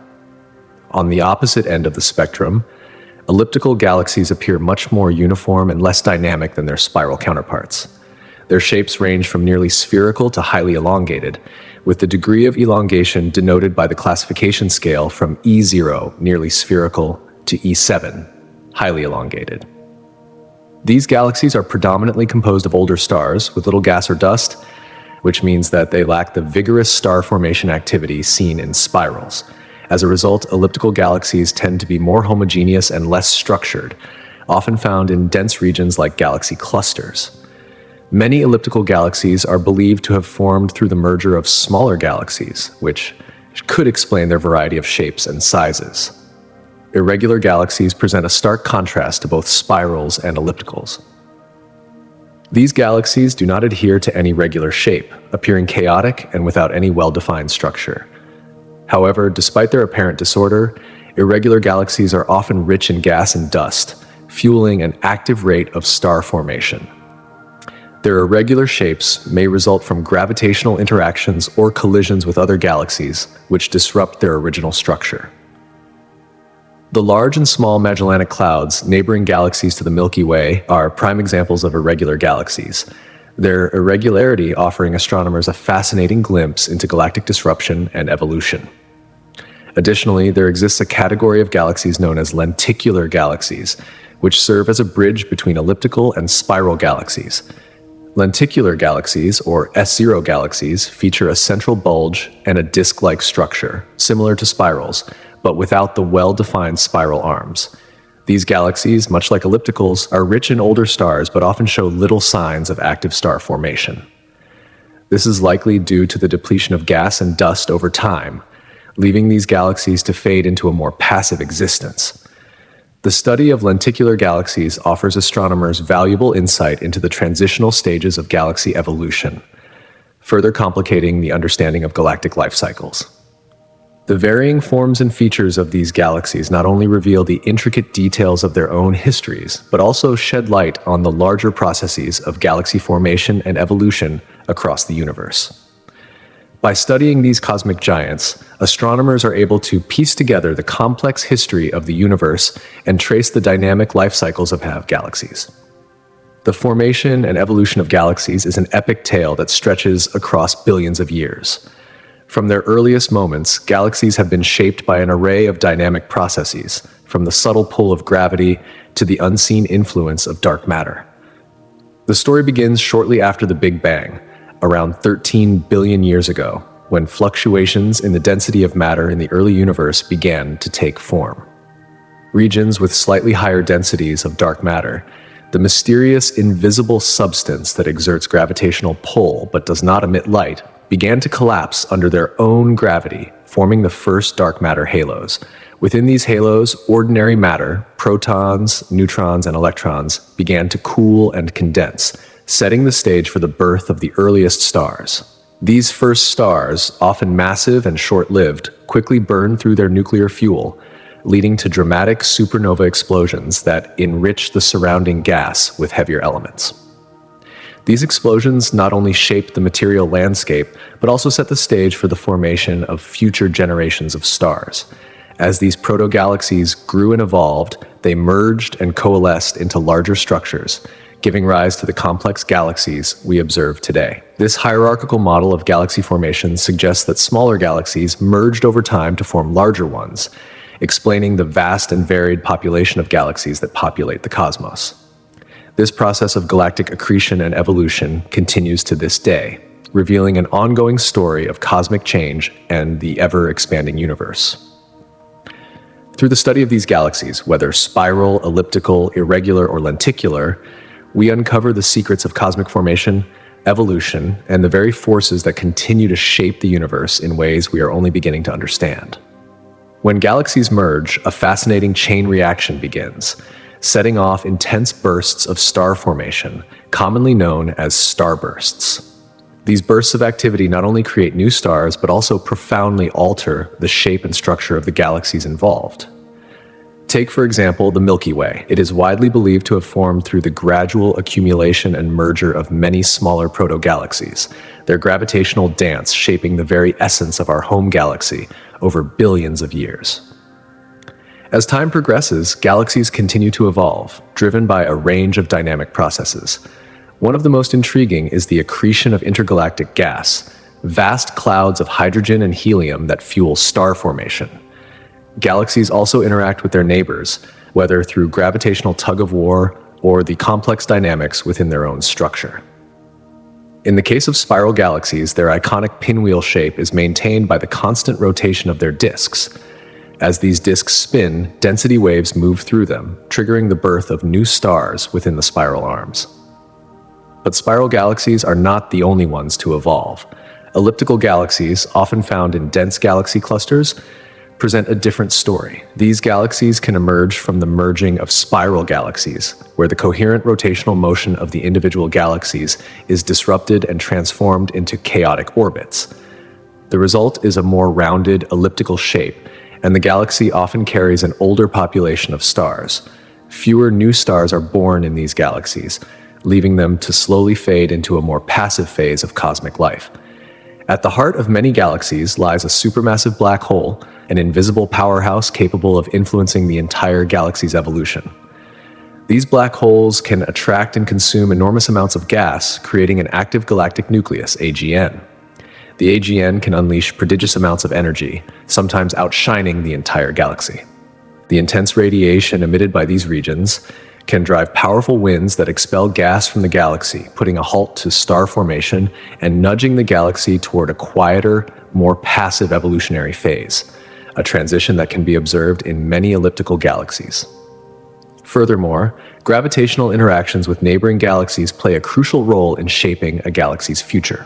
On the opposite end of the spectrum, elliptical galaxies appear much more uniform and less dynamic than their spiral counterparts. Their shapes range from nearly spherical to highly elongated, with the degree of elongation denoted by the classification scale from E0, nearly spherical, to E7, highly elongated. These galaxies are predominantly composed of older stars with little gas or dust, which means that they lack the vigorous star formation activity seen in spirals. As a result, elliptical galaxies tend to be more homogeneous and less structured, often found in dense regions like galaxy clusters. Many elliptical galaxies are believed to have formed through the merger of smaller galaxies, which could explain their variety of shapes and sizes. Irregular galaxies present a stark contrast to both spirals and ellipticals. These galaxies do not adhere to any regular shape, appearing chaotic and without any well-defined structure. However, despite their apparent disorder, irregular galaxies are often rich in gas and dust, fueling an active rate of star formation. Their irregular shapes may result from gravitational interactions or collisions with other galaxies, which disrupt their original structure. The large and small Magellanic Clouds, neighboring galaxies to the Milky Way, are prime examples of irregular galaxies, their irregularity offering astronomers a fascinating glimpse into galactic disruption and evolution. Additionally, there exists a category of galaxies known as lenticular galaxies, which serve as a bridge between elliptical and spiral galaxies. Lenticular galaxies, or S0 galaxies, feature a central bulge and a disc-like structure, similar to spirals, but without the well-defined spiral arms. These galaxies, much like ellipticals, are rich in older stars but often show little signs of active star formation. This is likely due to the depletion of gas and dust over time, leaving these galaxies to fade into a more passive existence. The study of lenticular galaxies offers astronomers valuable insight into the transitional stages of galaxy evolution, further complicating the understanding of galactic life cycles. The varying forms and features of these galaxies not only reveal the intricate details of their own histories, but also shed light on the larger processes of galaxy formation and evolution across the universe. By studying these cosmic giants, astronomers are able to piece together the complex history of the universe and trace the dynamic life cycles of galaxies. The formation and evolution of galaxies is an epic tale that stretches across billions of years. From their earliest moments, galaxies have been shaped by an array of dynamic processes, from the subtle pull of gravity to the unseen influence of dark matter. The story begins shortly after the Big Bang, around 13 billion years ago, when fluctuations in the density of matter in the early universe began to take form. Regions with slightly higher densities of dark matter, the mysterious invisible substance that exerts gravitational pull but does not emit light, began to collapse under their own gravity, forming the first dark matter halos. Within these halos, ordinary matter, protons, neutrons, and electrons, began to cool and condense, setting the stage for the birth of the earliest stars. These first stars, often massive and short-lived, quickly burned through their nuclear fuel, leading to dramatic supernova explosions that enrich the surrounding gas with heavier elements. These explosions not only shaped the material landscape, but also set the stage for the formation of future generations of stars. As these proto-galaxies grew and evolved, they merged and coalesced into larger structures, giving rise to the complex galaxies we observe today. This hierarchical model of galaxy formation suggests that smaller galaxies merged over time to form larger ones, explaining the vast and varied population of galaxies that populate the cosmos. This process of galactic accretion and evolution continues to this day, revealing an ongoing story of cosmic change and the ever-expanding universe. Through the study of these galaxies, whether spiral, elliptical, irregular, or lenticular, we uncover the secrets of cosmic formation, evolution, and the very forces that continue to shape the universe in ways we are only beginning to understand. When galaxies merge, a fascinating chain reaction begins, setting off intense bursts of star formation, commonly known as starbursts. These bursts of activity not only create new stars, but also profoundly alter the shape and structure of the galaxies involved. Take, for example, the Milky Way. It is widely believed to have formed through the gradual accumulation and merger of many smaller proto-galaxies, their gravitational dance shaping the very essence of our home galaxy over billions of years. As time progresses, galaxies continue to evolve, driven by a range of dynamic processes. One of the most intriguing is the accretion of intergalactic gas, vast clouds of hydrogen and helium that fuel star formation. Galaxies also interact with their neighbors, whether through gravitational tug-of-war or the complex dynamics within their own structure. In the case of spiral galaxies, their iconic pinwheel shape is maintained by the constant rotation of their disks. As these disks spin, density waves move through them, triggering the birth of new stars within the spiral arms. But spiral galaxies are not the only ones to evolve. Elliptical galaxies, often found in dense galaxy clusters, present a different story. These galaxies can emerge from the merging of spiral galaxies, where the coherent rotational motion of the individual galaxies is disrupted and transformed into chaotic orbits. The result is a more rounded elliptical shape, and the galaxy often carries an older population of stars. Fewer new stars are born in these galaxies, leaving them to slowly fade into a more passive phase of cosmic life. At the heart of many galaxies lies a supermassive black hole, an invisible powerhouse capable of influencing the entire galaxy's evolution. These black holes can attract and consume enormous amounts of gas, creating an active galactic nucleus, AGN. The AGN can unleash prodigious amounts of energy, sometimes outshining the entire galaxy. The intense radiation emitted by these regions can drive powerful winds that expel gas from the galaxy, putting a halt to star formation and nudging the galaxy toward a quieter, more passive evolutionary phase, a transition that can be observed in many elliptical galaxies. Furthermore, gravitational interactions with neighboring galaxies play a crucial role in shaping a galaxy's future.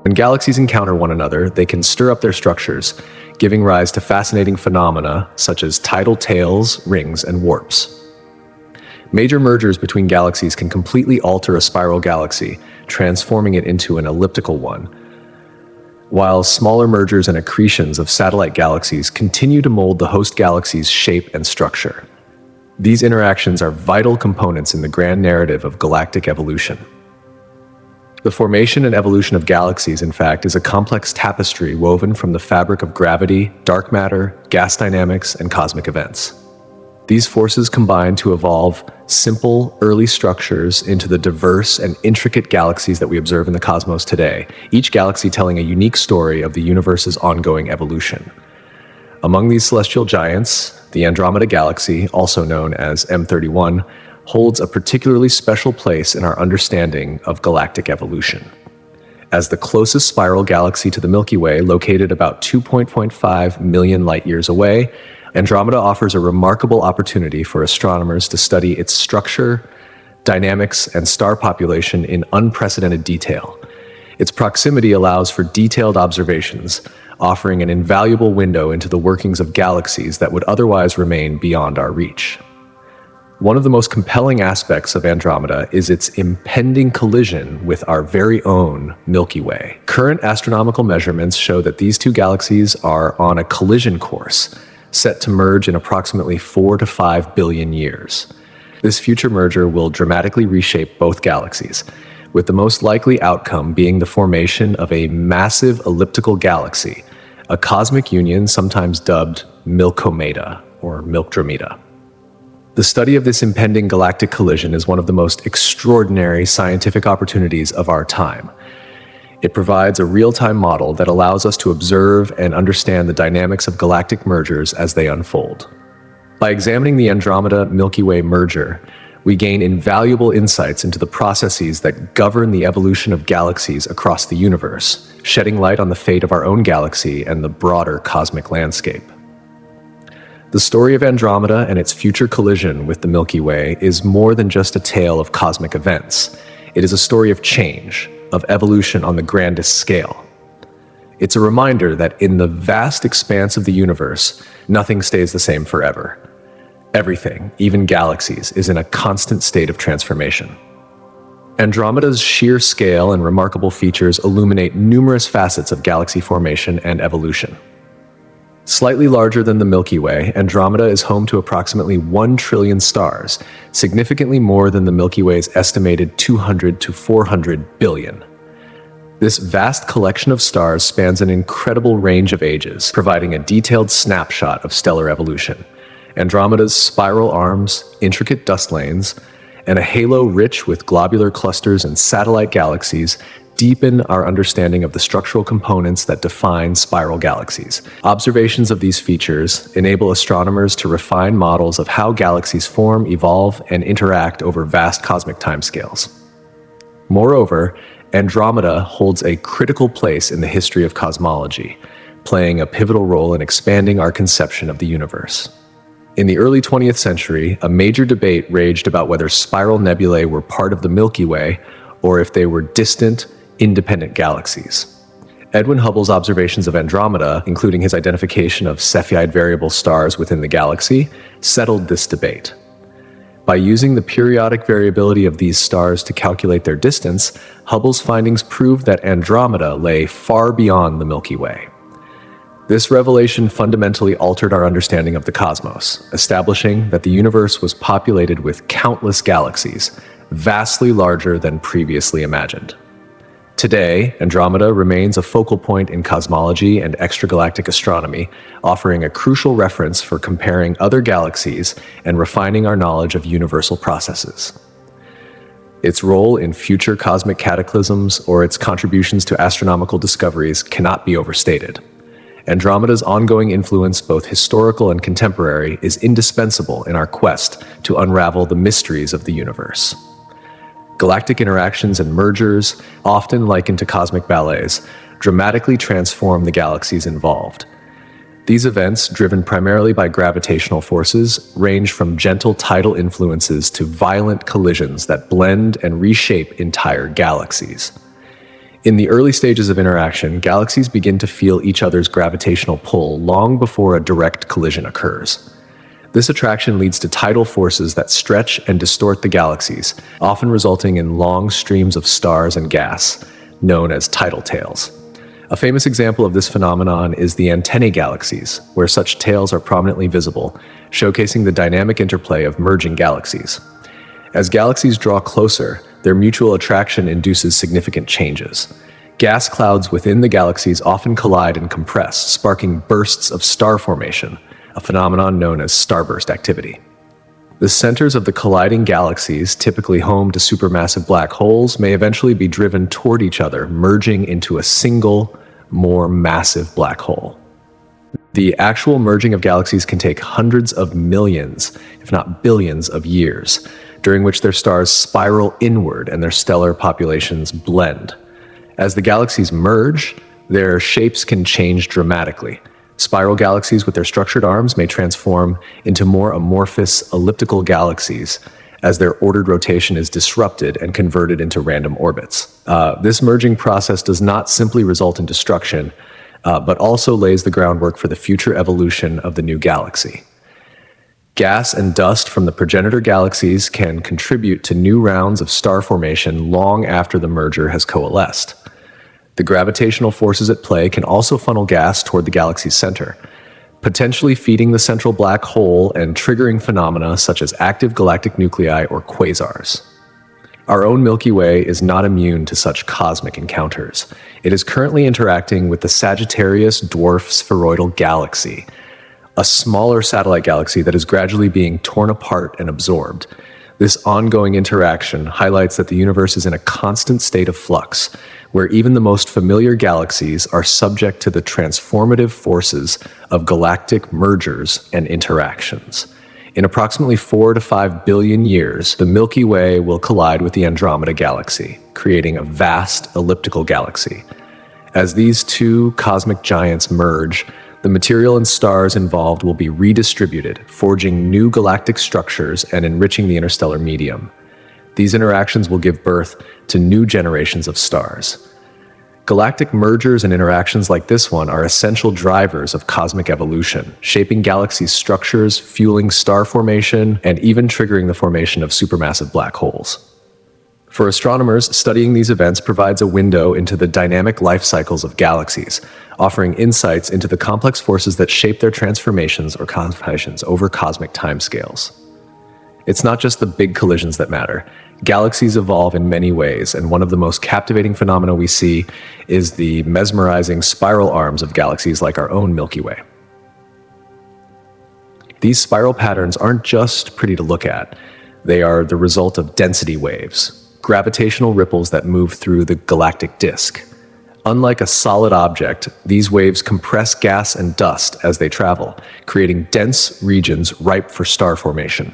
When galaxies encounter one another, they can stir up their structures, giving rise to fascinating phenomena such as tidal tails, rings, and warps. Major mergers between galaxies can completely alter a spiral galaxy, transforming it into an elliptical one, while smaller mergers and accretions of satellite galaxies continue to mold the host galaxy's shape and structure. These interactions are vital components in the grand narrative of galactic evolution. The formation and evolution of galaxies, in fact, is a complex tapestry woven from the fabric of gravity, dark matter, gas dynamics, and cosmic events. These forces combine to evolve simple, early structures into the diverse and intricate galaxies that we observe in the cosmos today, each galaxy telling a unique story of the universe's ongoing evolution. Among these celestial giants, the Andromeda Galaxy, also known as M31, holds a particularly special place in our understanding of galactic evolution. As the closest spiral galaxy to the Milky Way, located about 2.5 million light-years away, Andromeda offers a remarkable opportunity for astronomers to study its structure, dynamics, and star population in unprecedented detail. Its proximity allows for detailed observations, offering an invaluable window into the workings of galaxies that would otherwise remain beyond our reach. One of the most compelling aspects of Andromeda is its impending collision with our very own Milky Way. Current astronomical measurements show that these two galaxies are on a collision course, set to merge in approximately 4 to 5 billion years. This future merger will dramatically reshape both galaxies, with the most likely outcome being the formation of a massive elliptical galaxy, a cosmic union sometimes dubbed Milkomeda or Milkdromeda. The study of this impending galactic collision is one of the most extraordinary scientific opportunities of our time. It provides a real-time model that allows us to observe and understand the dynamics of galactic mergers as they unfold. By examining the Andromeda-Milky Way merger, we gain invaluable insights into the processes that govern the evolution of galaxies across the universe, shedding light on the fate of our own galaxy and the broader cosmic landscape. The story of Andromeda and its future collision with the Milky Way is more than just a tale of cosmic events. It is a story of change, of evolution on the grandest scale. It's a reminder that in the vast expanse of the universe, nothing stays the same forever. Everything, even galaxies, is in a constant state of transformation. Andromeda's sheer scale and remarkable features illuminate numerous facets of galaxy formation and evolution. Slightly larger than the Milky Way, Andromeda is home to approximately 1 trillion stars, significantly more than the Milky Way's estimated 200 to 400 billion. This vast collection of stars spans an incredible range of ages, providing a detailed snapshot of stellar evolution. Andromeda's spiral arms, intricate dust lanes, and a halo rich with globular clusters and satellite galaxies deepen our understanding of the structural components that define spiral galaxies. Observations of these features enable astronomers to refine models of how galaxies form, evolve, and interact over vast cosmic timescales. Moreover, Andromeda holds a critical place in the history of cosmology, playing a pivotal role in expanding our conception of the universe. In the early 20th century, a major debate raged about whether spiral nebulae were part of the Milky Way or if they were distant, independent galaxies. Edwin Hubble's observations of Andromeda, including his identification of Cepheid variable stars within the galaxy, settled this debate. By using the periodic variability of these stars to calculate their distance, Hubble's findings proved that Andromeda lay far beyond the Milky Way. This revelation fundamentally altered our understanding of the cosmos, establishing that the universe was populated with countless galaxies, vastly larger than previously imagined. Today, Andromeda remains a focal point in cosmology and extragalactic astronomy, offering a crucial reference for comparing other galaxies and refining our knowledge of universal processes. Its role in future cosmic cataclysms or its contributions to astronomical discoveries cannot be overstated. Andromeda's ongoing influence, both historical and contemporary, is indispensable in our quest to unravel the mysteries of the universe. Galactic interactions and mergers, often likened to cosmic ballets, dramatically transform the galaxies involved. These events, driven primarily by gravitational forces, range from gentle tidal influences to violent collisions that blend and reshape entire galaxies. In the early stages of interaction, galaxies begin to feel each other's gravitational pull long before a direct collision occurs. This attraction leads to tidal forces that stretch and distort the galaxies, often resulting in long streams of stars and gas, known as tidal tails. A famous example of this phenomenon is the antennae galaxies, where such tails are prominently visible, showcasing the dynamic interplay of merging galaxies. As galaxies draw closer, Their mutual attraction induces significant changes. Gas clouds within the galaxies often collide and compress, sparking bursts of star formation, a phenomenon known as starburst activity. The centers of the colliding galaxies, typically home to supermassive black holes, may eventually be driven toward each other, merging into a single, more massive black hole. The actual merging of galaxies can take hundreds of millions, if not billions, of years, during which their stars spiral inward and their stellar populations blend. As the galaxies merge, their shapes can change dramatically. Spiral galaxies with their structured arms may transform into more amorphous elliptical galaxies as their ordered rotation is disrupted and converted into random orbits. This merging process does not simply result in destruction, but also lays the groundwork for the future evolution of the new galaxy. Gas and dust from the progenitor galaxies can contribute to new rounds of star formation long after the merger has coalesced. The gravitational forces at play can also funnel gas toward the galaxy's center, potentially feeding the central black hole and triggering phenomena such as active galactic nuclei or quasars. Our own Milky Way is not immune to such cosmic encounters. It is currently interacting with the Sagittarius dwarf spheroidal galaxy, a smaller satellite galaxy that is gradually being torn apart and absorbed. This ongoing interaction highlights that the universe is in a constant state of flux, where even the most familiar galaxies are subject to the transformative forces of galactic mergers and interactions. In approximately 4 to 5 billion years, the Milky Way will collide with the Andromeda Galaxy, creating a vast elliptical galaxy. As these two cosmic giants merge, the material and stars involved will be redistributed, forging new galactic structures and enriching the interstellar medium. These interactions will give birth to new generations of stars. Galactic mergers and interactions like this one are essential drivers of cosmic evolution, shaping galaxy structures, fueling star formation, and even triggering the formation of supermassive black holes. For astronomers, studying these events provides a window into the dynamic life cycles of galaxies, offering insights into the complex forces that shape their transformations or configurations over cosmic timescales. It's not just the big collisions that matter. Galaxies evolve in many ways, and one of the most captivating phenomena we see is the mesmerizing spiral arms of galaxies like our own Milky Way. These spiral patterns aren't just pretty to look at. They are the result of density waves, gravitational ripples that move through the galactic disk. Unlike a solid object, these waves compress gas and dust as they travel, creating dense regions ripe for star formation.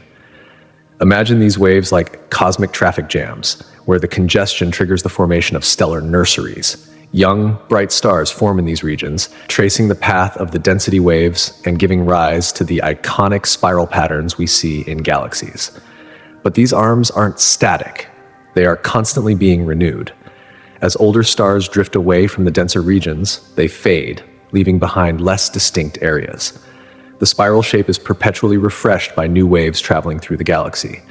Imagine these waves like cosmic traffic jams, where the congestion triggers the formation of stellar nurseries. Young, bright stars form in these regions, tracing the path of the density waves and giving rise to the iconic spiral patterns we see in galaxies. But these arms aren't static. They are constantly being renewed. As older stars drift away from the denser regions, they fade, leaving behind less distinct areas. The spiral shape is perpetually refreshed by new waves traveling through the galaxy.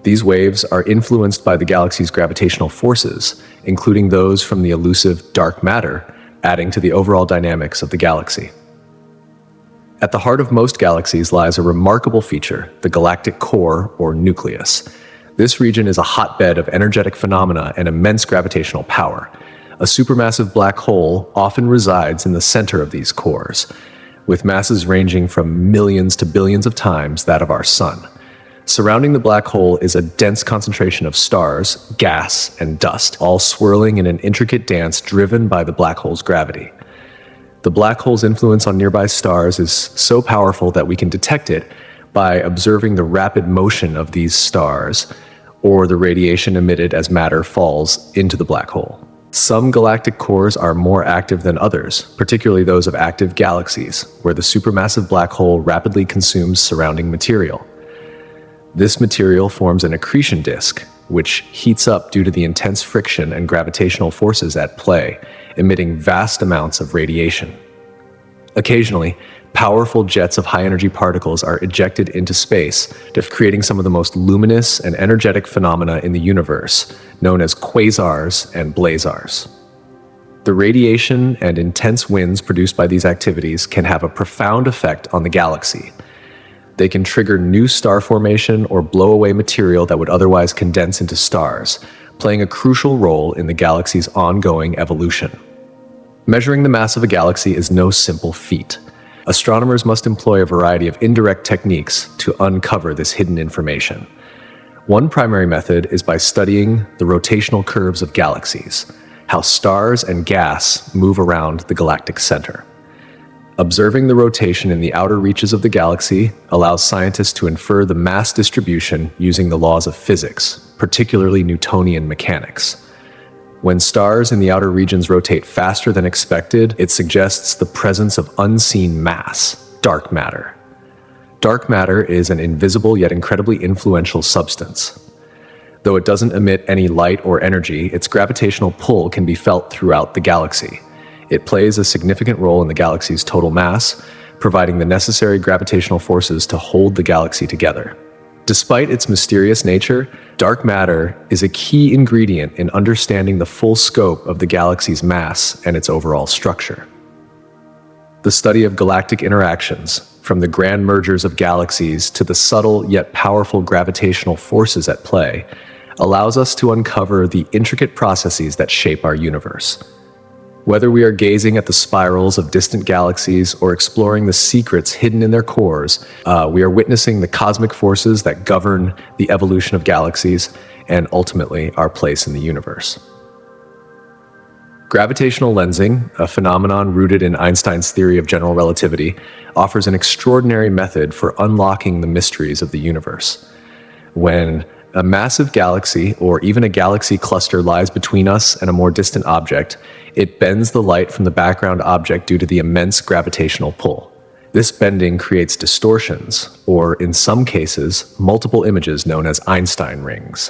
These waves are influenced by the galaxy's gravitational forces, including those from the elusive dark matter, adding to the overall dynamics of the galaxy. At the heart of most galaxies lies a remarkable feature, the galactic core, or nucleus. This region is a hotbed of energetic phenomena and immense gravitational power. A supermassive black hole often resides in the center of these cores, with masses ranging from millions to billions of times that of our sun. Surrounding the black hole is a dense concentration of stars, gas, and dust, all swirling in an intricate dance driven by the black hole's gravity. The black hole's influence on nearby stars is so powerful that we can detect it by observing the rapid motion of these stars, or the radiation emitted as matter falls into the black hole. Some galactic cores are more active than others, particularly those of active galaxies, where the supermassive black hole rapidly consumes surrounding material. This material forms an accretion disk, which heats up due to the intense friction and gravitational forces at play, emitting vast amounts of radiation. Occasionally, powerful jets of high-energy particles are ejected into space, creating some of the most luminous and energetic phenomena in the universe, known as quasars and blazars. The radiation and intense winds produced by these activities can have a profound effect on the galaxy. They can trigger new star formation or blow away material that would otherwise condense into stars, playing a crucial role in the galaxy's ongoing evolution. Measuring the mass of a galaxy is no simple feat. Astronomers must employ a variety of indirect techniques to uncover this hidden information. One primary method is by studying the rotational curves of galaxies, how stars and gas move around the galactic center. Observing the rotation in the outer reaches of the galaxy allows scientists to infer the mass distribution using the laws of physics, particularly Newtonian mechanics. When stars in the outer regions rotate faster than expected, it suggests the presence of unseen mass, dark matter. Dark matter is an invisible yet incredibly influential substance. Though it doesn't emit any light or energy, its gravitational pull can be felt throughout the galaxy. It plays a significant role in the galaxy's total mass, providing the necessary gravitational forces to hold the galaxy together. Despite its mysterious nature, dark matter is a key ingredient in understanding the full scope of the galaxy's mass and its overall structure. The study of galactic interactions, from the grand mergers of galaxies to the subtle yet powerful gravitational forces at play, allows us to uncover the intricate processes that shape our universe. Whether we are gazing at the spirals of distant galaxies or exploring the secrets hidden in their cores, we are witnessing the cosmic forces that govern the evolution of galaxies and ultimately our place in the universe. Gravitational lensing, a phenomenon rooted in Einstein's theory of general relativity, offers an extraordinary method for unlocking the mysteries of the universe. When a massive galaxy, or even a galaxy cluster, lies between us and a more distant object, it bends the light from the background object due to the immense gravitational pull. This bending creates distortions, or in some cases, multiple images known as Einstein rings.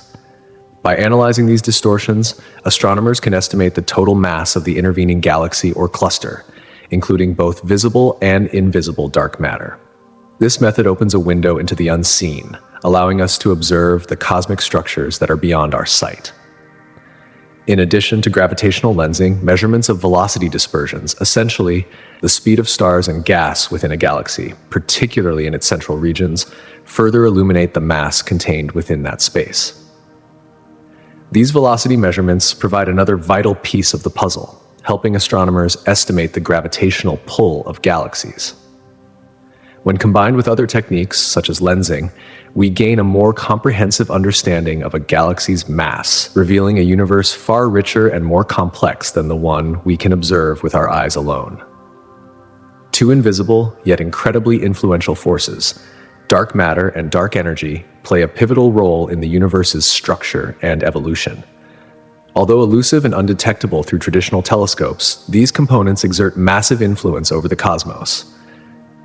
By analyzing these distortions, astronomers can estimate the total mass of the intervening galaxy or cluster, including both visible and invisible dark matter. This method opens a window into the unseen, allowing us to observe the cosmic structures that are beyond our sight. In addition to gravitational lensing, measurements of velocity dispersions, essentially the speed of stars and gas within a galaxy, particularly in its central regions, further illuminate the mass contained within that space. These velocity measurements provide another vital piece of the puzzle, helping astronomers estimate the gravitational pull of galaxies. When combined with other techniques, such as lensing, we gain a more comprehensive understanding of a galaxy's mass, revealing a universe far richer and more complex than the one we can observe with our eyes alone. Two invisible, yet incredibly influential forces, dark matter and dark energy, play a pivotal role in the universe's structure and evolution. Although elusive and undetectable through traditional telescopes, these components exert massive influence over the cosmos.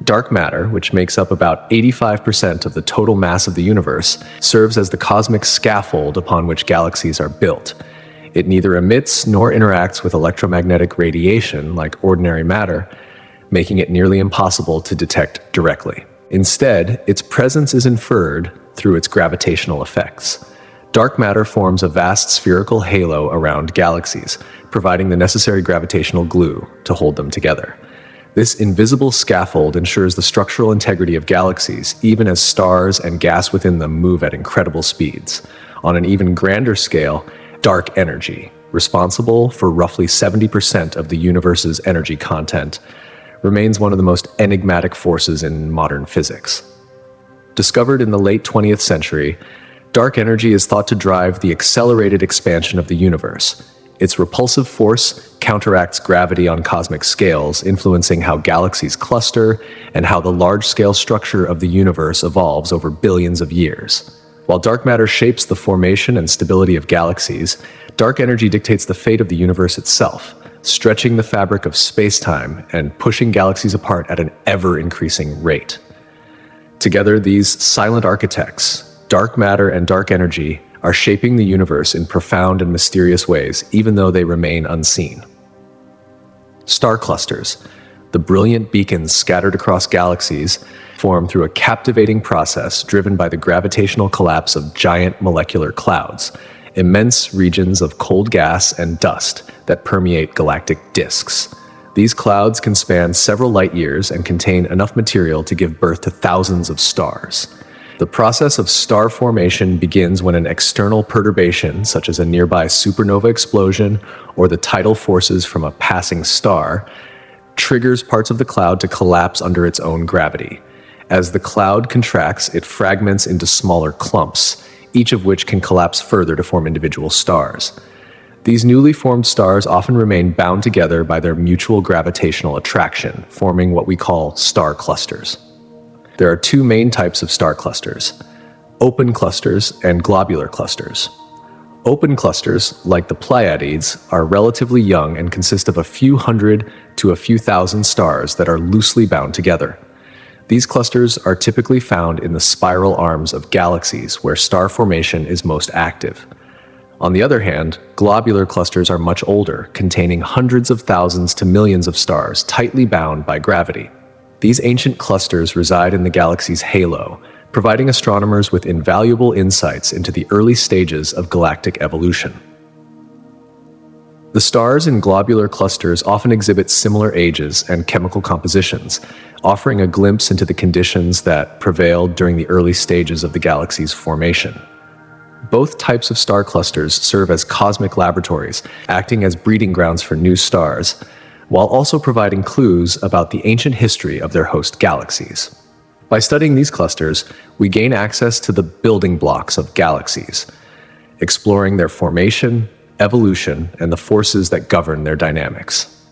Dark matter, which makes up about 85% of the total mass of the universe, serves as the cosmic scaffold upon which galaxies are built. It neither emits nor interacts with electromagnetic radiation like ordinary matter, making it nearly impossible to detect directly. Instead, its presence is inferred through its gravitational effects. Dark matter forms a vast spherical halo around galaxies, providing the necessary gravitational glue to hold them together. This invisible scaffold ensures the structural integrity of galaxies, even as stars and gas within them move at incredible speeds. On an even grander scale, dark energy, responsible for roughly 70% of the universe's energy content, remains one of the most enigmatic forces in modern physics. Discovered in the late 20th century, dark energy is thought to drive the accelerated expansion of the universe. Its repulsive force counteracts gravity on cosmic scales, influencing how galaxies cluster and how the large-scale structure of the universe evolves over billions of years. While dark matter shapes the formation and stability of galaxies, dark energy dictates the fate of the universe itself, stretching the fabric of space-time and pushing galaxies apart at an ever-increasing rate. Together, these silent architects, dark matter and dark energy, are shaping the universe in profound and mysterious ways, even though they remain unseen. Star clusters, the brilliant beacons scattered across galaxies, form through a captivating process driven by the gravitational collapse of giant molecular clouds, immense regions of cold gas and dust that permeate galactic disks. These clouds can span several light years and contain enough material to give birth to thousands of stars. The process of star formation begins when an external perturbation, such as a nearby supernova explosion or the tidal forces from a passing star, triggers parts of the cloud to collapse under its own gravity. As the cloud contracts, it fragments into smaller clumps, each of which can collapse further to form individual stars. These newly formed stars often remain bound together by their mutual gravitational attraction, forming what we call star clusters. There are two main types of star clusters: open clusters and globular clusters. Open clusters, like the Pleiades, are relatively young and consist of a few hundred to a few thousand stars that are loosely bound together. These clusters are typically found in the spiral arms of galaxies, where star formation is most active. On the other hand, globular clusters are much older, containing hundreds of thousands to millions of stars tightly bound by gravity. These ancient clusters reside in the galaxy's halo, providing astronomers with invaluable insights into the early stages of galactic evolution. The stars in globular clusters often exhibit similar ages and chemical compositions, offering a glimpse into the conditions that prevailed during the early stages of the galaxy's formation. Both types of star clusters serve as cosmic laboratories, acting as breeding grounds for new stars, while also providing clues about the ancient history of their host galaxies. By studying these clusters, we gain access to the building blocks of galaxies, exploring their formation, evolution, and the forces that govern their dynamics.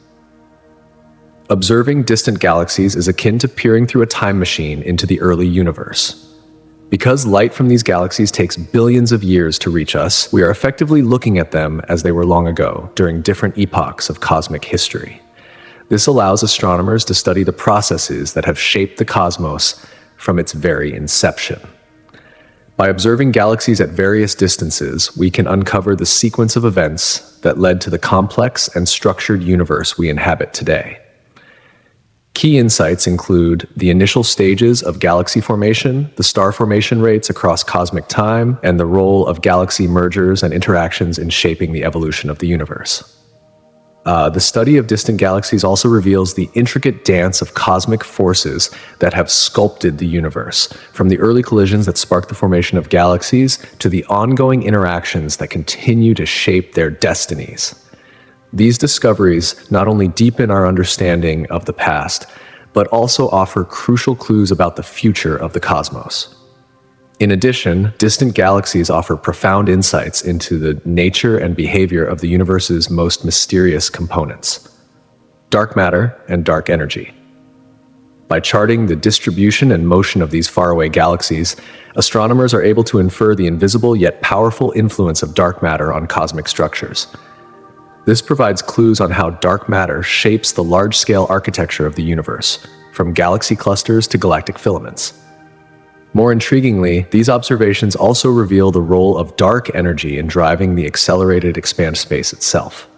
Observing distant galaxies is akin to peering through a time machine into the early universe. Because light from these galaxies takes billions of years to reach us, we are effectively looking at them as they were long ago, during different epochs of cosmic history. This allows astronomers to study the processes that have shaped the cosmos from its very inception. By observing galaxies at various distances, we can uncover the sequence of events that led to the complex and structured universe we inhabit today. Key insights include the initial stages of galaxy formation, the star formation rates across cosmic time, and the role of galaxy mergers and interactions in shaping the evolution of the universe. The study of distant galaxies also reveals the intricate dance of cosmic forces that have sculpted the universe, from the early collisions that sparked the formation of galaxies to the ongoing interactions that continue to shape their destinies. These discoveries not only deepen our understanding of the past, but also offer crucial clues about the future of the cosmos. In addition, distant galaxies offer profound insights into the nature and behavior of the universe's most mysterious components: dark matter and dark energy. By charting the distribution and motion of these faraway galaxies, astronomers are able to infer the invisible yet powerful influence of dark matter on cosmic structures. This provides clues on how dark matter shapes the large-scale architecture of the universe, from galaxy clusters to galactic filaments. More intriguingly, these observations also reveal the role of dark energy in driving the accelerated expanse space itself.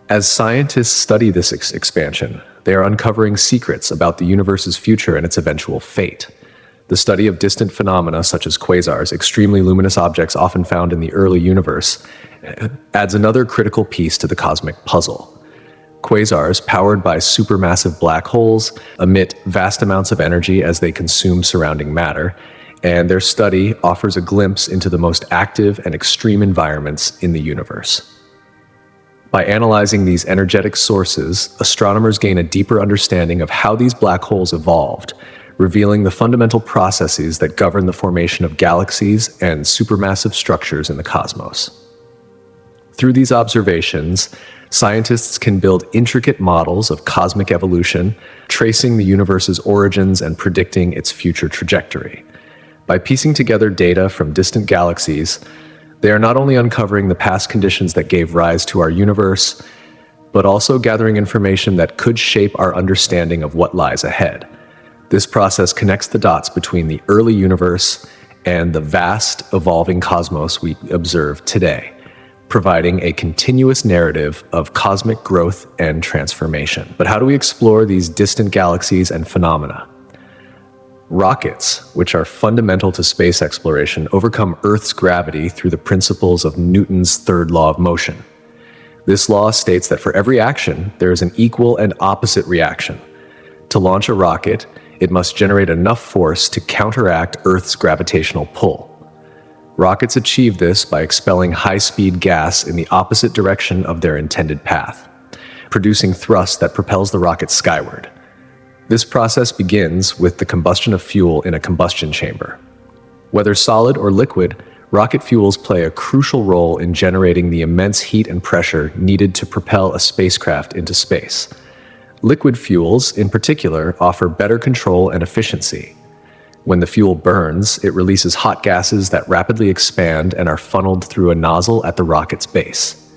As scientists study this expansion, they are uncovering secrets about the universe's future and its eventual fate. The study of distant phenomena such as quasars, extremely luminous objects often found in the early universe, adds another critical piece to the cosmic puzzle. Quasars, powered by supermassive black holes, emit vast amounts of energy as they consume surrounding matter, and their study offers a glimpse into the most active and extreme environments in the universe. By analyzing these energetic sources, astronomers gain a deeper understanding of how these black holes evolved, revealing the fundamental processes that govern the formation of galaxies and supermassive structures in the cosmos. Through these observations, scientists can build intricate models of cosmic evolution, tracing the universe's origins and predicting its future trajectory. By piecing together data from distant galaxies, they are not only uncovering the past conditions that gave rise to our universe, but also gathering information that could shape our understanding of what lies ahead. This process connects the dots between the early universe and the vast, evolving cosmos we observe today, providing a continuous narrative of cosmic growth and transformation. But how do we explore these distant galaxies and phenomena? Rockets, which are fundamental to space exploration, overcome Earth's gravity through the principles of Newton's third law of motion. This law states that for every action, there is an equal and opposite reaction. To launch a rocket, it must generate enough force to counteract Earth's gravitational pull. Rockets achieve this by expelling high-speed gas in the opposite direction of their intended path, producing thrust that propels the rocket skyward. This process begins with the combustion of fuel in a combustion chamber. Whether solid or liquid, rocket fuels play a crucial role in generating the immense heat and pressure needed to propel a spacecraft into space. Liquid fuels, in particular, offer better control and efficiency. When the fuel burns, it releases hot gases that rapidly expand and are funneled through a nozzle at the rocket's base.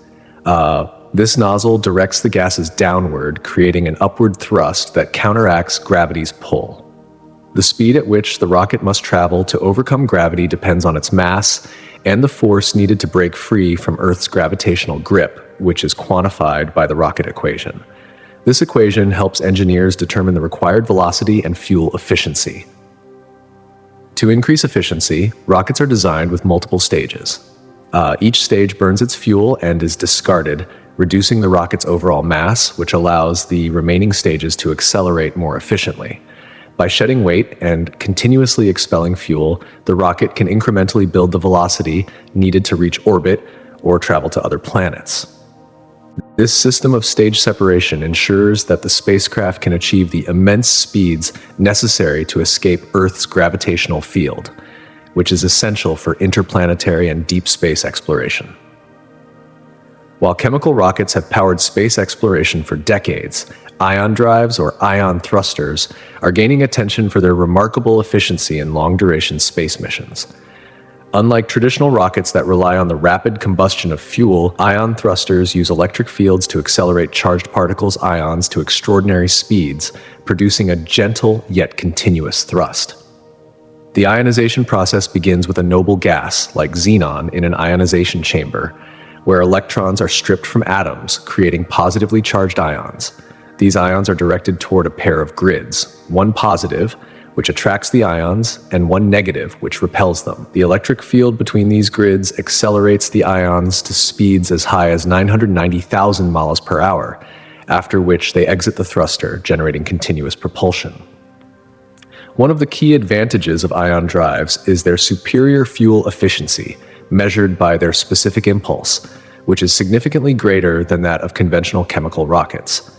This nozzle directs the gases downward, creating an upward thrust that counteracts gravity's pull. The speed at which the rocket must travel to overcome gravity depends on its mass and the force needed to break free from Earth's gravitational grip, which is quantified by the rocket equation. This equation helps engineers determine the required velocity and fuel efficiency. To increase efficiency, rockets are designed with multiple stages. Each stage burns its fuel and is discarded, reducing the rocket's overall mass, which allows the remaining stages to accelerate more efficiently. By shedding weight and continuously expelling fuel, the rocket can incrementally build the velocity needed to reach orbit or travel to other planets. This system of stage separation ensures that the spacecraft can achieve the immense speeds necessary to escape Earth's gravitational field, which is essential for interplanetary and deep space exploration. While chemical rockets have powered space exploration for decades, ion drives, or ion thrusters, are gaining attention for their remarkable efficiency in long-duration space missions. Unlike traditional rockets that rely on the rapid combustion of fuel, ion thrusters use electric fields to accelerate charged particles ions to extraordinary speeds, producing a gentle yet continuous thrust. The ionization process begins with a noble gas, like xenon, in an ionization chamber, where electrons are stripped from atoms, creating positively charged ions. These ions are directed toward a pair of grids, one positive, which attracts the ions, and one negative, which repels them. The electric field between these grids accelerates the ions to speeds as high as 990,000 miles per hour, after which they exit the thruster, generating continuous propulsion. One of the key advantages of ion drives is their superior fuel efficiency, measured by their specific impulse, which is significantly greater than that of conventional chemical rockets.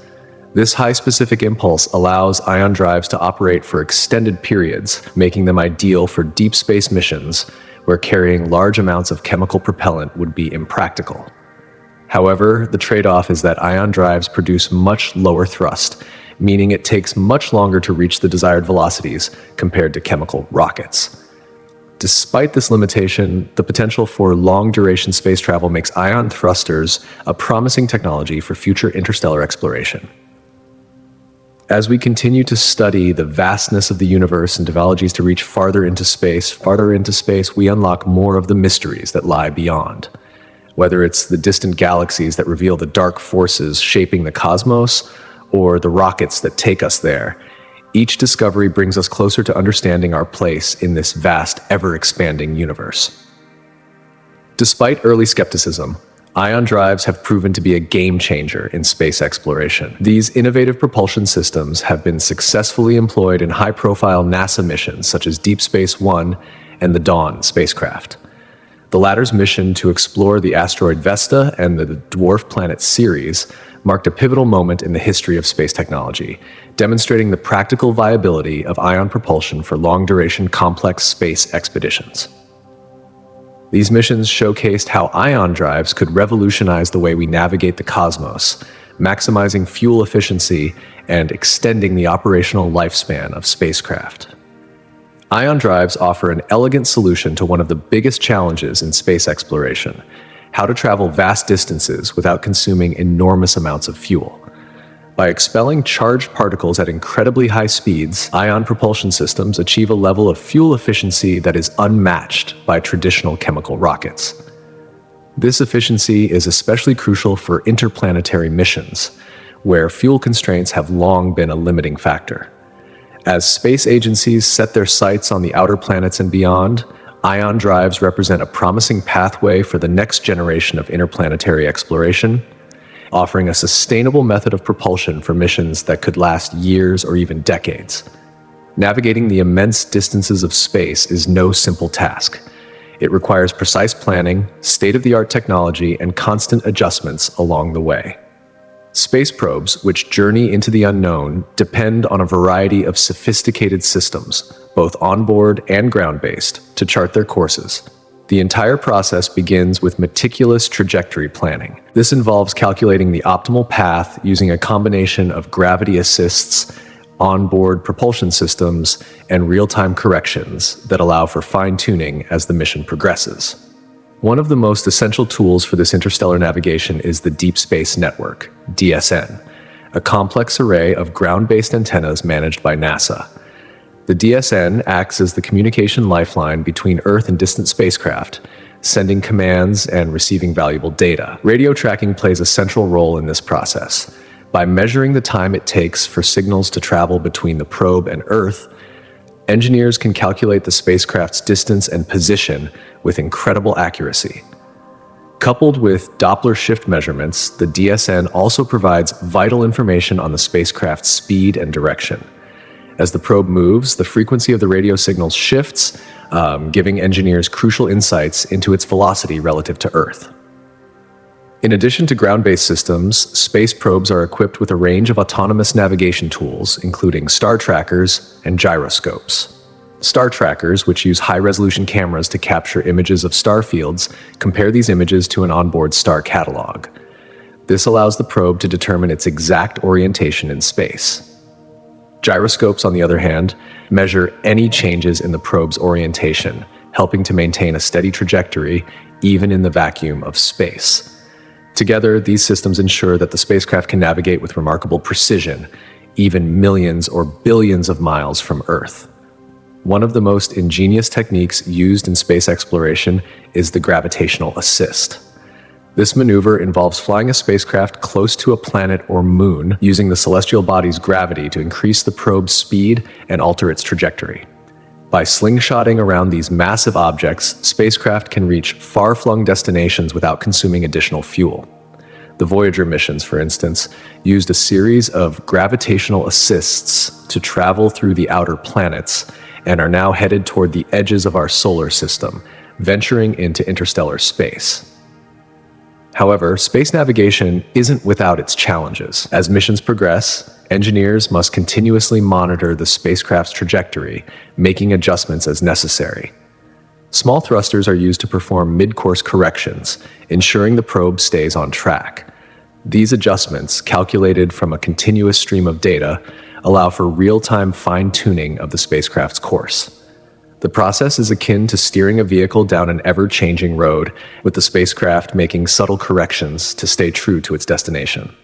This high specific impulse allows ion drives to operate for extended periods, making them ideal for deep space missions where carrying large amounts of chemical propellant would be impractical. However, the trade-off is that ion drives produce much lower thrust, meaning it takes much longer to reach the desired velocities compared to chemical rockets. Despite this limitation, the potential for long-duration space travel makes ion thrusters a promising technology for future interstellar exploration. As we continue to study the vastness of the universe and technologies to reach farther into space, we unlock more of the mysteries that lie beyond. Whether it's the distant galaxies that reveal the dark forces shaping the cosmos, or the rockets that take us there, each discovery brings us closer to understanding our place in this vast, ever-expanding universe. Despite early skepticism, ion drives have proven to be a game-changer in space exploration. These innovative propulsion systems have been successfully employed in high-profile NASA missions such as Deep Space One and the Dawn spacecraft. The latter's mission to explore the asteroid Vesta and the dwarf planet Ceres marked a pivotal moment in the history of space technology, demonstrating the practical viability of ion propulsion for long-duration complex space expeditions. These missions showcased how ion drives could revolutionize the way we navigate the cosmos, maximizing fuel efficiency and extending the operational lifespan of spacecraft. Ion drives offer an elegant solution to one of the biggest challenges in space exploration: how to travel vast distances without consuming enormous amounts of fuel. By expelling charged particles at incredibly high speeds, ion propulsion systems achieve a level of fuel efficiency that is unmatched by traditional chemical rockets. This efficiency is especially crucial for interplanetary missions, where fuel constraints have long been a limiting factor. As space agencies set their sights on the outer planets and beyond, ion drives represent a promising pathway for the next generation of interplanetary exploration, offering a sustainable method of propulsion for missions that could last years or even decades. Navigating the immense distances of space is no simple task. It requires precise planning, state-of-the-art technology, and constant adjustments along the way. Space probes, which journey into the unknown, depend on a variety of sophisticated systems, both onboard and ground-based, to chart their courses. The entire process begins with meticulous trajectory planning. This involves calculating the optimal path using a combination of gravity assists, onboard propulsion systems, and real-time corrections that allow for fine-tuning as the mission progresses. One of the most essential tools for this interstellar navigation is the Deep Space Network, DSN, a complex array of ground-based antennas managed by NASA. The DSN acts as the communication lifeline between Earth and distant spacecraft, sending commands and receiving valuable data. Radio tracking plays a central role in this process. By measuring the time it takes for signals to travel between the probe and Earth, engineers can calculate the spacecraft's distance and position with incredible accuracy. Coupled with Doppler shift measurements, the DSN also provides vital information on the spacecraft's speed and direction. As the probe moves, the frequency of the radio signals shifts, giving engineers crucial insights into its velocity relative to Earth. In addition to ground-based systems, space probes are equipped with a range of autonomous navigation tools, including star trackers and gyroscopes. Star trackers, which use high-resolution cameras to capture images of star fields, compare these images to an onboard star catalog. This allows the probe to determine its exact orientation in space. Gyroscopes, on the other hand, measure any changes in the probe's orientation, helping to maintain a steady trajectory even in the vacuum of space. Together, these systems ensure that the spacecraft can navigate with remarkable precision, even millions or billions of miles from Earth. One of the most ingenious techniques used in space exploration is the gravitational assist. This maneuver involves flying a spacecraft close to a planet or moon, using the celestial body's gravity to increase the probe's speed and alter its trajectory. By slingshotting around these massive objects, spacecraft can reach far-flung destinations without consuming additional fuel. The Voyager missions, for instance, used a series of gravitational assists to travel through the outer planets and are now headed toward the edges of our solar system, venturing into interstellar space. However, space navigation isn't without its challenges. As missions progress, engineers must continuously monitor the spacecraft's trajectory, making adjustments as necessary. Small thrusters are used to perform mid-course corrections, ensuring the probe stays on track. These adjustments, calculated from a continuous stream of data, allow for real-time fine-tuning of the spacecraft's course. The process is akin to steering a vehicle down an ever-changing road, with the spacecraft making subtle corrections to stay true to its destination.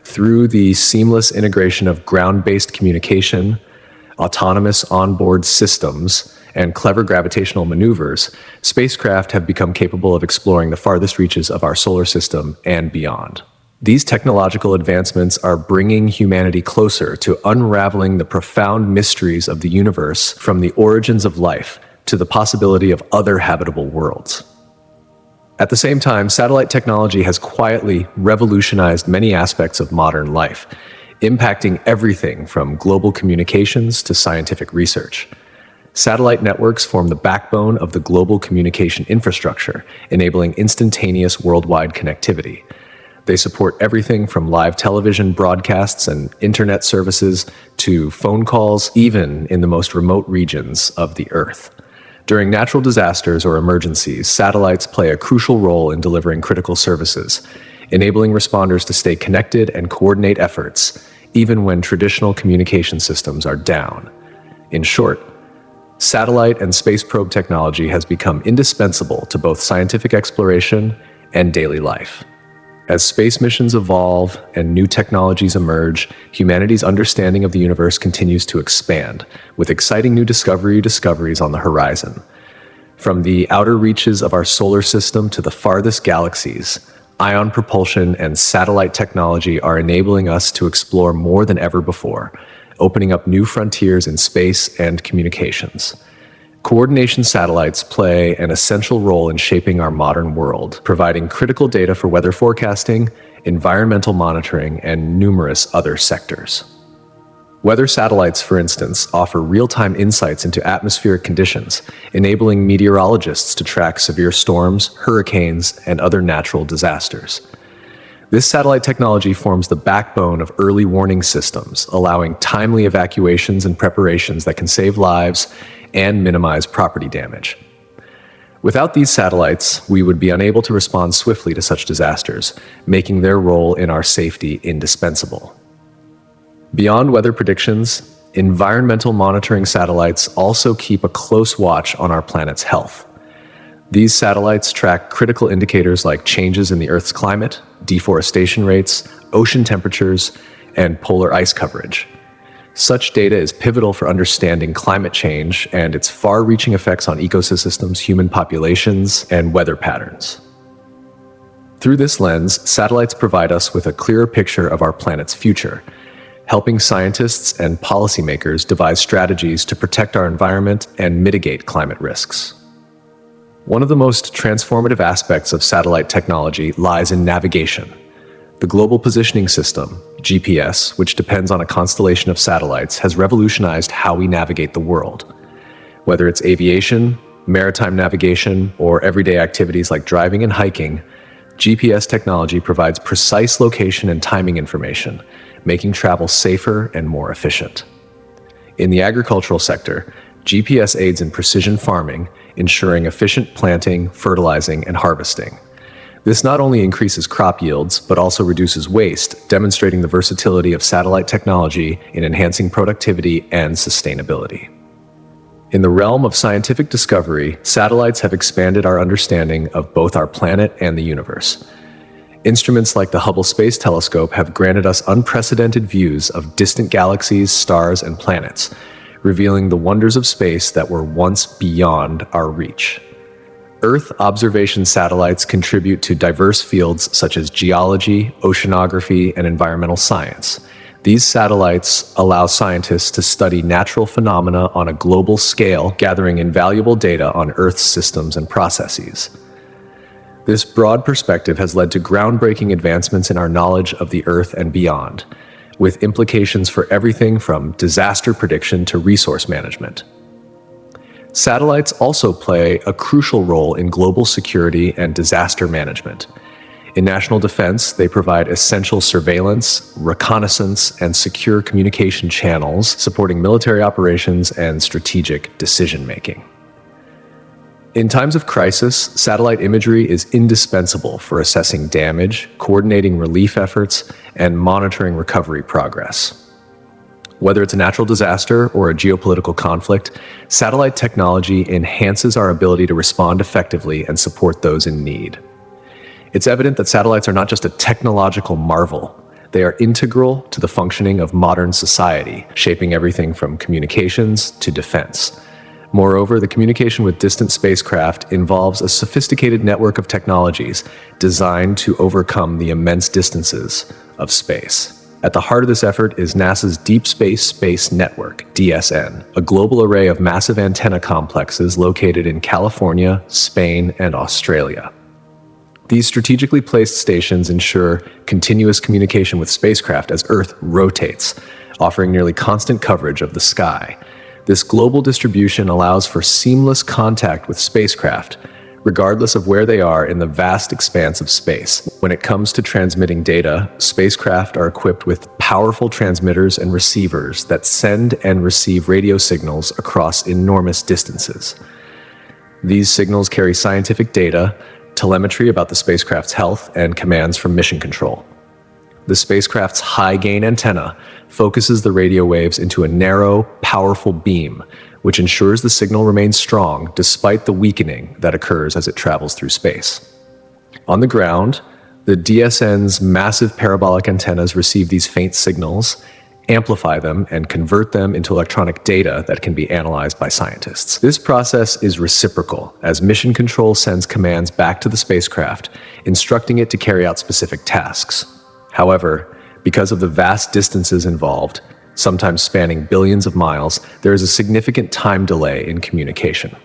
Through the seamless integration of ground-based communication, autonomous onboard systems, and clever gravitational maneuvers, spacecraft have become capable of exploring the farthest reaches of our solar system and beyond. These technological advancements are bringing humanity closer to unraveling the profound mysteries of the universe, from the origins of life to the possibility of other habitable worlds. At the same time, satellite technology has quietly revolutionized many aspects of modern life, impacting everything from global communications to scientific research. Satellite networks form the backbone of the global communication infrastructure, enabling instantaneous worldwide connectivity. They support everything from live television broadcasts and internet services to phone calls, even in the most remote regions of the Earth. During natural disasters or emergencies, satellites play a crucial role in delivering critical services, enabling responders to stay connected and coordinate efforts, even when traditional communication systems are down. In short, satellite and space probe technology has become indispensable to both scientific exploration and daily life. As space missions evolve and new technologies emerge, humanity's understanding of the universe continues to expand, with exciting new discoveries on the horizon. From the outer reaches of our solar system to the farthest galaxies, ion propulsion and satellite technology are enabling us to explore more than ever before, opening up new frontiers in space and communications. Coordination satellites play an essential role in shaping our modern world, providing critical data for weather forecasting, environmental monitoring, and numerous other sectors. Weather satellites, for instance, offer real-time insights into atmospheric conditions, enabling meteorologists to track severe storms, hurricanes, and other natural disasters. This satellite technology forms the backbone of early warning systems, allowing timely evacuations and preparations that can save lives and minimize property damage. Without these satellites, we would be unable to respond swiftly to such disasters, making their role in our safety indispensable. Beyond weather predictions, environmental monitoring satellites also keep a close watch on our planet's health. These satellites track critical indicators like changes in the Earth's climate, deforestation rates, ocean temperatures, and polar ice coverage. Such data is pivotal for understanding climate change and its far-reaching effects on ecosystems, human populations, and weather patterns. Through this lens, satellites provide us with a clearer picture of our planet's future, helping scientists and policymakers devise strategies to protect our environment and mitigate climate risks. One of the most transformative aspects of satellite technology lies in navigation. The Global Positioning System, GPS, which depends on a constellation of satellites, has revolutionized how we navigate the world. Whether it's aviation, maritime navigation, or everyday activities like driving and hiking, GPS technology provides precise location and timing information, making travel safer and more efficient. In the agricultural sector, GPS aids in precision farming, ensuring efficient planting, fertilizing, and harvesting. This not only increases crop yields, but also reduces waste, demonstrating the versatility of satellite technology in enhancing productivity and sustainability. In the realm of scientific discovery, satellites have expanded our understanding of both our planet and the universe. Instruments like the Hubble Space Telescope have granted us unprecedented views of distant galaxies, stars, and planets, revealing the wonders of space that were once beyond our reach. Earth observation satellites contribute to diverse fields such as geology, oceanography, and environmental science. These satellites allow scientists to study natural phenomena on a global scale, gathering invaluable data on Earth's systems and processes. This broad perspective has led to groundbreaking advancements in our knowledge of the Earth and beyond, with implications for everything from disaster prediction to resource management. Satellites also play a crucial role in global security and disaster management. In national defense, they provide essential surveillance, reconnaissance, and secure communication channels, supporting military operations and strategic decision-making. In times of crisis, satellite imagery is indispensable for assessing damage, coordinating relief efforts, and monitoring recovery progress. Whether it's a natural disaster or a geopolitical conflict, satellite technology enhances our ability to respond effectively and support those in need. It's evident that satellites are not just a technological marvel. They are integral to the functioning of modern society, shaping everything from communications to defense. Moreover, the communication with distant spacecraft involves a sophisticated network of technologies designed to overcome the immense distances of space. At the heart of this effort is NASA's Deep Space Network, DSN, a global array of massive antenna complexes located in California, Spain, and Australia. These strategically placed stations ensure continuous communication with spacecraft as Earth rotates, offering nearly constant coverage of the sky. This global distribution allows for seamless contact with spacecraft, regardless of where they are in the vast expanse of space. When it comes to transmitting data, spacecraft are equipped with powerful transmitters and receivers that send and receive radio signals across enormous distances. These signals carry scientific data, telemetry about the spacecraft's health, and commands from mission control. The spacecraft's high-gain antenna focuses the radio waves into a narrow, powerful beam, which ensures the signal remains strong despite the weakening that occurs as it travels through space. On the ground, the DSN's massive parabolic antennas receive these faint signals, amplify them, and convert them into electronic data that can be analyzed by scientists. This process is reciprocal, as mission control sends commands back to the spacecraft, instructing it to carry out specific tasks. However, because of the vast distances involved, sometimes spanning billions of miles, there is a significant time delay in communication.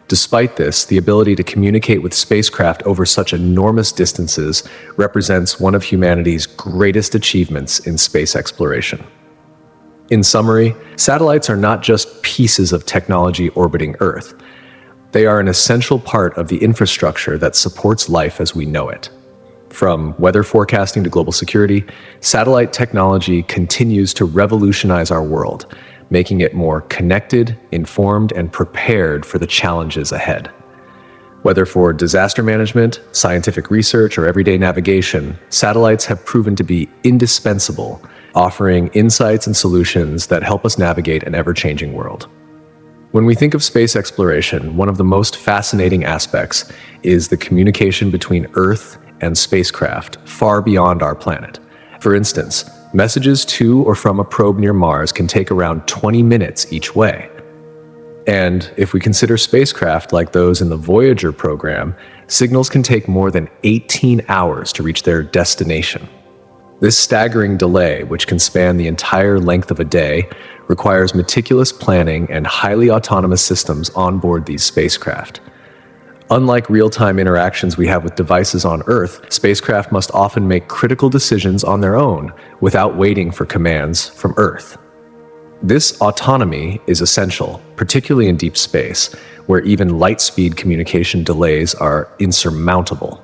Despite this, the ability to communicate with spacecraft over such enormous distances represents one of humanity's greatest achievements in space exploration. In summary, satellites are not just pieces of technology orbiting Earth. They are an essential part of the infrastructure that supports life as we know it. From weather forecasting to global security, satellite technology continues to revolutionize our world, making it more connected, informed, and prepared for the challenges ahead. Whether for disaster management, scientific research, or everyday navigation, satellites have proven to be indispensable, offering insights and solutions that help us navigate an ever-changing world. When we think of space exploration, one of the most fascinating aspects is the communication between Earth and spacecraft far beyond our planet. For instance, messages to or from a probe near Mars can take around 20 minutes each way. And if we consider spacecraft like those in the Voyager program, signals can take more than 18 hours to reach their destination. This staggering delay, which can span the entire length of a day, requires meticulous planning and highly autonomous systems on board these spacecraft. Unlike real-time interactions we have with devices on Earth, spacecraft must often make critical decisions on their own without waiting for commands from Earth. This autonomy is essential, particularly in deep space, where even light-speed communication delays are insurmountable.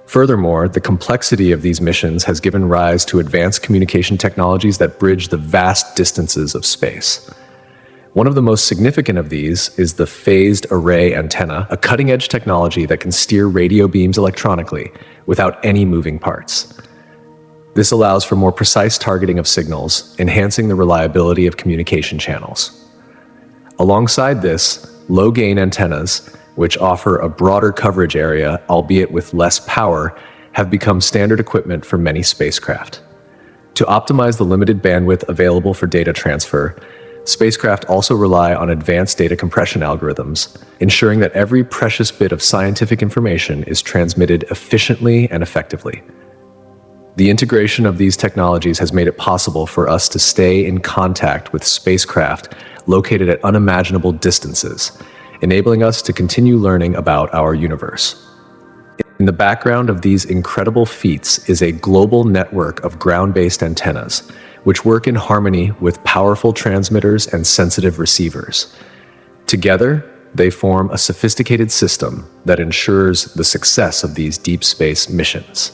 Furthermore, the complexity of these missions has given rise to advanced communication technologies that bridge the vast distances of space. One of the most significant of these is the phased array antenna, a cutting-edge technology that can steer radio beams electronically without any moving parts. This allows for more precise targeting of signals, enhancing the reliability of communication channels. Alongside this, low-gain antennas, which offer a broader coverage area, albeit with less power, have become standard equipment for many spacecraft. To optimize the limited bandwidth available for data transfer, spacecraft also rely on advanced data compression algorithms, ensuring that every precious bit of scientific information is transmitted efficiently and effectively. The integration of these technologies has made it possible for us to stay in contact with spacecraft located at unimaginable distances, enabling us to continue learning about our universe. In the background of these incredible feats is a global network of ground-based antennas, which work in harmony with powerful transmitters and sensitive receivers. Together, they form a sophisticated system that ensures the success of these deep space missions.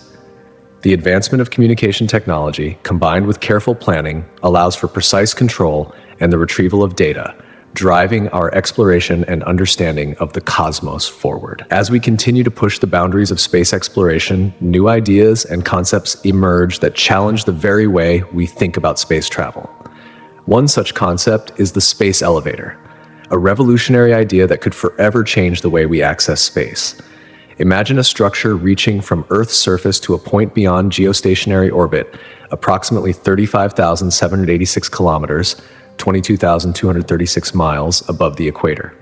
The advancement of communication technology, combined with careful planning, allows for precise control and the retrieval of data, driving our exploration and understanding of the cosmos forward. As we continue to push the boundaries of space exploration, new ideas and concepts emerge that challenge the very way we think about space travel. One such concept is the space elevator, a revolutionary idea that could forever change the way we access space. Imagine a structure reaching from Earth's surface to a point beyond geostationary orbit, approximately 35,786 kilometers, 22,236 miles above the equator.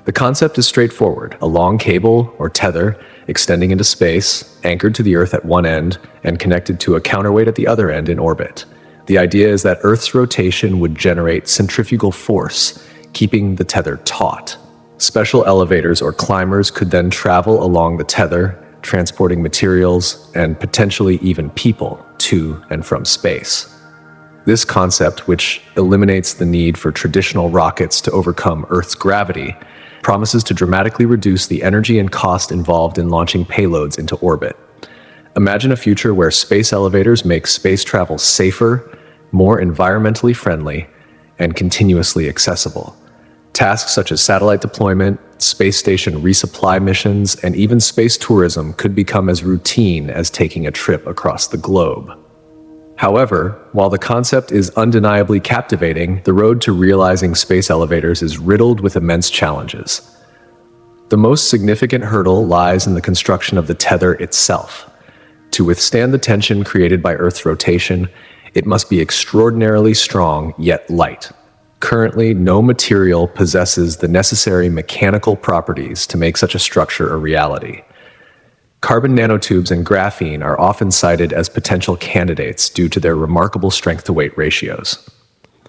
The concept is straightforward: a long cable or tether extending into space, anchored to the Earth at one end and connected to a counterweight at the other end in orbit. The idea is that Earth's rotation would generate centrifugal force, keeping the tether taut. Special elevators or climbers could then travel along the tether, transporting materials and potentially even people to and from space. This concept, which eliminates the need for traditional rockets to overcome Earth's gravity, promises to dramatically reduce the energy and cost involved in launching payloads into orbit. Imagine a future where space elevators make space travel safer, more environmentally friendly, and continuously accessible. Tasks such as satellite deployment, space station resupply missions, and even space tourism could become as routine as taking a trip across the globe. However, while the concept is undeniably captivating, the road to realizing space elevators is riddled with immense challenges. The most significant hurdle lies in the construction of the tether itself. To withstand the tension created by Earth's rotation, it must be extraordinarily strong yet light. Currently, no material possesses the necessary mechanical properties to make such a structure a reality. Carbon nanotubes and graphene are often cited as potential candidates due to their remarkable strength-to-weight ratios.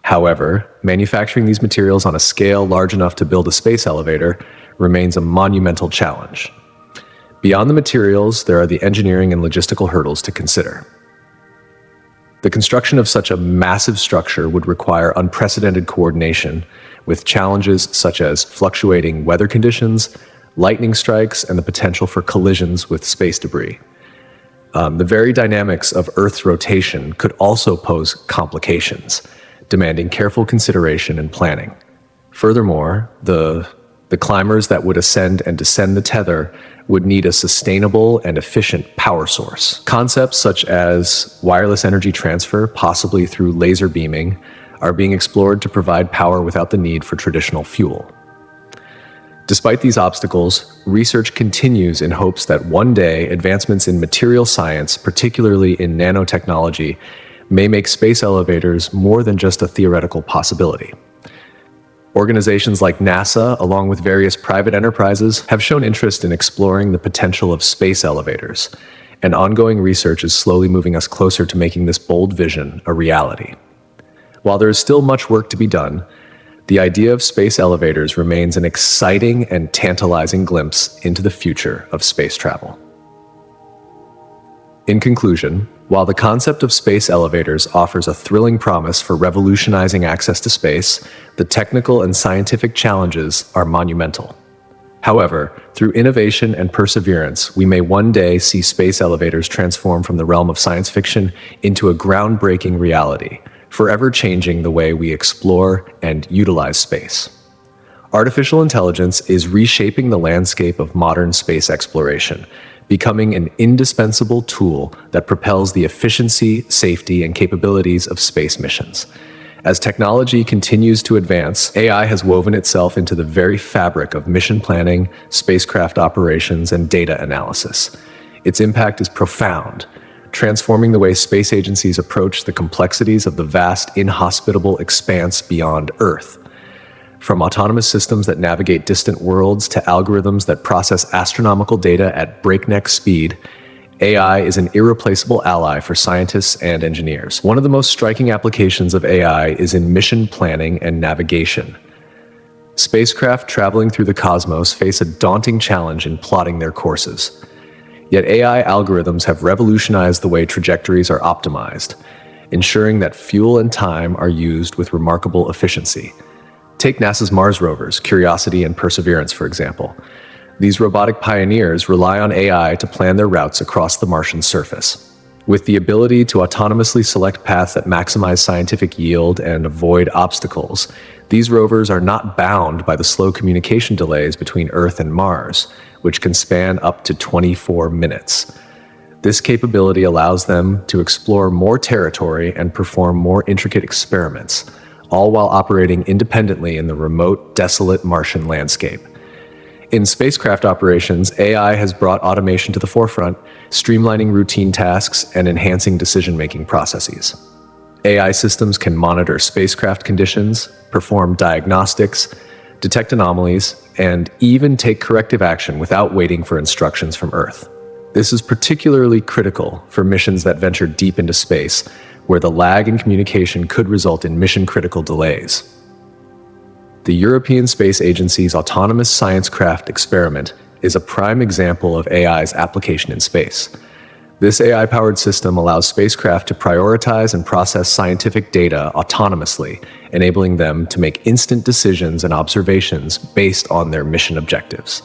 However, manufacturing these materials on a scale large enough to build a space elevator remains a monumental challenge. Beyond the materials, there are the engineering and logistical hurdles to consider. The construction of such a massive structure would require unprecedented coordination, with challenges such as fluctuating weather conditions, lightning strikes, and the potential for collisions with space debris. The very dynamics of Earth's rotation could also pose complications, demanding careful consideration and planning. Furthermore, the climbers that would ascend and descend the tether would need a sustainable and efficient power source. Concepts such as wireless energy transfer, possibly through laser beaming, are being explored to provide power without the need for traditional fuel. Despite these obstacles, research continues in hopes that one day advancements in material science, particularly in nanotechnology, may make space elevators more than just a theoretical possibility. Organizations like NASA, along with various private enterprises, have shown interest in exploring the potential of space elevators, and ongoing research is slowly moving us closer to making this bold vision a reality. While there is still much work to be done, the idea of space elevators remains an exciting and tantalizing glimpse into the future of space travel. In conclusion, while the concept of space elevators offers a thrilling promise for revolutionizing access to space, the technical and scientific challenges are monumental. However, through innovation and perseverance, we may one day see space elevators transform from the realm of science fiction into a groundbreaking reality, forever changing the way we explore and utilize space. Artificial intelligence is reshaping the landscape of modern space exploration, becoming an indispensable tool that propels the efficiency, safety, and capabilities of space missions. As technology continues to advance, AI has woven itself into the very fabric of mission planning, spacecraft operations, and data analysis. Its impact is profound, transforming the way space agencies approach the complexities of the vast, inhospitable expanse beyond Earth. From autonomous systems that navigate distant worlds to algorithms that process astronomical data at breakneck speed, AI is an irreplaceable ally for scientists and engineers. One of the most striking applications of AI is in mission planning and navigation. Spacecraft traveling through the cosmos face a daunting challenge in plotting their courses. Yet AI algorithms have revolutionized the way trajectories are optimized, ensuring that fuel and time are used with remarkable efficiency. Take NASA's Mars rovers, Curiosity and Perseverance, for example. These robotic pioneers rely on AI to plan their routes across the Martian surface. With the ability to autonomously select paths that maximize scientific yield and avoid obstacles, these rovers are not bound by the slow communication delays between Earth and Mars, which can span up to 24 minutes. This capability allows them to explore more territory and perform more intricate experiments, all while operating independently in the remote, desolate Martian landscape. In spacecraft operations, AI has brought automation to the forefront, streamlining routine tasks and enhancing decision-making processes. AI systems can monitor spacecraft conditions, perform diagnostics, detect anomalies, and even take corrective action without waiting for instructions from Earth. This is particularly critical for missions that venture deep into space, where the lag in communication could result in mission-critical delays. The European Space Agency's autonomous science craft experiment is a prime example of AI's application in space. This AI-powered system allows spacecraft to prioritize and process scientific data autonomously, enabling them to make instant decisions and observations based on their mission objectives.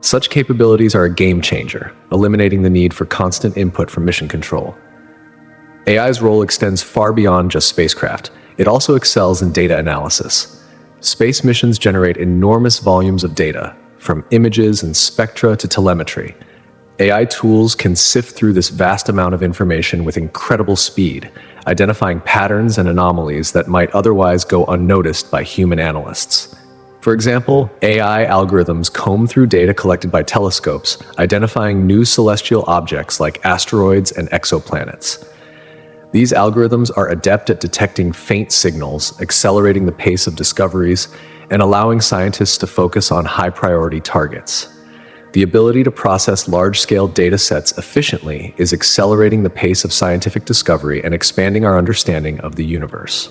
Such capabilities are a game changer, eliminating the need for constant input from mission control. AI's role extends far beyond just spacecraft. It also excels in data analysis. Space missions generate enormous volumes of data, from images and spectra to telemetry. AI tools can sift through this vast amount of information with incredible speed, identifying patterns and anomalies that might otherwise go unnoticed by human analysts. For example, AI algorithms comb through data collected by telescopes, identifying new celestial objects like asteroids and exoplanets. These algorithms are adept at detecting faint signals, accelerating the pace of discoveries, and allowing scientists to focus on high-priority targets. The ability to process large-scale data sets efficiently is accelerating the pace of scientific discovery and expanding our understanding of the universe.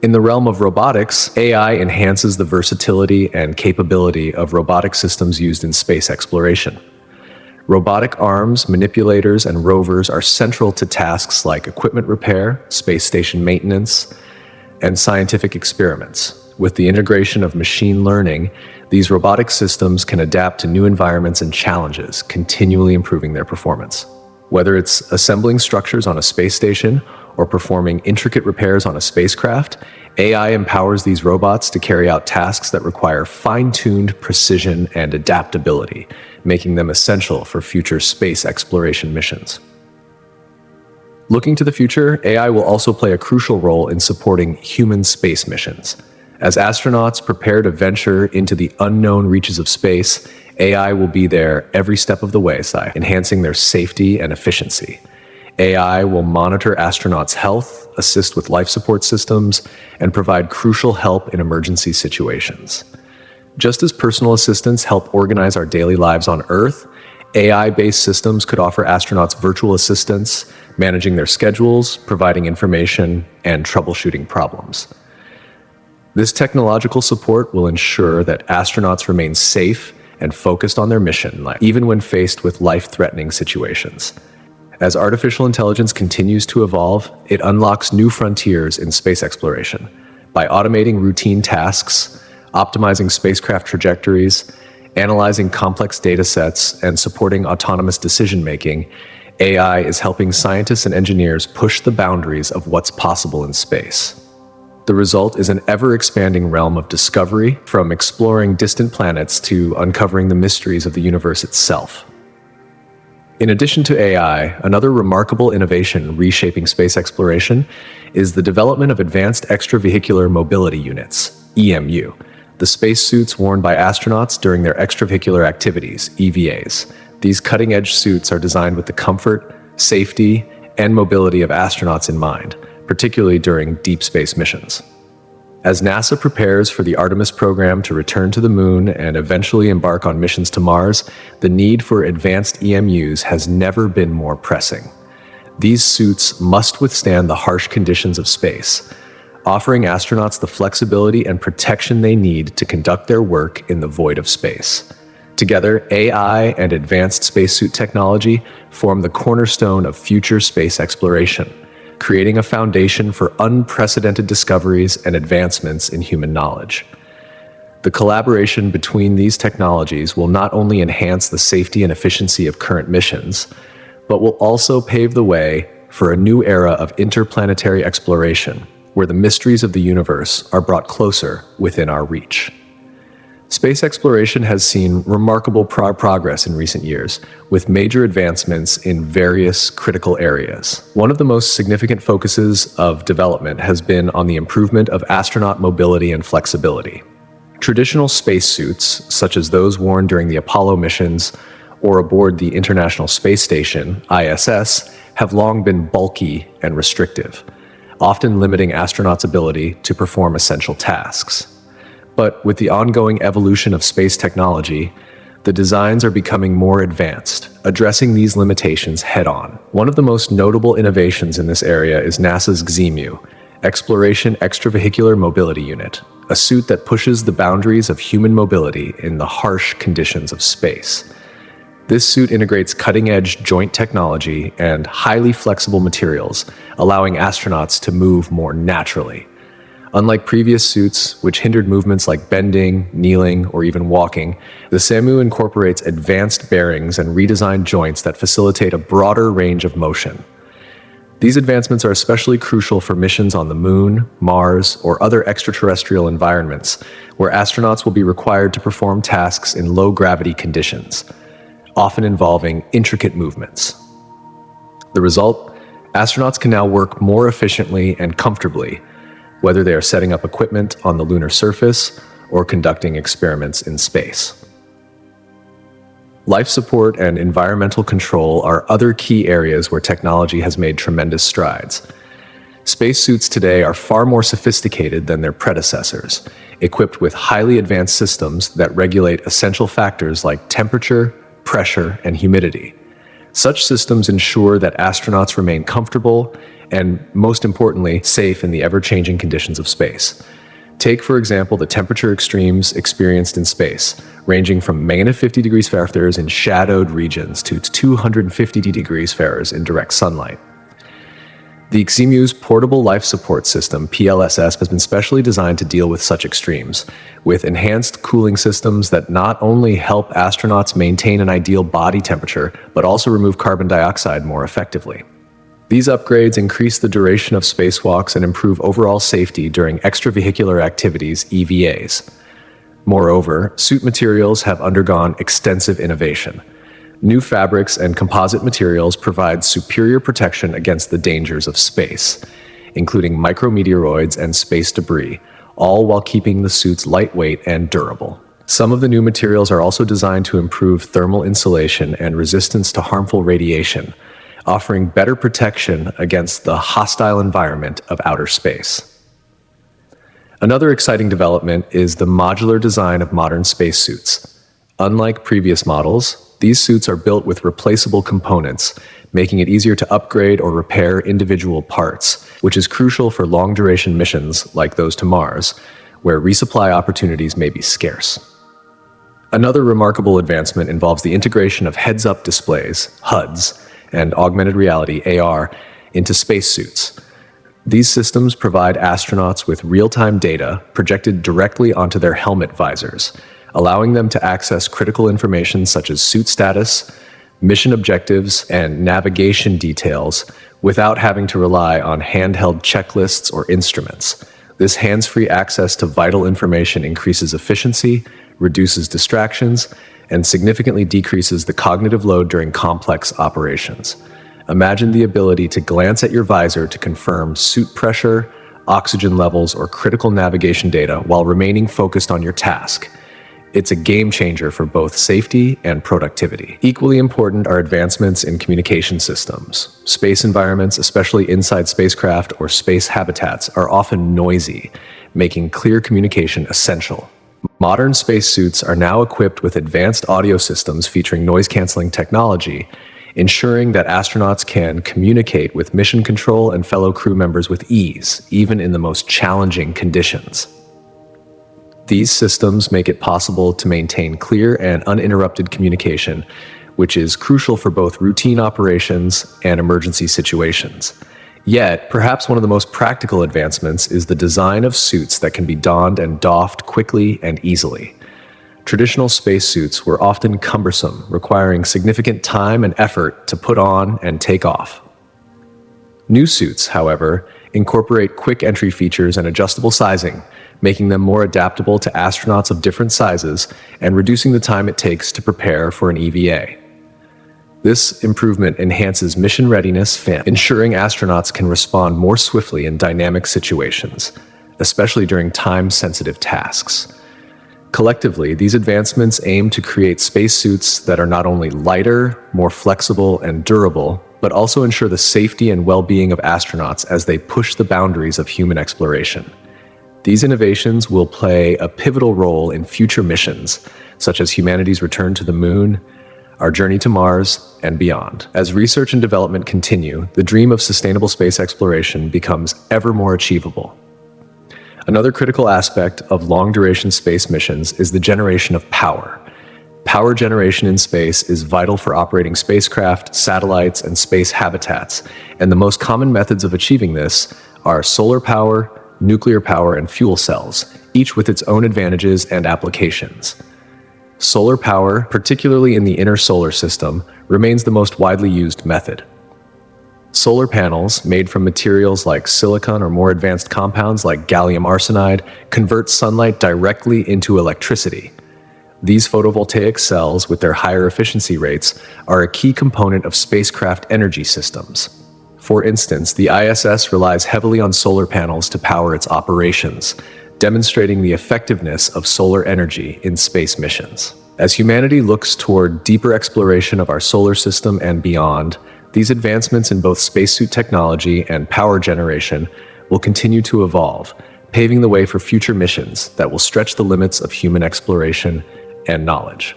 In the realm of robotics, AI enhances the versatility and capability of robotic systems used in space exploration. Robotic arms, manipulators, and rovers are central to tasks like equipment repair, space station maintenance, and scientific experiments. With the integration of machine learning, these robotic systems can adapt to new environments and challenges, continually improving their performance. Whether it's assembling structures on a space station or performing intricate repairs on a spacecraft, AI empowers these robots to carry out tasks that require fine-tuned precision and adaptability, making them essential for future space exploration missions. Looking to the future, AI will also play a crucial role in supporting human space missions. As astronauts prepare to venture into the unknown reaches of space, AI will be there every step of the way, enhancing their safety and efficiency. AI will monitor astronauts' health, assist with life support systems, and provide crucial help in emergency situations. Just as personal assistants help organize our daily lives on Earth, AI-based systems could offer astronauts virtual assistance, managing their schedules, providing information, and troubleshooting problems. This technological support will ensure that astronauts remain safe and focused on their mission, even when faced with life-threatening situations. As artificial intelligence continues to evolve, it unlocks new frontiers in space exploration. By automating routine tasks, optimizing spacecraft trajectories, analyzing complex data sets, and supporting autonomous decision-making, AI is helping scientists and engineers push the boundaries of what's possible in space. The result is an ever-expanding realm of discovery, from exploring distant planets to uncovering the mysteries of the universe itself. In addition to AI, another remarkable innovation reshaping space exploration is the development of advanced extravehicular mobility units, EMU, the spacesuits worn by astronauts during their extravehicular activities, EVAs. These cutting-edge suits are designed with the comfort, safety, and mobility of astronauts in mind, particularly during deep space missions. As NASA prepares for the Artemis program to return to the Moon and eventually embark on missions to Mars, the need for advanced EMUs has never been more pressing. These suits must withstand the harsh conditions of space, offering astronauts the flexibility and protection they need to conduct their work in the void of space. Together, AI and advanced spacesuit technology form the cornerstone of future space exploration, creating a foundation for unprecedented discoveries and advancements in human knowledge. The collaboration between these technologies will not only enhance the safety and efficiency of current missions, but will also pave the way for a new era of interplanetary exploration, where the mysteries of the universe are brought closer within our reach. Space exploration has seen remarkable progress in recent years, with major advancements in various critical areas. One of the most significant focuses of development has been on the improvement of astronaut mobility and flexibility. Traditional spacesuits, such as those worn during the Apollo missions or aboard the International Space Station, ISS, have long been bulky and restrictive, often limiting astronauts' ability to perform essential tasks. But with the ongoing evolution of space technology, the designs are becoming more advanced, addressing these limitations head-on. One of the most notable innovations in this area is NASA's XEMU, Exploration Extravehicular Mobility Unit, a suit that pushes the boundaries of human mobility in the harsh conditions of space. This suit integrates cutting-edge joint technology and highly flexible materials, allowing astronauts to move more naturally. Unlike previous suits, which hindered movements like bending, kneeling, or even walking, the XEMU incorporates advanced bearings and redesigned joints that facilitate a broader range of motion. These advancements are especially crucial for missions on the Moon, Mars, or other extraterrestrial environments, where astronauts will be required to perform tasks in low-gravity conditions, often involving intricate movements. The result? Astronauts can now work more efficiently and comfortably, whether they are setting up equipment on the lunar surface or conducting experiments in space. Life support and environmental control are other key areas where technology has made tremendous strides. Spacesuits today are far more sophisticated than their predecessors, equipped with highly advanced systems that regulate essential factors like temperature, pressure, and humidity. Such systems ensure that astronauts remain comfortable and, most importantly, safe in the ever-changing conditions of space. Take, for example, the temperature extremes experienced in space, ranging from -50 degrees Fahrenheit in shadowed regions to 250 degrees Fahrenheit in direct sunlight. The Xemu's Portable Life Support System, PLSS, has been specially designed to deal with such extremes, with enhanced cooling systems that not only help astronauts maintain an ideal body temperature, but also remove carbon dioxide more effectively. These upgrades increase the duration of spacewalks and improve overall safety during extravehicular activities, EVAs. Moreover, suit materials have undergone extensive innovation. New fabrics and composite materials provide superior protection against the dangers of space, including micrometeoroids and space debris, all while keeping the suits lightweight and durable. Some of the new materials are also designed to improve thermal insulation and resistance to harmful radiation, offering better protection against the hostile environment of outer space. Another exciting development is the modular design of modern spacesuits. Unlike previous models, these suits are built with replaceable components, making it easier to upgrade or repair individual parts, which is crucial for long-duration missions like those to Mars, where resupply opportunities may be scarce. Another remarkable advancement involves the integration of heads-up displays, HUDs, and augmented reality, AR, into spacesuits. These systems provide astronauts with real-time data projected directly onto their helmet visors, allowing them to access critical information such as suit status, mission objectives, and navigation details without having to rely on handheld checklists or instruments. This hands-free access to vital information increases efficiency, reduces distractions, and significantly decreases the cognitive load during complex operations. Imagine the ability to glance at your visor to confirm suit pressure, oxygen levels, or critical navigation data while remaining focused on your task. It's a game changer for both safety and productivity. Equally important are advancements in communication systems. Space environments, especially inside spacecraft or space habitats, are often noisy, making clear communication essential. Modern spacesuits are now equipped with advanced audio systems featuring noise-canceling technology, ensuring that astronauts can communicate with mission control and fellow crew members with ease, even in the most challenging conditions. These systems make it possible to maintain clear and uninterrupted communication, which is crucial for both routine operations and emergency situations. Yet, perhaps one of the most practical advancements is the design of suits that can be donned and doffed quickly and easily. Traditional spacesuits were often cumbersome, requiring significant time and effort to put on and take off. New suits, however, incorporate quick entry features and adjustable sizing, making them more adaptable to astronauts of different sizes and reducing the time it takes to prepare for an EVA. This improvement enhances mission readiness, ensuring astronauts can respond more swiftly in dynamic situations, especially during time-sensitive tasks. Collectively, these advancements aim to create spacesuits that are not only lighter, more flexible, and durable, but also ensure the safety and well-being of astronauts as they push the boundaries of human exploration. These innovations will play a pivotal role in future missions, such as humanity's return to the Moon, our journey to Mars, and beyond. As research and development continue, the dream of sustainable space exploration becomes ever more achievable. Another critical aspect of long-duration space missions is the generation of power. Power generation in space is vital for operating spacecraft, satellites, and space habitats, and the most common methods of achieving this are solar power, nuclear power, and fuel cells, each with its own advantages and applications. Solar power, particularly in the inner solar system, remains the most widely used method. Solar panels, made from materials like silicon or more advanced compounds like gallium arsenide, convert sunlight directly into electricity. These photovoltaic cells, with their higher efficiency rates, are a key component of spacecraft energy systems. For instance, the ISS relies heavily on solar panels to power its operations, demonstrating the effectiveness of solar energy in space missions. As humanity looks toward deeper exploration of our solar system and beyond, these advancements in both spacesuit technology and power generation will continue to evolve, paving the way for future missions that will stretch the limits of human exploration and knowledge.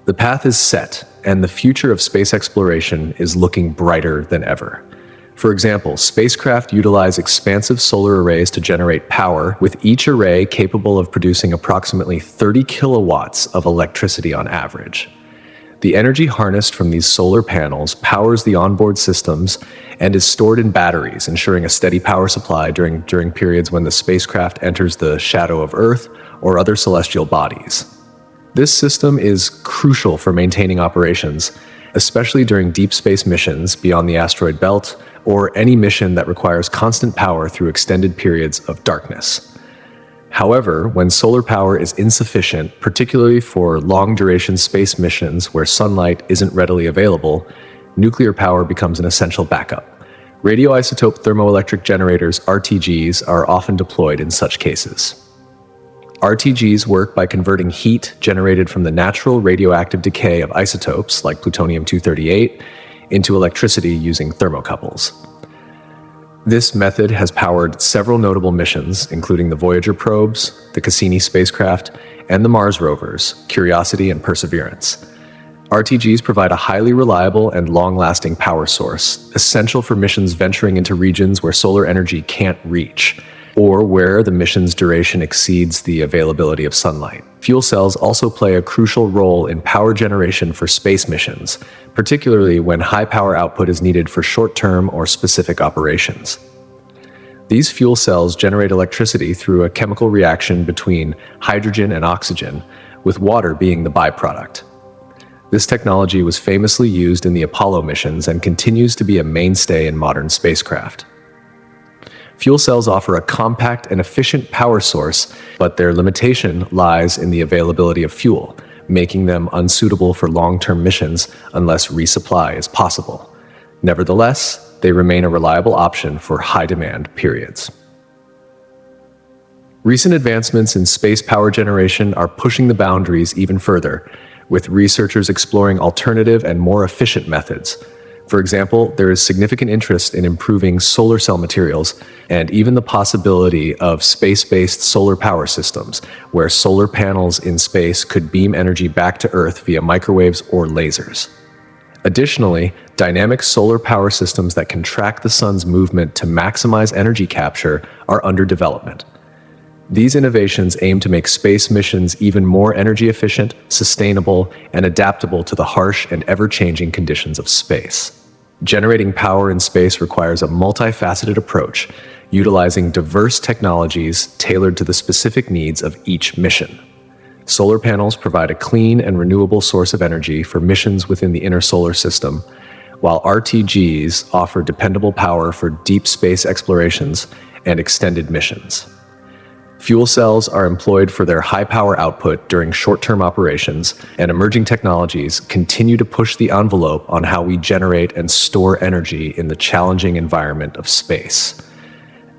The path is set, and the future of space exploration is looking brighter than ever. For example, spacecraft utilize expansive solar arrays to generate power, with each array capable of producing approximately 30 kilowatts of electricity on average. The energy harnessed from these solar panels powers the onboard systems and is stored in batteries, ensuring a steady power supply during periods when the spacecraft enters the shadow of Earth or other celestial bodies. This system is crucial for maintaining operations, especially during deep space missions beyond the asteroid belt or any mission that requires constant power through extended periods of darkness. However, when solar power is insufficient, particularly for long-duration space missions where sunlight isn't readily available, nuclear power becomes an essential backup. Radioisotope thermoelectric generators, RTGs, are often deployed in such cases. RTGs work by converting heat generated from the natural radioactive decay of isotopes, like plutonium-238, into electricity using thermocouples. This method has powered several notable missions, including the Voyager probes, the Cassini spacecraft, and the Mars rovers, Curiosity and Perseverance. RTGs provide a highly reliable and long-lasting power source, essential for missions venturing into regions where solar energy can't reach, or where the mission's duration exceeds the availability of sunlight. Fuel cells also play a crucial role in power generation for space missions, particularly when high power output is needed for short-term or specific operations. These fuel cells generate electricity through a chemical reaction between hydrogen and oxygen, with water being the byproduct. This technology was famously used in the Apollo missions and continues to be a mainstay in modern spacecraft. Fuel cells offer a compact and efficient power source, but their limitation lies in the availability of fuel, making them unsuitable for long-term missions unless resupply is possible. Nevertheless, they remain a reliable option for high-demand periods. Recent advancements in space power generation are pushing the boundaries even further, with researchers exploring alternative and more efficient methods. For example, there is significant interest in improving solar cell materials and even the possibility of space-based solar power systems, where solar panels in space could beam energy back to Earth via microwaves or lasers. Additionally, dynamic solar power systems that can track the sun's movement to maximize energy capture are under development. These innovations aim to make space missions even more energy efficient, sustainable, and adaptable to the harsh and ever-changing conditions of space. Generating power in space requires a multifaceted approach, utilizing diverse technologies tailored to the specific needs of each mission. Solar panels provide a clean and renewable source of energy for missions within the inner solar system, while RTGs offer dependable power for deep space explorations and extended missions. Fuel cells are employed for their high power output during short-term operations, and emerging technologies continue to push the envelope on how we generate and store energy in the challenging environment of space.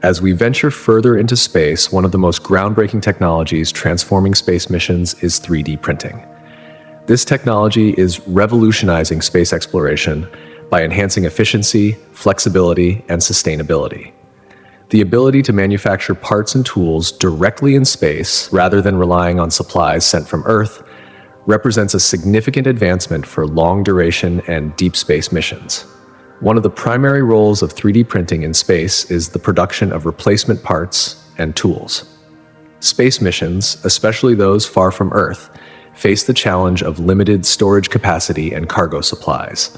As we venture further into space, one of the most groundbreaking technologies transforming space missions is 3D printing. This technology is revolutionizing space exploration by enhancing efficiency, flexibility, and sustainability. The ability to manufacture parts and tools directly in space, rather than relying on supplies sent from Earth, represents a significant advancement for long-duration and deep space missions. One of the primary roles of 3D printing in space is the production of replacement parts and tools. Space missions, especially those far from Earth, face the challenge of limited storage capacity and cargo supplies.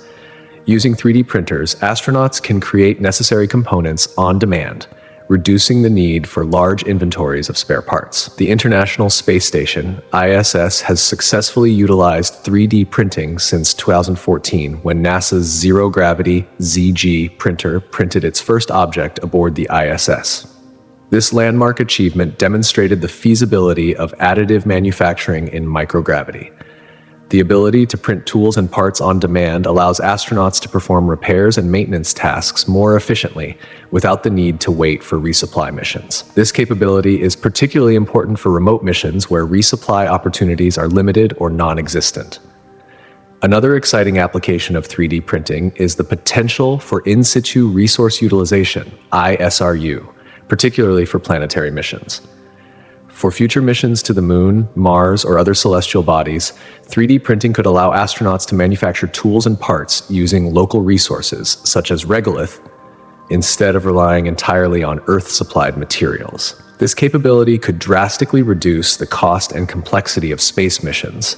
Using 3D printers, astronauts can create necessary components on demand, reducing the need for large inventories of spare parts. The International Space Station, ISS, has successfully utilized 3D printing since 2014, when NASA's zero-gravity ZG printer printed its first object aboard the ISS. This landmark achievement demonstrated the feasibility of additive manufacturing in microgravity. The ability to print tools and parts on demand allows astronauts to perform repairs and maintenance tasks more efficiently without the need to wait for resupply missions. This capability is particularly important for remote missions where resupply opportunities are limited or non-existent. Another exciting application of 3D printing is the potential for in-situ resource utilization, ISRU, particularly for planetary missions. For future missions to the Moon, Mars, or other celestial bodies, 3D printing could allow astronauts to manufacture tools and parts using local resources, such as regolith, instead of relying entirely on Earth-supplied materials. This capability could drastically reduce the cost and complexity of space missions,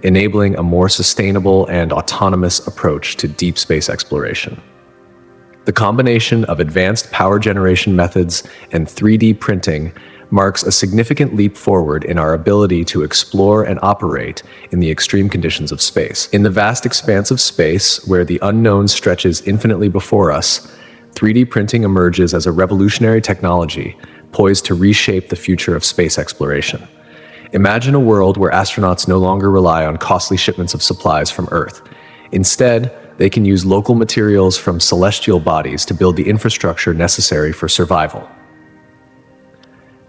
enabling a more sustainable and autonomous approach to deep space exploration. The combination of advanced power generation methods and 3D printing marks a significant leap forward in our ability to explore and operate in the extreme conditions of space. In the vast expanse of space, where the unknown stretches infinitely before us, 3D printing emerges as a revolutionary technology poised to reshape the future of space exploration. Imagine a world where astronauts no longer rely on costly shipments of supplies from Earth. Instead, they can use local materials from celestial bodies to build the infrastructure necessary for survival.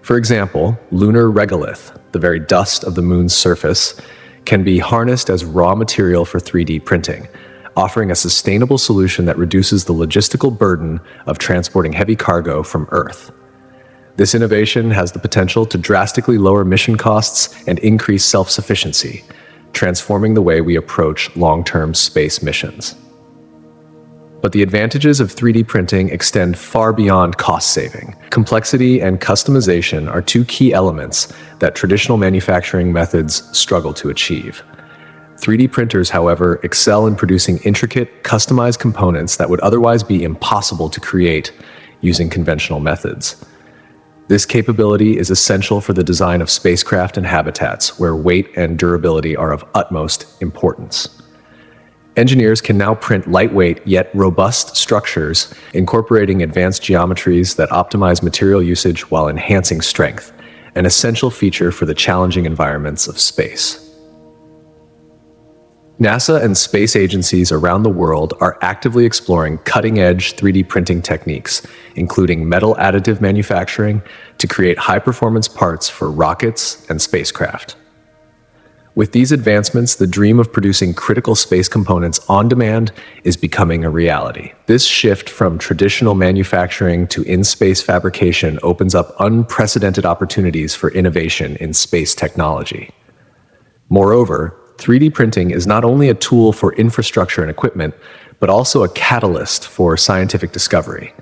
For example, lunar regolith, the very dust of the moon's surface, can be harnessed as raw material for 3D printing, offering a sustainable solution that reduces the logistical burden of transporting heavy cargo from Earth. This innovation has the potential to drastically lower mission costs and increase self-sufficiency, transforming the way we approach long-term space missions. But the advantages of 3D printing extend far beyond cost saving. Complexity and customization are two key elements that traditional manufacturing methods struggle to achieve. 3D printers, however, excel in producing intricate, customized components that would otherwise be impossible to create using conventional methods. This capability is essential for the design of spacecraft and habitats, where weight and durability are of utmost importance. Engineers can now print lightweight yet robust structures, incorporating advanced geometries that optimize material usage while enhancing strength, an essential feature for the challenging environments of space. NASA and space agencies around the world are actively exploring cutting-edge 3D printing techniques, including metal additive manufacturing, to create high-performance parts for rockets and spacecraft. With these advancements, the dream of producing critical space components on demand is becoming a reality. This shift from traditional manufacturing to in-space fabrication opens up unprecedented opportunities for innovation in space technology. Moreover, 3D printing is not only a tool for infrastructure and equipment, but also a catalyst for scientific discovery.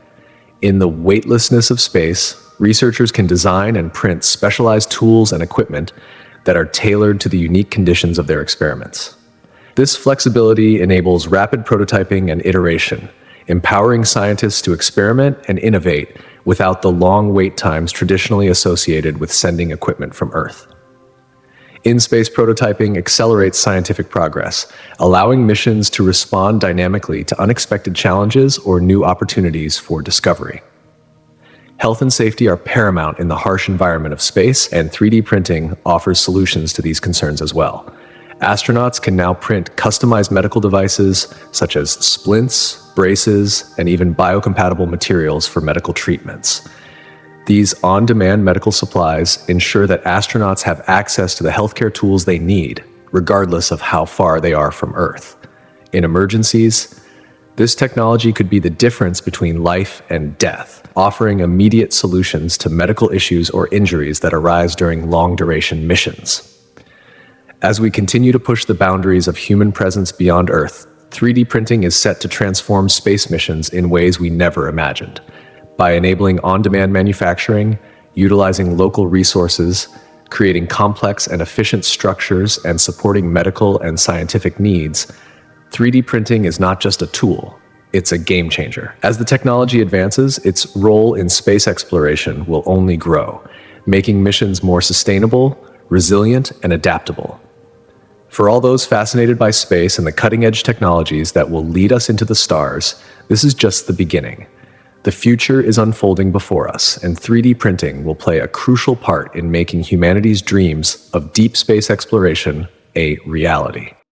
In the weightlessness of space, researchers can design and print specialized tools and equipment that are tailored to the unique conditions of their experiments. This flexibility enables rapid prototyping and iteration, empowering scientists to experiment and innovate without the long wait times traditionally associated with sending equipment from Earth. In-space prototyping accelerates scientific progress, allowing missions to respond dynamically to unexpected challenges or new opportunities for discovery. Health and safety are paramount in the harsh environment of space, and 3D printing offers solutions to these concerns as well. Astronauts can now print customized medical devices such as splints, braces, and even biocompatible materials for medical treatments. These on-demand medical supplies ensure that astronauts have access to the healthcare tools they need, regardless of how far they are from Earth. In emergencies, this technology could be the difference between life and death, offering immediate solutions to medical issues or injuries that arise during long-duration missions. As we continue to push the boundaries of human presence beyond Earth, 3D printing is set to transform space missions in ways we never imagined. By enabling on-demand manufacturing, utilizing local resources, creating complex and efficient structures, and supporting medical and scientific needs, 3D printing is not just a tool, it's a game changer. As the technology advances, its role in space exploration will only grow, making missions more sustainable, resilient, and adaptable. For all those fascinated by space and the cutting-edge technologies that will lead us into the stars, this is just the beginning. The future is unfolding before us, and 3D printing will play a crucial part in making humanity's dreams of deep space exploration a reality.